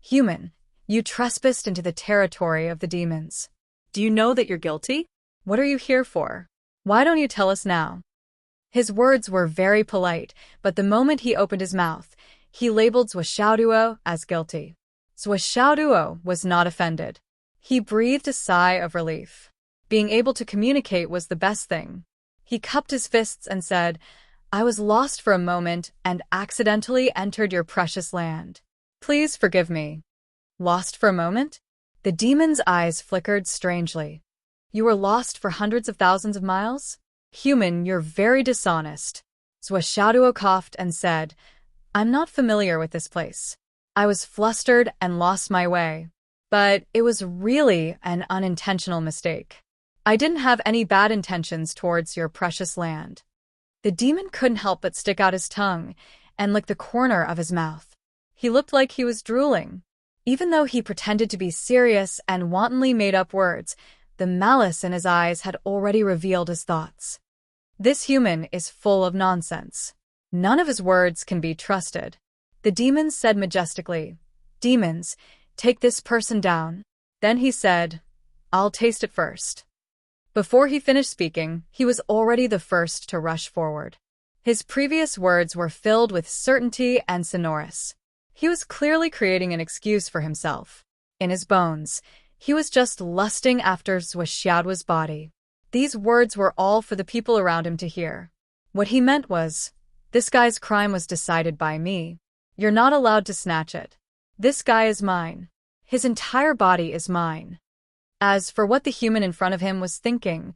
"Human, you trespassed into the territory of the demons. Do you know that you're guilty? What are you here for? Why don't you tell us now?" His words were very polite, but the moment he opened his mouth, he labeled Zwashauduo as guilty. Zwashauduo was not offended. He breathed a sigh of relief. Being able to communicate was the best thing. He cupped his fists and said, "I was lost for a moment and accidentally entered your precious land. Please forgive me." Lost for a moment? The demon's eyes flickered strangely. You were lost for hundreds of thousands of miles? Human, you're very dishonest. Zwashauduo coughed and said, "I'm not familiar with this place. I was flustered and lost my way. But it was really an unintentional mistake. I didn't have any bad intentions towards your precious land." The demon couldn't help but stick out his tongue and lick the corner of his mouth. He looked like he was drooling. Even though he pretended to be serious and wantonly made up words, the malice in his eyes had already revealed his thoughts. This human is full of nonsense. None of his words can be trusted. The demons said majestically, "Demons, take this person down." Then he said, "I'll taste it first." Before he finished speaking, he was already the first to rush forward. His previous words were filled with certainty and sonorous. He was clearly creating an excuse for himself. In his bones, he was just lusting after Zwashauduo's body. These words were all for the people around him to hear. What he meant was, "This guy's crime was decided by me. You're not allowed to snatch it. This guy is mine. His entire body is mine." As for what the human in front of him was thinking,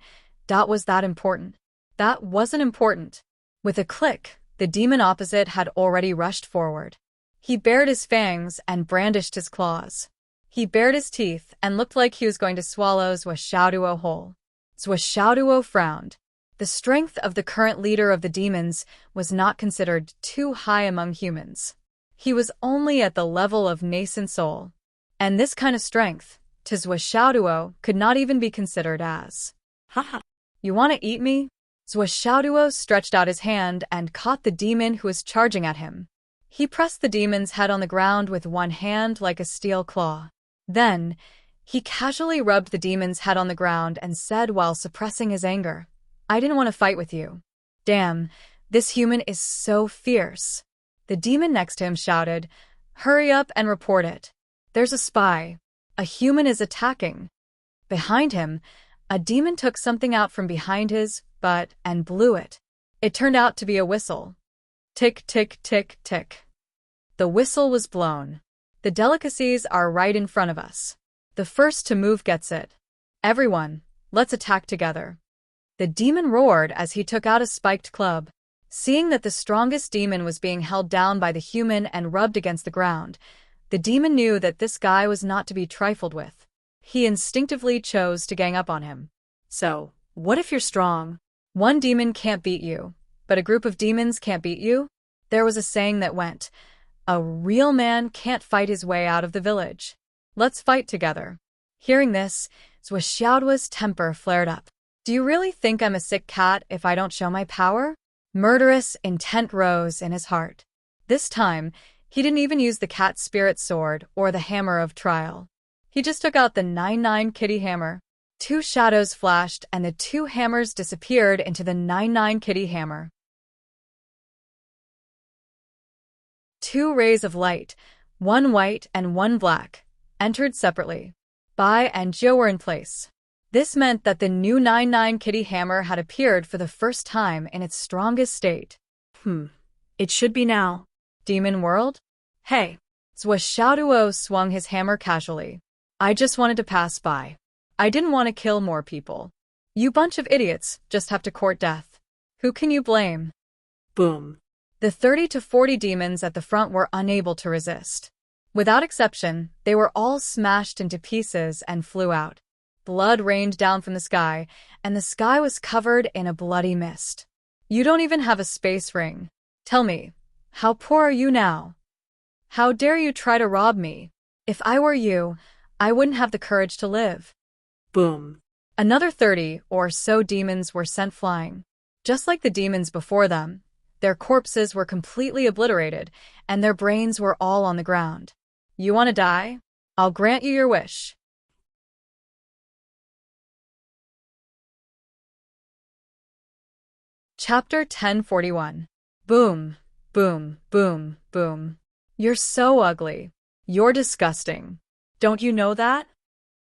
was that important? That wasn't important. With a click, the demon opposite had already rushed forward. He bared his fangs and brandished his claws. He bared his teeth and looked like he was going to swallow Zwashauduo whole. Zwashauduo frowned. The strength of the current leader of the demons was not considered too high among humans. He was only at the level of nascent soul. And this kind of strength, to Zwashauduo, could not even be considered as. Haha. "You want to eat me?" Zwashauduo stretched out his hand and caught the demon who was charging at him. He pressed the demon's head on the ground with one hand like a steel claw. Then, he casually rubbed the demon's head on the ground and said while suppressing his anger, "I didn't want to fight with you. Damn, this human is so fierce." The demon next to him shouted, "Hurry up and report it. There's a spy. A human is attacking." Behind him, a demon took something out from behind his butt and blew it. It turned out to be a whistle. Tick, tick, tick, tick. The whistle was blown. The delicacies are right in front of us. The first to move gets it. Everyone, let's attack together. The demon roared as he took out a spiked club. Seeing that the strongest demon was being held down by the human and rubbed against the ground, the demon knew that this guy was not to be trifled with. He instinctively chose to gang up on him. So, what if you're strong? One demon can't beat you, but a group of demons can't beat you? There was a saying that went, "A real man can't fight his way out of the village. Let's fight together." Hearing this, Zwashauduo's temper flared up. "Do you really think I'm a sick cat if I don't show my power?" Murderous intent rose in his heart. This time, he didn't even use the cat spirit sword or the hammer of trial. He just took out the 99 kitty hammer. 2 shadows flashed and the 2 hammers disappeared into the 99 kitty hammer. 2 rays of light, one white and one black, entered separately. Bai and Zhou were in place. This meant that the new 99 Kitty Hammer had appeared for the first time in its strongest state. It should be now. Demon world? Hey. Zhuo swung his hammer casually. I just wanted to pass by. I didn't want to kill more people. You bunch of idiots just have to court death. Who can you blame? Boom. The 30 to 40 demons at the front were unable to resist. Without exception, they were all smashed into pieces and flew out. Blood rained down from the sky, and the sky was covered in a bloody mist. You don't even have a space ring. Tell me, how poor are you now? How dare you try to rob me? If I were you, I wouldn't have the courage to live. Boom. Another 30 or so demons were sent flying. Just like the demons before them, their corpses were completely obliterated, and their brains were all on the ground. You want to die? I'll grant you your wish. Chapter 1041. Boom, boom, boom, boom. You're so ugly. You're disgusting. Don't you know that?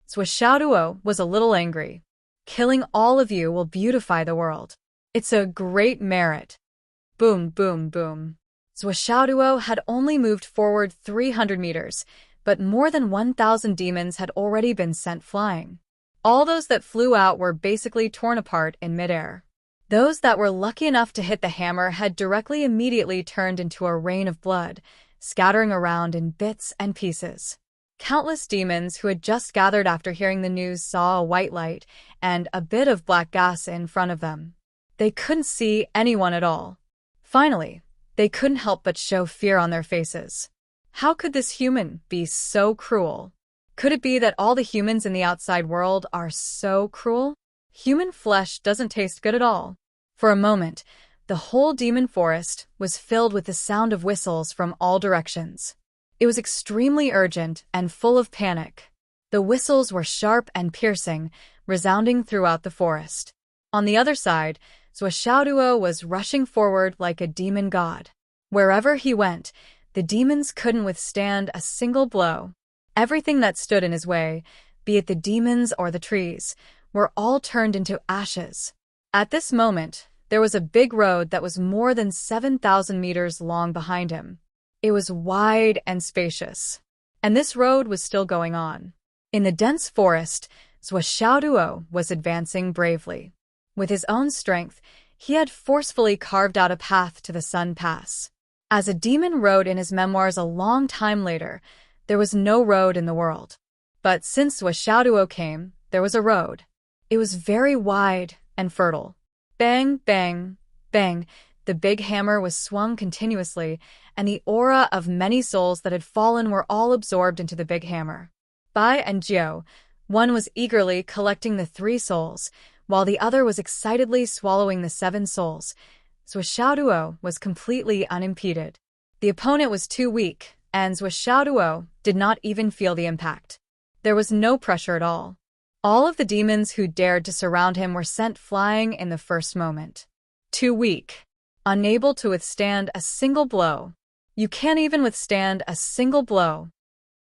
Zhuo was a little angry. Killing all of you will beautify the world. It's a great merit. Boom, boom, boom. Zhuo had only moved forward 300 meters, but more than 1,000 demons had already been sent flying. All those that flew out were basically torn apart in midair. Those that were lucky enough to hit the hammer had directly immediately turned into a rain of blood, scattering around in bits and pieces. Countless demons who had just gathered after hearing the news saw a white light and a bit of black gas in front of them. They couldn't see anyone at all. Finally, they couldn't help but show fear on their faces. How could this human be so cruel? Could it be that all the humans in the outside world are so cruel? Human flesh doesn't taste good at all. For a moment, the whole demon forest was filled with the sound of whistles from all directions. It was extremely urgent and full of panic. The whistles were sharp and piercing, resounding throughout the forest. On the other side, Zhuo was rushing forward like a demon god. Wherever he went, the demons couldn't withstand a single blow. Everything that stood in his way, be it the demons or the trees, were all turned into ashes. At this moment, there was a big road that was more than 7,000 meters long behind him. It was wide and spacious. And this road was still going on. In the dense forest, Zhuo was advancing bravely. With his own strength, he had forcefully carved out a path to the Sun Pass. As a demon wrote in his memoirs a long time later, there was no road in the world. But since Zhuo came, there was a road. It was very wide and fertile. Bang, bang, bang, the big hammer was swung continuously, and the aura of many souls that had fallen were all absorbed into the big hammer. Bai and Jiu, one was eagerly collecting the 3 souls, while the other was excitedly swallowing the 7 souls. Zhuo was completely unimpeded. The opponent was too weak, and Zhuo did not even feel the impact. There was no pressure at all. All of the demons who dared to surround him were sent flying in the first moment. Too weak. Unable to withstand a single blow. You can't even withstand a single blow.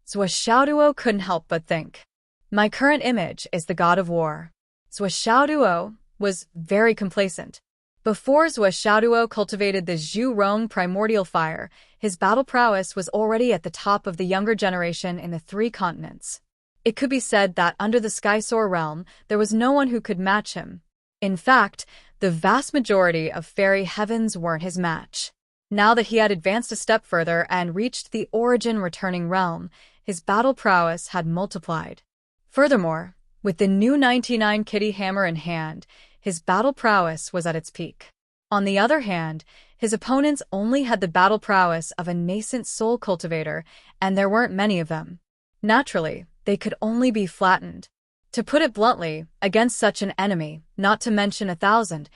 Zhuo couldn't help but think. My current image is the god of war. Zhuo was very complacent. Before Zhuo cultivated the Zhu Rong primordial fire, his battle prowess was already at the top of the younger generation in the 3 continents. It could be said that under the Skysoar realm, there was no one who could match him. In fact, the vast majority of fairy heavens weren't his match. Now that he had advanced a step further and reached the origin returning realm, his battle prowess had multiplied. Furthermore, with the new 99 Kitty Hammer in hand, his battle prowess was at its peak. On the other hand, his opponents only had the battle prowess of a nascent soul cultivator, and there weren't many of them. Naturally, they could only be flattened. To put it bluntly, against such an enemy, not to mention 1,000,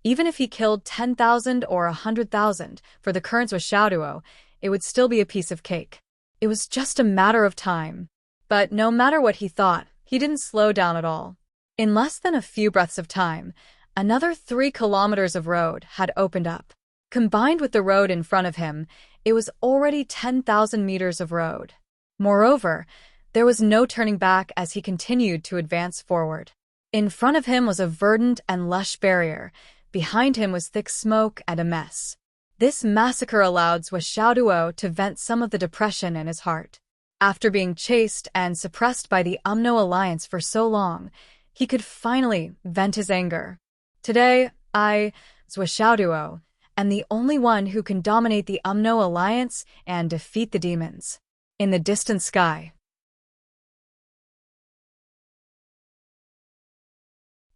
even if he killed 10,000 or 100,000 for the current Zhuo, it would still be a piece of cake. It was just a matter of time. But no matter what he thought, he didn't slow down at all. In less than a few breaths of time, another 3 kilometers of road had opened up. Combined with the road in front of him, it was already 10,000 meters of road. Moreover, there was no turning back as he continued to advance forward. In front of him was a verdant and lush barrier. Behind him was thick smoke and a mess. This massacre allowed Zhuo to vent some of the depression in his heart. After being chased and suppressed by the UMNO alliance for so long, he could finally vent his anger. Today, Zhuo, am the only one who can dominate the UMNO alliance and defeat the demons. In the distant sky,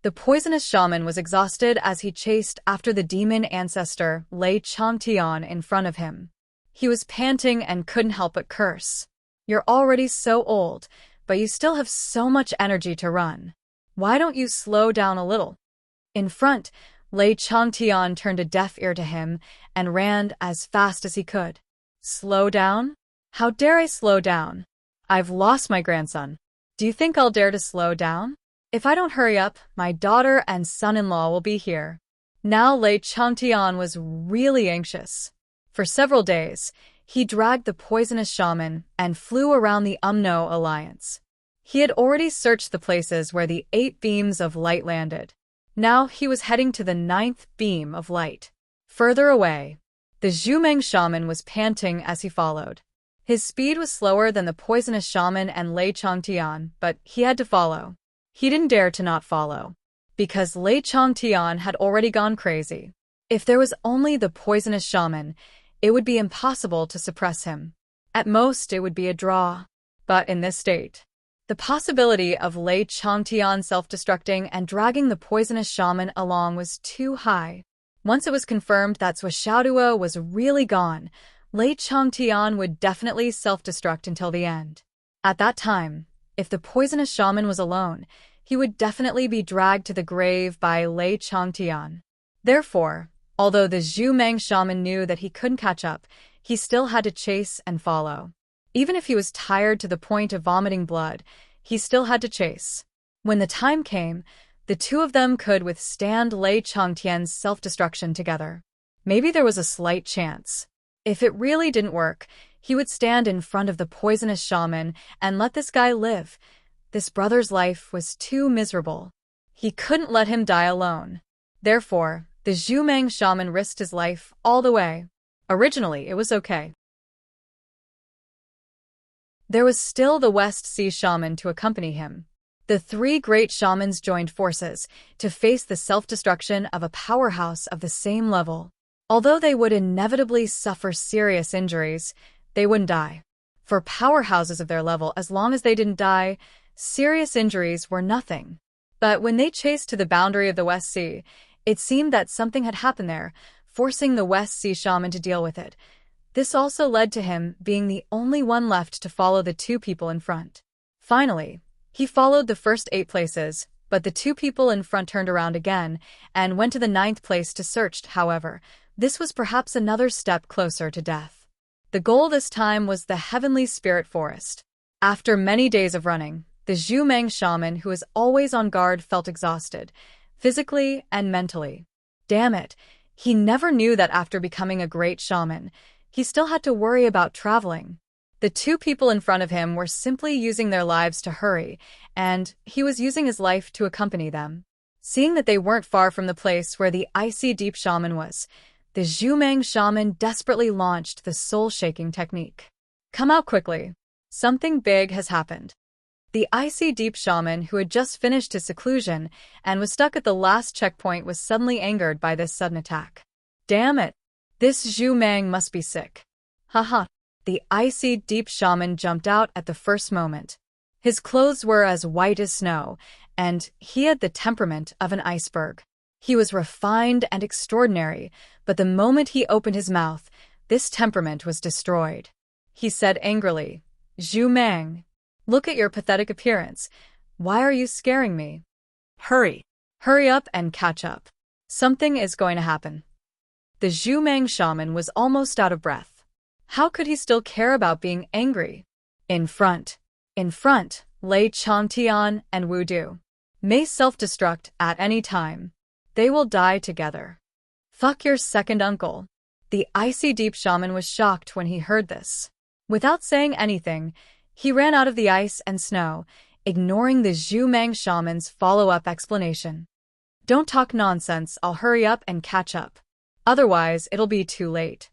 the poisonous shaman was exhausted as he chased after the demon ancestor Lei Changtian in front of him. He was panting and couldn't help but curse. You're already so old, but you still have so much energy to run. Why don't you slow down a little? In front, Lei Changtian turned a deaf ear to him and ran as fast as he could. Slow down? How dare I slow down? I've lost my grandson. Do you think I'll dare to slow down? If I don't hurry up, my daughter and son-in-law will be here. Now Lei Changtian was really anxious. For several days, he dragged the poisonous shaman and flew around the UMNO alliance. He had already searched the places where the 8 beams of light landed. Now he was heading to the 9th beam of light. Further away, the Zhumeng shaman was panting as he followed. His speed was slower than the poisonous shaman and Lei Changtian, but he had to follow. He didn't dare to not follow, because Lei Changtian had already gone crazy. If there was only the poisonous shaman, it would be impossible to suppress him. At most, it would be a draw. But in this state, the possibility of Lei Changtian self-destructing and dragging the poisonous shaman along was too high. Once it was confirmed that Zhuo was really gone, Lei Changtian would definitely self-destruct until the end. At that time, if the poisonous shaman was alone, he would definitely be dragged to the grave by Lei Changtian. Therefore, although the Zhumeng shaman knew that he couldn't catch up, he still had to chase and follow. Even if he was tired to the point of vomiting blood, he still had to chase. When the time came, the two of them could withstand Lei Changtian's self-destruction together. Maybe there was a slight chance. If it really didn't work, he would stand in front of the poisonous shaman and let this guy live. This brother's life was too miserable. He couldn't let him die alone. Therefore, the Zhumeng shaman risked his life all the way. Originally, it was okay. There was still the West Sea shaman to accompany him. The 3 great shamans joined forces to face the self-destruction of a powerhouse of the same level. Although they would inevitably suffer serious injuries, they wouldn't die. For powerhouses of their level, as long as they didn't die, serious injuries were nothing. But when they chased to the boundary of the West Sea, it seemed that something had happened there, forcing the West Sea shaman to deal with it. This also led to him being the only one left to follow the 2 people in front. Finally, he followed the first 8 places, but the 2 people in front turned around again and went to the 9th place to search. However, this was perhaps another step closer to death. The goal this time was the Heavenly Spirit Forest. After many days of running, the Zhumeng shaman, who was always on guard, felt exhausted, physically and mentally. Damn it, he never knew that after becoming a great shaman, he still had to worry about traveling. The 2 people in front of him were simply using their lives to hurry, and he was using his life to accompany them. Seeing that they weren't far from the place where the icy deep shaman was, the Zhumeng shaman desperately launched the soul-shaking technique. Come out quickly. Something big has happened. The icy deep shaman, who had just finished his seclusion and was stuck at the last checkpoint, was suddenly angered by this sudden attack. Damn it! This Zhumeng must be sick. Haha. The icy deep shaman jumped out at the first moment. His clothes were as white as snow, and he had the temperament of an iceberg. He was refined and extraordinary, but the moment he opened his mouth, this temperament was destroyed. He said angrily, "Zhumeng, look at your pathetic appearance. Why are you scaring me? Hurry. Hurry up and catch up. Something is going to happen." The Zhumeng shaman was almost out of breath. How could he still care about being angry? In front, Lei Changtian and Wu Du may self-destruct at any time. They will die together. Fuck your second uncle. The icy deep shaman was shocked when he heard this. Without saying anything, he ran out of the ice and snow, ignoring the Zhu shaman's follow-up explanation. "Don't talk nonsense, I'll hurry up and catch up. Otherwise, it'll be too late."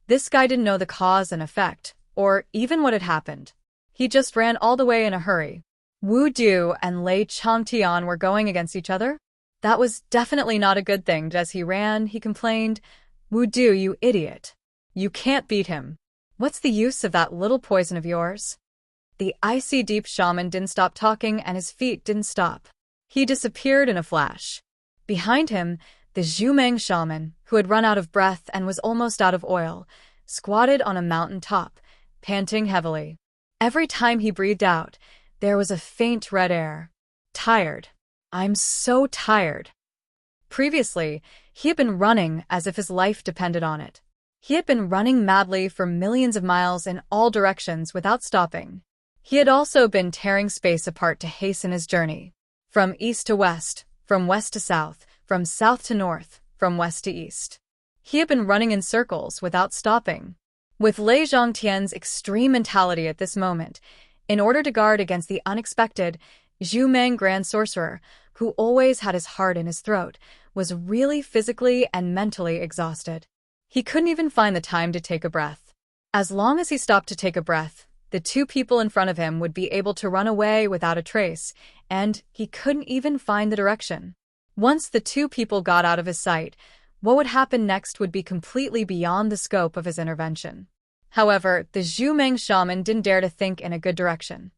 This guy didn't know the cause and effect, or even what had happened. He just ran all the way in a hurry. Wu Du and Lei Changtian were going against each other? That was definitely not a good thing. As he ran, he complained, "Wu Du, you idiot. You can't beat him. What's the use of that little poison of yours?" The icy deep shaman didn't stop talking and his feet didn't stop. He disappeared in a flash. Behind him, the Zhu shaman, who had run out of breath and was almost out of oil, squatted on a mountain top, panting heavily. Every time he breathed out, there was a faint red air. Tired. "I'm so tired." Previously, he had been running as if his life depended on it. He had been running madly for millions of miles in all directions without stopping. He had also been tearing space apart to hasten his journey. From east to west, from west to south, from south to north, from west to east. He had been running in circles without stopping. With Lei Zhongtian's extreme mentality at this moment, in order to guard against the unexpected, Zhu Grand Sorcerer, who always had his heart in his throat, was really physically and mentally exhausted. He couldn't even find the time to take a breath. As long as he stopped to take a breath, the two people in front of him would be able to run away without a trace, and he couldn't even find the direction. Once the two people got out of his sight, what would happen next would be completely beyond the scope of his intervention. However, the Zhu shaman didn't dare to think in a good direction.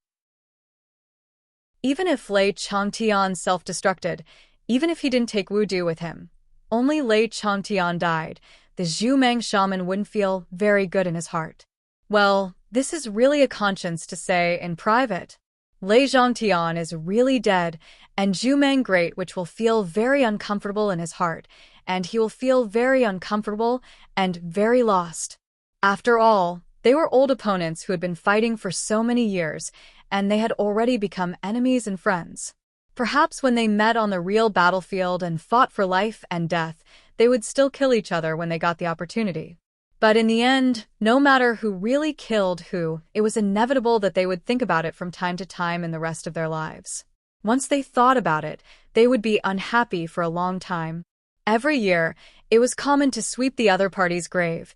Even if Lei Changtian self-destructed, even if he didn't take Wu Du with him, only Lei Changtian died, the Zhu shaman wouldn't feel very good in his heart. Well, this is really a conscience to say in private. Lei Zhongtian is really dead, and Zhu Great, which will feel very uncomfortable in his heart, and he will feel very uncomfortable and very lost. After all, they were old opponents who had been fighting for so many years, and they had already become enemies and friends. Perhaps when they met on the real battlefield and fought for life and death, they would still kill each other when they got the opportunity. But in the end, no matter who really killed who, it was inevitable that they would think about it from time to time in the rest of their lives. Once they thought about it, they would be unhappy for a long time. Every year, it was common to sweep the other party's grave.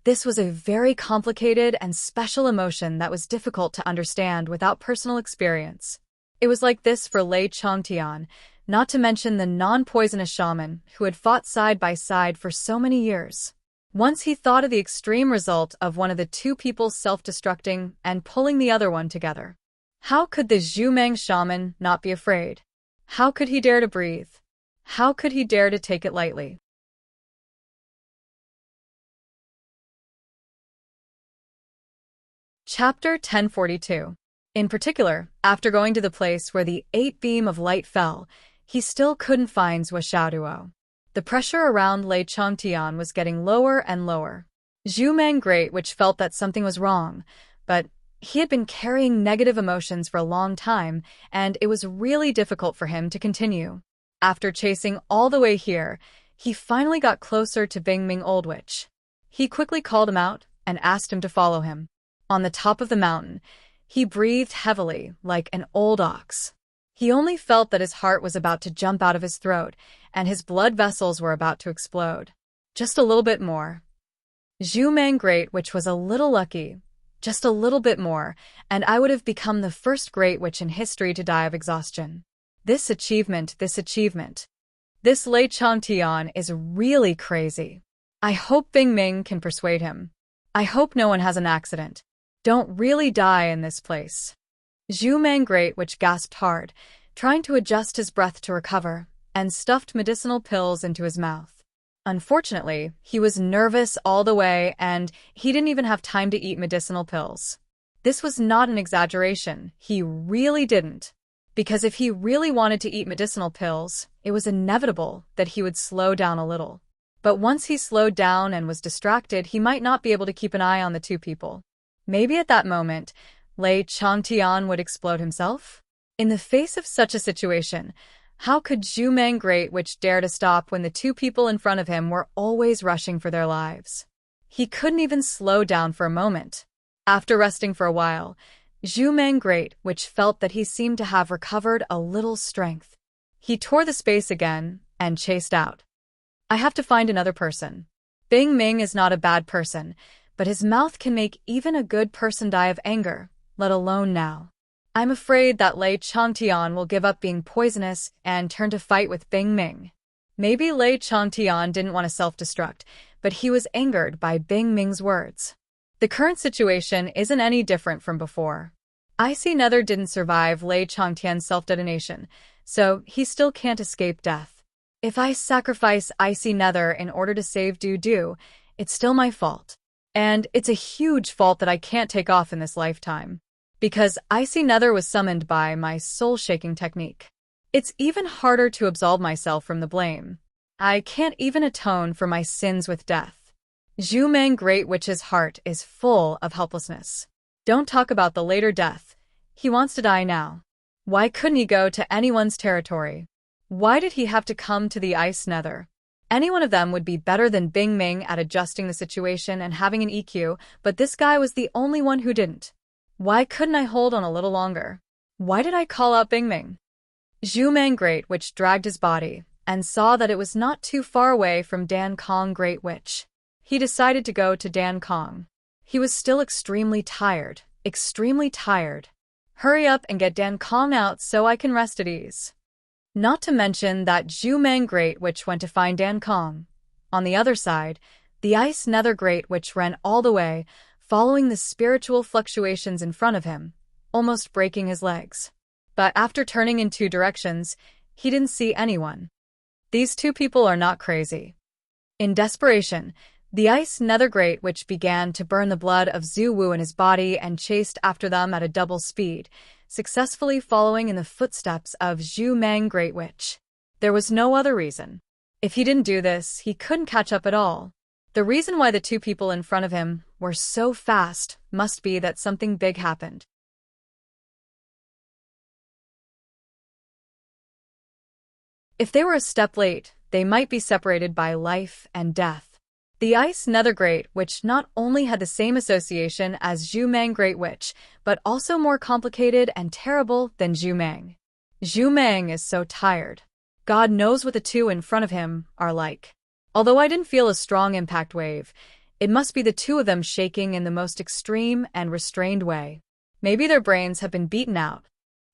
This was a very complicated and special emotion that was difficult to understand without personal experience. It was like this for Lei Changtian, not to mention the non-poisonous shaman who had fought side by side for so many years. Once he thought of the extreme result of one of the two people self-destructing and pulling the other one together. How could the Zhu shaman not be afraid? How could he dare to breathe? How could he dare to take it lightly? Chapter 1042. In particular, after going to the place where the 8 beam of light fell, he still couldn't find Zhuo. The pressure around Lei Changtian was getting lower and lower. Zhu Great, which felt that something was wrong, but he had been carrying negative emotions for a long time, and it was really difficult for him to continue. After chasing all the way here, he finally got closer to Bingming Old Witch. He quickly called him out and asked him to follow him. On the top of the mountain, he breathed heavily, like an old ox. He only felt that his heart was about to jump out of his throat, and his blood vessels were about to explode. Just a little bit more. Zhu Great Witch was a little lucky. Just a little bit more, and I would have become the first Great Witch in history to die of exhaustion. This achievement. This Lei Changtian is really crazy. I hope Bingming can persuade him. I hope no one has an accident. Don't really die in this place. Zhu Great Witch gasped hard, trying to adjust his breath to recover, and stuffed medicinal pills into his mouth. Unfortunately, he was nervous all the way and he didn't even have time to eat medicinal pills. This was not an exaggeration, he really didn't. Because if he really wanted to eat medicinal pills, it was inevitable that he would slow down a little. But once he slowed down and was distracted, he might not be able to keep an eye on the two people. Maybe at that moment, Lei Changtian would explode himself? In the face of such a situation, how could Zhu Great Witch dare to stop when the two people in front of him were always rushing for their lives? He couldn't even slow down for a moment. After resting for a while, Zhu Meng Great, which felt that he seemed to have recovered a little strength. He tore the space again and chased out. I have to find another person. Bing Ming is not a bad person, but his mouth can make even a good person die of anger, let alone now. I'm afraid that Lei Changtian will give up being poisonous and turn to fight with Bing Ming. Maybe Lei Changtian didn't want to self-destruct, but he was angered by Bing Ming's words. The current situation isn't any different from before. Icy Nether didn't survive Lei Changtian's self-detonation, so he still can't escape death. If I sacrifice Icy Nether in order to save Du Du, it's still my fault. And it's a huge fault that I can't take off in this lifetime. Because Icy Nether was summoned by my soul-shaking technique. It's even harder to absolve myself from the blame. I can't even atone for my sins with death. Zhu Meng Great Witch's heart is full of helplessness. Don't talk about the later death. He wants to die now. Why couldn't he go to anyone's territory? Why did he have to come to the Ice Nether? Any one of them would be better than Bing Ming at adjusting the situation and having an EQ, but this guy was the only one who didn't. Why couldn't I hold on a little longer? Why did I call out Bing Ming? Zhu Meng Great Witch dragged his body and saw that it was not too far away from Dan Kong Great Witch. He decided to go to Dan Kong. He was still extremely tired. Extremely tired. Hurry up and get Dan Kong out so I can rest at ease. Not to mention that Zhu Meng Great Witch went to find Dan Kong. On the other side, the Ice Nether Great Witch ran all the way, following the spiritual fluctuations in front of him, almost breaking his legs. But after turning in two directions, he didn't see anyone. These two people are not crazy. In desperation, the Ice Nether Great Witch began to burn the blood of Zhu Wu in his body and chased after them at a double speed, successfully following in the footsteps of Zhu Meng Great Witch. There was no other reason. If he didn't do this, he couldn't catch up at all. The reason why the two people in front of him were so fast must be that something big happened. If they were a step late, they might be separated by life and death. The Ice Nether Great Witch not only had the same association as Zhu Meng Great Witch, but also more complicated and terrible than Zhu Meng. Zhu Meng is so tired. God knows what the two in front of him are like. Although I didn't feel a strong impact wave, it must be the two of them shaking in the most extreme and restrained way. Maybe their brains have been beaten out.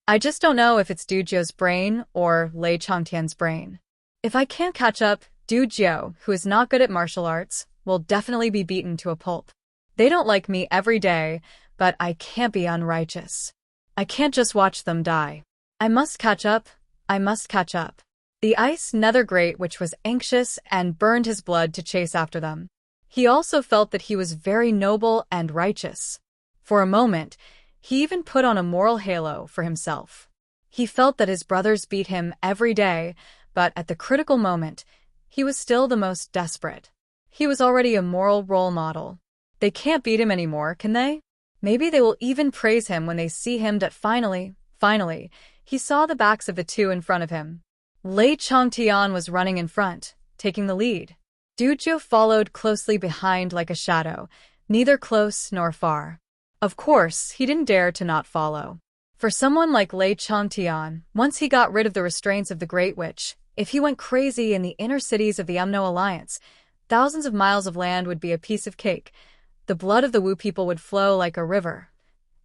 I just don't know if it's Du Jiu's brain or Lei Changtian's brain. If I can't catch up, Du Jiu, who is not good at martial arts, will definitely be beaten to a pulp. They don't like me every day, but I can't be unrighteous. I can't just watch them die. I must catch up. I must catch up. The Ice Nether Great Witch was anxious and burned his blood to chase after them. He also felt that he was very noble and righteous. For a moment, he even put on a moral halo for himself. He felt that his brothers beat him every day, but at the critical moment, he was still the most desperate. He was already a moral role model. They can't beat him anymore, can they? Maybe they will even praise him when they see him that finally, he saw the backs of the two in front of him. Lei Changtian was running in front, taking the lead. Du Jiu followed closely behind like a shadow, neither close nor far. Of course, he didn't dare to not follow. For someone like Lei Changtian, once he got rid of the restraints of the Great Witch, if he went crazy in the inner cities of the Umno Alliance, thousands of miles of land would be a piece of cake. The blood of the Wu people would flow like a river.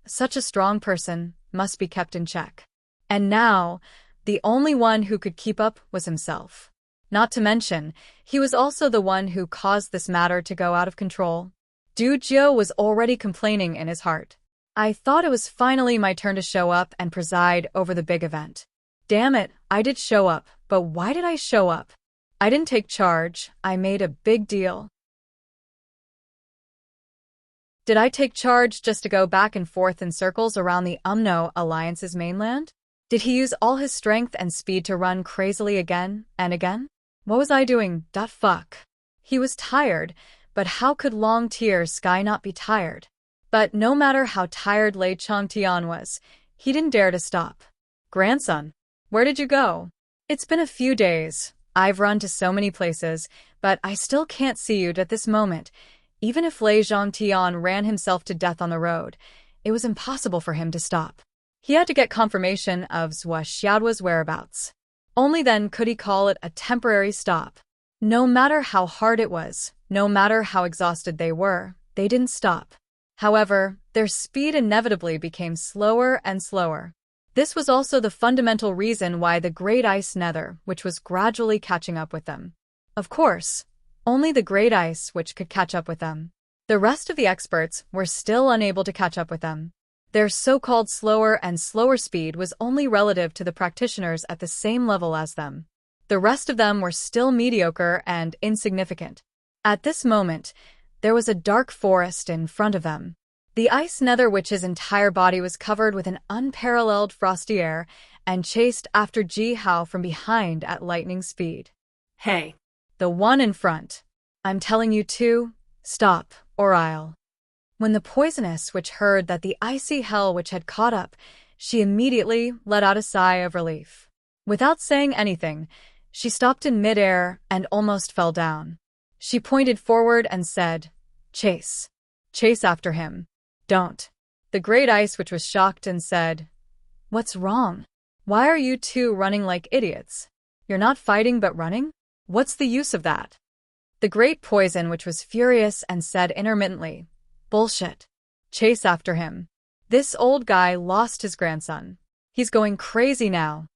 Such a strong person must be kept in check. And now, the only one who could keep up was himself. Not to mention, he was also the one who caused this matter to go out of control. Du Jiu was already complaining in his heart. I thought it was finally my turn to show up and preside over the big event. Damn it, I did show up, but why did I show up? I didn't take charge, I made a big deal. Did I take charge just to go back and forth in circles around the Umno Alliance's mainland? Did he use all his strength and speed to run crazily again and again? What was I doing? Fuck. He was tired, but how could Long Tier Sky not be tired? But no matter how tired Lei Changtian was, he didn't dare to stop. Grandson, where did you go? It's been a few days. I've run to so many places, but I still can't see you at this moment. Even if Lei Changtian ran himself to death on the road, it was impossible for him to stop. He had to get confirmation of Zhuo Xiaoduo's whereabouts. Only then could he call it a temporary stop. No matter how hard it was, no matter how exhausted they were, they didn't stop. However, their speed inevitably became slower and slower. This was also the fundamental reason why the Great Ice Nether, which was gradually catching up with them. Of course, only the Great Ice which could catch up with them. The rest of the experts were still unable to catch up with them. Their so-called slower and slower speed was only relative to the practitioners at the same level as them. The rest of them were still mediocre and insignificant. At this moment, there was a dark forest in front of them. The Ice Nether Witch's entire body was covered with an unparalleled frosty air and chased after Ji Hao from behind at lightning speed. Hey. The one in front. I'm telling you to, stop, or I'll. When the poisonous witch heard that the icy hell witch had caught up, she immediately let out a sigh of relief. Without saying anything, she stopped in midair and almost fell down. She pointed forward and said, "Chase. Chase after him. Don't." The Great Ice Witch was shocked and said, "What's wrong? Why are you two running like idiots? You're not fighting but running? What's the use of that?" The Great Poison Witch was furious and said intermittently, "Bullshit. Chase after him. This old guy lost his grandson. He's going crazy now."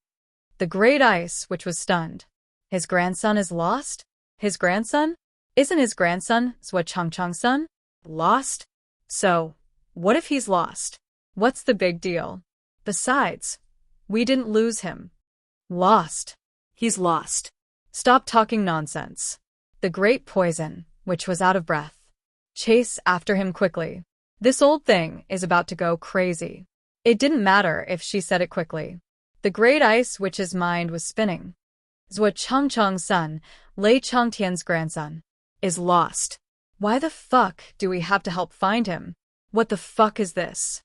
The Great Ice Witch was stunned. His grandson is lost? His grandson? Isn't his grandson Zhuo Changchang's son? Lost? So, what if he's lost? What's the big deal? Besides, we didn't lose him. Lost. He's lost. Stop talking nonsense. The Great Poison Witch was out of breath. Chase after him quickly. This old thing is about to go crazy. It didn't matter if she said it quickly. The Great Ice Witch's mind was spinning. Zhuo Changchang's son, Lei Changtian's grandson, is lost. Why the fuck do we have to help find him? What the fuck is this?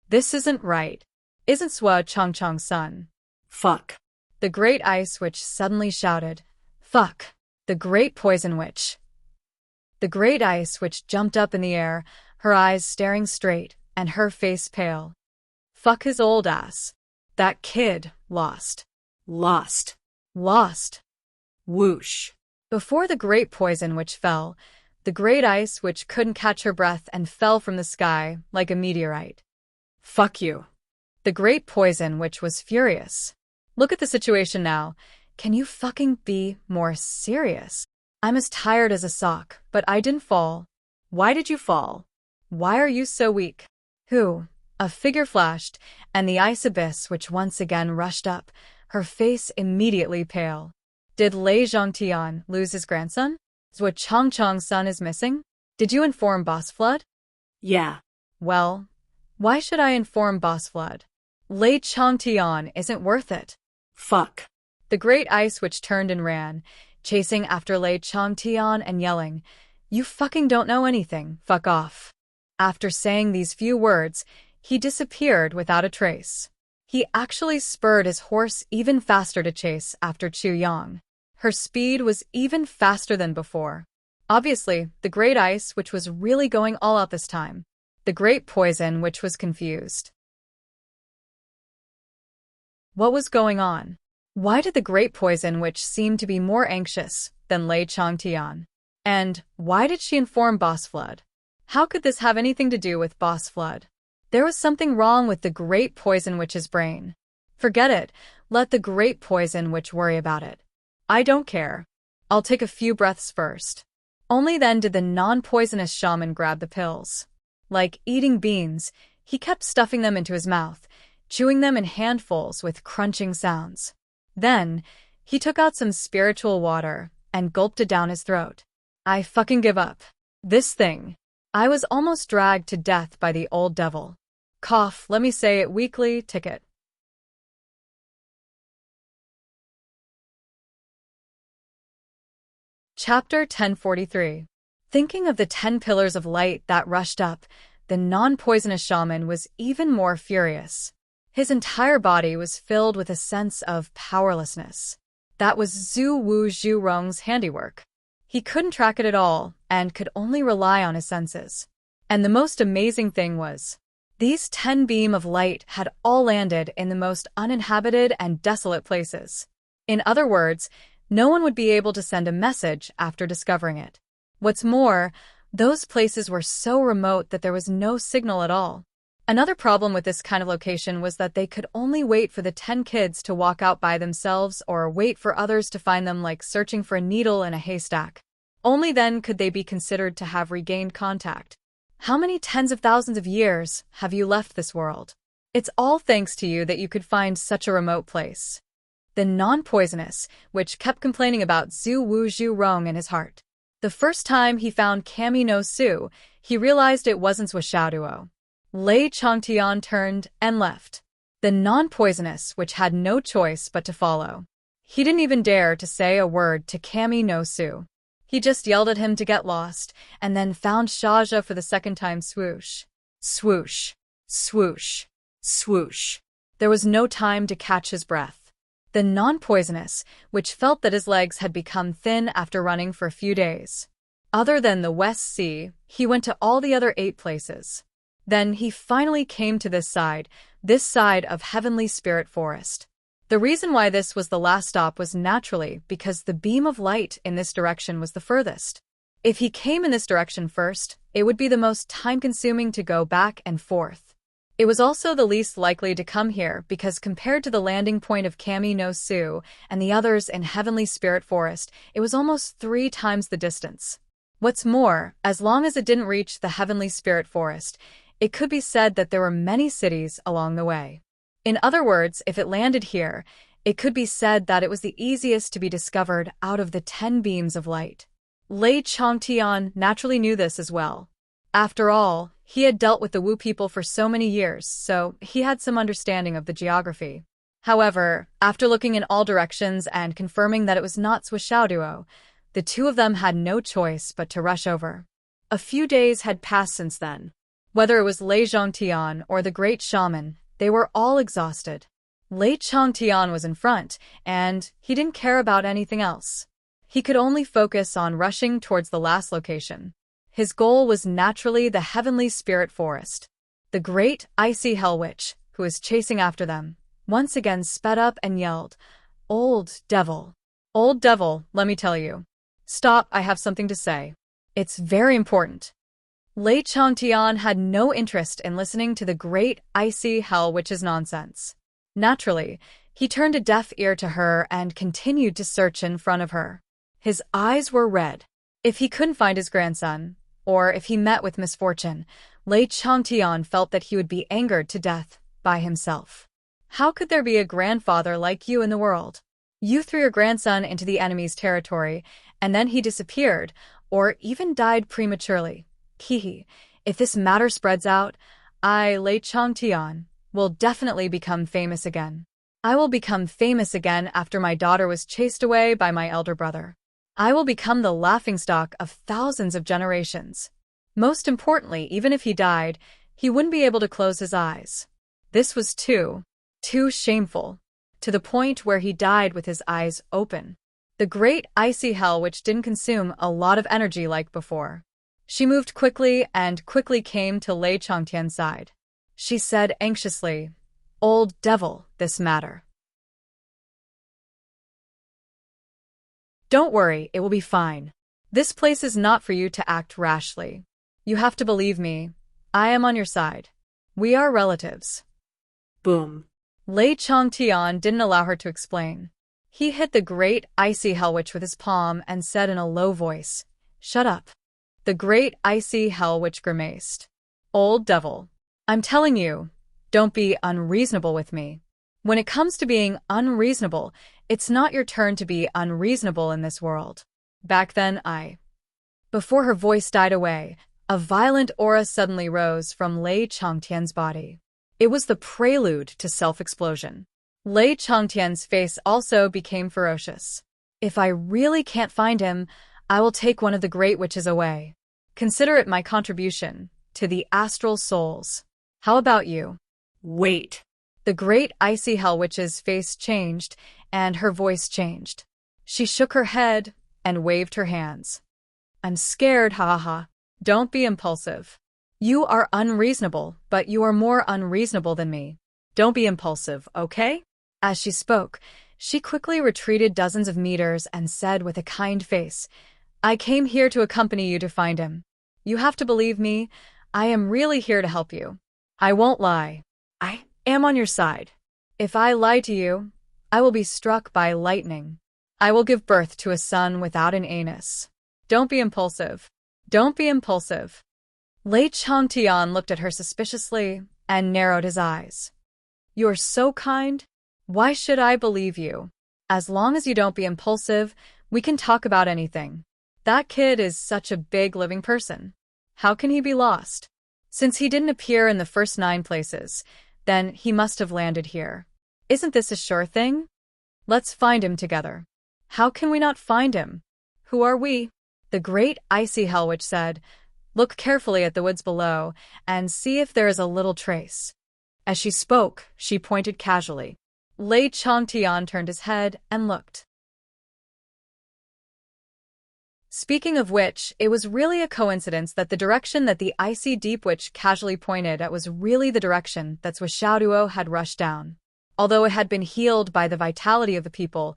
This isn't right. Isn't Zhuo Changchang's son? Fuck. The Great Ice Witch suddenly shouted, "Fuck." The Great Poison Witch. The Great Ice Witch jumped up in the air, her eyes staring straight, and her face pale. Fuck his old ass. That kid lost. Lost. Lost. Whoosh. Before the Great Poison Witch fell, the Great Ice Witch couldn't catch her breath and fell from the sky like a meteorite. Fuck you. The Great Poison Witch was furious. Look at the situation now. Can you fucking be more serious? I'm as tired as a sock, but I didn't fall. Why did you fall? Why are you so weak? Who? A figure flashed, and the Ice Abyss Witch once again rushed up, her face immediately pale. Did Lei Zhongtian lose his grandson? Zhuo Changchang's son is missing? Did you inform Boss Flood? Yeah. Well, why should I inform Boss Flood? Lei Changtian isn't worth it. Fuck. The Great Ice Witch turned and ran, chasing after Lei Changtian and yelling, "You fucking don't know anything, fuck off." After saying these few words, he disappeared without a trace. He actually spurred his horse even faster to chase after Chu Yang. Her speed was even faster than before. Obviously, the Great Ice Witch was really going all out this time. The Great Poison Witch was confused. What was going on? Why did the Great Poison Witch seem to be more anxious than Lei Changtian? And why did she inform Boss Flood? How could this have anything to do with Boss Flood? There was something wrong with the Great Poison Witch's brain. Forget it. Let the Great Poison Witch worry about it. I don't care. I'll take a few breaths first. Only then did the non-poisonous shaman grab the pills. Like eating beans, he kept stuffing them into his mouth, chewing them in handfuls with crunching sounds. Then, he took out some spiritual water and gulped it down his throat. I fucking give up. This thing. I was almost dragged to death by the old devil. Cough, let me say it weekly ticket. Chapter 1043. Thinking of the 10 pillars of light that rushed up, the non-poisonous shaman was even more furious. His entire body was filled with a sense of powerlessness. That was Zhu Wu Zhurong's handiwork. He couldn't track it at all and could only rely on his senses. And the most amazing thing was, these 10 beam of light had all landed in the most uninhabited and desolate places. In other words, no one would be able to send a message after discovering it. What's more, those places were so remote that there was no signal at all. Another problem with this kind of location was that they could only wait for the 10 kids to walk out by themselves or wait for others to find them, like searching for a needle in a haystack. Only then could they be considered to have regained contact. How many tens of thousands of years have you left this world? It's all thanks to you that you could find such a remote place. The non-poisonous, which kept complaining about Zhu Wu Zhu Rong in his heart. The first time he found Kami no Su, he realized it wasn't Swishaduo. Lei Changtian turned and left. The non-poisonous, which had no choice but to follow. He didn't even dare to say a word to Kami no Su. He just yelled at him to get lost, and then found Shaja for the second time. Swoosh. Swoosh. Swoosh. Swoosh. There was no time to catch his breath. The non-poisonous, which felt that his legs had become thin after running for a few days. Other than the West Sea, he went to all the other 8 places. Then he finally came to this side of Heavenly Spirit Forest. The reason why this was the last stop was naturally because the beam of light in this direction was the furthest. If he came in this direction first, it would be the most time-consuming to go back and forth. It was also the least likely to come here because compared to the landing point of Kami no Su and the others in Heavenly Spirit Forest, it was almost 3 times the distance. What's more, as long as it didn't reach the Heavenly Spirit Forest, it could be said that there were many cities along the way. In other words, if it landed here, it could be said that it was the easiest to be discovered out of the 10 beams of light. Lei Changtian naturally knew this as well. After all, he had dealt with the Wu people for so many years, so he had some understanding of the geography. However, after looking in all directions and confirming that it was not Swishaduo, the 2 of them had no choice but to rush over. A few days had passed since then. Whether it was Lei Zhongtian or the great shaman, they were all exhausted. Lei Changtian was in front, and he didn't care about anything else. He could only focus on rushing towards the last location. His goal was naturally the Heavenly Spirit Forest. The great icy Hell Witch, who was chasing after them, once again sped up and yelled, "Old devil! Old devil, let me tell you. Stop, I have something to say. It's very important." Lei Changtian had no interest in listening to the great icy Hell Witch's nonsense. Naturally, he turned a deaf ear to her and continued to search in front of her. His eyes were red. If he couldn't find his grandson, or if he met with misfortune, Lei Changtian felt that he would be angered to death by himself. How could there be a grandfather like you in the world? You threw your grandson into the enemy's territory, and then he disappeared, or even died prematurely. Hehe, if this matter spreads out, I, Lei Changtian, will definitely become famous again. I will become famous again after my daughter was chased away by my elder brother. I will become the laughingstock of thousands of generations. Most importantly, even if he died, he wouldn't be able to close his eyes. This was too shameful, to the point where he died with his eyes open. The great icy Hell Witch didn't consume a lot of energy like before. She moved quickly and quickly came to Lei Changtian's side. She said anxiously, "Old devil, this matter. Don't worry, it will be fine. This place is not for you to act rashly. You have to believe me. I am on your side. We are relatives." Boom. Lei Changtian didn't allow her to explain. He hit the great icy Hell Witch with his palm and said in a low voice, "Shut up." The great icy Hell Witch grimaced. "Old devil. I'm telling you, don't be unreasonable with me. When it comes to being unreasonable, it's not your turn to be unreasonable in this world. Back then Before her voice died away, a violent aura suddenly rose from Lei Changtian's body. It was the prelude to self-explosion. Lei Changtian's face also became ferocious. "If I really can't find him, I will take one of the great witches away. Consider it my contribution to the astral souls. How about you?" Wait. The great icy Hell Witch's face changed, and her voice changed. She shook her head and waved her hands. "I'm scared, ha ha ha. Don't be impulsive. You are unreasonable, but you are more unreasonable than me. Don't be impulsive, okay? As she spoke, she quickly retreated dozens of meters and said with a kind face, I came here to accompany you to find him. You have to believe me. I am really here to help you. I won't lie. I am on your side. If I lie to you, I will be struck by lightning. I will give birth to a son without an anus. Don't be impulsive. Don't be impulsive. Lei Changtian looked at her suspiciously and narrowed his eyes. You're so kind. Why should I believe you? As long as you don't be impulsive, we can talk about anything. That kid is such a big living person. How can he be lost? Since he didn't appear in the first 9 places, then he must have landed here. Isn't this a sure thing? Let's find him together. How can we not find him? Who are we? The great icy hell witch said, Look carefully at the woods below and see if there is a little trace. As she spoke, she pointed casually. Lei Changtian turned his head and looked. Speaking of which, it was really a coincidence that the direction that the icy deep witch casually pointed at was really the direction that Zhuo had rushed down. Although it had been healed by the vitality of the people,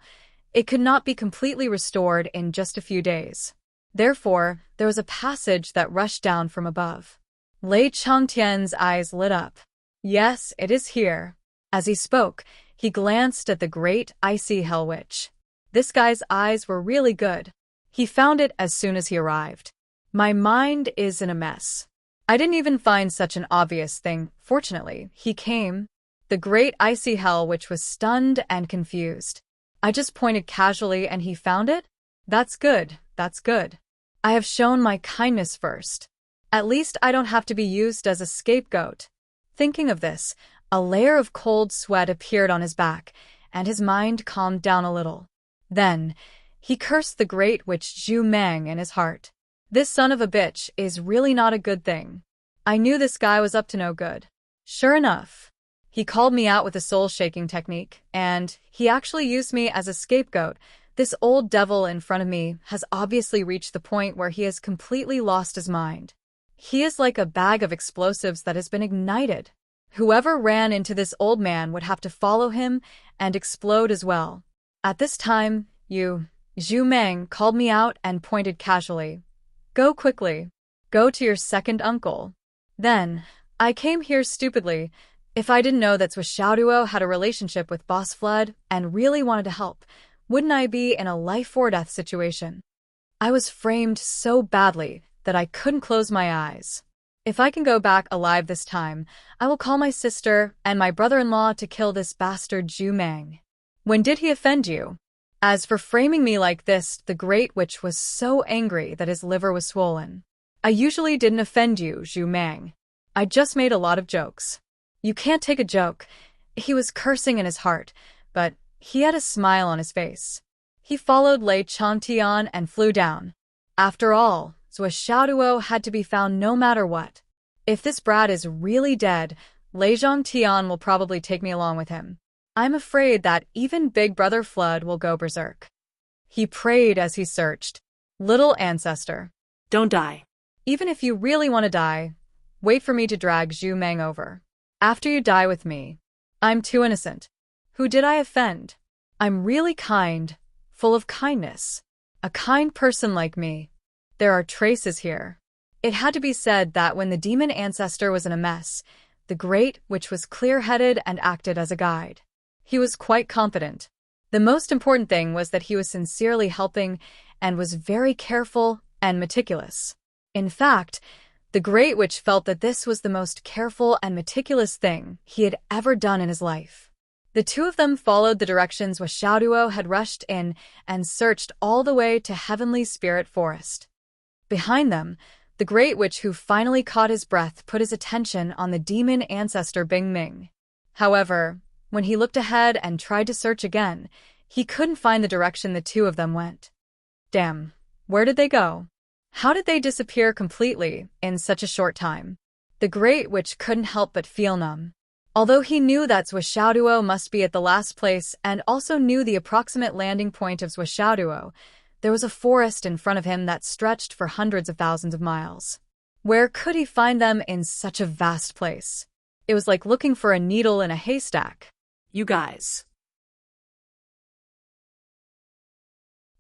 it could not be completely restored in just a few days. Therefore, there was a passage that rushed down from above. Lei Changtian's eyes lit up. Yes, it is here. As he spoke, he glanced at the great icy hell witch. This guy's eyes were really good. He found it as soon as he arrived. My mind is in a mess. I didn't even find such an obvious thing. Fortunately, he came. The great icy hell witch was stunned and confused. I just pointed casually and he found it? That's good, that's good. I have shown my kindness first. At least I don't have to be used as a scapegoat. Thinking of this, a layer of cold sweat appeared on his back, and his mind calmed down a little. Then, he cursed the great witch Zhu Meng in his heart. This son of a bitch is really not a good thing. I knew this guy was up to no good. Sure enough, he called me out with a soul-shaking technique, and he actually used me as a scapegoat. This old devil in front of me has obviously reached the point where he has completely lost his mind. He is like a bag of explosives that has been ignited. Whoever ran into this old man would have to follow him and explode as well. At this time, Zhu Meng called me out and pointed casually. Go quickly. Go to your second uncle. Then, I came here stupidly. If I didn't know that Zhuo had a relationship with Boss Flood and really wanted to help, wouldn't I be in a life-or-death situation? I was framed so badly that I couldn't close my eyes. If I can go back alive this time, I will call my sister and my brother-in-law to kill this bastard Zhu Meng. When did he offend you? As for framing me like this, the great witch was so angry that his liver was swollen. I usually didn't offend you, Zhu Meng. I just made a lot of jokes. You can't take a joke. He was cursing in his heart, but he had a smile on his face. He followed Lei Changtian and flew down. After all, Zhuo had to be found no matter what. If this brat is really dead, Lei Changtian will probably take me along with him. I'm afraid that even Big Brother Flood will go berserk. He prayed as he searched. Little ancestor. Don't die. Even if you really want to die, wait for me to drag Zhu Meng over. After you die with me. I'm too innocent. Who did I offend? I'm really kind, full of kindness. A kind person like me. There are traces here. It had to be said that when the demon ancestor was in a mess, the great witch was clear-headed and acted as a guide. He was quite competent. The most important thing was that he was sincerely helping and was very careful and meticulous. In fact, the great witch felt that this was the most careful and meticulous thing he had ever done in his life. The two of them followed the directions Zhuo had rushed in and searched all the way to Heavenly Spirit Forest. Behind them, the great witch who finally caught his breath put his attention on the demon ancestor Bing Ming. However, when he looked ahead and tried to search again, he couldn't find the direction the two of them went. Damn, where did they go? How did they disappear completely in such a short time? The great witch couldn't help but feel numb. Although he knew that Zhuo must be at the last place and also knew the approximate landing point of Zhuo, there was a forest in front of him that stretched for hundreds of thousands of miles. Where could he find them in such a vast place? It was like looking for a needle in a haystack. You guys.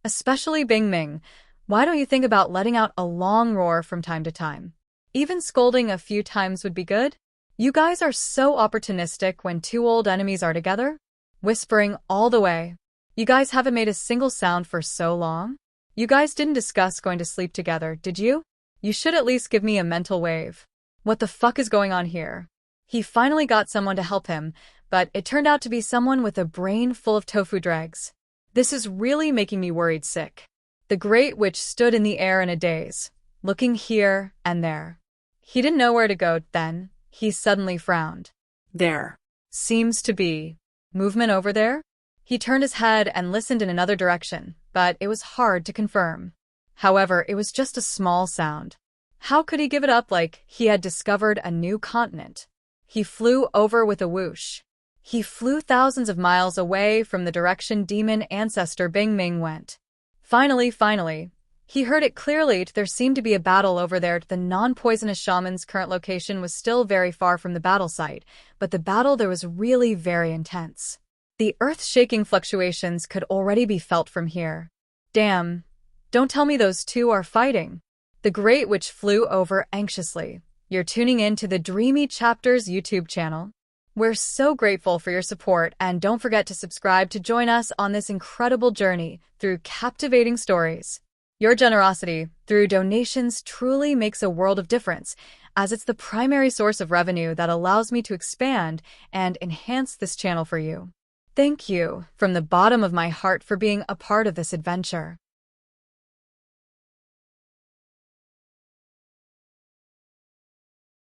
Especially Bing Ming, why don't you think about letting out a long roar from time to time? Even scolding a few times would be good. You guys are so opportunistic when two old enemies are together. Whispering all the way. You guys haven't made a single sound for so long? You guys didn't discuss going to sleep together, did you? You should at least give me a mental wave. What the fuck is going on here? He finally got someone to help him, but it turned out to be someone with a brain full of tofu dregs. This is really making me worried sick. The Great Witch stood in the air in a daze, looking here and there. He didn't know where to go then. He suddenly frowned. There. Seems to be movement over there? He turned his head and listened in another direction, but it was hard to confirm. However, it was just a small sound. How could he give it up like he had discovered a new continent? He flew over with a whoosh. He flew thousands of miles away from the direction demon ancestor Bing Ming went. Finally, he heard it clearly. There seemed to be a battle over there. The non-poisonous shaman's current location was still very far from the battle site, but the battle there was really very intense. The earth-shaking fluctuations could already be felt from here. Damn. Don't tell me those two are fighting. The Great Witch flew over anxiously. You're tuning in to the Dreamy Chapters YouTube channel. We're so grateful for your support, and don't forget to subscribe to join us on this incredible journey through captivating stories. Your generosity through donations truly makes a world of difference, as it's the primary source of revenue that allows me to expand and enhance this channel for you. Thank you from the bottom of my heart for being a part of this adventure.